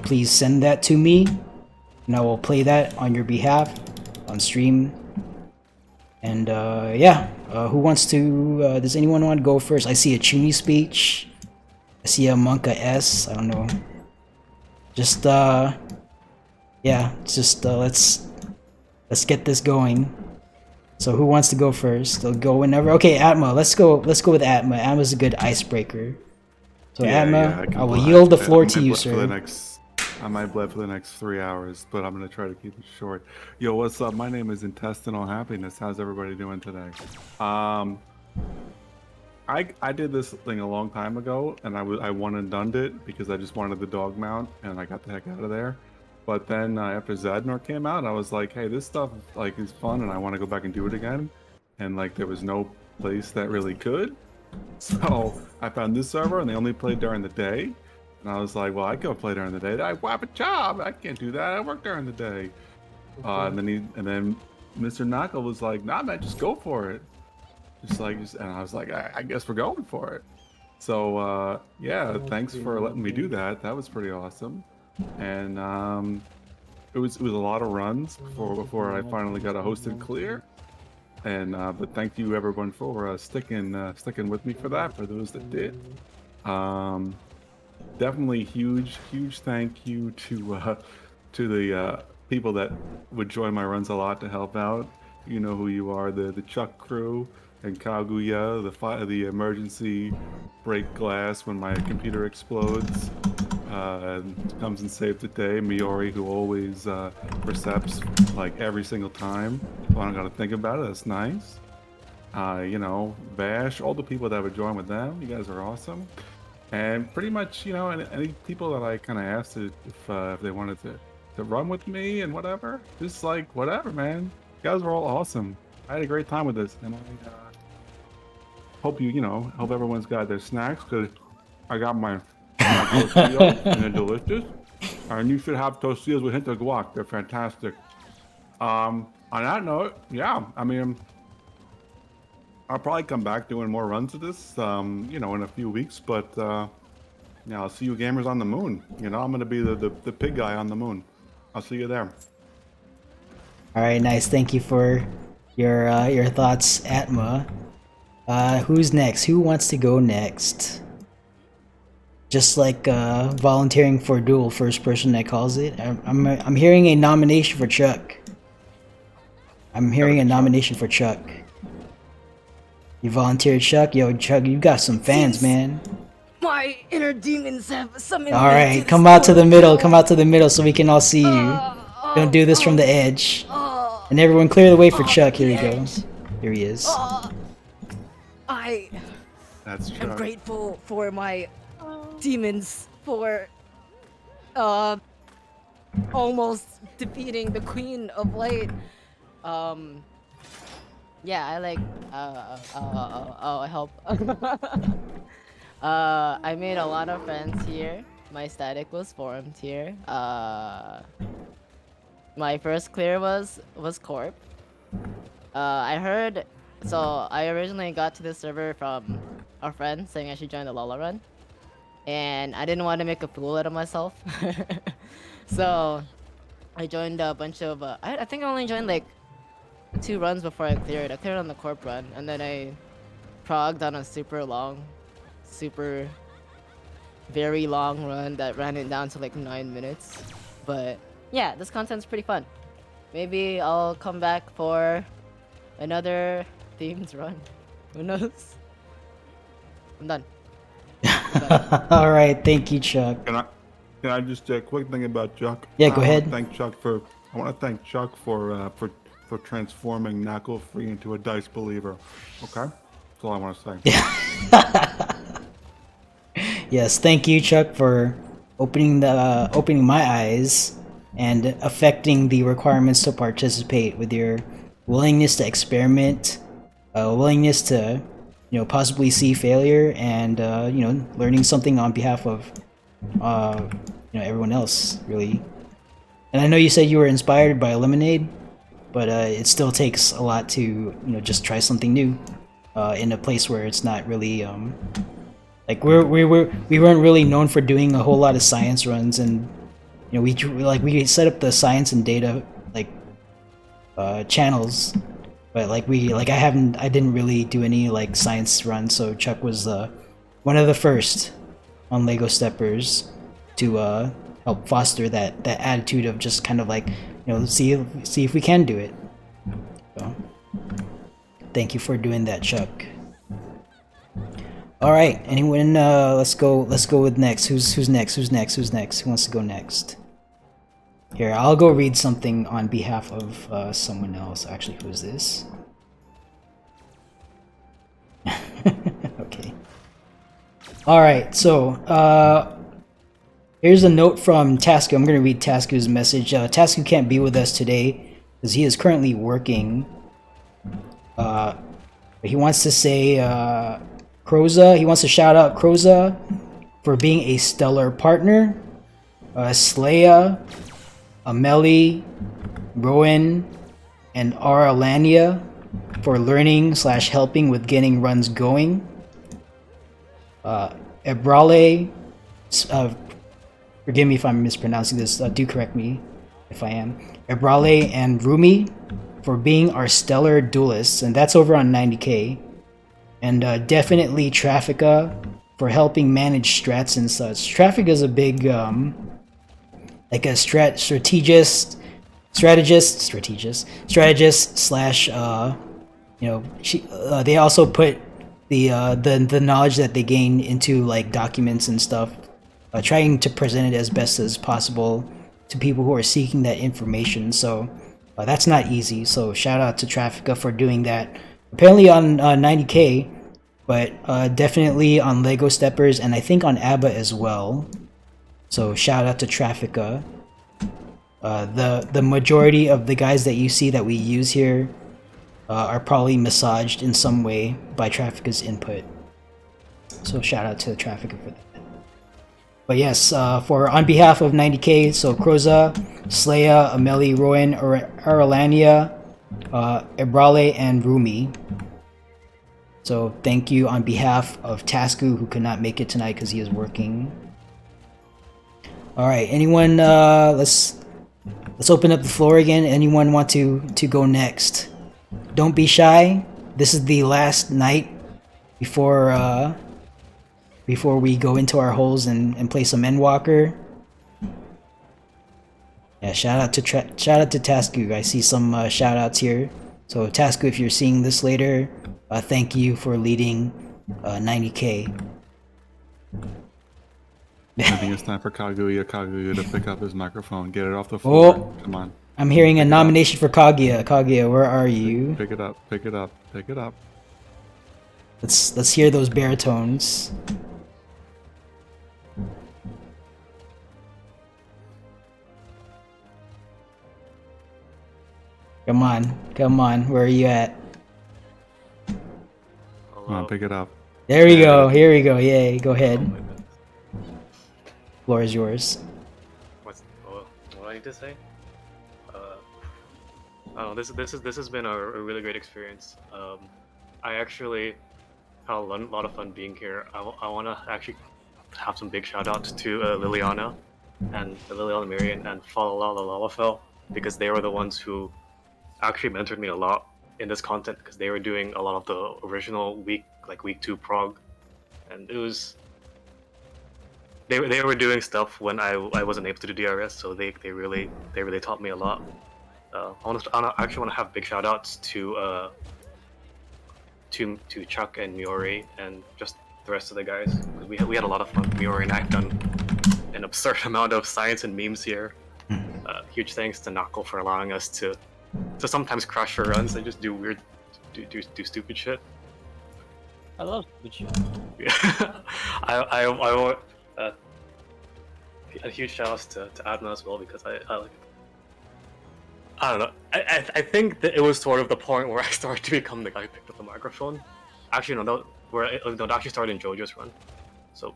please send that to me and I will play that on your behalf on stream. And who wants to, does anyone want to go first? I see a Chuni speech. I see a Monka S. I don't know. Just let's get this going. So who wants to go first? They'll go whenever. Okay, Atma. Let's go with Atma. Atma's a good icebreaker. So Atma, I will yield the floor to you, sir. I might bled for the next 3 hours, but I'm gonna try to keep it short. Yo, what's up? My name is Intestinal Happiness. How's everybody doing today? I did this thing a long time ago, and I one and done it because I just wanted the dog mount, and I got the heck out of there. But then after Zadnor came out, I was like, hey, this stuff like is fun, and I want to go back and do it again. And like there was no place that really could, so I found this server, and they only played during the day. And I was like, well, I can play during the day. I have a job. I can't do that. I work during the day. And then Mr. Nacl was like, nah, man, just go for it. And I was like, I guess we're going for it. So yeah, thanks for letting me do that. That was pretty awesome. And it was a lot of runs before I finally got a hosted clear. And but thank you everyone for sticking with me for that. For those that did. Definitely huge thank you to the people that would join my runs a lot to help out. You know who you are, the Chuck crew and Kaguya, the emergency break glass when my computer explodes, comes and saves the day. Miori, who always recepts like every single time, so I don't gotta think about it. That's nice. You know, Bash, all the people that would join with them, you guys are awesome. And pretty much, you know, any people that I kind of asked if they wanted to to run with me and whatever. Just like whatever, man. You guys were all awesome. I had a great time with this, and I hope hope everyone's got their snacks, because I got my tortillas and they're delicious. And you should have tortillas with hint of guac. They're fantastic. On that note, yeah, I mean, I'll probably come back doing more runs of this, in a few weeks, but yeah, I'll see you gamers on the moon. I'm gonna be the pig guy on the moon. I'll see you there. All right, nice. Thank you for your thoughts, Atma. Who's next? Who wants to go next? Just like volunteering for duel, first person that calls it. I'm hearing a nomination for Chuck. I'm hearing a nomination for Chuck. You volunteered, Chuck? Yo, Chuck, you got some fans, man. My inner demons have summoned. All right, come out to the middle. Come out to the middle so we can all see you. Don't do this from the edge. And everyone, clear the way for Chuck. Here he goes. Here he is. I That's am Chuck. grateful for my demons for almost defeating the Queen of Light. Yeah, I like help. I made a lot of friends here. My static was formed here. My first clear was Corp. I heard, so I originally got to this server from a friend saying I should join the Lola run, and I didn't want to make a fool out of myself. So I joined a bunch of I think I only joined like 2 runs before I cleared. I cleared on the Corp run, and then I progged on a very long run that ran it down to like 9 minutes. But yeah, this content's pretty fun. Maybe I'll come back for another themed run. Who knows? I'm done. All right, thank you, Chuck. Can I just a quick thing about Chuck? Yeah, go ahead. I want to thank Chuck for transforming Nacl Free into a dice believer. Okay, that's all I want to say. Yes, thank you, Chuck, for opening my eyes and affecting the requirements to participate with your willingness to experiment, willingness to possibly see failure, and learning something on behalf of everyone else, really. And I know you said you were inspired by Lemonade, but it still takes a lot to just try something new in a place where it's not really like we weren't really known for doing a whole lot of science runs, and we set up the science and data channels, but I didn't really do any science runs. So Chuck was one of the first on Lego Steppers to help foster that attitude of just kind of see if we can do it. So thank you for doing that, Chuck. All right, anyone? Let's go with next. Who's next? Who wants to go next? Here, I'll go read something on behalf of someone else. Actually, who is this? Okay. All right, so here's a note from Tasku. I'm going to read Tasku's message. Tasku can't be with us today because he is currently working. But he wants to say Kroza. He wants to shout out Kroza for being a stellar partner. Slaya, Ameli, Rowan, and Aralania for learning / helping with getting runs going. Ebrale, forgive me if I'm mispronouncing this, do correct me if I am. Ebrale and Rumi for being our stellar duelists, and that's over on 90k. And definitely Traffica for helping manage strats and such. Traffica is a big like a strategist slash they also put the knowledge that they gain into documents and stuff, trying to present it as best as possible to people who are seeking that information. So that's not easy, so shout out to Traffica for doing that. Apparently on 90k, but definitely on Lego Steppers, and I think on ABBA as well. So shout out to Traffica. The majority of the guys that you see that we use here are probably massaged in some way by Trafficker's input. So shout out to Trafficker for that. But yes, on behalf of 90K, so Kroza, Slaya, Ameli, Rowan, Aralania, Ebrale, and Rumi. So thank you on behalf of Tasku, who could not make it tonight because he is working. All right, anyone? Let's open up the floor again. Anyone want to go next? Don't be shy. This is the last night before we go into our holes and play some Endwalker. Yeah, shout out to Tasku. I see some shout outs here. So Tasku, if you're seeing this later, thank you for leading 90K. I think it's time for Kaguya to pick up his microphone, get it off the floor. Oh, Come on. I'm hearing a nomination for Kaguya. Kaguya, where are you? Pick it up, pick it up, pick it up. Let's hear those baritones. Come on, where are you at? Come on, pick it up. There we go, here we go, yay, go ahead. Floor is yours. What do I need to say? Oh, this has been a really great experience. I actually had a lot of fun being here. I want to actually have some big shout outs to Liliana and Liliana Marion and Falalala because they were the ones who actually mentored me a lot in this content because they were doing a lot of the original week 2 prog, and it was they were doing stuff when I wasn't able to do DRS, so they really taught me a lot. I actually want to have big shout outs to Chuck and Miori and just the rest of the guys. We had a lot of fun. Miori and I have done an absurd amount of science and memes here. Huge thanks to Nacl for allowing us to sometimes crash our runs and just do weird, do stupid shit. I love stupid shit. Yeah. I want a huge shout out to Adna as well because I don't know. I think that it was sort of the point where I started to become the guy who picked up the microphone. Actually, no, that actually started in JoJo's run. So,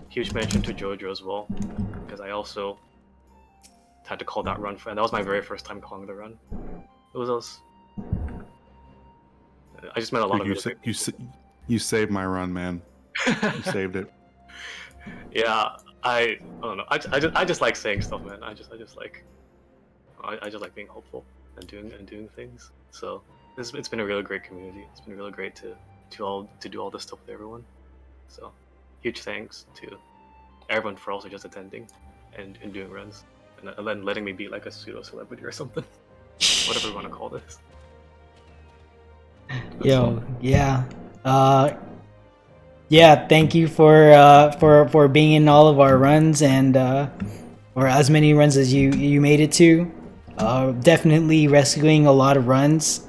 huge mention to JoJo as well, because I also had to call that run, and that was my very first time calling the run. It was us. I just met a lot of you saved my run, man. You saved it. Yeah, I don't know. I just like saying stuff, man. I just like being hopeful and doing things. So it's been a really great community. It's been really great to do all this stuff with everyone. So huge thanks to everyone for also just attending and doing runs and then letting me be like a pseudo celebrity or something. Whatever you want to call this. Yo, yeah. Yeah, thank you for being in all of our runs and or as many runs as you made it to. Definitely rescuing a lot of runs.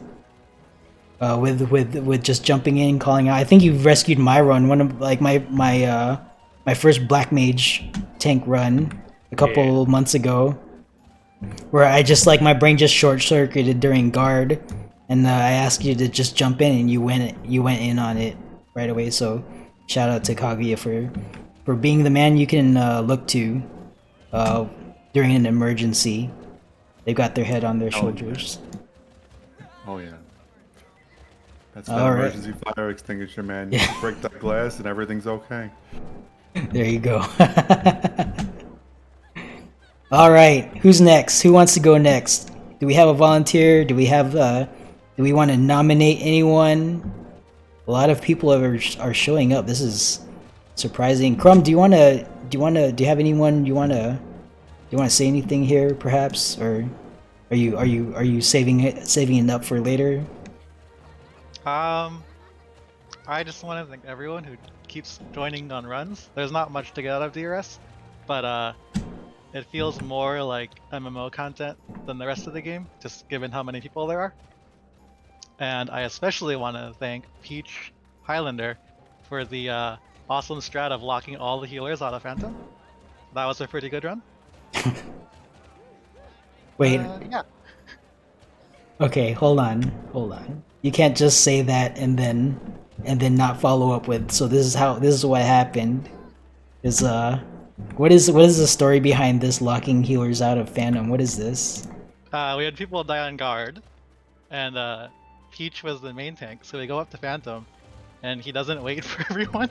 With just jumping in, calling out. I think you've rescued my run, one of like my first Black Mage tank run a couple months ago, where I just my brain just short circuited during guard, and I asked you to just jump in, and you went in on it right away. So shout out to Kaguya for being the man you can look to during an emergency. They've got their head on their shoulders. Oh yeah. That's that emergency fire extinguisher, man. You just break that glass and everything's okay. There you go. All right, who's next? Who wants to go next? Do we have a volunteer? Do we want to nominate anyone? A lot of people are showing up. This is surprising. Crumb, do you have anyone you want to say anything here perhaps, or are you saving it up for later? I just want to thank everyone who keeps joining on runs. There's not much to get out of DRS, but it feels more like MMO content than the rest of the game, just given how many people there are. And I especially want to thank Peach Highlander for the awesome strat of locking all the healers out of Phantom. That was a pretty good run. Wait. Yeah. Okay, hold on. You can't just say that and then not follow up with. So this is what happened. Is what is the story behind this locking healers out of Phantom? What is this? We had people die on guard, and Peach was the main tank, so we go up to Phantom, and he doesn't wait for everyone,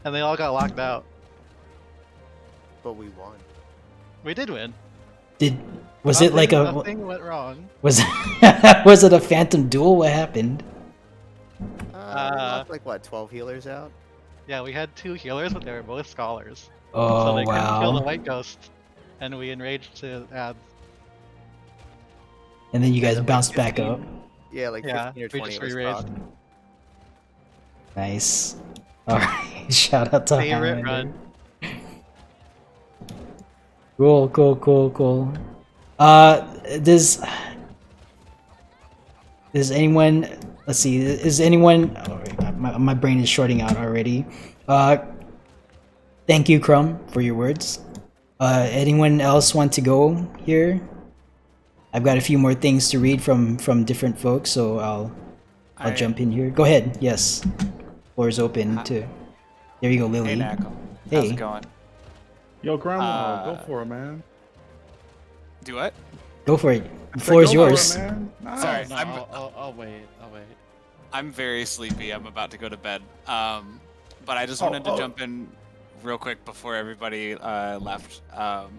and they all got locked out. But we won. We did win. Was it like a nothing went wrong? Was was it a Phantom duel? What happened? We locked like what, 12 healers out? Yeah, we had 2 healers, but they were both scholars. Oh, so they couldn't kill the wow. white ghost, and we enraged to add. And then you guys like bounced back 15 up. Yeah, like 15 or we 20 just of us re-raised. stopped. Nice. Alright, shout out to Favorite Highlander. run. Cool. Does anyone, let's see, is anyone, oh, my brain is shorting out already. Thank you, Crumb, for your words. Anyone else want to go here? I've got a few more things to read from different folks, so I'll jump in here. Go ahead, yes. Floor is open too. There you go, Lily. Hey, Nacl. Hey. How's it going? Yo, Grandma, go for it, man. Do what? Go for it. The floor is yours. Sorry, No, I'll wait. I'm very sleepy. I'm about to go to bed. But I just wanted to jump in real quick before everybody left. But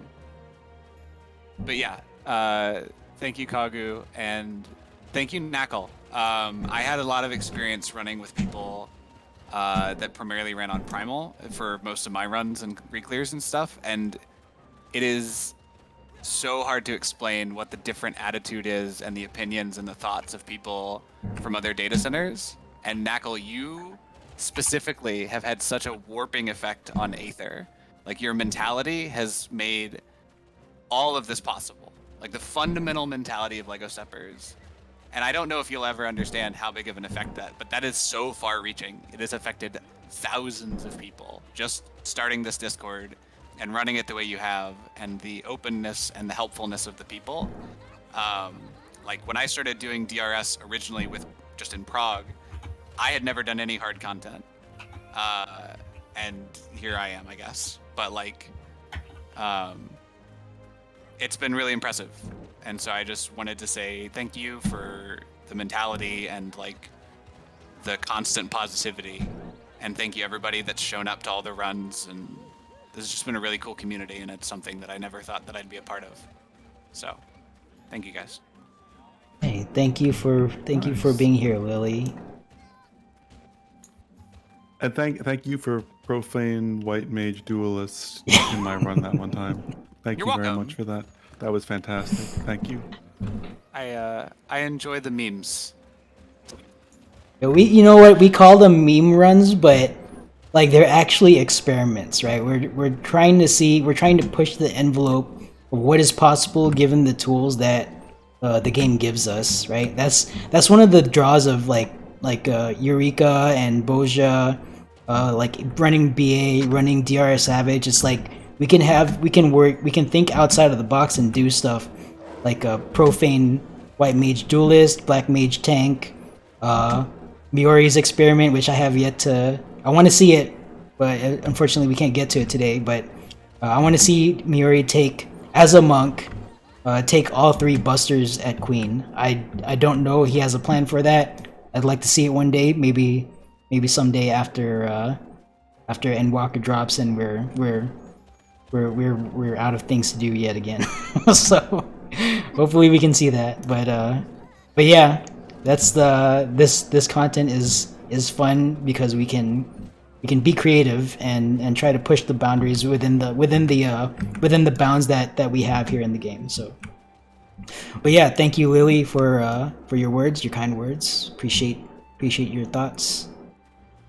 yeah, thank you, Kagu, and thank you, Nacl. I had a lot of experience running with people that primarily ran on Primal for most of my runs and reclears and stuff, and it is so hard to explain what the different attitude is and the opinions and the thoughts of people from other data centers. And Nacl, you specifically have had such a warping effect on Aether. Like, your mentality has made all of this possible. Like, the fundamental mentality of LEGO Steppers. And I don't know if you'll ever understand how big of an effect but that is so far reaching. It has affected thousands of people just starting this Discord and running it the way you have, and the openness and the helpfulness of the people. Like, when I started doing DRS originally just in Prague, I had never done any hard content. And here I am, I guess. But like, it's been really impressive. And so I just wanted to say thank you for the mentality and like the constant positivity. And thank you everybody that's shown up to all the runs, and this has just been a really cool community, and it's something that I never thought that I'd be a part of. So, thank you guys. Hey, thank you for being here, Lily. And thank you for Profane White Mage Duelist in my run that one time. Thank You're you very welcome. much for that. That was fantastic. Thank you. I enjoy the memes. Yeah, you know what, we call them meme runs, but like, they're actually experiments, right? We're trying to push the envelope of what is possible given the tools that the game gives us, right? That's one of the draws of like Eureka and Boja, like running BA, running DRS Savage. It's like we can think outside of the box and do stuff like a Profane White Mage Duelist, Black Mage Tank, Miori's experiment, which I have yet to. I want to see it, but unfortunately we can't get to it today. But I want to see Miori take, as a monk, take all 3 busters at Queen. I don't know he has a plan for that. I'd like to see it one day, maybe someday after Endwalker drops and we're out of things to do yet again. So hopefully we can see that. But yeah, that's this content is fun because we can be creative and try to push the boundaries within the bounds that we have here in the game. So, but yeah, thank you, Lily, for your words, your kind words. Appreciate your thoughts.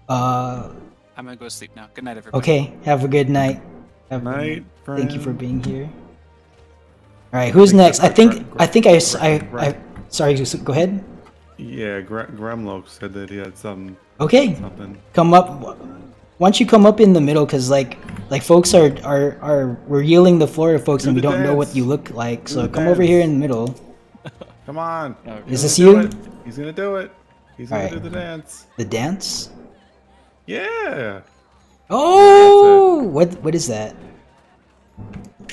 I'm gonna go sleep now. Good night, everybody. Okay, have a good night. Night, thank you for being here. All right, who's next? I think sorry, just go ahead. Yeah, Gremlock said that he had some. Okay, something. come up. Why don't you come up in the middle? Cause like Like folks are we're yielding the floor to folks Do and we the don't know what dance. you look like. Do So the come over here dance. in the middle. Come on. Is He's this gonna do you? it. He's gonna do it. He's gonna Alright. do the dance. The dance? Yeah. Oh, what is that?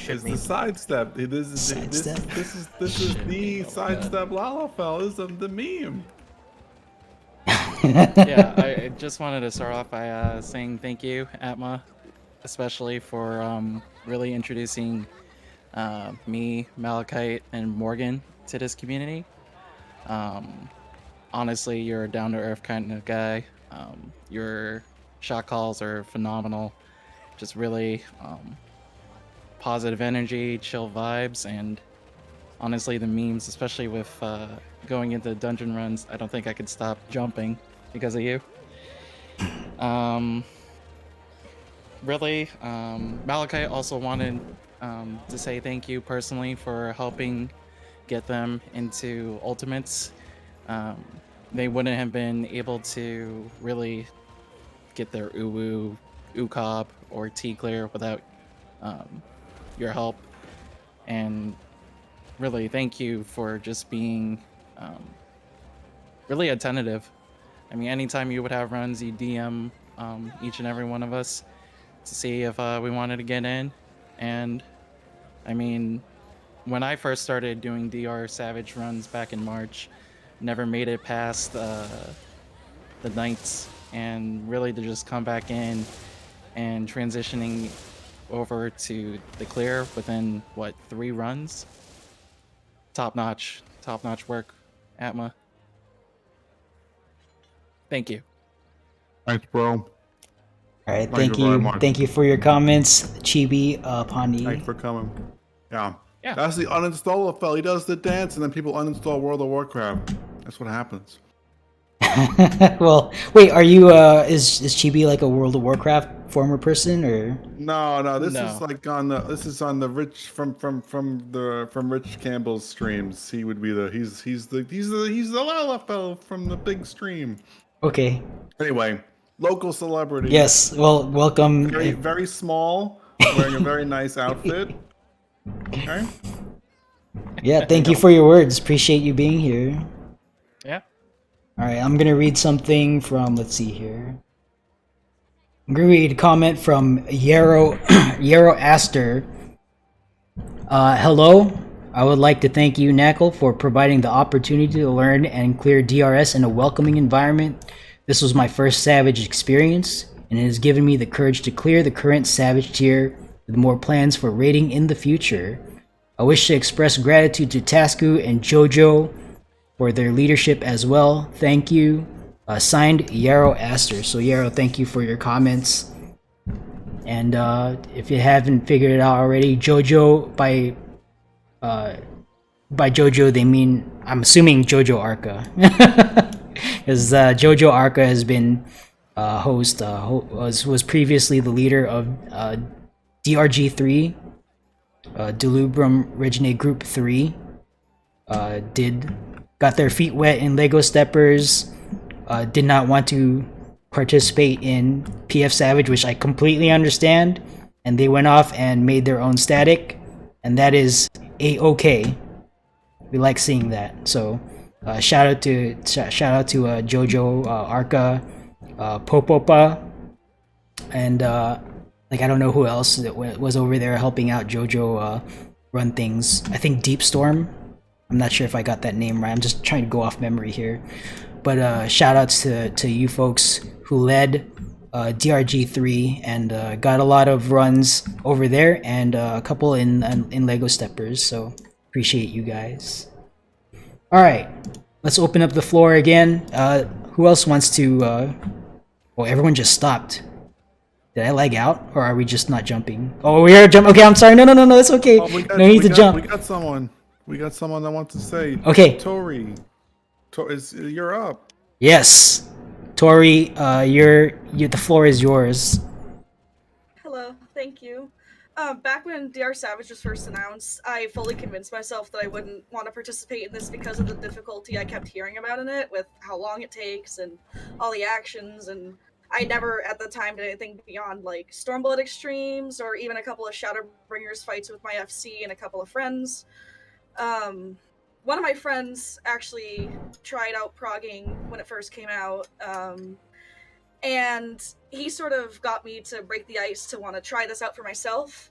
It's the sidestep. This is the sidestep Lalafell. This is the meme. Yeah, I just wanted to start off by saying thank you, Atma, especially for really introducing me, Malachite, and Morgan to this community. Honestly, you're a down-to-earth kind of guy. Your shot calls are phenomenal. Just really positive energy, chill vibes, and honestly, the memes, especially with going into dungeon runs, I don't think I could stop jumping because of you. Really, Malachite also wanted to say thank you personally for helping get them into Ultimates. They wouldn't have been able to really get their Uwu, Ucob, or T-Clear without your help. And really, thank you for just being really attentive. I mean, anytime you would have runs, you DM each and every one of us to see if we wanted to get in. And I mean, when I first started doing DR Savage runs back in March, never made it past the nights, and really to just come back in and transitioning over to the clear within what, 3 runs? Top notch work, Atma. Thank you. Thanks, bro. Alright, Thank you very much. Thank you for your comments, Chibi, Pandi. Thanks for coming. Yeah. Yeah. That's the uninstaller fell. He does the dance and then people uninstall World of Warcraft. That's what happens. Well, wait, are you is Chibi like a World of Warcraft former person or? No, this No. is like on the Rich from Rich Campbell's streams. He would be he's the Lalafell from the big stream. Okay. Anyway, local celebrity. Yes, well, welcome. Very small, wearing a very nice outfit. Okay. Yeah, thank you for your words. Appreciate you being here. Yeah. Alright, I'm gonna read something from, let's see here. I'm gonna read a comment from Yarrow Aster. Hello, I would like to thank you, Nacl, for providing the opportunity to learn and clear DRS in a welcoming environment. This was my first Savage experience, and it has given me the courage to clear the current Savage tier with more plans for raiding in the future. I wish to express gratitude to Tasku and Jojo for their leadership as well. Thank you. Signed, Yarrow Aster. So Yarrow, thank you for your comments. And if you haven't figured it out already, Jojo, by Jojo they mean, I'm assuming Jojo Arca. Because Jojo Arca has been was previously the leader of DRG3, Delubrum Reginae Group 3. Got their feet wet in Lego Steppers, did not want to participate in PF Savage, which I completely understand, and they went off and made their own static, and that is a-okay. We like seeing that. So shout out to Jojo, Arca, Popopa, and like I don't know who else that was over there helping out Jojo run things. I think Deep Storm. I'm not sure if I got that name right. I'm just trying to go off memory here. But shout outs to you folks who led DRG3 and got a lot of runs over there and a couple in Lego Steppers. So appreciate you guys. All right, let's open up the floor again. Who else wants to? Well, everyone just stopped. Did I lag out, or are we just not jumping? Oh, we are jumping. Okay, I'm sorry. No, it's okay. Oh, No need to jump. We got someone. We got someone that wants to say. Okay. Tori, you're up. Yes, Tori, the floor is yours. Hello, thank you. Back when DR Savage was first announced, I fully convinced myself that I wouldn't want to participate in this because of the difficulty I kept hearing about in it, with how long it takes and all the actions and I never at the time did anything beyond like Stormblood Extremes or even a couple of Shadowbringers fights with my FC and a couple of friends. One of my friends actually tried out progging when it first came out, and he sort of got me to break the ice to want to try this out for myself.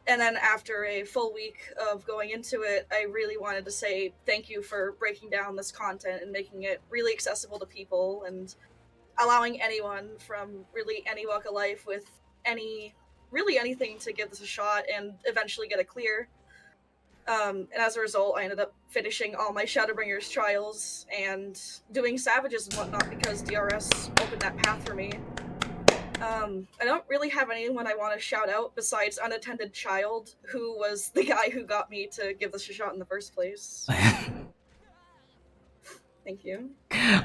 And then after a full week of going into it, I really wanted to say thank you for breaking down this content and making it really accessible to people and allowing anyone from really any walk of life with really anything to give this a shot and eventually get a clear. And as a result, I ended up finishing all my Shadowbringers trials and doing Savages and whatnot because DRS opened that path for me. I don't really have anyone I want to shout out besides Unattended Child, who was the guy who got me to give this a shot in the first place. Thank you.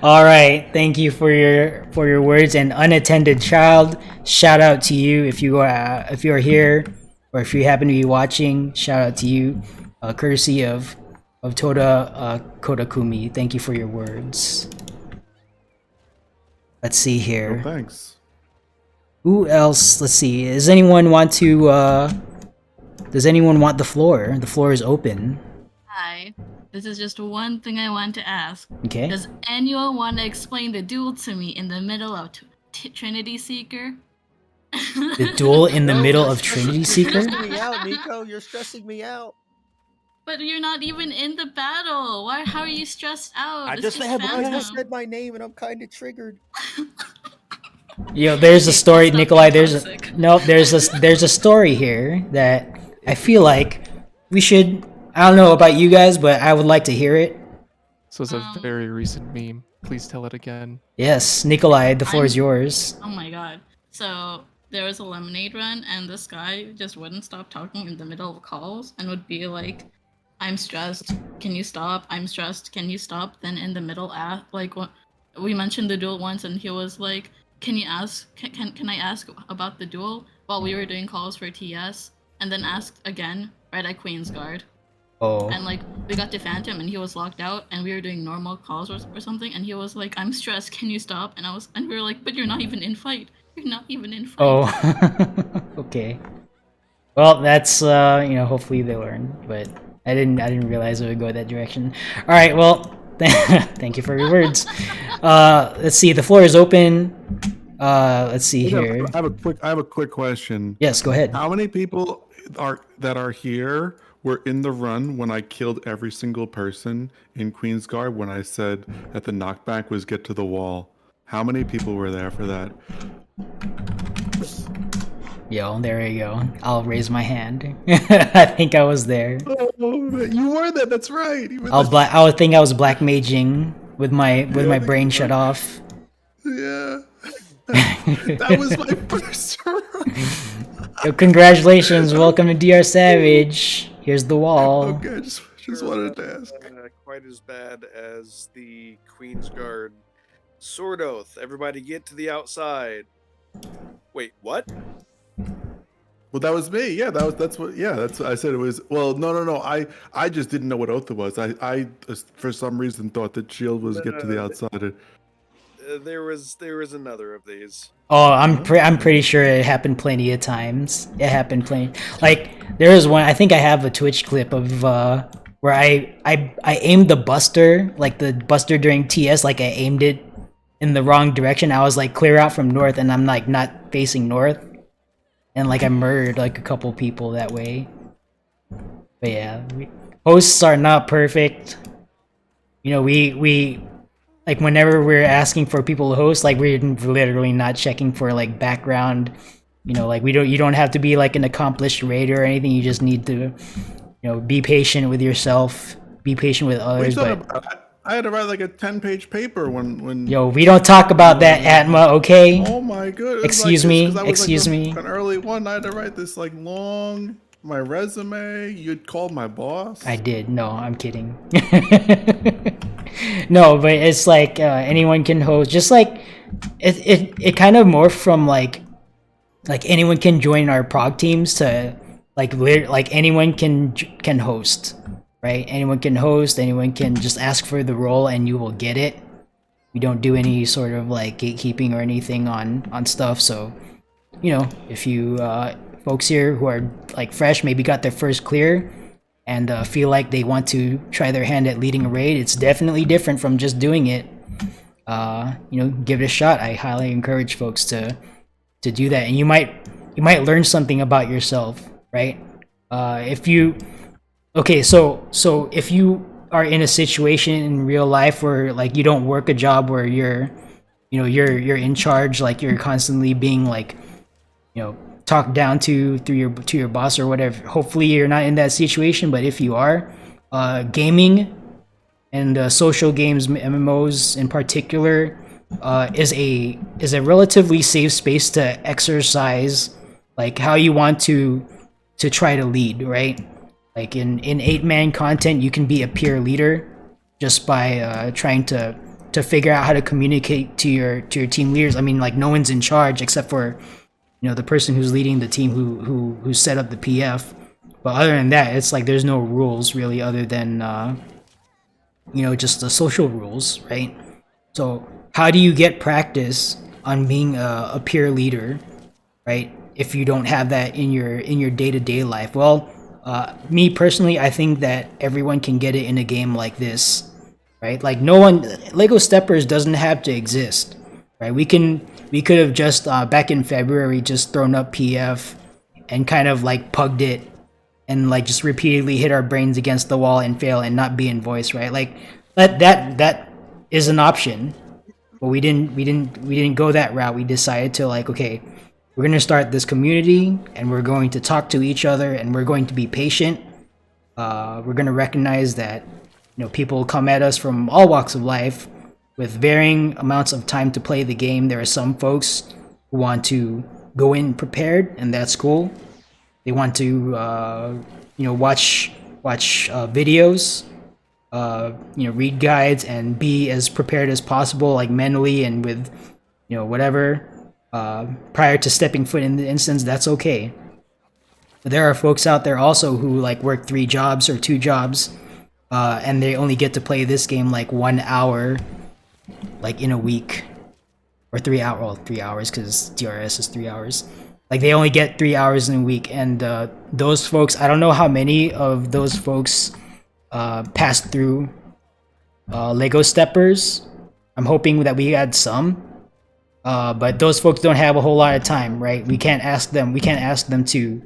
All right, thank you for your words. And Unattended Child, shout out to you if you are here or if you happen to be watching. Shout out to you, courtesy of Toda Kodakumi. Thank you for your words. Let's see here. Oh, thanks. Who else? Let's see. Does anyone want to? Does anyone want the floor? The floor is open. Hi. This is just one thing I want to ask. Okay. Does anyone want to explain the duel to me in the middle of Trinity Seeker? The duel in the middle of Trinity Seeker? You're stressing me out, Nico. You're stressing me out. But you're not even in the battle. How are you stressed out? I It's just Phantom. said my name and I'm kind of triggered. Yo, there's a story, Nikolai. There's a story here that I feel like we should. I don't know about you guys, but I would like to hear it. This was a very recent meme. Please tell it again. Yes, Nikolai, the floor is yours. Oh my god. So there was a lemonade run, and this guy just wouldn't stop talking in the middle of calls and would be like, "I'm stressed. Can you stop? I'm stressed. Can you stop?" Then in the middle, we mentioned the duel once, and he was like, "Can you ask? Can I ask about the duel?" While we were doing calls for TS, and then asked again right at Queensguard. Oh. And like we got to Phantom, and he was locked out, and we were doing normal calls or something, and he was like, "I'm stressed. Can you stop?" And we were like, "But you're not even in fight. You're not even in fight." Oh. Okay. Well, that's hopefully they learn, but I didn't realize it would go that direction. All right. Well, thank you for your words. Let's see. The floor is open. Let's see here. I have a quick question. Yes, go ahead. How many people are here were in the run when I killed every single person in Queensguard when I said that the knockback was get to the wall? How many people were there for that? Yo, there you go. I'll raise my hand. I think I was there. Oh, you were there. That's right. I would think I was black maging with my brain shut off. Yeah. That was my first run. Yo, congratulations. Welcome to DR Savage. Here's the wall. Okay, just wanted to ask. Quite as bad as the Queensguard Sword Oath. Everybody get to the outside. Wait, what? Well, that was me. Yeah, that's what I said it was. Well, no. I just didn't know what oath it was. I for some reason thought that shield was get to the outside. There was another of these. Oh, I'm pretty sure it happened plenty of times. It happened plenty. Like there was one. I think I have a Twitch clip of where I aimed the Buster, like the Buster during TS, like I aimed it in the wrong direction. I was like clear out from north, and I'm like not facing north, and like I murdered like a couple people that way. But yeah, hosts are not perfect. You know, we like whenever we're asking for people to host, like we're literally not checking for like background. You know, like you don't have to be like an accomplished raider or anything. You just need to, be patient with yourself, be patient with others. But I had to write like a 10-page paper when. Yo, we don't talk about that, Atma. Okay. Oh my goodness. Excuse me. Excuse me. An early one, I had to write this like long. My resume. You'd called my boss. I did. No, I'm kidding. No, but it's like anyone can host. Just like it kind of morphed from like anyone can join our prog teams to like anyone can host, right? Anyone can host. Anyone can just ask for the role and you will get it. We don't do any sort of like gatekeeping or anything on stuff. So, you know, if you folks here who are like fresh, maybe got their first clear, and feel like they want to try their hand at leading a raid, it's definitely different from just doing it. You know, give it a shot. I highly encourage folks to do that, and you might learn something about yourself, right? If you so if you are in a situation in real life where like you don't work a job where you're you're in charge, like you're constantly being like talked down to your boss or whatever. Hopefully you're not in that situation, but if you are, gaming and social games, MMOs in particular, is a relatively safe space to exercise like how you want to try to lead, right? Like in 8-man content, you can be a peer leader just by trying to figure out how to communicate to your team leaders. I mean, like no one's in charge except for the person who's leading the team who set up the PF. But other than that, it's like there's no rules really other than just the social rules, right? So how do you get practice on being a peer leader, right? If you don't have that in your day-to-day life? Well, me personally, I think that everyone can get it in a game like this, right? Like no one, Lego Steppers doesn't have to exist, right? We could have just back in February just thrown up PF and kind of like pugged it and like just repeatedly hit our brains against the wall and fail and not be in voice, right? Like that is an option, but we didn't go that route. We decided to like, okay, we're gonna start this community and we're going to talk to each other and we're going to be patient. We're gonna recognize that people come at us from all walks of life with varying amounts of time to play the game. There are some folks who want to go in prepared, and that's cool. They want to watch videos, read guides and be as prepared as possible, like mentally and with whatever, prior to stepping foot in the instance. That's okay. But there are folks out there also who like work 3 jobs or 2 jobs, and they only get to play this game like 1 hour like in a week, or 3 hours, well, 3 hours because DRS is 3 hours. Like they only get 3 hours in a week, and those folks, I don't know how many of those folks passed through Lego Steppers. I'm hoping that we had some, but those folks don't have a whole lot of time, right? We can't ask them to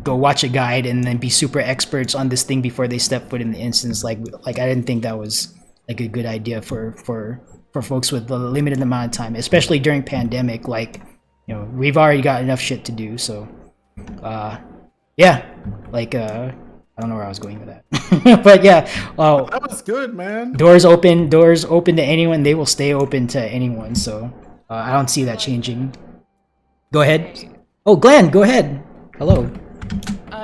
go watch a guide and then be super experts on this thing before they step foot in the instance. Like I didn't think that was like a good idea for folks with a limited amount of time, especially during pandemic. Like we've already got enough shit to do. So yeah, like I don't know where I was going with that. But yeah, that was good, man. Doors open to anyone. They will stay open to anyone. So I don't see that changing. Go ahead. Oh, Glenn, go ahead. Hello.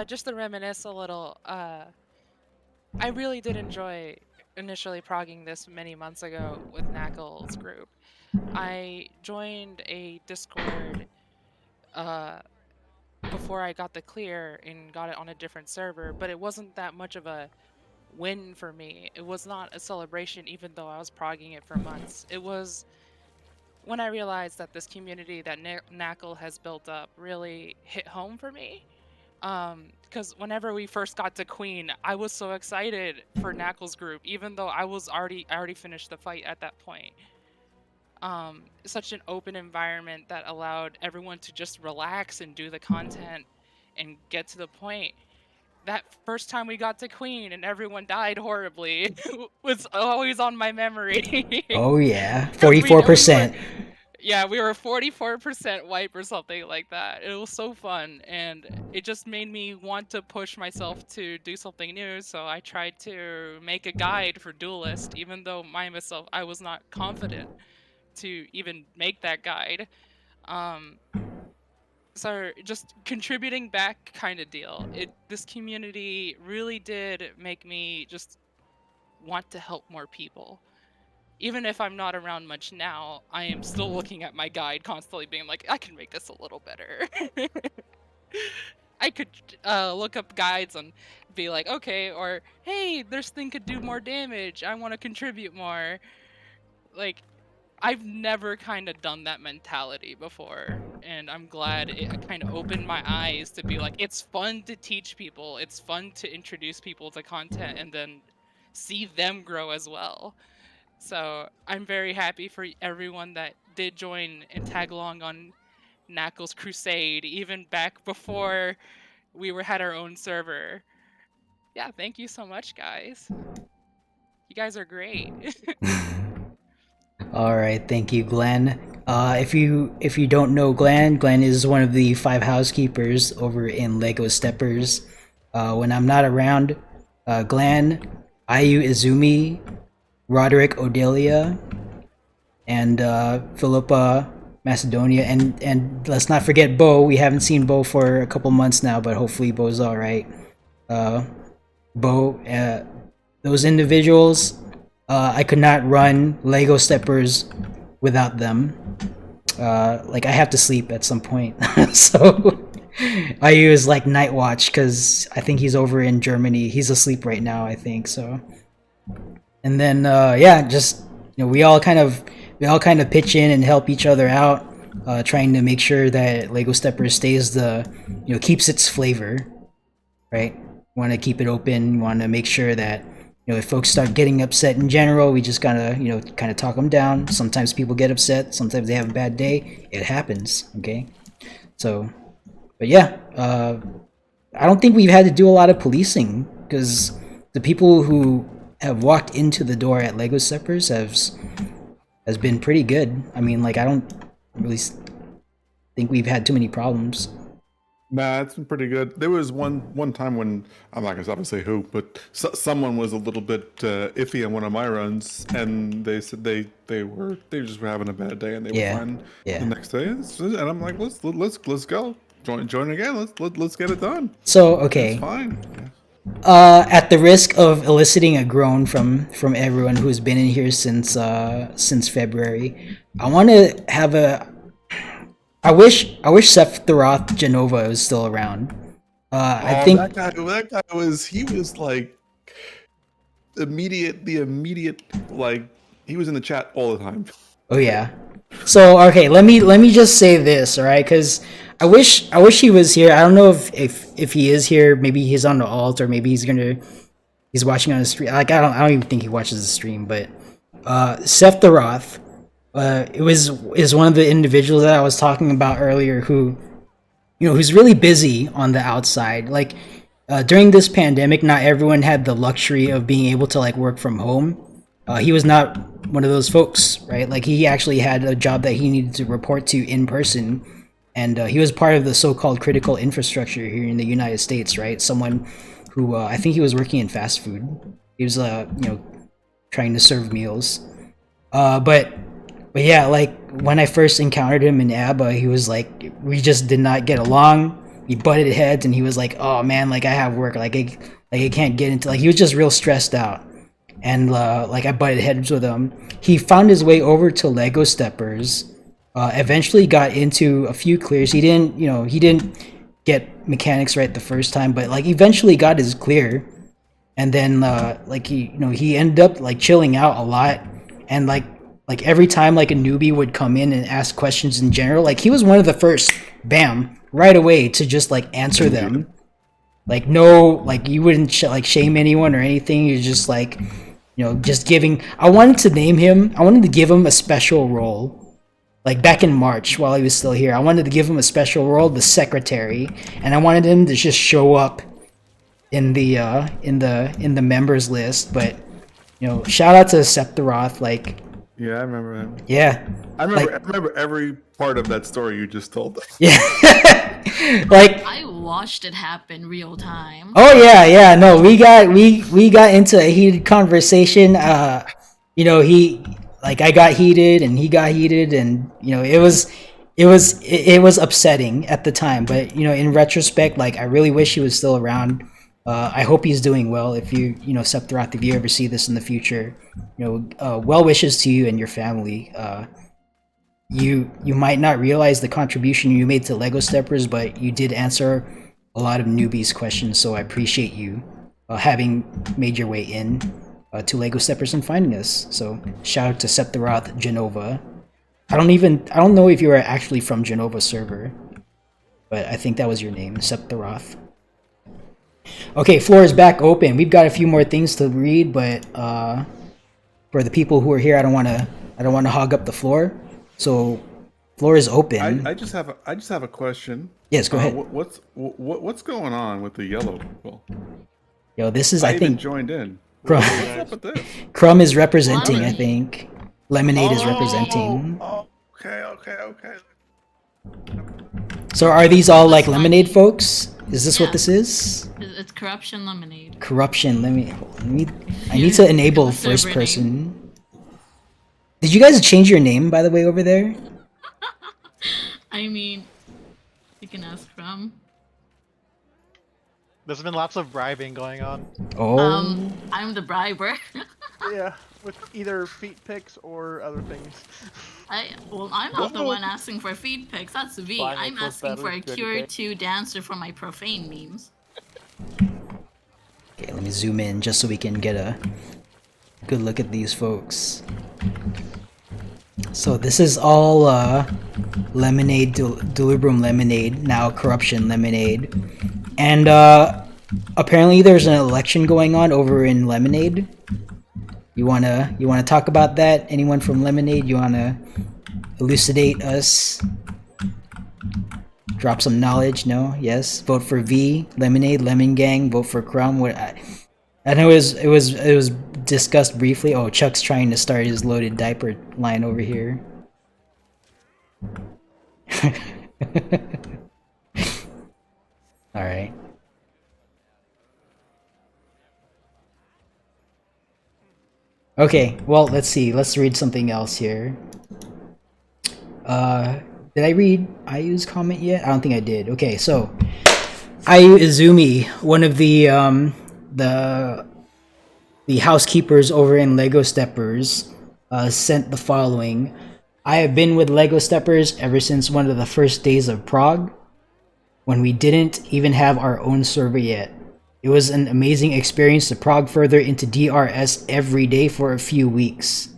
Just to reminisce a little, I really did enjoy initially progging this many months ago with Nacl's group. I joined a Discord before I got the clear and got it on a different server, but it wasn't that much of a win for me. It was not a celebration even though I was progging it for months. It was when I realized that this community that Nacl has built up really hit home for me. Because whenever we first got to Queen, I was so excited for Nacl's group, even though I already finished the fight at that point. Such an open environment that allowed everyone to just relax and do the content and get to the point. That first time we got to Queen and everyone died horribly was always on my memory. Oh yeah, 44%. Yeah, we were 44% wipe or something like that. It was so fun, and it just made me want to push myself to do something new, so I tried to make a guide for Duelist, even though myself, I was not confident to even make that guide. So just contributing back kind of deal. This community really did make me just want to help more people. Even if I'm not around much now, I am still looking at my guide constantly being like, I can make this a little better. I could look up guides and be like, okay, or hey, this thing could do more damage. I want to contribute more. like, I've never kind of done that mentality before, and I'm glad it kind of opened my eyes to be like, it's fun to teach people, it's fun to introduce people to content, and then see them grow as well. So I'm very happy for everyone that did join and tag along on Nacl's crusade, even back before we had our own server. Yeah, thank you so much, guys. You guys are great. All right, thank you, Glenn. If you don't know Glenn, Glenn is one of the 5 housekeepers over in Lego Steppers. When I'm not around, Glenn, Ayu Izumi, Roderick Odelia, and Philippa Macedonia, and let's not forget Bo. We haven't seen Bo for a couple months now, but hopefully Bo's all right. Bo, those individuals, I could not run Lego Steppers without them. Like, I have to sleep at some point, so I use like night watch because I think he's over in Germany. He's asleep right now, I think so. And then yeah, just we all kind of pitch in and help each other out, trying to make sure that Lego Steppers stays keeps its flavor, right? Want to keep it open. Want to make sure that if folks start getting upset in general, we just gotta kind of talk them down. Sometimes people get upset. Sometimes they have a bad day. It happens. Okay, so but yeah, I don't think we've had to do a lot of policing because the people who have walked into the door at Lego Steppers has been pretty good. I mean, like, I don't really think we've had too many problems. Nah, it's been pretty good. There was one time when, I'm not gonna say who, but someone was a little bit iffy on one of my runs, and they said they just were having a bad day, and they were fine the next day. And I'm like, let's go join again. Let's get it done. So okay, it's fine. At the risk of eliciting a groan from everyone who's been in here since February, I want to have I wish Sephiroth Genova was still around. I think that guy was like the immediate, like, he was in the chat all the time. Oh yeah. So okay, let me just say this, all right? Because I wish he was here. I don't know if he is here. Maybe he's on the alt, or maybe he's watching on the stream. Like, I don't even think he watches the stream. But Sephiroth, is one of the individuals that I was talking about earlier, who who's really busy on the outside. Like, during this pandemic, not everyone had the luxury of being able to like work from home. He was not one of those folks, right? Like, he actually had a job that he needed to report to in person, and he was part of the so-called critical infrastructure here in the United States, right? Someone who I think he was working in fast food. He was trying to serve meals. But yeah, like, when I first encountered him in ABBA, he was like, we just did not get along. We butted heads, and he was like, oh man, like, I have work, like I can't get into, like, he was just real stressed out. And like, I butted heads with him. He found his way over to Lego Steppers, eventually got into a few clears. He didn't get mechanics right the first time, but like, eventually got his clear. And then like, he ended up like chilling out a lot, and like every time like a newbie would come in and ask questions in general, like, he was one of the first, bam, right away, to just like answer them. Like, no, like, you wouldn't shame anyone or anything. You're just like, just giving. I wanted to give him a special role, like back in March while he was still here. I wanted to give him a special role, the secretary, and I wanted him to just show up in the members list. But shout out to Sephiroth, like. Yeah, I remember him. Yeah, I remember every part of that story you just told us. Yeah. Like, I watched it happen real time. Oh yeah, no, we got into a heated conversation. He, like, I got heated and he got heated, and it was upsetting at the time. But in retrospect, like, I really wish he was still around. I hope he's doing well. If Sephiroth, if you ever see this in the future, well wishes to you and your family. You might not realize the contribution you made to Lego Steppers, but you did answer a lot of newbies' questions, so I appreciate you having made your way in. to Lego Steppers and finding us. So shout out to Sephiroth Genova. I don't know if you are actually from Genova server, but I think that was your name, Sephiroth. Okay, floor is back open. We've got a few more things to read, but for the people who are here, I don't want to hog up the floor. So, floor is open. I just have a question. Yes, go ahead. What's going on with the yellow people? Yo, this is I think even joined in. Crumb, What's up with this? Crumb is representing. I think Lemonade is representing. Okay. So are these all like Lemonade folks? Is this what this is? It's Corruption Lemonade. Corruption. I need to enable first person. Did you guys change your name, by the way, over there? I mean, you can ask from. There's been lots of bribing going on. Oh. I'm the briber. Yeah, with either feet pics or other things. I'm not the one asking for feed pics. That's V. Fine, I'm it was asking for a better, Cure good 2 dancer for my profane memes. Okay, let me zoom in just so we can get a good look at these folks. So this is all Lemonade, Delubrum Lemonade, now Corruption Lemonade. And apparently there's an election going on over in Lemonade. You wanna talk about that? Anyone from Lemonade? You wanna elucidate us? Drop some knowledge? No? Yes? Vote for V, Lemonade, Lemon Gang, vote for Crumb. What I know it was discussed briefly. Oh, Chuck's trying to start his loaded diaper line over here. Alright. Okay, well, let's see. Let's read something else here. Did I read Ayu's comment yet? I don't think I did. Okay, so Ayu Izumi, one of the housekeepers over in Lego Steppers, sent the following. I have been with Lego Steppers ever since one of the first days of Prague, when we didn't even have our own server yet. It was an amazing experience to prog further into DRS every day for a few weeks.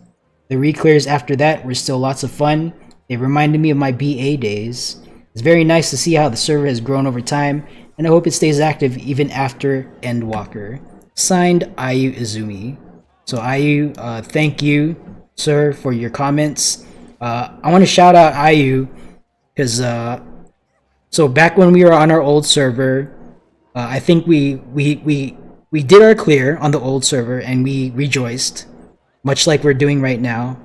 The reclears after that were still lots of fun. They reminded me of my BA days. It's very nice to see how the server has grown over time, and I hope it stays active even after Endwalker. Signed, Ayu Izumi. So Ayu, thank you, sir, for your comments. I want to shout out Ayu, because so back when we were on our old server, I think we did our clear on the old server and we rejoiced, much like we're doing right now.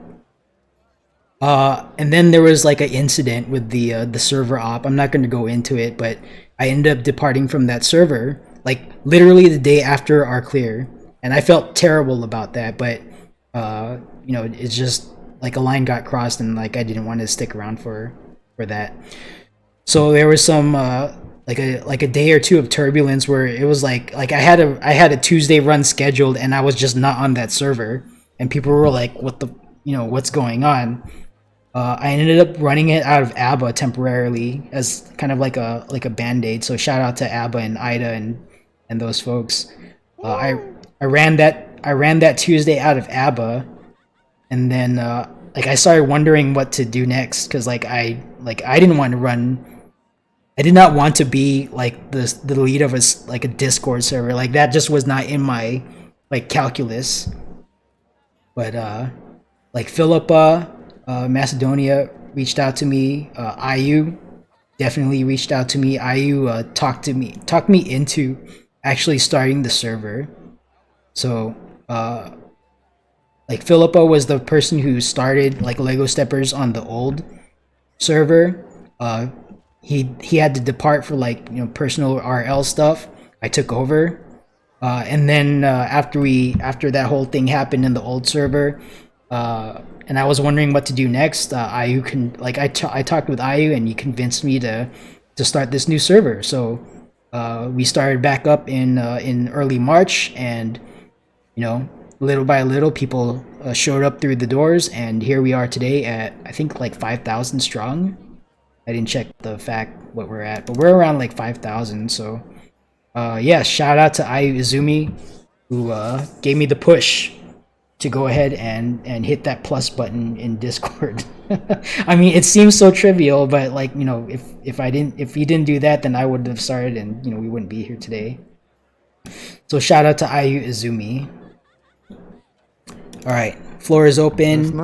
And then there was like an incident with the server op. I'm not going to go into it, but I ended up departing from that server like literally the day after our clear, and I felt terrible about that. But you know, it's just like a line got crossed, and like I didn't want to stick around for that. So there was some like a day or two of turbulence where it was like I had a Tuesday run scheduled and I was just not on that server, and people were like, "What the, you know, what's going on?" I ended up running it out of ABBA temporarily as kind of like a band-aid. So shout out to ABBA and Ida and those folks. I ran that Tuesday out of ABBA, and then like I started wondering what to do next, because I didn't want to run. I did not want to be like the lead of a Discord server. Like that just was not in my like calculus. But like Philippa, Macedonia reached out to me. IU definitely reached out to me. IU talked me into actually starting the server. So like Philippa was the person who started like Lego Steppers on the old server. He had to depart for like, you know, personal RL stuff. I took over, and then after that whole thing happened in the old server, and I was wondering what to do next. I talked with Ayu, and he convinced me to start this new server. So we started back up in early March, and you know, little by little, people showed up through the doors, and here we are today at I think like 5,000 strong. I didn't check the fact what we're at, but we're around like 5,000. So yeah, shout out to Ayu Izumi, who gave me the push to go ahead and hit that plus button in Discord. I mean, it seems so trivial, but like, you know, if you didn't do that, then I would have started, and you know, we wouldn't be here today. So shout out to Ayu Izumi. All right, floor is open.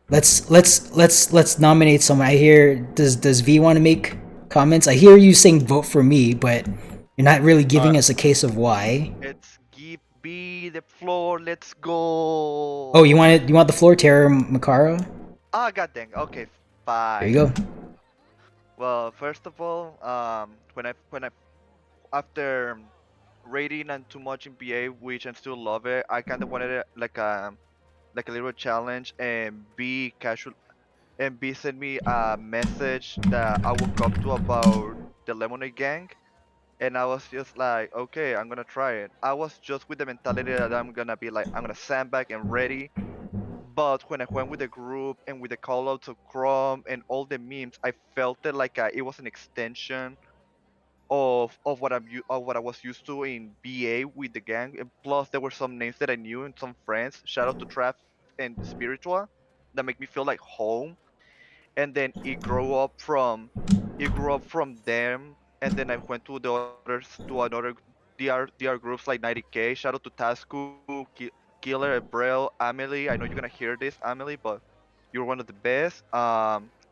That's nice. Let's nominate someone. I hear does V want to make comments? I hear you saying vote for me, but you're not really giving us a case of why. Let's give B the floor. Let's go. Oh, you want the floor, Terra Makara? Ah, god dang. Okay, fine. There you go. Well, first of all, when I after rating and too much in BA, which I still love it, I kind of wanted it like a little challenge, and B casual, and B sent me a message that I woke up to about the Lemonade Gang, and I was just like, okay, I'm gonna try it. I was just with the mentality that I'm gonna sandbag and ready. But when I went with the group and with the callouts of Chrome and all the memes, I felt it like it was an extension of what of what I was used to in BA with the gang. And plus, there were some names that I knew and some friends. Shout out to Trap and Spiritua, that make me feel like home. And then it grew up from them. And then I went to the others to another DR groups like 90K. Shout out to Tasku, Killer, Braille, Amelie. I know you're gonna hear this, Amelie, but you're one of the best.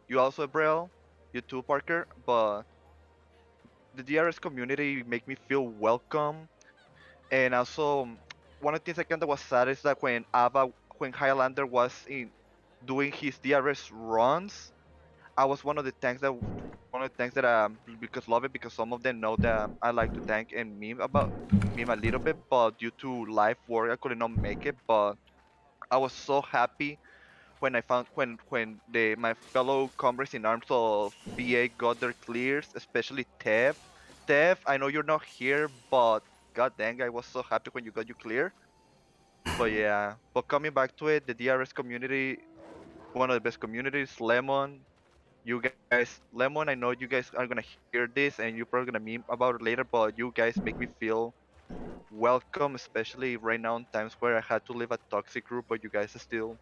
You also Braille, you too, Parker. But the DRS community make me feel welcome, and also one of the things I kind of was sad is that when Highlander was in doing his DRS runs, I was one of the tanks that because love it, because some of them know that I like to tank and meme a little bit, but due to life work I could not make it. But I was so happy when I found when my fellow comrades in arms of BA got their clears, especially Tev. Tev, I know you're not here, but god dang, I was so happy when you got your clear. But yeah, but coming back to it, the DRS community, one of the best communities. Lemon, you guys, Lemon, I know you guys are gonna hear this and you're probably gonna meme about it later, but you guys make me feel welcome, especially right now in times where I had to leave a toxic group, but you guys are still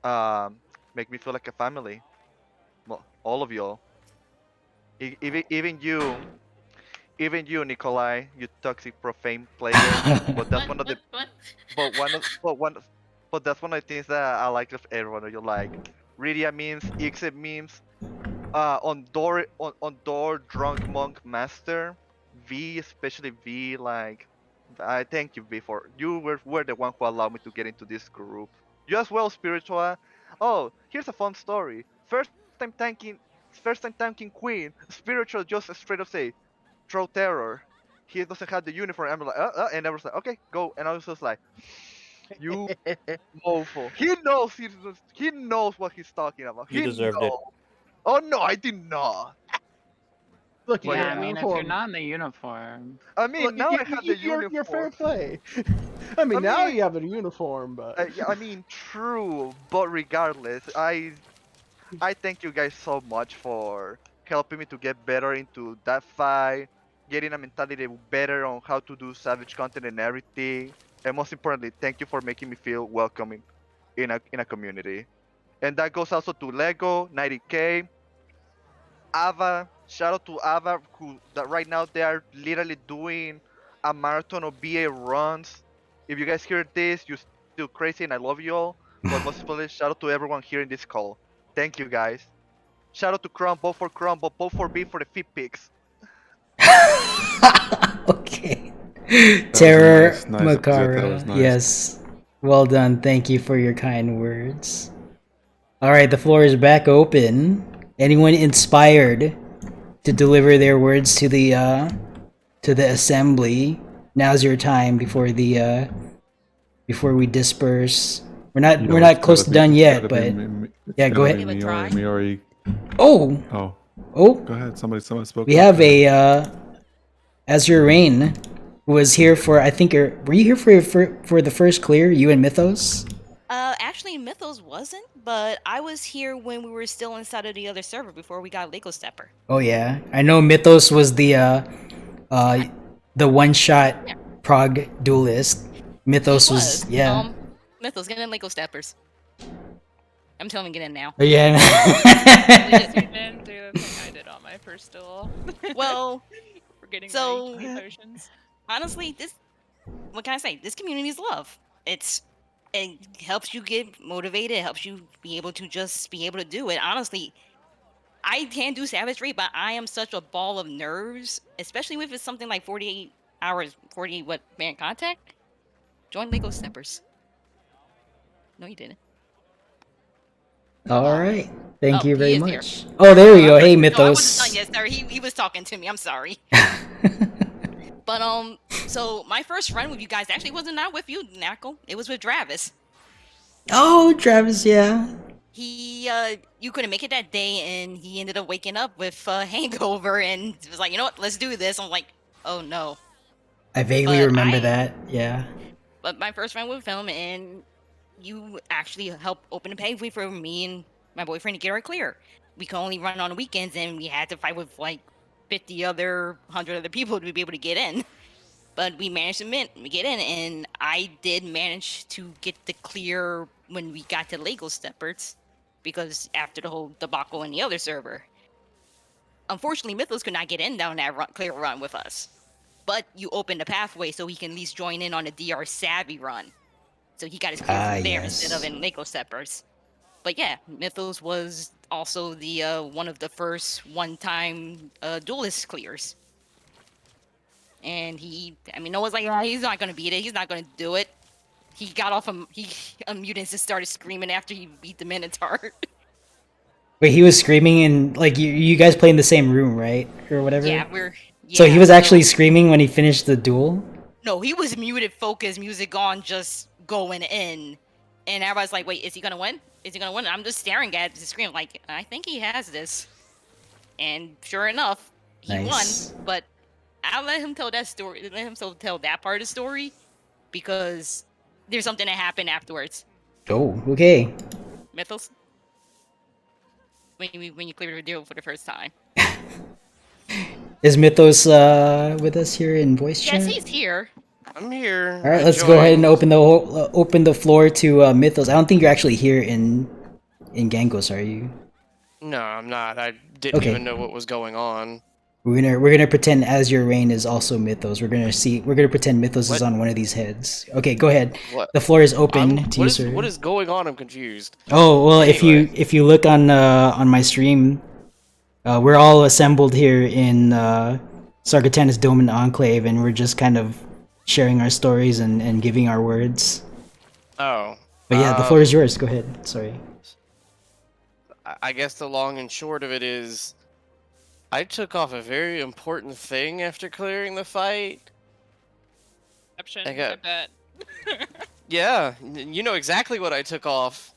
um make me feel like a family. Well, all of y'all, even you, Nikolai, you toxic profane player. But that's one of the, but one of, but one, but that's one of the things that I like of everyone. You like Rydia memes, Ixit memes, on door drunk monk master, V, especially V. Like, I thank you V for you were the one who allowed me to get into this group. You as well, Spiritual. Oh, here's a fun story. Time tanking, first time tanking Queen. Spiritual just straight up say, throw terror. He doesn't have the uniform. I'm like, and I was like, okay, go. And I was just like, you mofo. He knows what he's talking about. You He deserved it. knows. Oh no, I did not. Look, But you yeah, got I mean, if you're not in the uniform. I mean, Look, now I have the uniform. you're fair play. I mean, now you have a uniform, but yeah, I mean, true. But regardless, I thank you guys so much for helping me to get better into that fight, getting a mentality better on how to do savage content and everything. And most importantly, thank you for making me feel welcoming in a community. And that goes also to Lego, 90K, Ava. Shout out to Ava, who that right now they are literally doing a marathon of BA runs. If you guys hear this, you're still crazy, and I love you all. But most importantly, shout out to everyone here in this call. Thank you guys. Shout out to Crumb, both for Crumb, but both for B for the feet picks. Terror Nice, nice, Makara. that was nice. Yes. Well done. Thank you for your kind words. All right, the floor is back open. Anyone inspired to deliver their words to the assembly? Now's your time before the before we disperse. We're not close to done yet, but yeah, go ahead. Miori. Oh. Oh. Go ahead. Somebody spoke. We have a Azure Rain who was here for, I think, were you here for the first clear? You and Mythos? Actually, Mythos wasn't, but I was here when we were still inside of the other server before we got Lego Stepper. Oh yeah, I know Mythos was the one-shot prog duelist. Mythos was yeah. Mythos, get in Lego Steppers. I'm telling him get in now. Yeah. Please, you didn't do the thing I did on my first duel. Well, for getting so 20 potions. honestly, what can I say? This community is love. It helps you get motivated. It helps you be able to just be able to do it. Honestly, I can do Savage Rate, but I am such a ball of nerves, especially if it's something like 48 hours, 48 man contact. Join Lego Steppers. No, you didn't. All right. Thank Oh, you he very is here. much. Oh, there we go. Hey, No, I wasn't done Mythos. yet, sir. He was talking to me. I'm sorry. But so my first run with you guys actually wasn't not with you, Nacl. It was with Travis. Oh, Travis, yeah. He you couldn't make it that day, and he ended up waking up with a hangover, and was like, you know what, let's do this. I'm like, oh no. I vaguely remember that. Yeah. But my first run with him, and you actually helped open the paveway for me and my boyfriend to get her clear. We could only run on the weekends, and we had to fight with like 100 other people to be able to get in. But we managed to get in, and I did manage to get the clear when we got to Lego Steppers, because after the whole debacle in the other server. Unfortunately, Mythos could not get in down that clear run with us. But you opened a pathway so he can at least join in on a DR Savvy run. So he got his clear from there instead of in Lego Steppers. But yeah, Mythos was also the one of the first one-time duelist clears. And no one's like, oh, he's not gonna beat it. He's not gonna do it. He got off he unmuted and just started screaming after he beat the Minotaur. Wait, he was screaming in like you guys play in the same room, right, or whatever? Yeah, So he was actually screaming when he finished the duel. No, he was muted, focus, music on, just going in. And everybody's like, wait, is he gonna win? Is he gonna win? And I'm just staring at the screen like, I think he has this. And sure enough, he Nice. won. But I'll let him tell that story. Let him tell that part of the story, because there's something that happened afterwards. Oh, okay. Mythos, when you cleared the deal for the first time. Is Mythos with us here in voice chat? Yes, he's here. I'm here. All right, let's go ahead and open the floor to Mythos. I don't think you're actually here in Gangos, are you? No, I'm not. I didn't Okay. even know what was going on. We're gonna pretend Azure Rain is also Mythos. We're gonna pretend Mythos is on one of these heads. Okay, go ahead. What? The floor is open to you, sir. What is going on? I'm confused. Oh well, Anyway. if you look on my stream, we're all assembled here in Sargatanas Dome and Enclave, and we're just kind of sharing our stories and giving our words. Oh. But yeah, the floor is yours. Go ahead. Sorry. I guess the long and short of it is, I took off a very important thing after clearing the fight. Exception, I got- I bet. Yeah, you know exactly what I took off.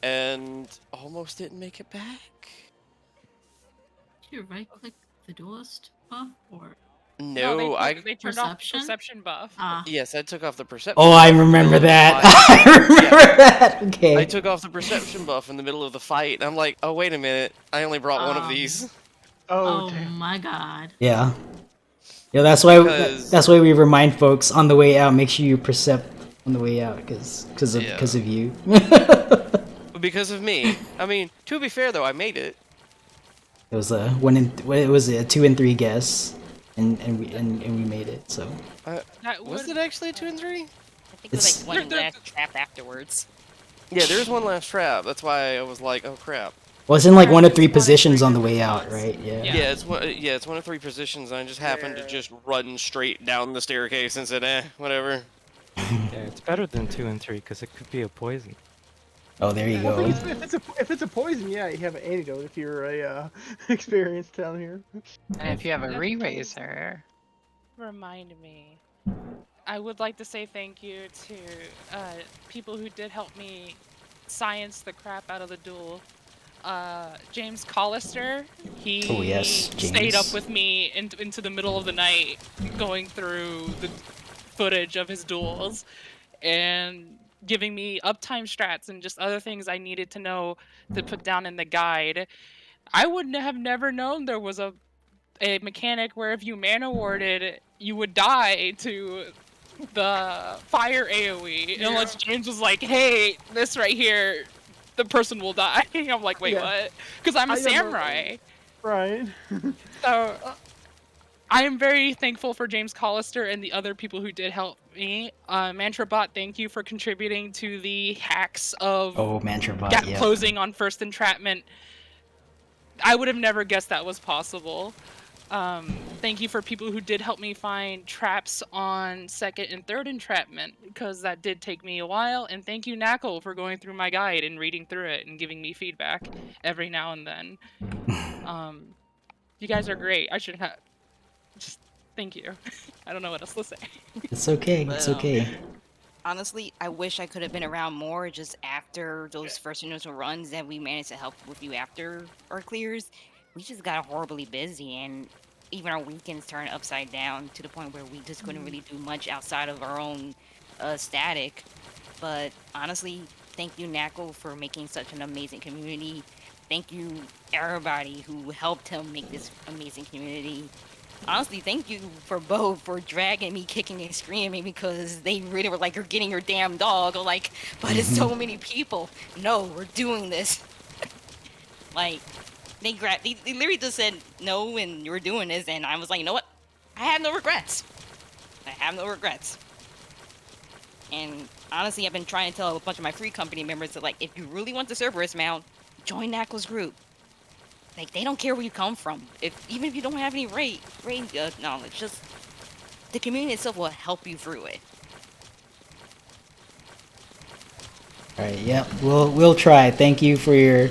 And almost didn't make it back. Did you right click the duelist buff or? No, they turned off the perception buff. Yes, I took off the perception. Oh, I buff in the remember middle of the that. fight. I remember that. Okay. I took off the perception buff in the middle of the fight, and I'm like, oh wait a minute, I only brought one of these. Oh my god. Yeah. Yeah, that's why Because- we remind folks on the way out. Make sure you percept on the way out, because of you. Because of me. I mean, to be fair though, I made it. It was a 2 and 3 guess, and we made it. So Was it actually a 2 and 3? I think it was like one last trap afterwards. Yeah, there's one last trap. That's why I was like, oh crap. well, it's in like 1 of 3 positions on the way out, right? Yeah. Yeah, it's one of 3 positions, and I just happened to just run straight down the staircase and said, whatever. Yeah, it's better than 2 and 3 because it could be a poison. Oh, there you Well, go. if it's a poison, yeah, you have an antidote if you're a experienced down here. And if you have a re-raiser. Remind me. I would like to say thank you to people who did help me science the crap out of the duel. James Collister, he Oh, yes, stayed up James. with me into the middle of the night going through the footage of his duels and giving me uptime strats and just other things I needed to know to put down in the guide. I would have never known there was a mechanic where if you mana warded, you would die to the fire AoE unless James was like, "Hey, this right here, the person will die." I'm like, "Wait, Yeah. what?" Because I'm a I am a- samurai. Right. So I am very thankful for James Collister and the other people who did help me. Mantrabot, thank you for contributing to the hacks of Oh, Mantrabot, gap yeah. closing on first entrapment. I would have never guessed that was possible. Thank you for people who did help me find traps on second and third entrapment, because that did take me a while. And thank you, Nacl, for going through my guide and reading through it and giving me feedback every now and then. You guys are great. I should have just thank you. I don't know what else to say. It's okay. It's But, okay. Honestly, I wish I could have been around more just after those first initial runs that we managed to help with you after our clears. We just got horribly busy, and even our weekends turned upside down to the point where we just couldn't really do much outside of our own static. But honestly, thank you, Nacl, for making such an amazing community. Thank you, everybody who helped him make this amazing community. Honestly, thank you for both for dragging me, kicking and screaming, because they really were like, "You're getting your damn dog." I'm like, "But it's so many people." No, we're doing this. Like, they literally just said no, and you're doing this, and I was like, you know what? I have no regrets. I have no regrets. And honestly, I've been trying to tell a bunch of my free company members that, like, if you really want the Cerberus mount, join Nacl's group. Like, they don't care where you come from. Even if you don't have any raid knowledge, just the community itself will help you through it. All right. Yeah. We'll try. Thank you for your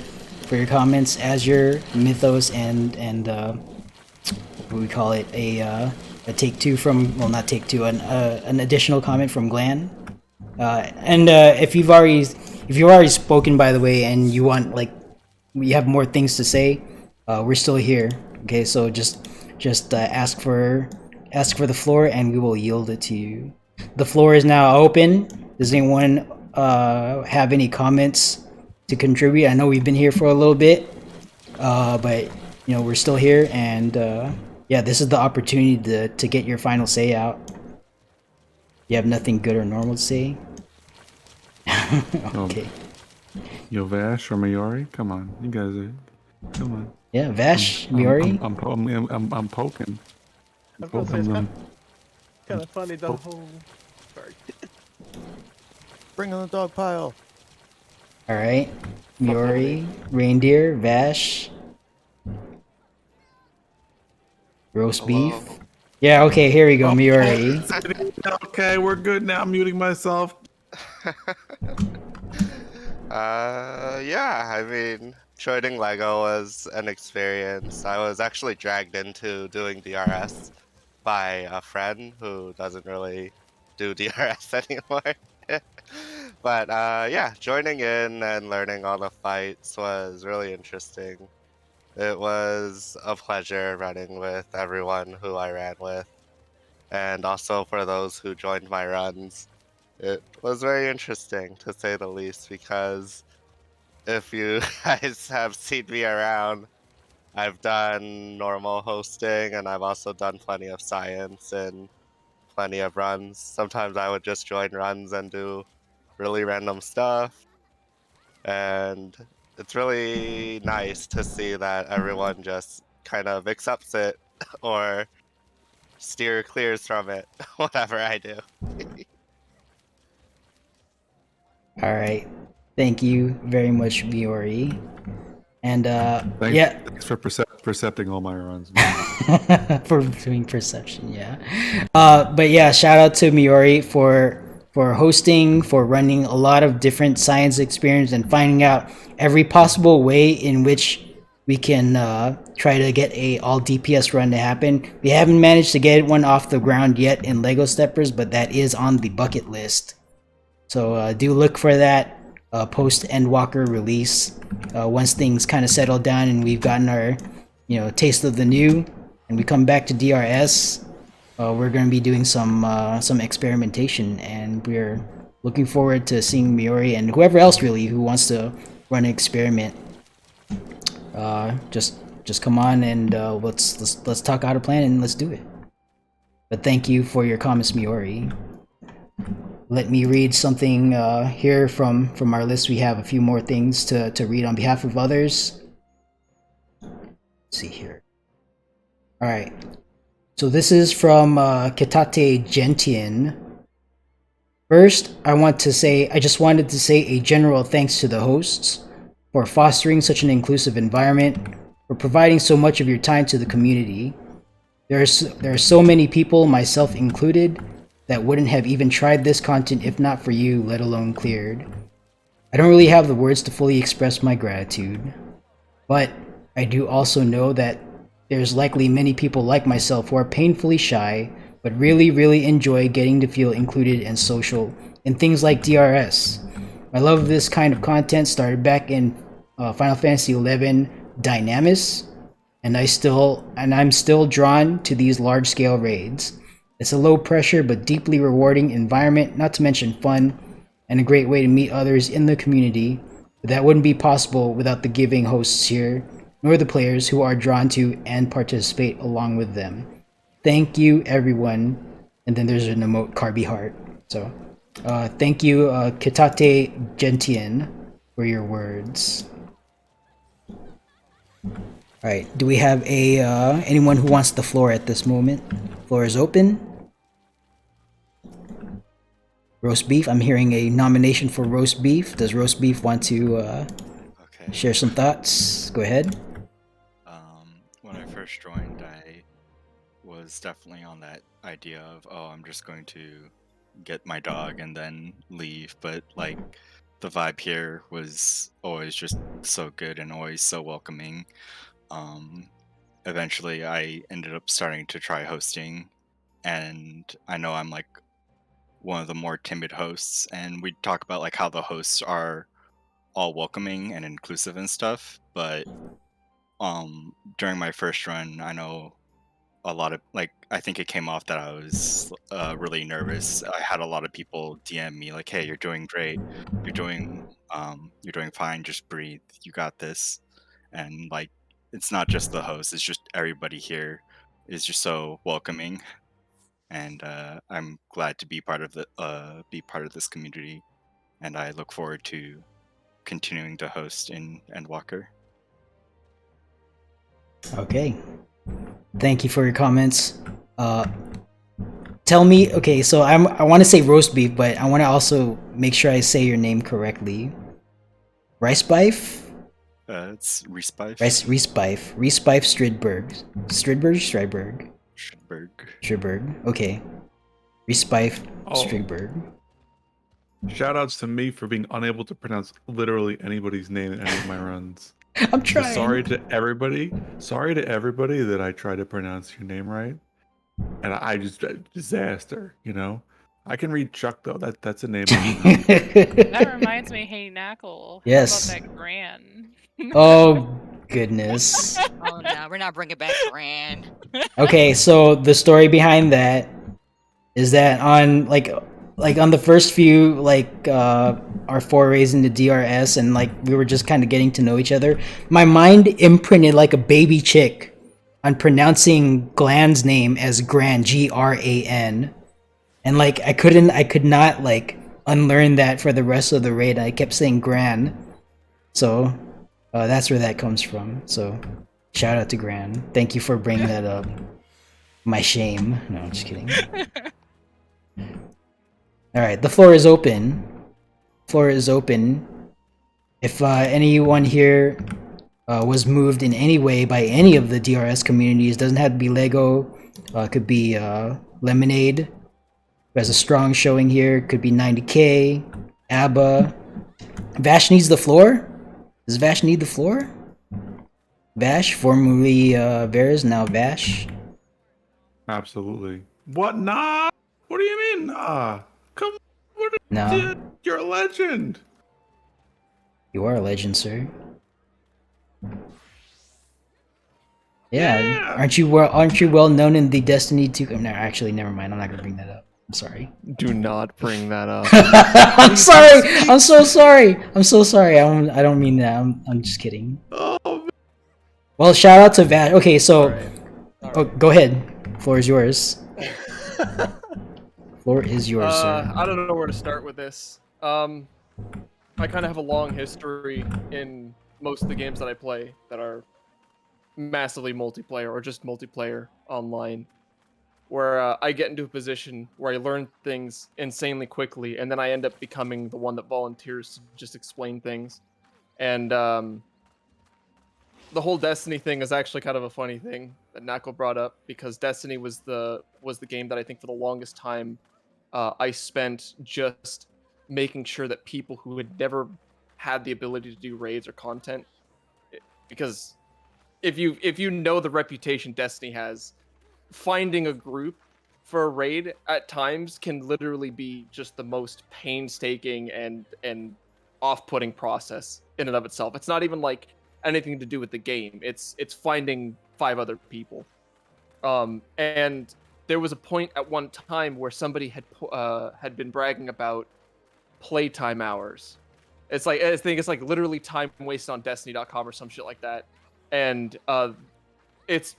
comments, Azure, Mythos, and what we call it, a take two from, well, not take two, an additional comment from Glenn. And if you've already spoken, by the way, and you want, like, you have more things to say, we're still here. Okay, so just ask for the floor, and we will yield it to you. The floor is now open. Does anyone have any comments to contribute? I know we've been here for a little bit, but you know, we're still here, and yeah, this is the opportunity to get your final say out. You have nothing good or normal to say? Okay. Yo, Vash or Mayori, come on, you guys are, come on. Yeah, Vash, Mayori. I'm poking. I was gonna say, Poking them. kind of funny the whole. Sorry. Bring on the dog pile. All right, Mayori, Reindeer, Vash, roast beef. Yeah, okay, here we go, Mayori. Okay, we're good now. I'm muting myself. Yeah, I mean, joining LEGO was an experience. I was actually dragged into doing DRS by a friend who doesn't really do DRS anymore. But yeah, joining in and learning all the fights was really interesting. It was a pleasure running with everyone who I ran with, and also for those who joined my runs. It was very interesting, to say the least, because if you guys have seen me around, I've done normal hosting, and I've also done plenty of science and plenty of runs. Sometimes I would just join runs and do really random stuff, and it's really nice to see that everyone just kind of accepts it or steer clears from it, whatever I do. All right, thank you very much, Mayori. And yeah, Thanks for percepting all my runs. for doing perception, yeah. But yeah, shout out to Mayori for hosting, for running a lot of different science experiments and finding out every possible way in which we can try to get a all DPS run to happen. We haven't managed to get one off the ground yet in Lego Steppers, but that is on the bucket list. So do look for that post Endwalker release once things kind of settle down and we've gotten our, you know, taste of the new, and we come back to DRS. We're going to be doing some experimentation, and we're looking forward to seeing Mayori and whoever else really who wants to run an experiment. Just come on and let's talk out a plan and let's do it. But thank you for your comments, Mayori. let me read something here from our list. We have a few more things to read on behalf of others. Let's see here. All right. So this is from Kitate Gentian. First, I just wanted to say a general thanks to the hosts for fostering such an inclusive environment, for providing so much of your time to the community. There are so many people, myself included, that wouldn't have even tried this content if not for you, let alone cleared. I don't really have the words to fully express my gratitude, but I do also know that there's likely many people like myself who are painfully shy, but really, really enjoy getting to feel included and social in things like DRS. My love of this kind of content started back in Final Fantasy XI Dynamis, and I'm still drawn to these large-scale raids. It's a low-pressure but deeply rewarding environment, not to mention fun, and a great way to meet others in the community. But that wouldn't be possible without the giving hosts here, nor the players who are drawn to and participate along with them. Thank you, everyone. And then there's an emote, Carby Heart. So, thank you, Kitate Gentian, for your words. Alright, do we have anyone who wants the floor at this moment? Floor is open. Roast beef, I'm hearing a nomination for roast beef. Does roast beef want to share some thoughts? Go ahead. When I first joined, I was definitely on that idea of, oh, I'm just going to get my dog and then leave. But like, the vibe here was always just so good and always so welcoming. Eventually, I ended up starting to try hosting, and I know I'm like one of the more timid hosts, and we talk about like how the hosts are all welcoming and inclusive and stuff, but during my first run, I know a lot of like, I think it came off that I was really nervous. I had a lot of people DM me like, hey, you're doing great, you're doing fine, just breathe, you got this. And like, it's not just the host, it's just everybody here is just so welcoming, and I'm glad to be part of this community, and I look forward to continuing to host in Endwalker. Okay. Thank you for your comments. Tell me, okay, so I want to say roast beef, but I want to also make sure I say your name correctly. Rice Bife? It's Reespife. Reespife Stridberg. Stridberg. Okay. Reespife Stridberg. Shoutouts to me for being unable to pronounce literally anybody's name in any of my runs. I'm trying. So sorry to everybody that I tried to pronounce your name right. And I just disaster, you know. I can read Chuck though. That's a name. That reminds me, hey Nacl. Yes. How about that Gran? Oh goodness. Oh no, we're not bringing back Gran. Okay, so the story behind that is that on on the first few our forays into DRS, and like we were just kind of getting to know each other, my mind imprinted like a baby chick on pronouncing Glan's name as Gran, Gran, and like I could not like unlearn that for the rest of the raid. I kept saying Gran, so that's where that comes from. So shout out to Gran. Thank you for bringing that up. My shame. No, I'm just kidding. Alright, the floor is open. If anyone here was moved in any way by any of the DRS communities, doesn't have to be Lego, could be Lemonade, who has a strong showing here, could be 90K, ABBA. Vash needs the floor? Does Vash need the floor? Vash, formerly Vera's, now Vash. Absolutely. What? Nah. What do you mean? Nah. Come. What? No. You're a legend. You are a legend, sir. Yeah. Aren't you well known in the Destiny 2? No, actually, never mind. I'm not gonna bring that up. I'm sorry. Do not bring that up. I'm sorry. I'm so sorry. I don't mean that. I'm just kidding. Oh. Well, shout out to Vash. Okay, so go ahead. Floor is yours. Floor is yours, sir. I don't know where to start with this. I kind of have a long history in most of the games that I play that are massively multiplayer or just multiplayer online, where I get into a position where I learn things insanely quickly, and then I end up becoming the one that volunteers to just explain things. And the whole Destiny thing is actually kind of a funny thing that Nacl brought up, because Destiny was the game that I think for the longest time I spent just making sure that people who had never had the ability to do raids or content, because if you know the reputation Destiny has, finding a group for a raid at times can literally be just the most painstaking and off-putting process in and of itself. It's not even like anything to do with the game. It's finding 5 other people. And there was a point at one time where somebody had been bragging about playtime hours. It's like, I think it's like literally time wasted on Destiny.com or some shit like that, and it's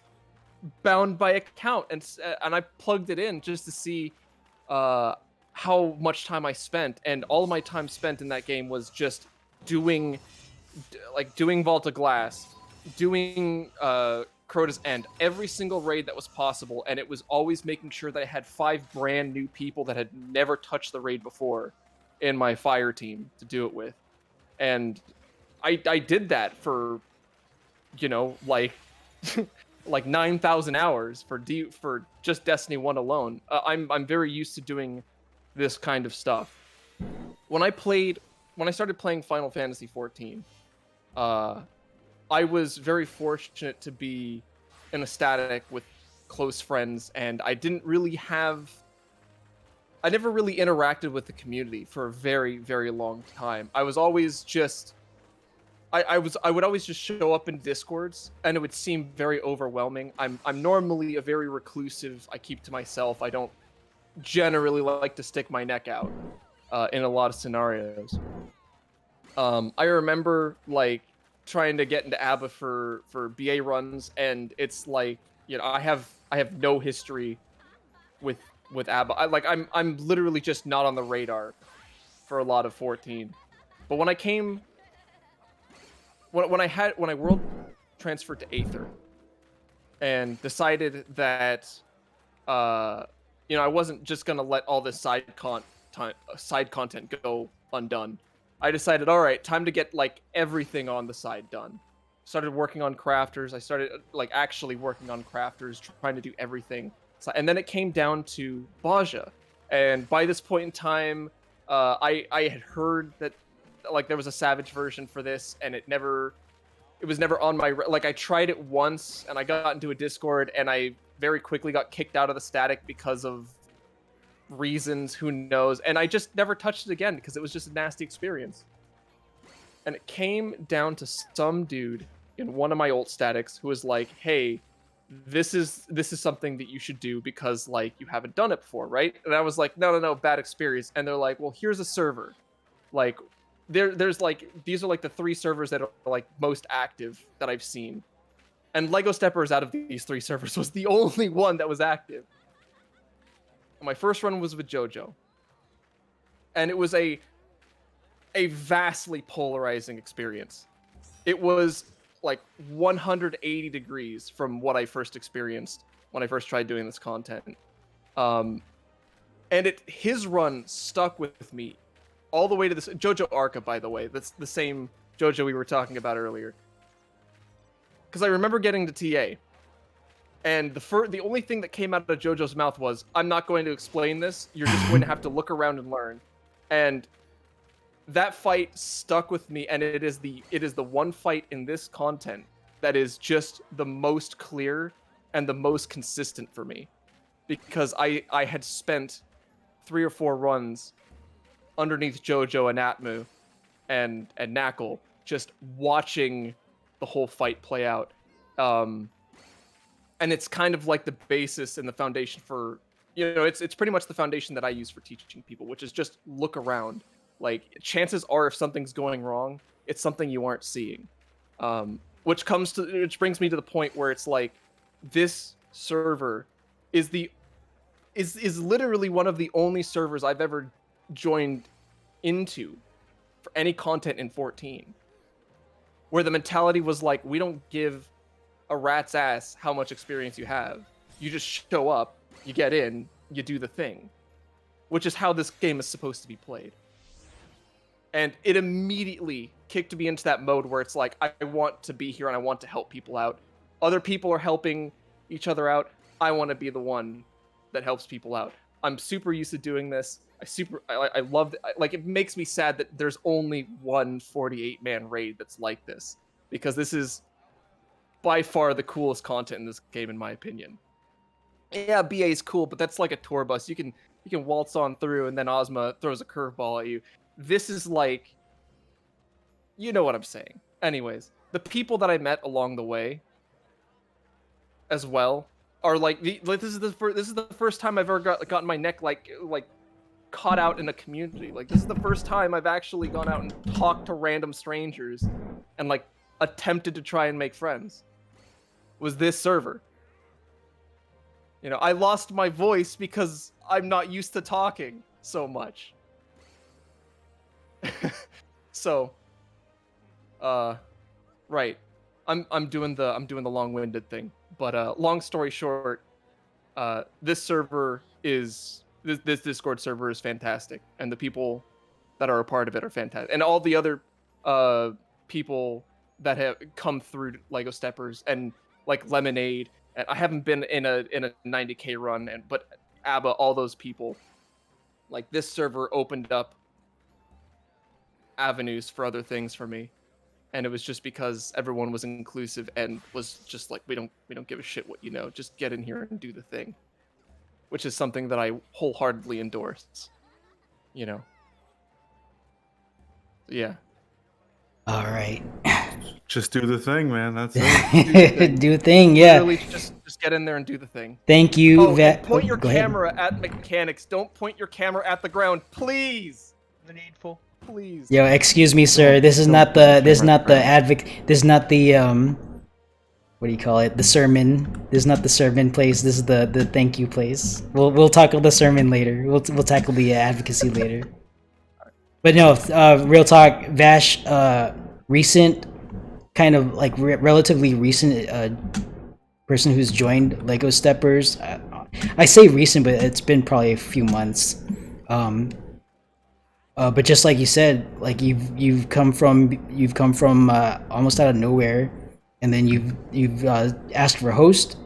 bound by account, and I plugged it in just to see how much time I spent, and all of my time spent in that game was just doing Vault of Glass, doing Crota's End, every single raid that was possible, and it was always making sure that I had 5 brand new people that had never touched the raid before in my fire team to do it with. And I did that for, like 9,000 hours for just Destiny 1 alone. I'm very used to doing this kind of stuff. When I started playing Final Fantasy 14, I was very fortunate to be in a static with close friends, and I never really interacted with the community for a very, very long time. I was always just, I would always just show up in Discords, and it would seem very overwhelming. I'm normally a very reclusive. I keep to myself. I don't generally like to stick my neck out in a lot of scenarios. I remember trying to get into ABBA for BA runs, and it's like, I have no history with ABBA. I'm literally just not on the radar for a lot of 14. But when I world transferred to Aether and decided that I wasn't just gonna let all this side content go undone. I decided, all right, time to get everything on the side done. Started working on crafters. I started actually working on crafters, trying to do everything. And then it came down to Baja, and by this point in time, I had heard that there was a Savage version for this, and it was never on my I tried it once, and I got into a Discord, and I very quickly got kicked out of the static because of reasons, who knows, and I just never touched it again because it was just a nasty experience. And it came down to some dude in one of my old statics who was like, hey, this is something that you should do because you haven't done it before, right? And I was like, no, bad experience. And they're like, well, here's a server. There's these are the 3 servers that are most active that I've seen, and Lego Steppers out of these 3 servers was the only one that was active. And my first run was with JoJo, and it was a vastly polarizing experience. It was 180 degrees from what I first experienced when I first tried doing this content. And his run stuck with me all the way to this JoJo Arca, by the way. That's the same JoJo we were talking about earlier. Because I remember getting to TA, and the only thing that came out of JoJo's mouth was, I'm not going to explain this, you're just going to have to look around and learn. And that fight stuck with me, and it is the one fight in this content that is just the most clear and the most consistent for me. Because I had spent 3 or 4 runs underneath JoJo and Atmu and Nacl, just watching the whole fight play out. And it's kind of the basis and the foundation for, it's pretty much the foundation that I use for teaching people, which is just look around. Chances are, if something's going wrong, it's something you aren't seeing. Which brings me to the point where it's this server is the is literally one of the only servers I've ever joined into for any content in 14, where the mentality was like, we don't give a rat's ass how much experience you have. You just show up, you get in, you do the thing, which is how this game is supposed to be played. And it immediately kicked me into that mode where it's like, I want to be here and I want to help people out. Other people are helping each other out. I want to be the one that helps people out. I'm super used to doing this. I love it. Like, it makes me sad that there's only one 48-man raid that's like this, because this is by far the coolest content in this game, in my opinion. Yeah, BA is cool, but that's like a tour bus. You can waltz on through, and then Ozma throws a curveball at you. This is like, you know what I'm saying. Anyways, the people that I met along the way, as well, are like this is the first time I've ever gotten my neck like caught out in a community. Like, this is the first time I've actually gone out and talked to random strangers and like attempted to try and make friends. Was this server? You know, I lost my voice because I'm not used to talking so much. So, right. I'm doing the long-winded thing. But long story short, this Discord server is fantastic, and the people that are a part of it are fantastic, and all the other people that have come through Lego Steppers and like Lemonade. And I haven't been in a 90k run, but ABBA, all those people, like, this server opened up avenues for other things for me, and it was just because everyone was inclusive and was just like, we don't give a shit what you know, just get in here and do the thing, which is something that I wholeheartedly endorse. You know. Yeah. All right. Just do the thing, man. That's it. Do a thing, yeah. Literally, just get in there and do the thing. Thank you, Oh, and point your go ahead. camera at mechanics. Don't point your camera at the ground, please. The needful. Please. Yo, excuse me, sir. This is not the what do you call it? The sermon. This is not the sermon place. This is the thank you place. We'll tackle the sermon later. We'll tackle the advocacy later. But no, real talk, Vash, recent, kind of like relatively recent person who's joined Lego Steppers. I say recent, but it's been probably a few months. But just like you said, like you've come from almost out of nowhere, and then you've asked for a host,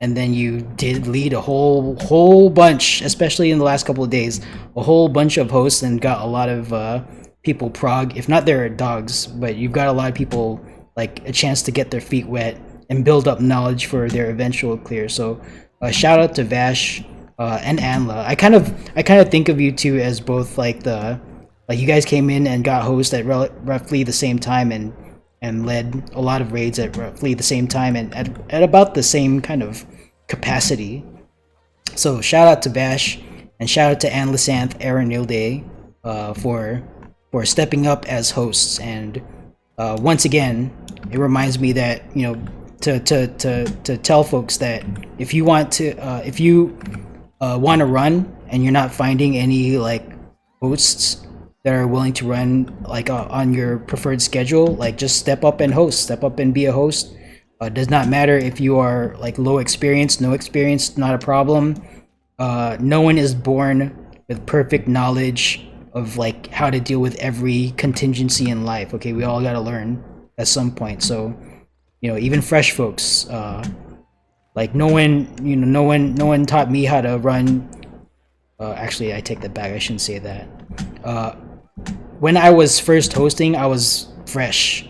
and then you did lead a whole bunch, especially in the last couple of days, a whole bunch of hosts, and got a lot of people prog, if not their dogs, but you've got a lot of people like a chance to get their feet wet and build up knowledge for their eventual clear. So shout out to Vash and Anla. I kind of think of you two as both like you guys came in and got host at roughly the same time and led a lot of raids at roughly the same time and at about the same kind of capacity. So shout out to Bash and shout out to Anlisanth, Aaron Nilde for stepping up as hosts. And once again, it reminds me that, you know, to tell folks that if you want to run and you're not finding any like hosts that are willing to run like on your preferred schedule, like just step up and host, step up and be a host. Does not matter if you are like low experience, no experience, not a problem. No one is born with perfect knowledge of like how to deal with every contingency in life. Okay, we all got to learn at some point. So, you know, even fresh folks, like no one taught me how to run. Actually, I take that back. I shouldn't say that. When I was first hosting, I was fresh,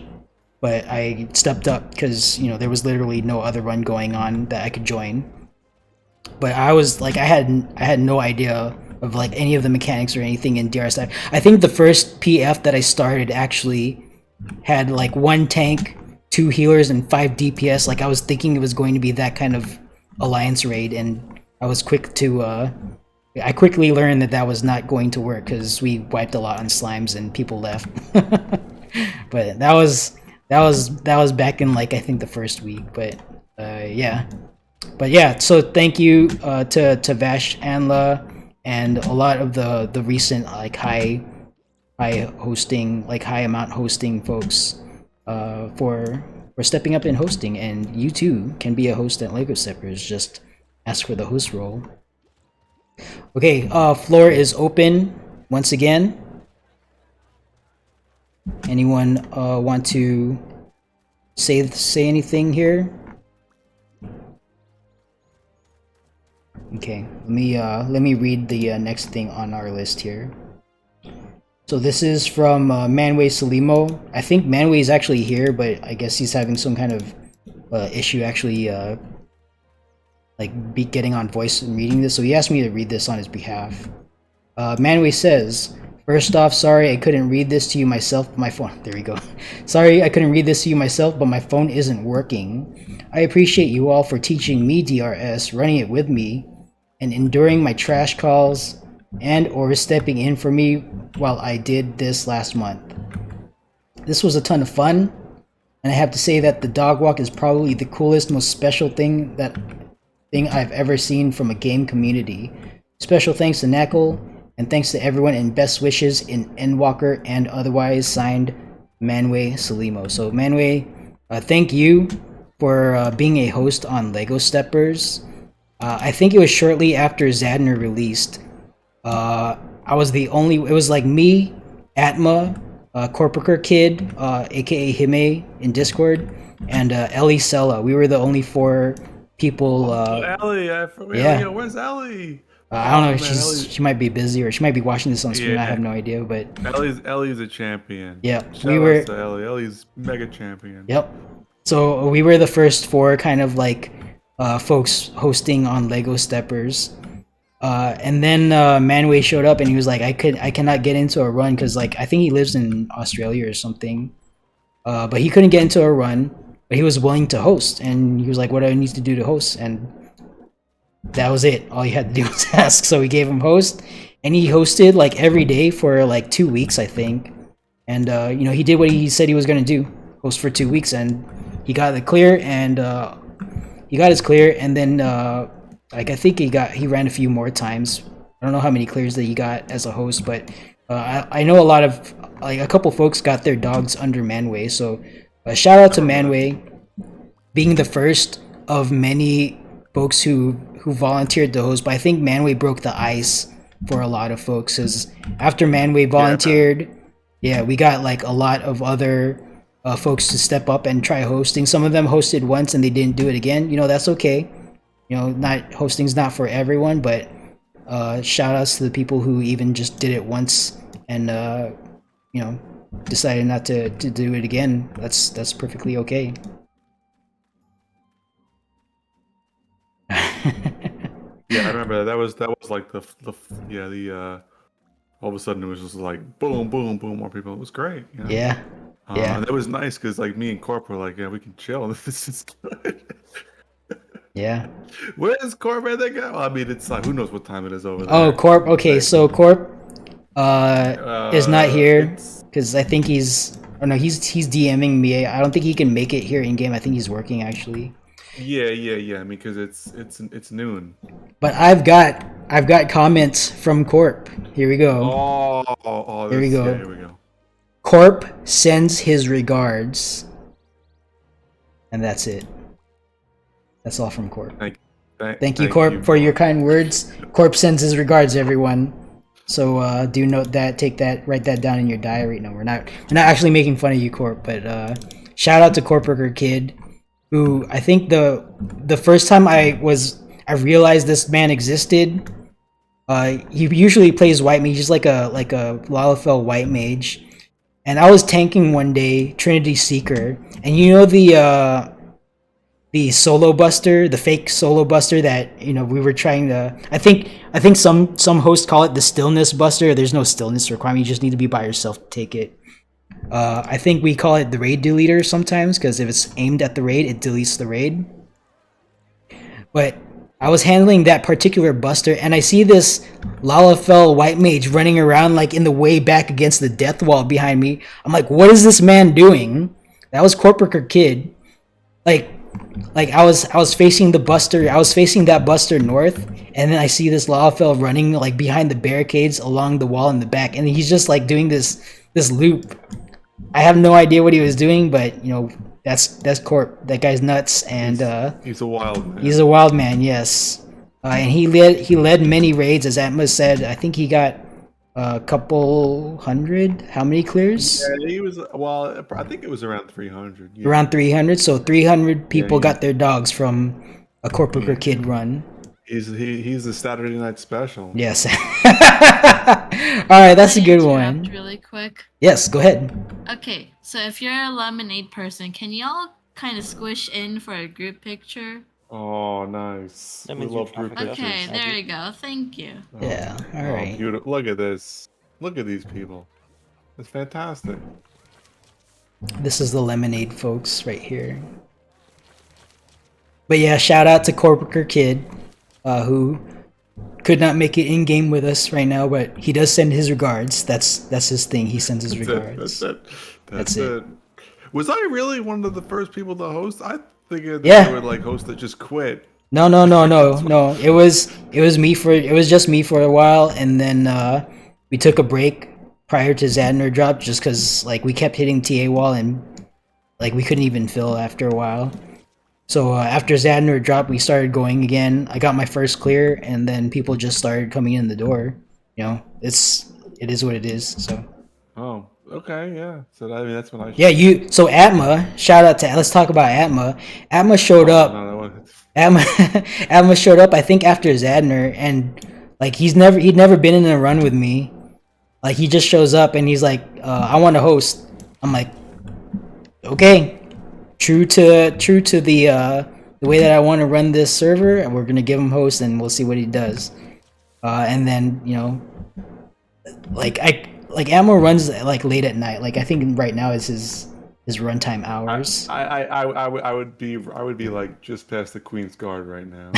but I stepped up because, you know, there was literally no other run going on that I could join. But I was like, I had no idea of like any of the mechanics or anything in DRS. I think the first PF that I started actually had like 1 tank, 2 healers, and 5 DPS. Like I was thinking it was going to be that kind of alliance raid, and I was quick to I quickly learned that was not going to work because we wiped a lot on slimes and people left. But that was back in like I think the first week. But yeah, But yeah, so thank you to Vash Anla and a lot of the recent like high hosting, like high amount hosting folks for stepping up in hosting. And you too can be a host at Lego Steppers. Just ask for the host role. Okay, floor is open once again. Anyone want to say anything here? Okay, let me read the next thing on our list here. So this is from Manway Salimo. I think Manway is actually here, but I guess he's having some kind of issue actually getting on voice and reading this. So he asked me to read this on his behalf. Manway says, "First off, sorry I couldn't read this to you myself, but my phone..." There we go. "Sorry I couldn't read this to you myself, but my phone isn't working. I appreciate you all for teaching me DRS, running it with me, and enduring my trash calls and or stepping in for me while I did this last month. This was a ton of fun, and I have to say that the dog walk is probably the coolest, most special thing I've ever seen from a game community. Special thanks to Nacl, and thanks to everyone, and best wishes in Endwalker and otherwise. Signed, Manway Salimo." So Manway, thank you for being a host on Lego Steppers. I think it was shortly after Zadner released. I was the only. It was like me, Atma, Corporate Kid, aka Hime in Discord, and Ellie Sella. We were the only 4 people. Ellie, yeah. Where's Ellie? I don't know. Oh, man, She might be busy, or she might be watching this on stream. Yeah. I have no idea, but Ellie's a champion. Yeah, Shout we out were. to Ellie. Ellie's mega champion. Yep. So we were the first 4 kind of like folks hosting on Lego Steppers. And then Manway showed up and he was like, I cannot get into a run because like I think he lives in Australia or something. But he couldn't get into a run, but he was willing to host, and he was like, what do I need to do to host? And that was it. All he had to do was ask. So we gave him host, and he hosted like every day for like 2 weeks, I think. And you know, he did what he said he was gonna do, host for 2 weeks, and he got the clear, and he got his clear, and then like I think he ran a few more times. I don't know how many clears that he got as a host, but I know a lot of like a couple folks got their dogs under Manway. So shout out to Manway being the first of many folks who volunteered to host. But I think Manway broke the ice for a lot of folks, because after Manway volunteered, yeah, we got like a lot of other folks to step up and try hosting. Some of them hosted once and they didn't do it again. You know, that's okay. You know, not hosting's not for everyone, but shout outs to the people who even just did it once and you know, decided not to do it again. That's perfectly okay. Yeah, I remember that was like the all of a sudden it was just like boom, boom, boom, more people. It was great. You know? Yeah. Yeah. And it was nice because like me and Corp were like, yeah, we can chill. This is good. Yeah. Where is Corp at that guy? Well, I mean, it's like who knows what time it is over there. Oh, Corp. Okay, so Corp is not here because I think he's. Oh no, he's DMing me. I don't think he can make it here in game. I think he's working actually. Yeah. I mean, because it's noon. But I've got comments from Corp. Here we go. Oh, here we go. Yeah, here we go. Corp sends his regards, and that's it. That's all from Corp. Thank you, Corp, for your kind words. Corp sends his regards, everyone. So do note that, take that, write that down in your diary. No, we're not actually making fun of you, Corp, but shout out to Corporate Kid, who I think the first time I realized this man existed. He usually plays white mage, just like a Lalafell white mage, and I was tanking one day Trinity Seeker, and you know the solo buster, the fake solo buster that, you know, we were trying to, I think some hosts call it the stillness buster. There's no stillness requirement, you just need to be by yourself to take it. I think we call it the raid deleter sometimes, because if it's aimed at the raid, it deletes the raid. But I was handling that particular buster, and I see this Lalafell white mage running around like in the way back against the death wall behind me. I'm like, what is this man doing? That was Corporate Kid. Like, like I was facing the Buster. I was facing that Buster north, and then I see this Lalafell running like behind the barricades along the wall in the back, and he's just like doing this loop. I have no idea what he was doing, but you know that's Corp. That guy's nuts, and he's a wild man. he's a wild man. Yes, and he led many raids, as Atma said. I think he got a couple hundred. How many clears? Yeah, he was. Well, I think it was around 300. Yeah. Around 300. So 300 people he- got their dogs from a Corporate Yeah. Kid run. He's the Saturday night special. Yes. All right, that's a good Interrupt one. really quick. Yes, go ahead. Okay, so if you're a lemonade person, can y'all kind of squish in for a group picture? Oh, nice. That We means you love group Okay, pictures. there you go. Thank you. Yeah, all Oh, right. beautiful. Look at this. Look at these people. It's fantastic. This is the lemonade folks right here. But yeah, shout out to Corporate Kid, who could not make it in game with us right now, but he does send his regards. That's his thing. He sends his That's regards. it. That's it. Was I really one of the first people to host? I figured that Yeah. I would like host that just quit. No. It was just me for a while, and then we took a break prior to Zadner drop, just because like we kept hitting TA wall and like we couldn't even fill after a while. So after Zadner dropped, we started going again. I got my first clear, and then people just started coming in the door. You know, it is what it is. So Oh, okay, yeah. So I mean, that's when I. yeah, so Atma, shout out to, let's talk about Atma. Atma showed up. No, that one- Atma showed up, I think, after Zadner, and like he'd never been in a run with me. Like he just shows up and he's like, I want to host. I'm like, okay, true to the way that I want to run this server, and we're gonna give him host, and we'll see what he does. And then you know, like Atma runs like late at night. Like I think right now is his runtime hours. I would be like just past the Queen's Guard right now.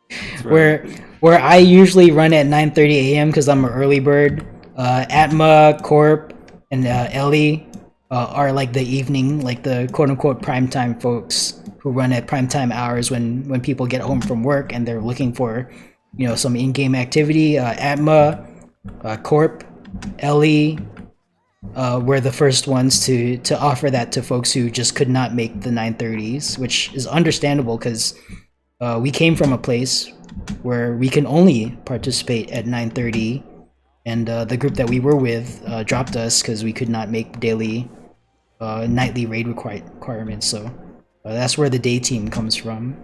That's right. Where I usually run at 9:30 a.m. because I'm an early bird. Atma, Corp, and Ellie are like the evening, like the quote unquote primetime folks who run at primetime hours when people get home from work and they're looking for, you know, some in-game activity. Atma, Corp, Ellie were the first ones to offer that to folks who just could not make the 9:30s, which is understandable because we came from a place where we can only participate at 9:30, and the group that we were with dropped us because we could not make daily nightly raid requirements. So that's where the day team comes from.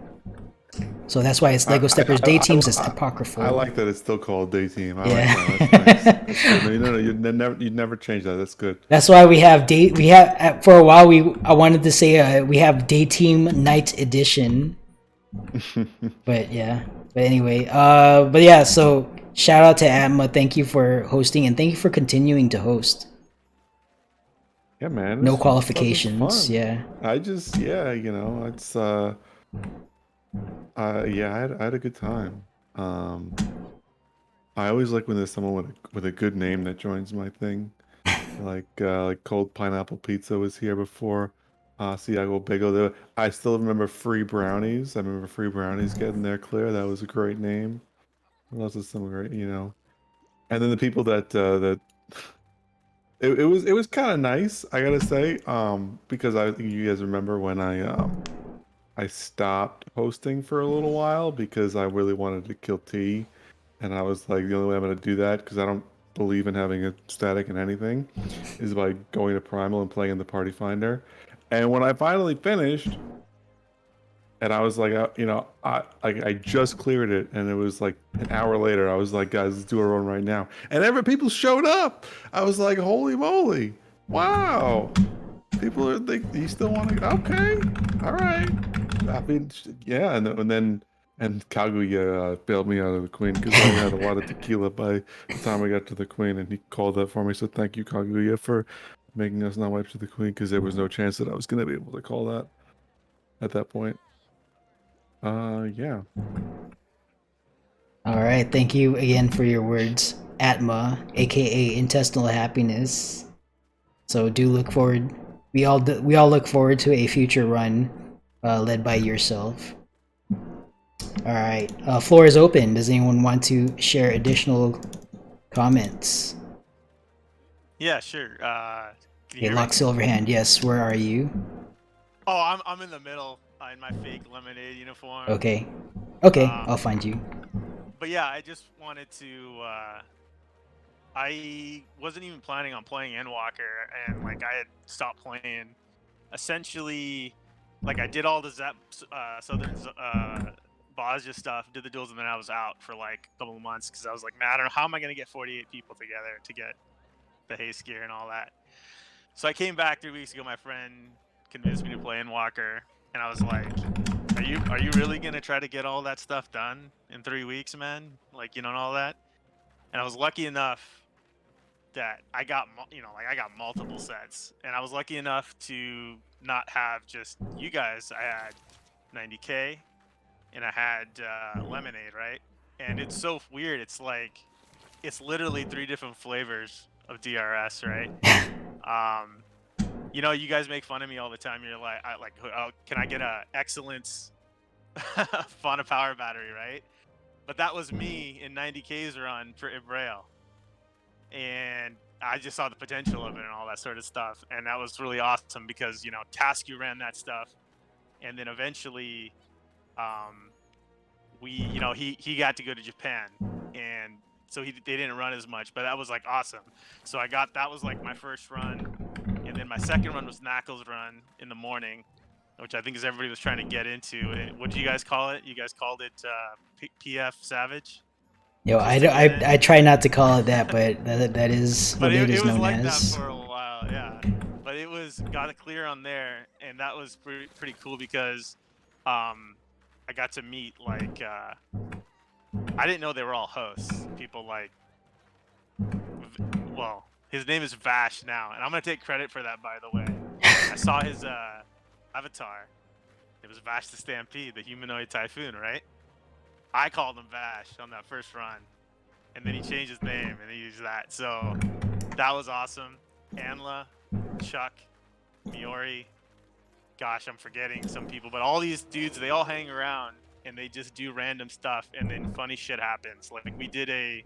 So that's why it's Lego Steppers Day Teams. It's apocryphal. I like that it's still called Day Team. I Yeah. like that. That's nice. That's good. No, you'd never change that. That's good. That's why we have for a while I wanted to say we have Day Team Night Edition. But yeah. But anyway, but yeah, so shout out to Atma. Thank you for hosting, and thank you for continuing to host. Yeah, man. No it's qualifications, fun. yeah. I just you know, it's yeah, I had a good time. I always like when there's someone with a good name that joins my thing. like Cold Pineapple Pizza was here before. Asiago Bagel. I still remember Free Brownies. I remember Free Brownies getting their clear. That was a great name. What else is some great, you know? And then the people that it was kind of nice, I gotta say, because I think you guys remember when I stopped hosting for a little while because I really wanted to kill T, and I was like, the only way I'm gonna do that, because I don't believe in having a static in anything, is by going to Primal and playing in the Party Finder. And when I finally finished, and I was like, you know, I just cleared it, and it was like an hour later. I was like, guys, let's do a run right now. And people showed up. I was like, holy moly, wow! People are you still want to? Okay, all right. I mean, yeah, and Kaguya bailed me out of the Queen because I had a lot of tequila by the time I got to the Queen, and he called that for me. So thank you, Kaguya, for making us not wipe to the Queen, because there was no chance that I was going to be able to call that at that point. Yeah. All right, thank you again for your words, Atma, aka Intestinal Happiness. So do look forward. We all look forward to a future run led by yourself. All right, floor is open. Does anyone want to share additional comments? Yeah, sure. Can you Okay, hear Lock me? Silverhand. Yes, where are you? Oh, I'm in the middle in my fake lemonade uniform. Okay. Okay, Um, I'll find you. But yeah, I just wanted to. I wasn't even planning on playing Endwalker, and like I had stopped playing. Essentially, like I did all the Southern Bosnia stuff, did the duels, and then I was out for like a couple of months because I was like, man, I don't know how am I gonna get 48 people together to get the haste gear and all that. So I came back 3 weeks ago. My friend convinced me to play Endwalker, and I was like, are you really gonna try to get all that stuff done in 3 weeks, man? Like, you know, and all that. And I was lucky enough that I got I got multiple sets, and I was lucky enough to not have just you guys. I had 90K, and I had Lemonade, right? And it's so weird. It's like it's literally 3 different flavors of DRS, right? You know, you guys make fun of me all the time. You're like, oh, can I get a excellence Fauna Power battery, right? But that was me in 90K's run for Ibrail. And I just saw the potential of it and all that sort of stuff. And that was really awesome because, you know, Tasku ran that stuff. And then eventually, he got to go to Japan. And so they didn't run as much, but that was like awesome. So that was like my first run. And then my second run was Nacl's run in the morning, which I think is everybody was trying to get into. And what do you guys call it? You guys called it PF Savage? Yo, I try not to call it that, but that is what it is was known like as. that for a while, yeah. But it was got a clear on there, and that was pretty cool because I got to meet like I didn't know they were all hosts. People like, well, his name is Vash now, and I'm gonna take credit for that, by the way. I saw his avatar. It was Vash the Stampede, the humanoid typhoon, right? I called him Vash on that first run, and then he changed his name and he used that. So that was awesome. Anla, Chuck, Miori. Gosh, I'm forgetting some people, but all these dudes, they all hang around and they just do random stuff, and then funny shit happens. Like we did a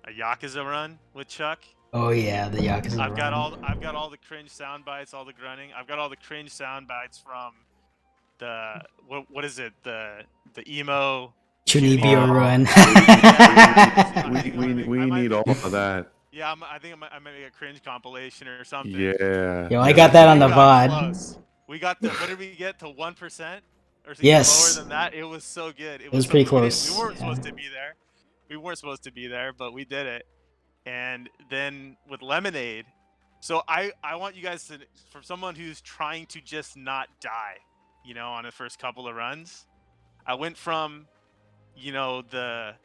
Yakuza run with Chuck. Oh yeah, the Yakuza I've got run. all the cringe sound bites, all the grunting. I've got all the cringe sound bites from the what is it? The emo Chunibyo run. we need all of that. Yeah, I think I might make a cringe compilation or something. Yeah. Yo, I got that on the VOD. Close. We got what did we get to 1% or something Yes. lower than that? It was so good. It was pretty close. We weren't supposed to be there. We weren't supposed to be there, but we did it. And then with Lemonade, so I want you guys to, for someone who's trying to just not die, you know, on the first couple of runs, I went from, you know, the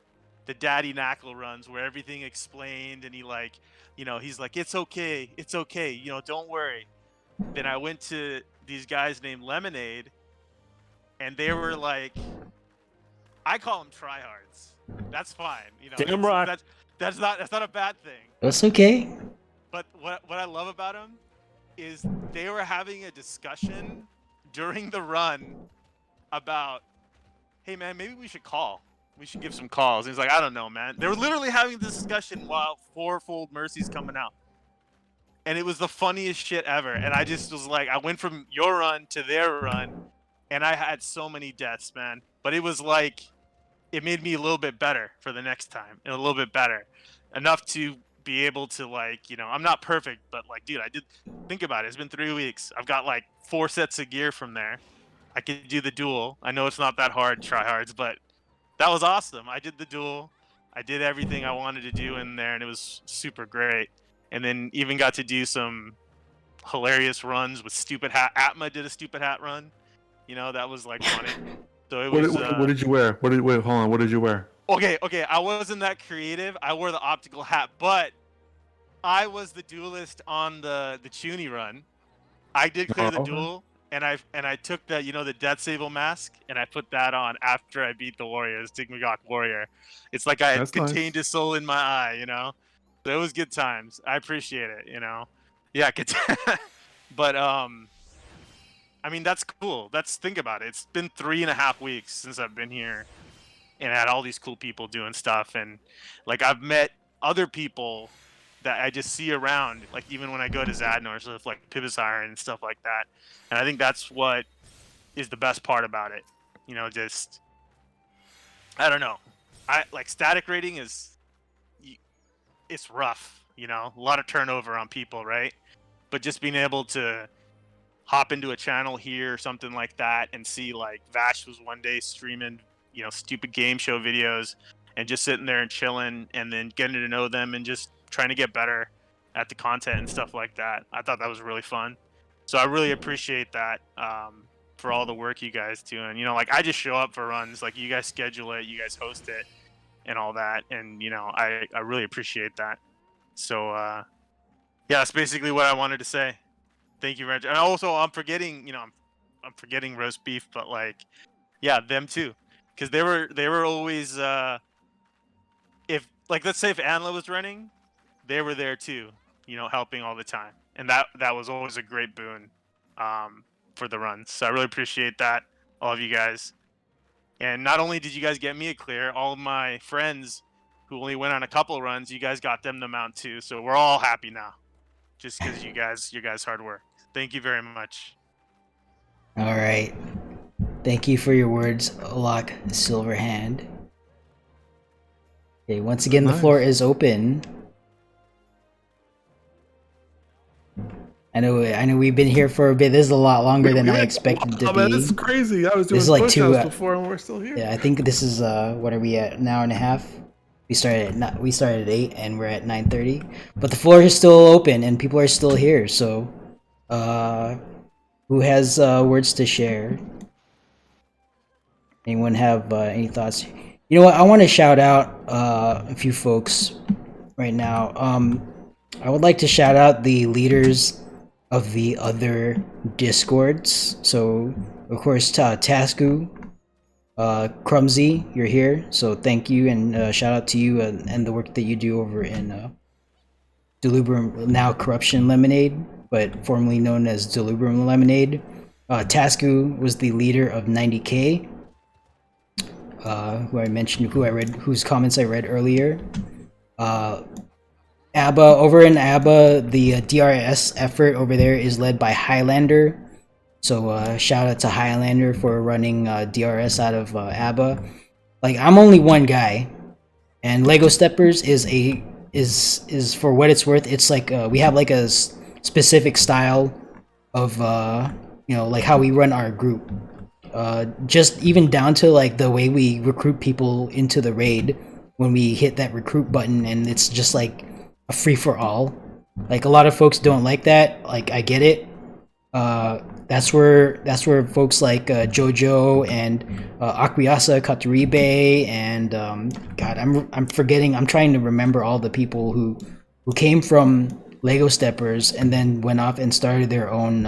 Daddy Nacl runs where everything explained, and he like, you know, he's like, it's okay, you know, don't worry. Then I went to these guys named Lemonade, and they were like, I call them tryhards. That's fine, you know. Damn right. That's not a bad thing. That's okay. But what I love about them is they were having a discussion during the run about, hey man, maybe we should call. We should give some calls. And he's like, I don't know, man. They were literally having this discussion while Fourfold Mercy's coming out. And it was the funniest shit ever. And I just was like, I went from your run to their run, and I had so many deaths, man. But it was like, it made me a little bit better for the next time, and a little bit better. Enough to be able to, like, you know, I'm not perfect, but like, dude, think about it. It's been 3 weeks. I've got like 4 sets of gear from there. I could do the duel. I know it's not that hard, tryhards, but that was awesome. I did the duel. I did everything I wanted to do in there, and it was super great. And then even got to do some hilarious runs with Stupid Hat. Atma did a Stupid Hat run. You know, that was like funny. So it was. What did you wear? Wait, hold on. What did you wear? Okay. I wasn't that creative. I wore the optical hat, but I was the duelist on the Chuny run. I did clear the duel, and I took the, you know, the Death Sable mask, and I put that on after I beat the warrior, the Stigmagok warrior. It's like I had contained his soul in my eye, you know. So it was good times. I appreciate it, you know. Yeah, but I mean, that's cool. Think about it. It's been 3.5 weeks since I've been here, and I had all these cool people doing stuff, and like I've met other people that I just see around, like even when I go to Zadnor, so like Pibisire and stuff like that. And I think that's what is the best part about it. You know, just I don't know. I like static rating is it's rough. You know, a lot of turnover on people, right? But just being able to hop into a channel here or something like that and see like Vash was one day streaming, you know, stupid game show videos and just sitting there and chilling and then getting to know them and just trying to get better at the content and stuff like that. I thought that was really fun. So I really appreciate that for all the work you guys do. And, you know, like I just show up for runs, like you guys schedule it, you guys host it and all that. And, you know, I really appreciate that. So, yeah, that's basically what I wanted to say. Thank you, Reg. And also, I'm forgetting, you know, I'm forgetting roast beef, but like, yeah, them too, because they were always, if like let's say if Anla was running, they were there too, you know, helping all the time, and that was always a great boon, for the runs. So I really appreciate that, all of you guys. And not only did you guys get me a clear, all of my friends who only went on a couple runs, you guys got them the mount too. So we're all happy now, just because you guys hard work. Thank you very much. All right. Thank you for your words, Lock Silverhand. Okay, once again, the floor is open. I know we've been here for a bit. This is a lot longer than I expected to be. Man, this is crazy. I was doing This is like push-ups before and we're still here. Yeah, I think this is what are we at? An hour and a half. We started at 8 and we're at 9:30. But the floor is still open and people are still here. So, who has words to share? Anyone have any thoughts? You know what? I want to shout out a few folks right now. I would like to shout out the leaders of the other Discords. So, of course, Tasku, Crumsy, you're here. So thank you and shout out to you and the work that you do over in Delubrum, now Corruption Lemonade, but formerly known as Delubrum Lemonade. Tasku was the leader of 90K, who I mentioned, whose comments I read earlier. ABBA, over in ABBA, the DRS effort over there is led by Highlander. So shout out to Highlander for running DRS out of ABBA. Like, I'm only one guy, and Lego Steppers is for what it's worth. It's like we have like a specific style of you know, like how we run our group. Just even down to like the way we recruit people into the raid when we hit that recruit button, and it's just like a free for all. Like, a lot of folks don't like that. Like, I get it. That's where folks like Jojo and Akuyasa Kataribe and God, I'm forgetting. I'm trying to remember all the people who came from Lego Steppers and then went off and started their own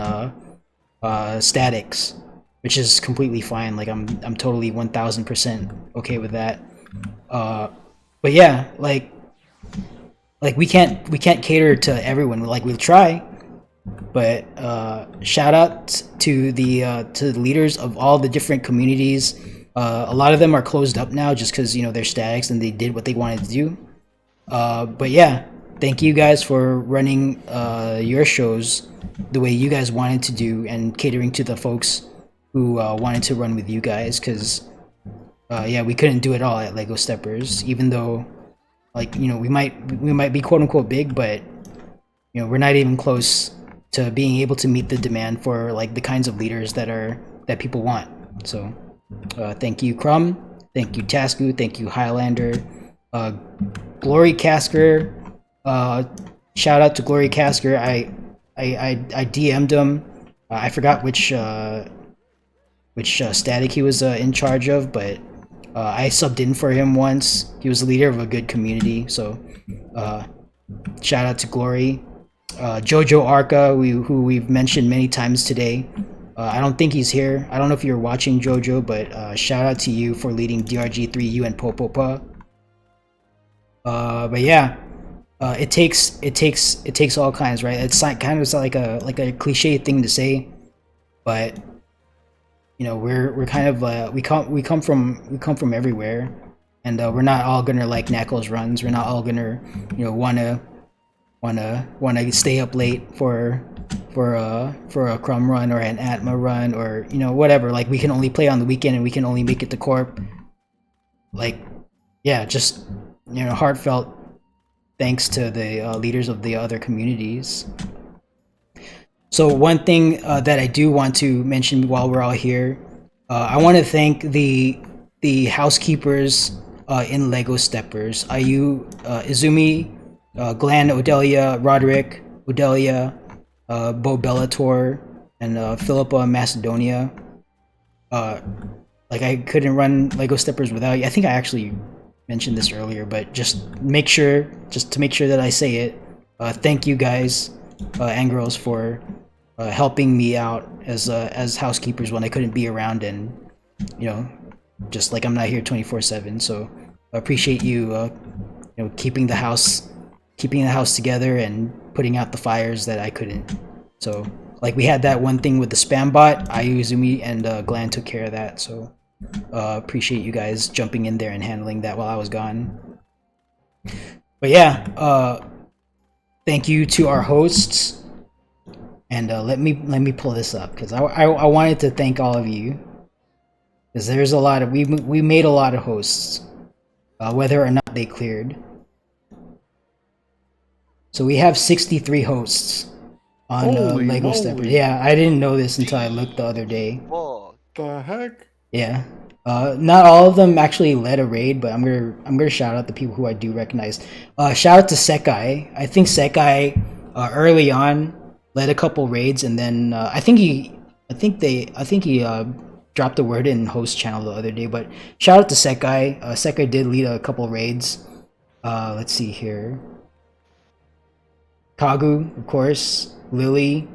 statics, which is completely fine. Like, I'm totally 1000% okay with that. But yeah, like we can't cater to everyone. Like, we'll try, but shout out to the leaders of all the different communities. A lot of them are closed up now just because, you know, they're statics and they did what they wanted to do. But yeah, thank you guys for running your shows the way you guys wanted to do and catering to the folks who wanted to run with you guys, because yeah, we couldn't do it all at Lego Steppers, even though, like, you know, we might be quote unquote big, but, you know, we're not even close to being able to meet the demand for like the kinds of leaders that people want. So thank you, Crumb, thank you, Tasku, thank you, Highlander, Glory Casker. Shout out to Glory Casker. I DM'd him. I forgot which static he was in charge of, but I subbed in for him once. He was the leader of a good community, so shout out to Glory. Jojo Arca, who we've mentioned many times today. I don't think he's here. I don't know if you're watching, Jojo, but shout out to you for leading DRG3U and Popopa. But yeah, it takes all kinds, right? It's like kind of like a cliche thing to say, but you know, we're kind of we come from everywhere, and we're not all gonna like Nacl's runs. We're not all gonna, you know, wanna stay up late for a Crumb run or an Atma run, or you know, whatever. Like, we can only play on the weekend and we can only make it to Corp. Like, yeah, just, you know, heartfelt thanks to the leaders of the other communities. So one thing that I do want to mention while we're all here, I want to thank the housekeepers in Lego Steppers. Ayu, Izumi, Glenn, Odelia, Roderick, Odelia, Bo Bellator, and Philippa Macedonia. Like, I couldn't run Lego Steppers without you. I think I actually mentioned this earlier, but just to make sure that I say it, thank you guys and girls for helping me out as housekeepers when I couldn't be around, and you know, just like I'm not here 24/7. So I appreciate you, you know, keeping the house together and putting out the fires that I couldn't. So, like, we had that one thing with the spam bot. Ayu, Izumi, and Glenn took care of that. So appreciate you guys jumping in there and handling that while I was gone. But yeah, thank you to our hosts. And let me pull this up, because I wanted to thank all of you, because there's a lot of we made a lot of hosts, whether or not they cleared. So we have 63 hosts on Lego Steppers. Yeah, I didn't know this until I looked the other day. Fuck. The heck? Yeah, not all of them actually led a raid, but I'm gonna shout out the people who I do recognize. Shout out to Sekai. I think Sekai early on led a couple raids, and then I think he dropped a word in host channel the other day. But shout out to Sekai. Sekai did lead a couple raids. Let's see here. Kagu, of course. Lily.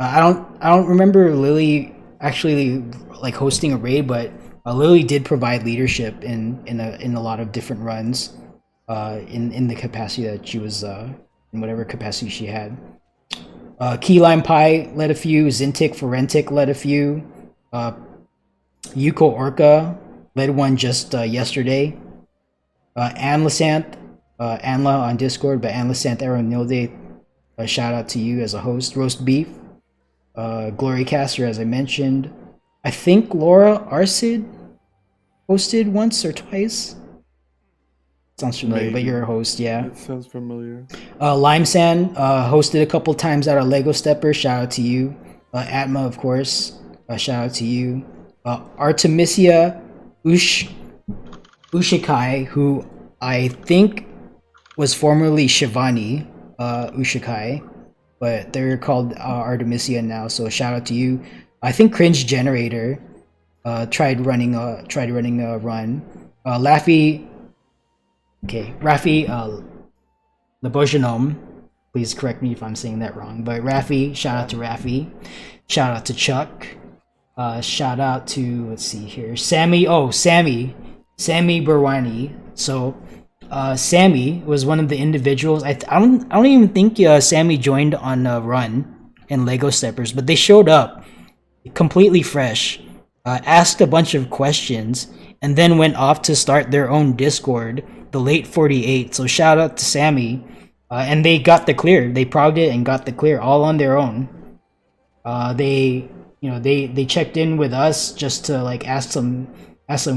I don't remember Lily actually like hosting a raid, but Lily did provide leadership in a lot of different runs, in the capacity that she was in whatever capacity she had. Key Lime Pie led a few. Zintic Forentic led a few. Yuko Orca led one just yesterday. Anlasanth, Anla on Discord, but Anlasanth Aeronilde, a shout out to you as a host. Roast Beef, Glorycaster, as I mentioned. I think Laura Arsid hosted once or twice. Sounds familiar, but you're a host, yeah. It sounds familiar. Limesan hosted a couple times out of Lego Stepper. Shout out to you. Atma, of course. Shout out to you. Artemisia Ushikai, who I think was formerly Shivani Ushikai, but they're called Artemisia now. So shout out to you. I think Cringe Generator tried running a run. Laffy. Okay, Rafi Lebogenome, please correct me if I'm saying that wrong, but Rafi, shout out to Rafi, shout out to Chuck, shout out to, let's see here, Sammy Burwani. So Sammy was one of the individuals. I don't even think Sammy joined on a run in Lego Steppers, but they showed up completely fresh, asked a bunch of questions, and then went off to start their own Discord, the Late 48. So shout out to Sammy, and they got the clear. They progged it and got the clear all on their own. They checked in with us just to like ask some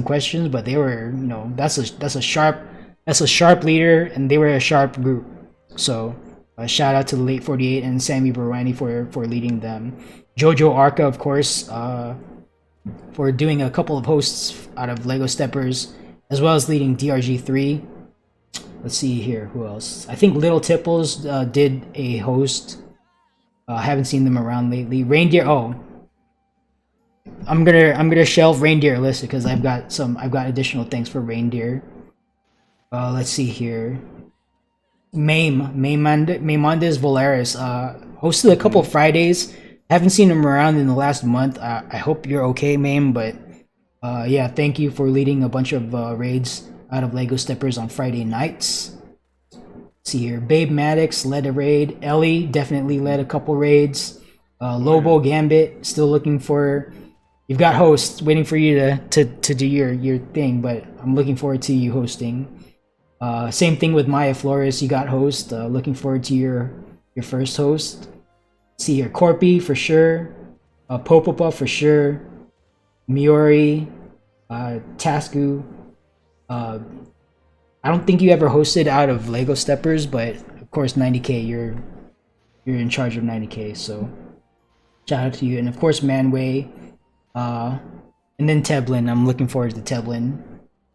questions, but they were, you know, that's a sharp leader, and they were a sharp group. So shout out to the Late 48 and Sammy Burwani for leading them. Jojo Arca, of course, for doing a couple of hosts out of Lego Steppers, as well as leading DRG3. Let's see here, who else? I think Little Tipples did a host. I haven't seen them around lately. Reindeer. Oh, I'm gonna shelve Reindeer list because I've got additional things for Reindeer. Let's see here. Maimondes Volaris hosted a couple of Fridays. Haven't seen him around in the last month. I hope you're okay, Maim, but yeah, thank you for leading a bunch of raids out of Lego Steppers on Friday nights. Let's see here, Babe Maddox led a raid. Ellie definitely led a couple raids. Lobo Gambit, still looking for. You've got hosts waiting for you to do your thing, but I'm looking forward to you hosting. Same thing with Maya Flores. You got host. Looking forward to your first host. See here, Corpy for sure. Popapa for sure. Miori, Tasku. I don't think you ever hosted out of Lego Steppers, but of course 90K. You're in charge of 90K, so shout out to you. And of course Manway, and then Teblin. I'm looking forward to Teblin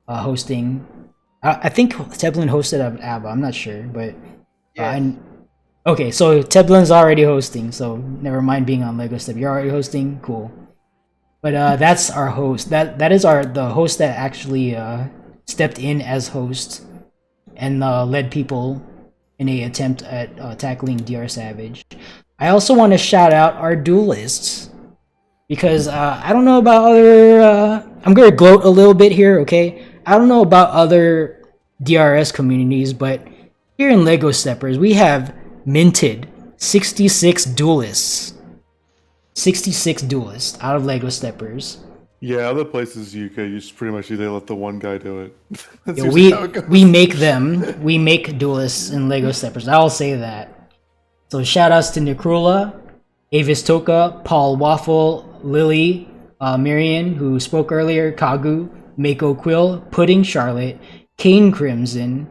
hosting. I think Teblin hosted out of ABBA. I'm not sure, but okay. So Teblin's already hosting, so never mind being on Lego Step. You're already hosting, cool. But that's our host. That is the host that actually stepped in as host and led people in a attempt at tackling DR Savage. I also want to shout out our duelists because I don't know about other. I'm gonna gloat a little bit here, okay? I don't know about other DRS communities, but here in Lego Steppers we have minted 66 duelists. 66 duelists out of Lego Steppers. Yeah, other places you just pretty much they let the one guy do it. That's Yeah, usually how it goes. we make them. We make duelists in Lego Steppers. I'll say that. So shout outs to Necrula, Avis Toka, Paul Waffle, Lily, Marion, who spoke earlier, Kagu, Mako Quill, Pudding Charlotte, Kane Crimson.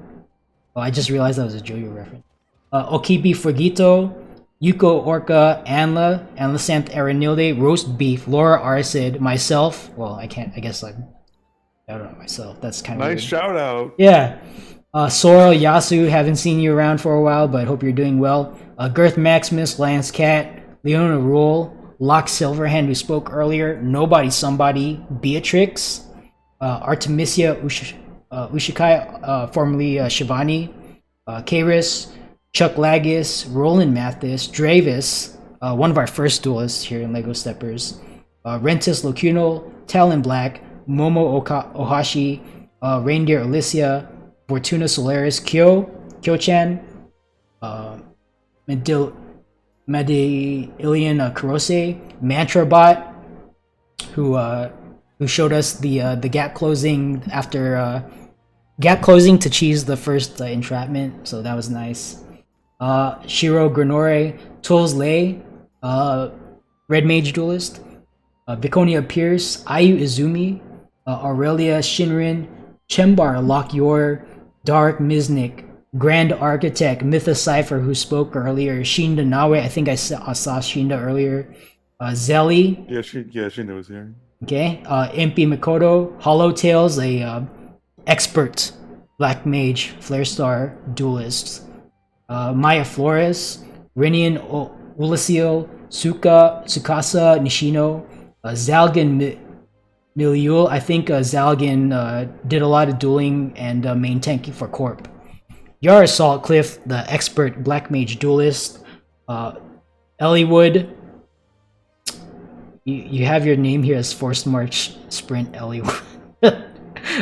Oh, I just realized that was a JoJo reference. Okibi Frigito, Yuko Orca, Anla Sant Aranilde, Roast Beef, Laura Arcid, myself. Well, I guess I don't know myself. That's kind of Nice weird. shout out. Yeah. Sorrel Yasu, haven't seen you around for a while, but hope you're doing well. Girth Maximus, Lance Cat, Leona Rule, Locke Silverhand, who spoke earlier, Nobody Somebody, Beatrix, Artemisia Ushikai, formerly Shivani, Kairis, Chuck Lagis, Roland Mathis, Dravis, one of our first duelists here in Lego Steppers, Rentis Locuno, Talon Black, Momo Ohashi, Reindeer Alicia, Fortuna Solaris, Kyo-chan, Medillion Kurose, Mantrabot, who showed us the gap closing after gap closing to cheese the first entrapment, so that was nice. Shiro Granore, Tools Lei, Red Mage Duelist, Viconia Pierce, Ayu Izumi, Aurelia Shinrin, Chembar Lockyor, Dark Miznik, Grand Architect, Mytha Cypher, who spoke earlier, Shinda Nawe, I think I saw Shinda earlier, Zelly. Yeah, Shinda was here. Okay, Impy Mikoto, Hollow Tales, a expert Black Mage Flare Star duelist. Maya Flores, Rinian Ulicio, Tsukasa Nishino, Zalgan Miliul. I think Zalgan did a lot of dueling and main tanking for Corp. Yara Saltcliffe, the expert Black Mage duelist. Elliewood. You have your name here as Forced March Sprint Elliewood.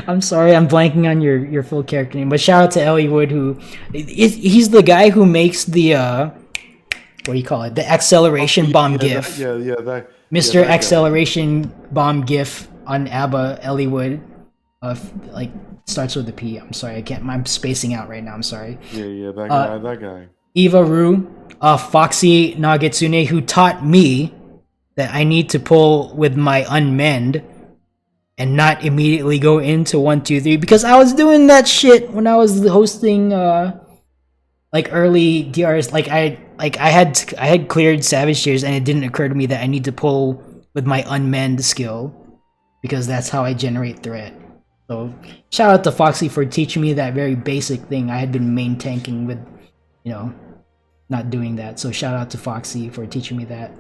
I'm sorry, I'm blanking on your full character name, but shout out to Elliewood, who he's the guy who makes the what do you call it? The acceleration bomb GIF. That Mr. guy. Acceleration bomb GIF on ABBA. Elliewood, like starts with a P. I'm sorry, I'm spacing out right now. I'm sorry. Yeah, that guy. Eva Ru, Foxy Nagetsune, who taught me that I need to pull with my unmend and not immediately go into 1, 2, 3, because I was doing that shit when I was hosting like early DRs. Like I had cleared Savage Tears, and it didn't occur to me that I need to pull with my unmend skill, because that's how I generate threat. So shout out to Foxy for teaching me that very basic thing. I had been main tanking with, not doing that. So shout out to Foxy for teaching me that.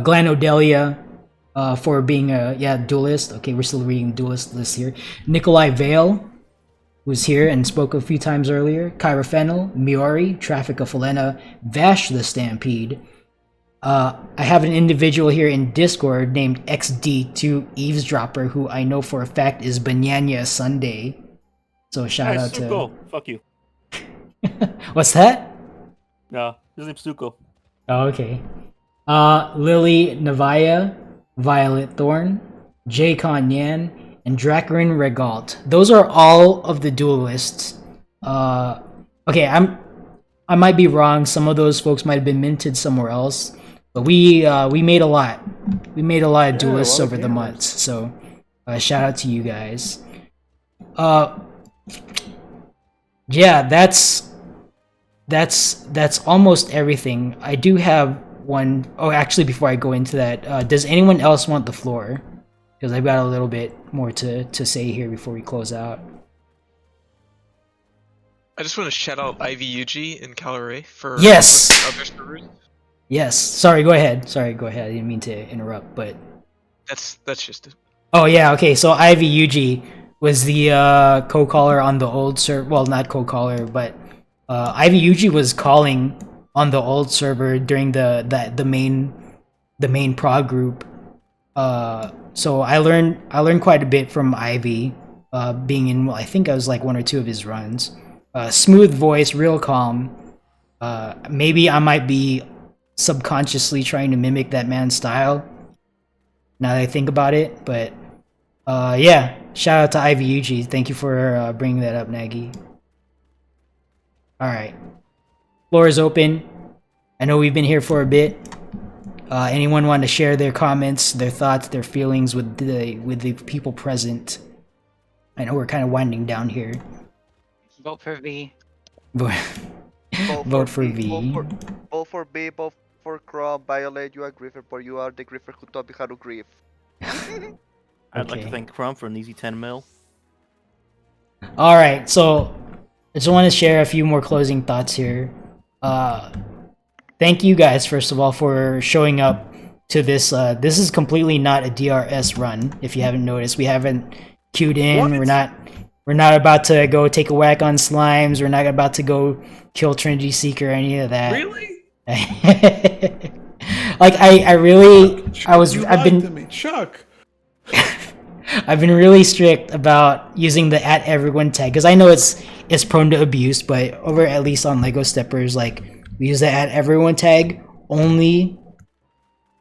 Glenn Odelia, for being a duelist. Okay, we're still reading duelist list here. Nikolai Vale, who's here and spoke a few times earlier. Kyra Fennel, Miori, Traffic of Felena, Vash the Stampede. I have an individual here in Discord named XD2 Eavesdropper, who I know for a fact is Banyanya Sunday. So shout out to. Suko. Fuck you. What's that? No, his name's Suko. Oh, okay. Lily Navaya, Violet Thorn, Jaycon Yan, and Dracarin Regalt. Those are all of the duelists. Okay, I might be wrong. Some of those folks might have been minted somewhere else, but we made a lot. We made a lot of duelists over the months. So shout out to you guys. Yeah, that's almost everything. I do have one. Oh, actually, before I go into that, does anyone else want the floor? Because I've got a little bit more to say here before we close out. I just want to shout out IVUG and Calorie for Yes! other servers. Yes. Sorry, go ahead. I didn't mean to interrupt, but That's just it. oh yeah, okay. So Ivy Yuji was the co-caller on the old server. Well, not co-caller, but Ivy Yuji was calling on the old server during the main prog group. So I learned quite a bit from Ivy, being in, I think I was like one or two of his runs. Smooth voice, real calm. Maybe I might be subconsciously trying to mimic that man's style now that I think about it, but yeah, shout out to Ivy Yuji. Thank you for bringing that up, Nagy. All right, floor is open. I know we've been here for a bit. Anyone want to share their comments, their thoughts, their feelings with the people present? I know we're kind of winding down here. Vote for V. Vote for V. Vote for B, vote for Crow, Violet, you are griefer, but you are the griefer who taught me how to grieve. I'd like to thank Crumb for an easy 10 mil. All right, so I just want to share a few more closing thoughts here. Thank you guys, first of all, for showing up to this. This is completely not a DRS run. If you haven't noticed, we haven't queued in. What? We're not about to go take a whack on slimes. We're not about to go kill Trinity Seeker or any of that. Really? Like I've been to me, Chuck. I've been really strict about using the @everyone tag because I know it's prone to abuse, but over at least on Lego Steppers, like we use the @everyone tag only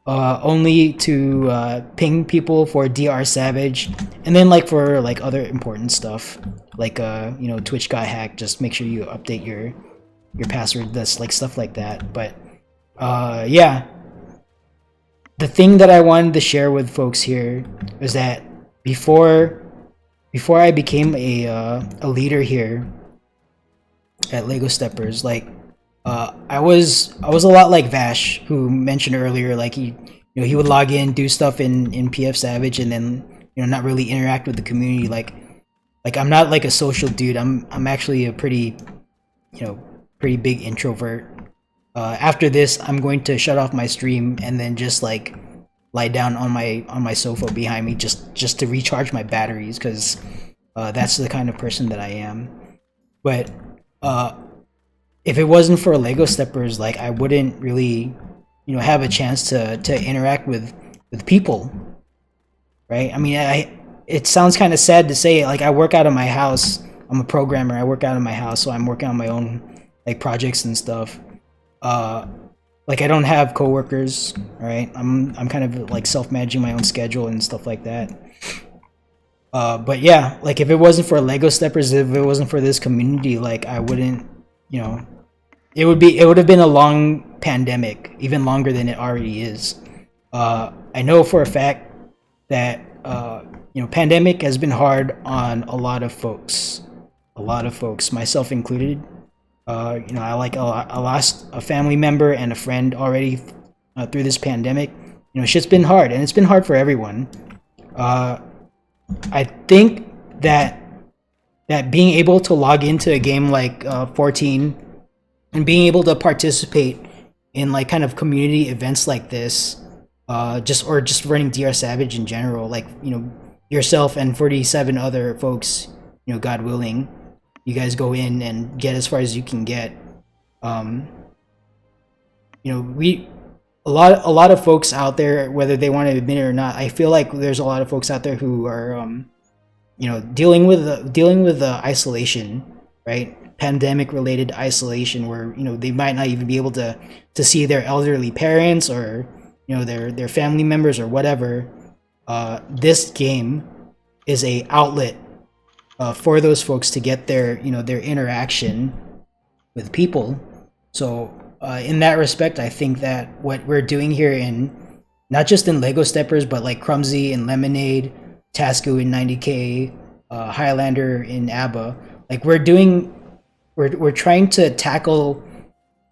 to ping people for DR Savage, and then like for like other important stuff like you know, Twitch got hacked, just make sure you update your password, that's like stuff like that. But yeah, the thing that I wanted to share with folks here is that before I became a leader here at Lego Steppers, like I was a lot like Vash, who mentioned earlier, like he would log in, do stuff in PF Savage, and then not really interact with the community. Like I'm not like a social dude. I'm actually a pretty big introvert. After this, I'm going to shut off my stream and then just like lie down on my sofa behind me just to recharge my batteries, because that's the kind of person that I am. But if it wasn't for Lego Steppers, like I wouldn't really have a chance to interact with people, right? I mean, it sounds kind of sad to say it, like I work out of my house. I'm a programmer. I work out of my house, so I'm working on my own like projects and stuff. Like I don't have coworkers, right? I'm kind of like self-managing my own schedule and stuff like that. But yeah, like if it wasn't for Lego Steppers, if it wasn't for this community, like I wouldn't, it would have been a long pandemic, even longer than it already is. I know for a fact that pandemic has been hard on a lot of folks, myself included. I lost a family member and a friend already through this pandemic. Shit's been hard, and it's been hard for everyone. I think that being able to log into a game like 14 and being able to participate in like kind of community events like this, just running DR Savage in general, like yourself and 47 other folks, God willing, you guys go in and get as far as you can get. A lot of folks out there, whether they want to admit it or not, I feel like there's a lot of folks out there who are dealing with isolation, right? Pandemic related isolation, where they might not even be able to see their elderly parents, or their family members or whatever, this game is a outlet for those folks to get their their interaction with people. So in that respect, I think that what we're doing here in not just in Lego Steppers, but like Crumsy and Lemonade, Tasku in 90K, Highlander in ABBA, like we're trying to tackle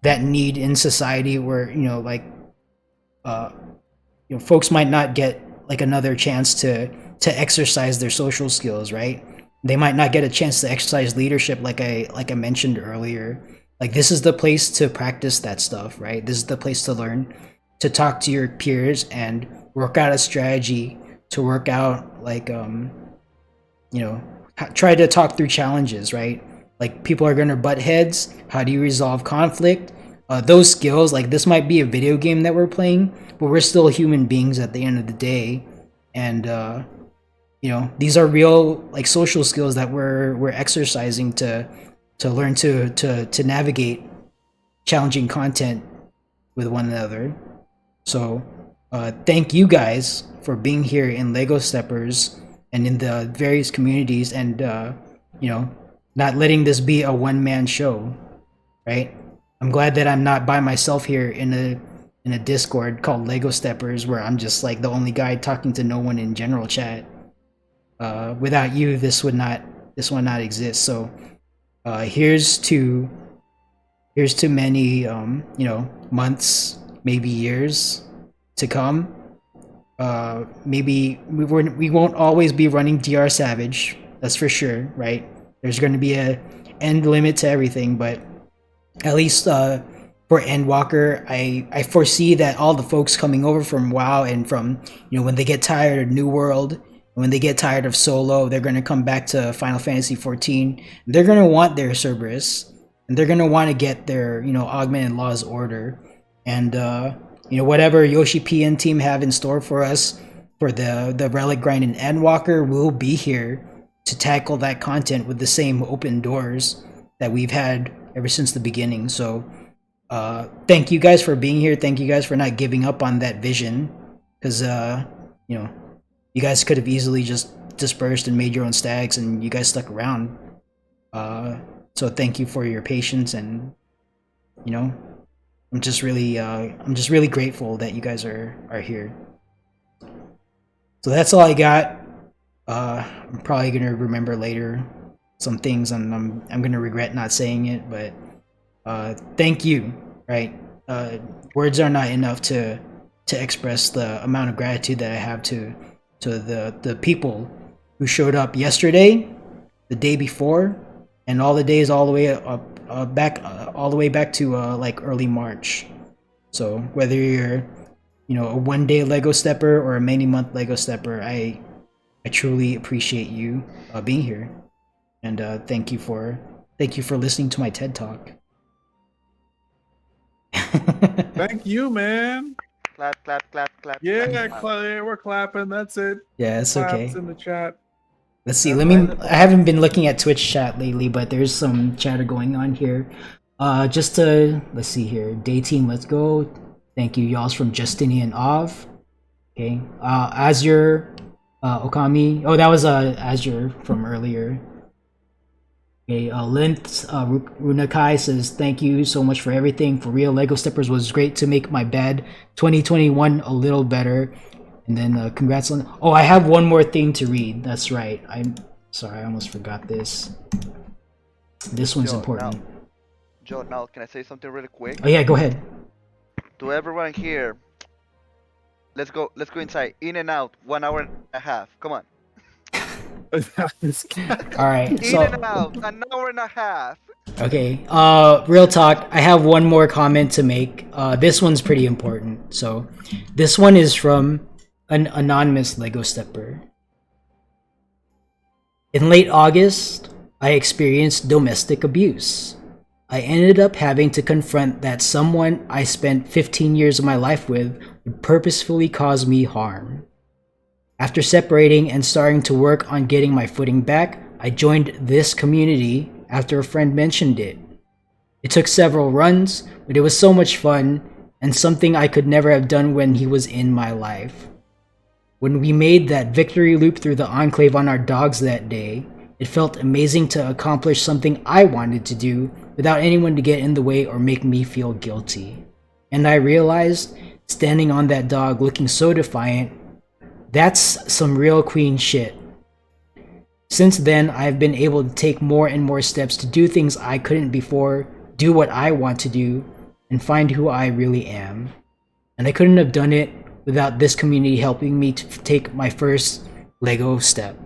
that need in society where folks might not get like another chance to exercise their social skills, right? They might not get a chance to exercise leadership like I mentioned earlier. Like this is the place to practice that stuff, right? This is the place to learn to talk to your peers and work out a strategy to work out like try to talk through challenges, right? Like people are gonna butt heads. How do you resolve conflict? Those skills, like this might be a video game that we're playing, but we're still human beings at the end of the day. And these are real like social skills that we're exercising to learn to navigate challenging content with one another. So thank you guys for being here in Lego Steppers and in the various communities, and not letting this be a one-man show, right? I'm glad that I'm not by myself here in a Discord called Lego Steppers where I'm just like the only guy talking to no one in general chat. Without you, this would not exist. So here's to many months, maybe years to come. Maybe we won't always be running DR Savage, that's for sure, right? There's going to be a end limit to everything, but at least for Endwalker, I foresee that all the folks coming over from WoW and from when they get tired of New World, when they get tired of Solo, they're going to come back to Final Fantasy XIV. They're going to want their Cerberus, and they're going to want to get their Augmented Laws Order, and whatever Yoshi P and team have in store for us for the Relic Grind and Endwalker, we'll be here to tackle that content with the same open doors that we've had ever since the beginning. So thank you guys for being here. Thank you guys for not giving up on that vision, because you guys could have easily just dispersed and made your own stags, and you guys stuck around. So thank you for your patience, and I'm just really grateful that you guys are here. So that's all I got. I'm probably gonna remember later some things, and I'm gonna regret not saying it, but thank you. Right, words are not enough to express the amount of gratitude that I have to the people who showed up yesterday, the day before, and all the days all the way up back to like early March. So whether you're a one-day Lego Stepper or a many-month Lego Stepper, I truly appreciate you being here, and thank you for listening to my TED Talk. Thank you, man. Clap, clap, clap, clap. Yeah, clap. we're clapping. That's it. Yeah, it's Claps okay. in the chat. Let's see. I haven't been looking at Twitch chat lately, but there's some chatter going on here. Let's see here. Day team, let's go. Thank you, y'all, from Justinian Ov. Okay. Azure, Okami. Oh, that was Azure from earlier. Okay. Linth, Runakai says, thank you so much for everything. For real, Lego Steppers was great to make my bed 2021 a little better. And then congrats on... Oh, I have one more thing to read. That's right. I'm sorry, I almost forgot this. This one's important. Now, can I say something really quick? Oh yeah, go ahead. To everyone here, let's go inside. In and out, 1 hour and a half. Come on. All right. In and out, 1 hour and a half. Okay. Real talk. I have one more comment to make. This one's pretty important. So, this one is from an anonymous Lego Stepper. In late August, I experienced domestic abuse. I ended up having to confront that someone I spent 15 years of my life with would purposefully cause me harm. After separating and starting to work on getting my footing back, I joined this community after a friend mentioned it. It took several runs, but it was so much fun, and something I could never have done when he was in my life. When we made that victory loop through the Enclave on our dogs that day, it felt amazing to accomplish something I wanted to do without anyone to get in the way or make me feel guilty. And I realized, standing on that dog looking so defiant, that's some real queen shit. Since then, I've been able to take more and more steps to do things I couldn't before, do what I want to do, and find who I really am. And I couldn't have done it without this community helping me to take my first Lego step.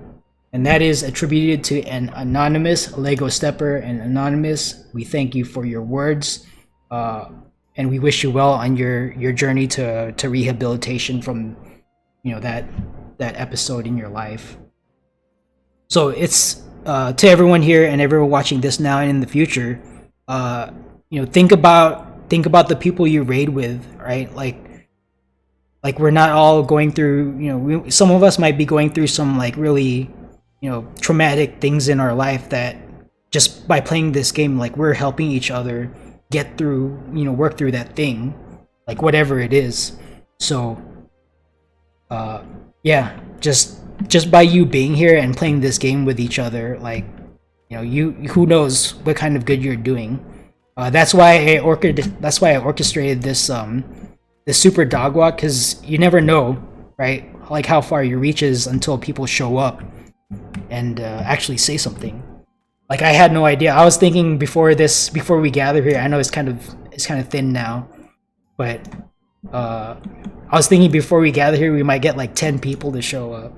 And that is attributed to an anonymous Lego stepper. And Anonymous, we thank you for your words, and we wish you well on your journey to rehabilitation from, you know, that episode in your life. So it's to everyone here and everyone watching this now and in the future, you know, think about the people you raid with, right? Like we're not all going through, you know, some of us might be going through some like really, you know, traumatic things in our life that just by playing this game, like we're helping each other get through, you know, work through that thing, like whatever it is. So, yeah, just by you being here and playing this game with each other, like, you know, who knows what kind of good you're doing. That's why I orchestrated this this super dog walk, because you never know, right? Like how far your reach is until people show up and actually say something. Like I had no idea. I was thinking before we gather here. I know it's kind of thin now, but I was thinking before we gather here we might get like 10 people to show up,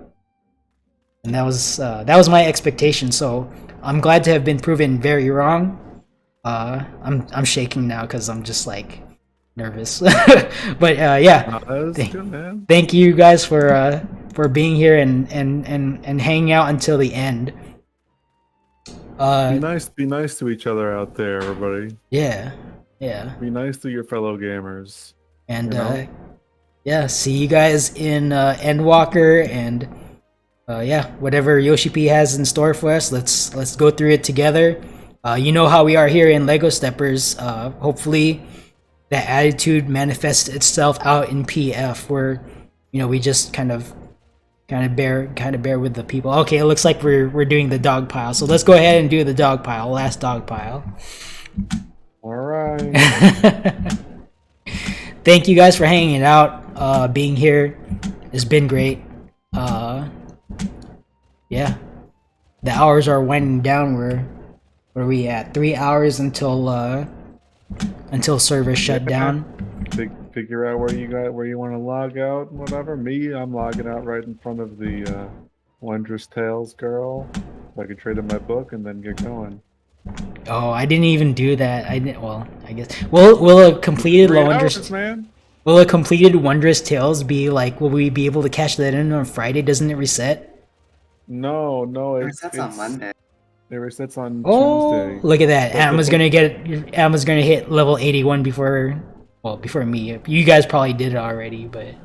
and that was my expectation. So I'm glad to have been proven very wrong. I'm shaking now because I'm just like nervous. But yeah, thank you guys for being here and hanging out until the end. Be nice to each other out there, everybody. Yeah. Be nice to your fellow gamers. And you know? yeah, see you guys in Endwalker, and yeah, whatever Yoshi P has in store for us. Let's go through it together. You know how we are here in Lego Steppers. Hopefully that attitude manifests itself out in PF, where, you know, we just kind of bear with the people. Okay, it looks like we're doing the dog pile, so let's go ahead and do the dog pile. Last dog pile. All right. Thank you guys for hanging out, being here. It's been great. Yeah, the hours are winding down. Where are we at? 3 hours until servers shut down. Figure out where you want to log out and whatever. Me, I'm logging out right in front of the Wondrous Tales girl, so I can trade in my book and then get going. Oh, I didn't even do that. I didn't. Well, I guess. Will a completed 3 Wondrous hours, man. Will a completed Wondrous Tales be like? Will we be able to cash that in on Friday? Doesn't it reset? No, It resets on Monday. It resets on Oh, Tuesday. look at that! But Emma's gonna hit level 81 before me. You guys probably did it already, but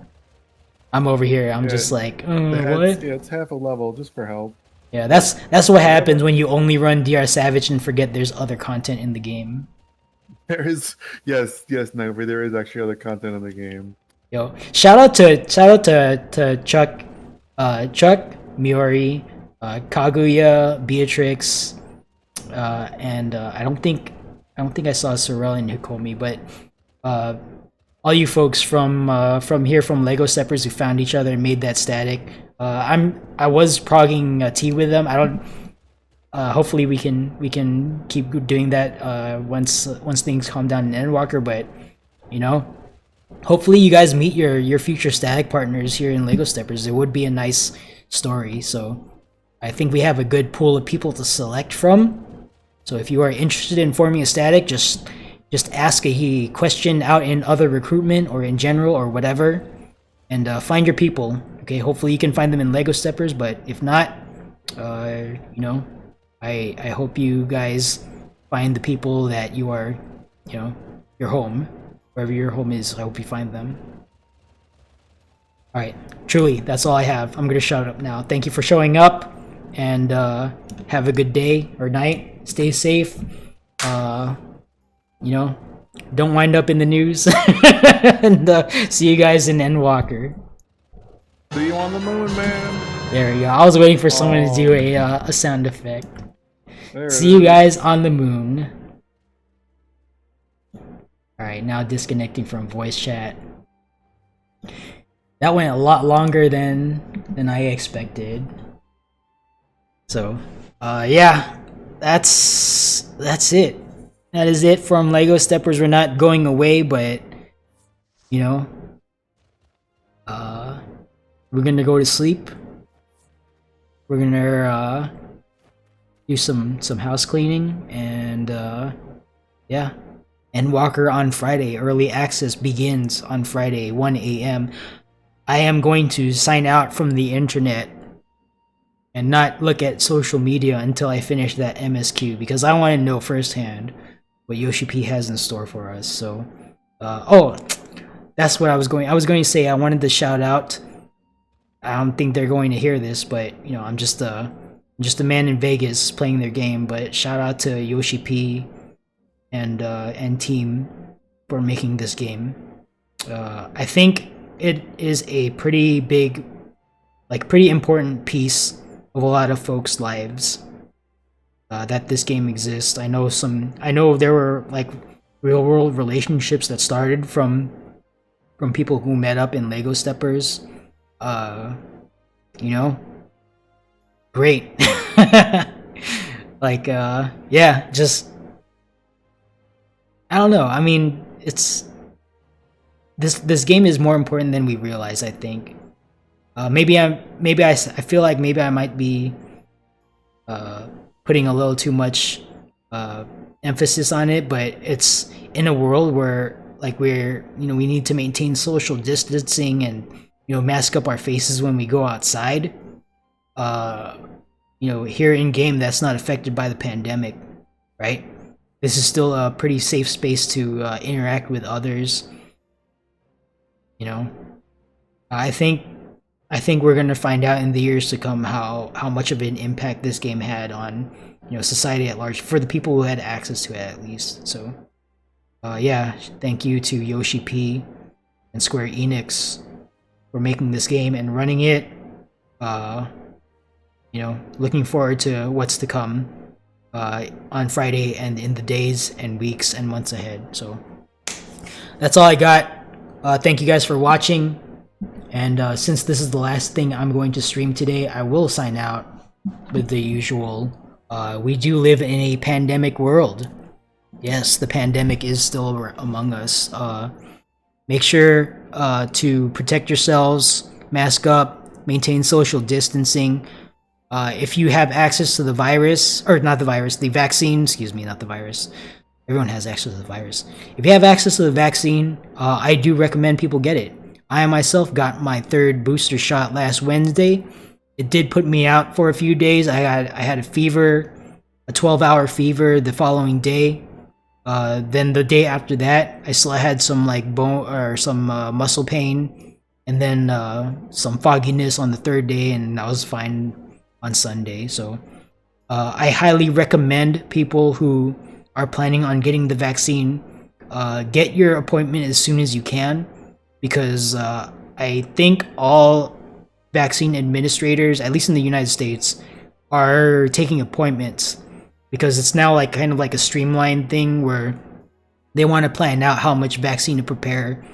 I'm over here. I'm just like, what? Yeah, it's half a level just for help. Yeah, that's what happens when you only run DR Savage and forget there's other content in the game. There is, yes, Nacl, there is actually other content in the game. Yo, shout out to Chuck, Miori, Kaguya, Beatrix, and I don't think I saw Sorel and Hikomi, but all you folks from here from Lego Steppers who found each other and made that static. I was progging tea with them. I don't. Hopefully we can keep doing that once things calm down in Endwalker. But you know, hopefully you guys meet your future static partners here in Lego Steppers. It would be a nice story. So I think we have a good pool of people to select from. So if you are interested in forming a static, just ask a question out in other recruitment or in general or whatever, and find your people. Okay, hopefully you can find them in Lego Steppers, but if not, you know, I hope you guys find the people that you are, you know, your home, wherever your home is. I hope you find them. All right, truly, that's all I have. I'm gonna shut up now. Thank you for showing up, and have a good day or night. Stay safe. You know, don't wind up in the news. And see you guys in Endwalker. See you on the moon, man. There we go. I was waiting for someone to do a sound effect. There it See you is. guys on the moon. Alright, now disconnecting from voice chat. That went a lot longer than I expected. So, yeah, that's it. That is it from Lego Steppers. We're not going away, but you know, we're gonna go to sleep. We're gonna do some house cleaning, and yeah. Endwalker on Friday. Early access begins on Friday, 1 a.m. I am going to sign out from the internet and not look at social media until I finish that MSQ, because I want to know firsthand what Yoshi P has in store for us. So, oh, that's what I was going to say. I wanted to shout out. I don't think they're going to hear this, but you know, I'm just a man in Vegas playing their game. But shout out to Yoshi P and team for making this game. I think it is a pretty big, pretty important piece of a lot of folks' lives that this game exists. I know there were like real world relationships that started from people who met up in Lego Steppers. You know, great. Yeah, just I don't know. I mean, it's this game is more important than we realize, I think. I feel like maybe I might be putting a little too much emphasis on it, but it's in a world where we need to maintain social distancing and mask up our faces when we go outside. Here in game, that's not affected by the pandemic, right? This is still a pretty safe space to interact with others. I think we're gonna find out in the years to come how much of an impact this game had on society at large, for the people who had access to it at least. So yeah, thank you to Yoshi P and Square Enix for making this game and running it. Looking forward to what's to come on Friday and in the days and weeks and months ahead. So that's all I got. Thank you guys for watching. And since this is the last thing I'm going to stream today, I will sign out with the usual. We do live in a pandemic world. Yes, the pandemic is still among us. Make sure to protect yourselves, mask up, maintain social distancing. If you have access to the virus, or not the virus, the vaccine, excuse me, not the virus. Everyone has access to the virus. If you have access to the vaccine, I do recommend people get it. I myself got my 3rd booster shot last Wednesday. It did put me out for a few days. I had a fever, a 12-hour fever the following day. Then the day after that, I still had some bone or some muscle pain, and then some fogginess on the 3rd day, and I was fine on Sunday. So I highly recommend people who are planning on getting the vaccine get your appointment as soon as you can, because I think all vaccine administrators, at least in the United States, are taking appointments, because it's now kind of like a streamlined thing where they want to plan out how much vaccine to prepare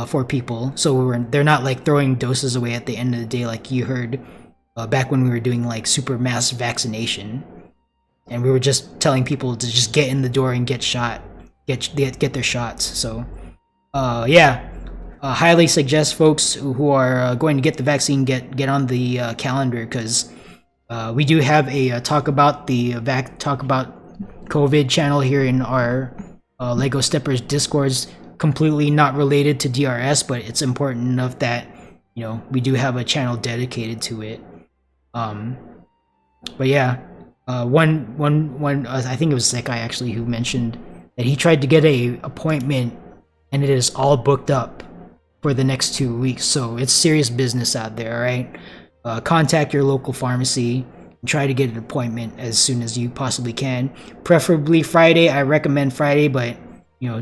for people, so they're not throwing doses away at the end of the day like you heard back when we were doing super mass vaccination, and we were just telling people to just get in the door and get their shots. So yeah, highly suggest folks who are going to get the vaccine get on the calendar, because we do have a talk about COVID channel here in our Lego Steppers Discords, completely not related to DRS, but it's important enough that we do have a channel dedicated to it. But yeah, one I think it was Zekai actually who mentioned that he tried to get a appointment and it is all booked up for the next 2 weeks. So it's serious business out there, right? Contact your local pharmacy and try to get an appointment as soon as you possibly can. Preferably Friday. I recommend Friday, but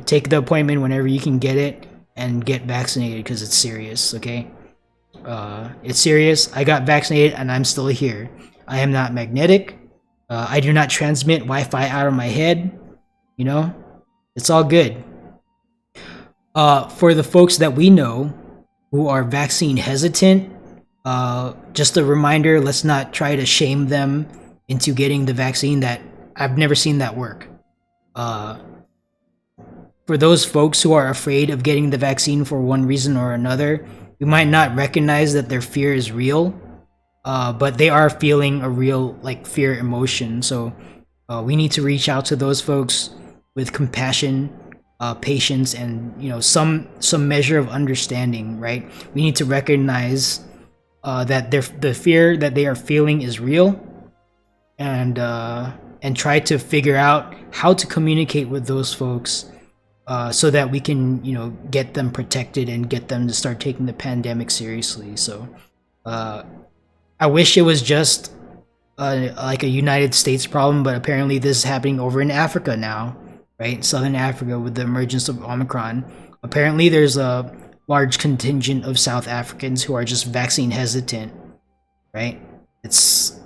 take the appointment whenever you can get it and get vaccinated because it's serious. Okay, it's serious. I got vaccinated and I'm still here. I am not magnetic. I do not transmit Wi-Fi out of my head. It's all good. For the folks that we know who are vaccine hesitant, just a reminder, let's not try to shame them into getting the vaccine. That I've never seen that work. For those folks who are afraid of getting the vaccine for one reason or another, we might not recognize that their fear is real, but they are feeling a real fear emotion. So we need to reach out to those folks with compassion, patience, and some measure of understanding. Right? We need to recognize that the fear that they are feeling is real, and try to figure out how to communicate with those folks so that we can get them protected and get them to start taking the pandemic seriously. So I wish it was just like a United States problem, but apparently this is happening over in Africa now, right? Southern Africa, with the emergence of Omicron. Apparently there's a large contingent of South Africans who are just vaccine hesitant, right? It's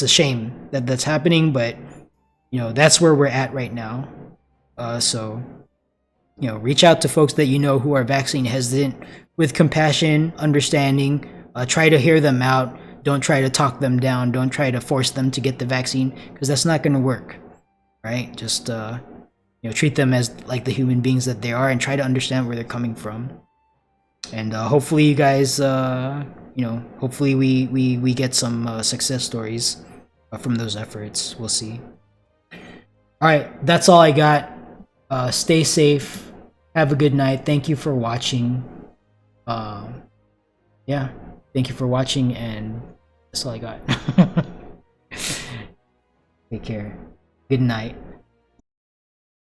a shame that that's happening, but that's where we're at right now. So reach out to folks that who are vaccine hesitant with compassion, understanding. Try to hear them out. Don't try to talk them down. Don't try to force them to get the vaccine, because that's not going to work, right? Just treat them as like the human beings that they are, and try to understand where they're coming from. And hopefully you guys, hopefully we get some success stories from those efforts. We'll see. All right, that's all I got. Stay safe. Have a good night. Thank you for watching. Yeah, thank you for watching, and that's all I got. Take care. Good night.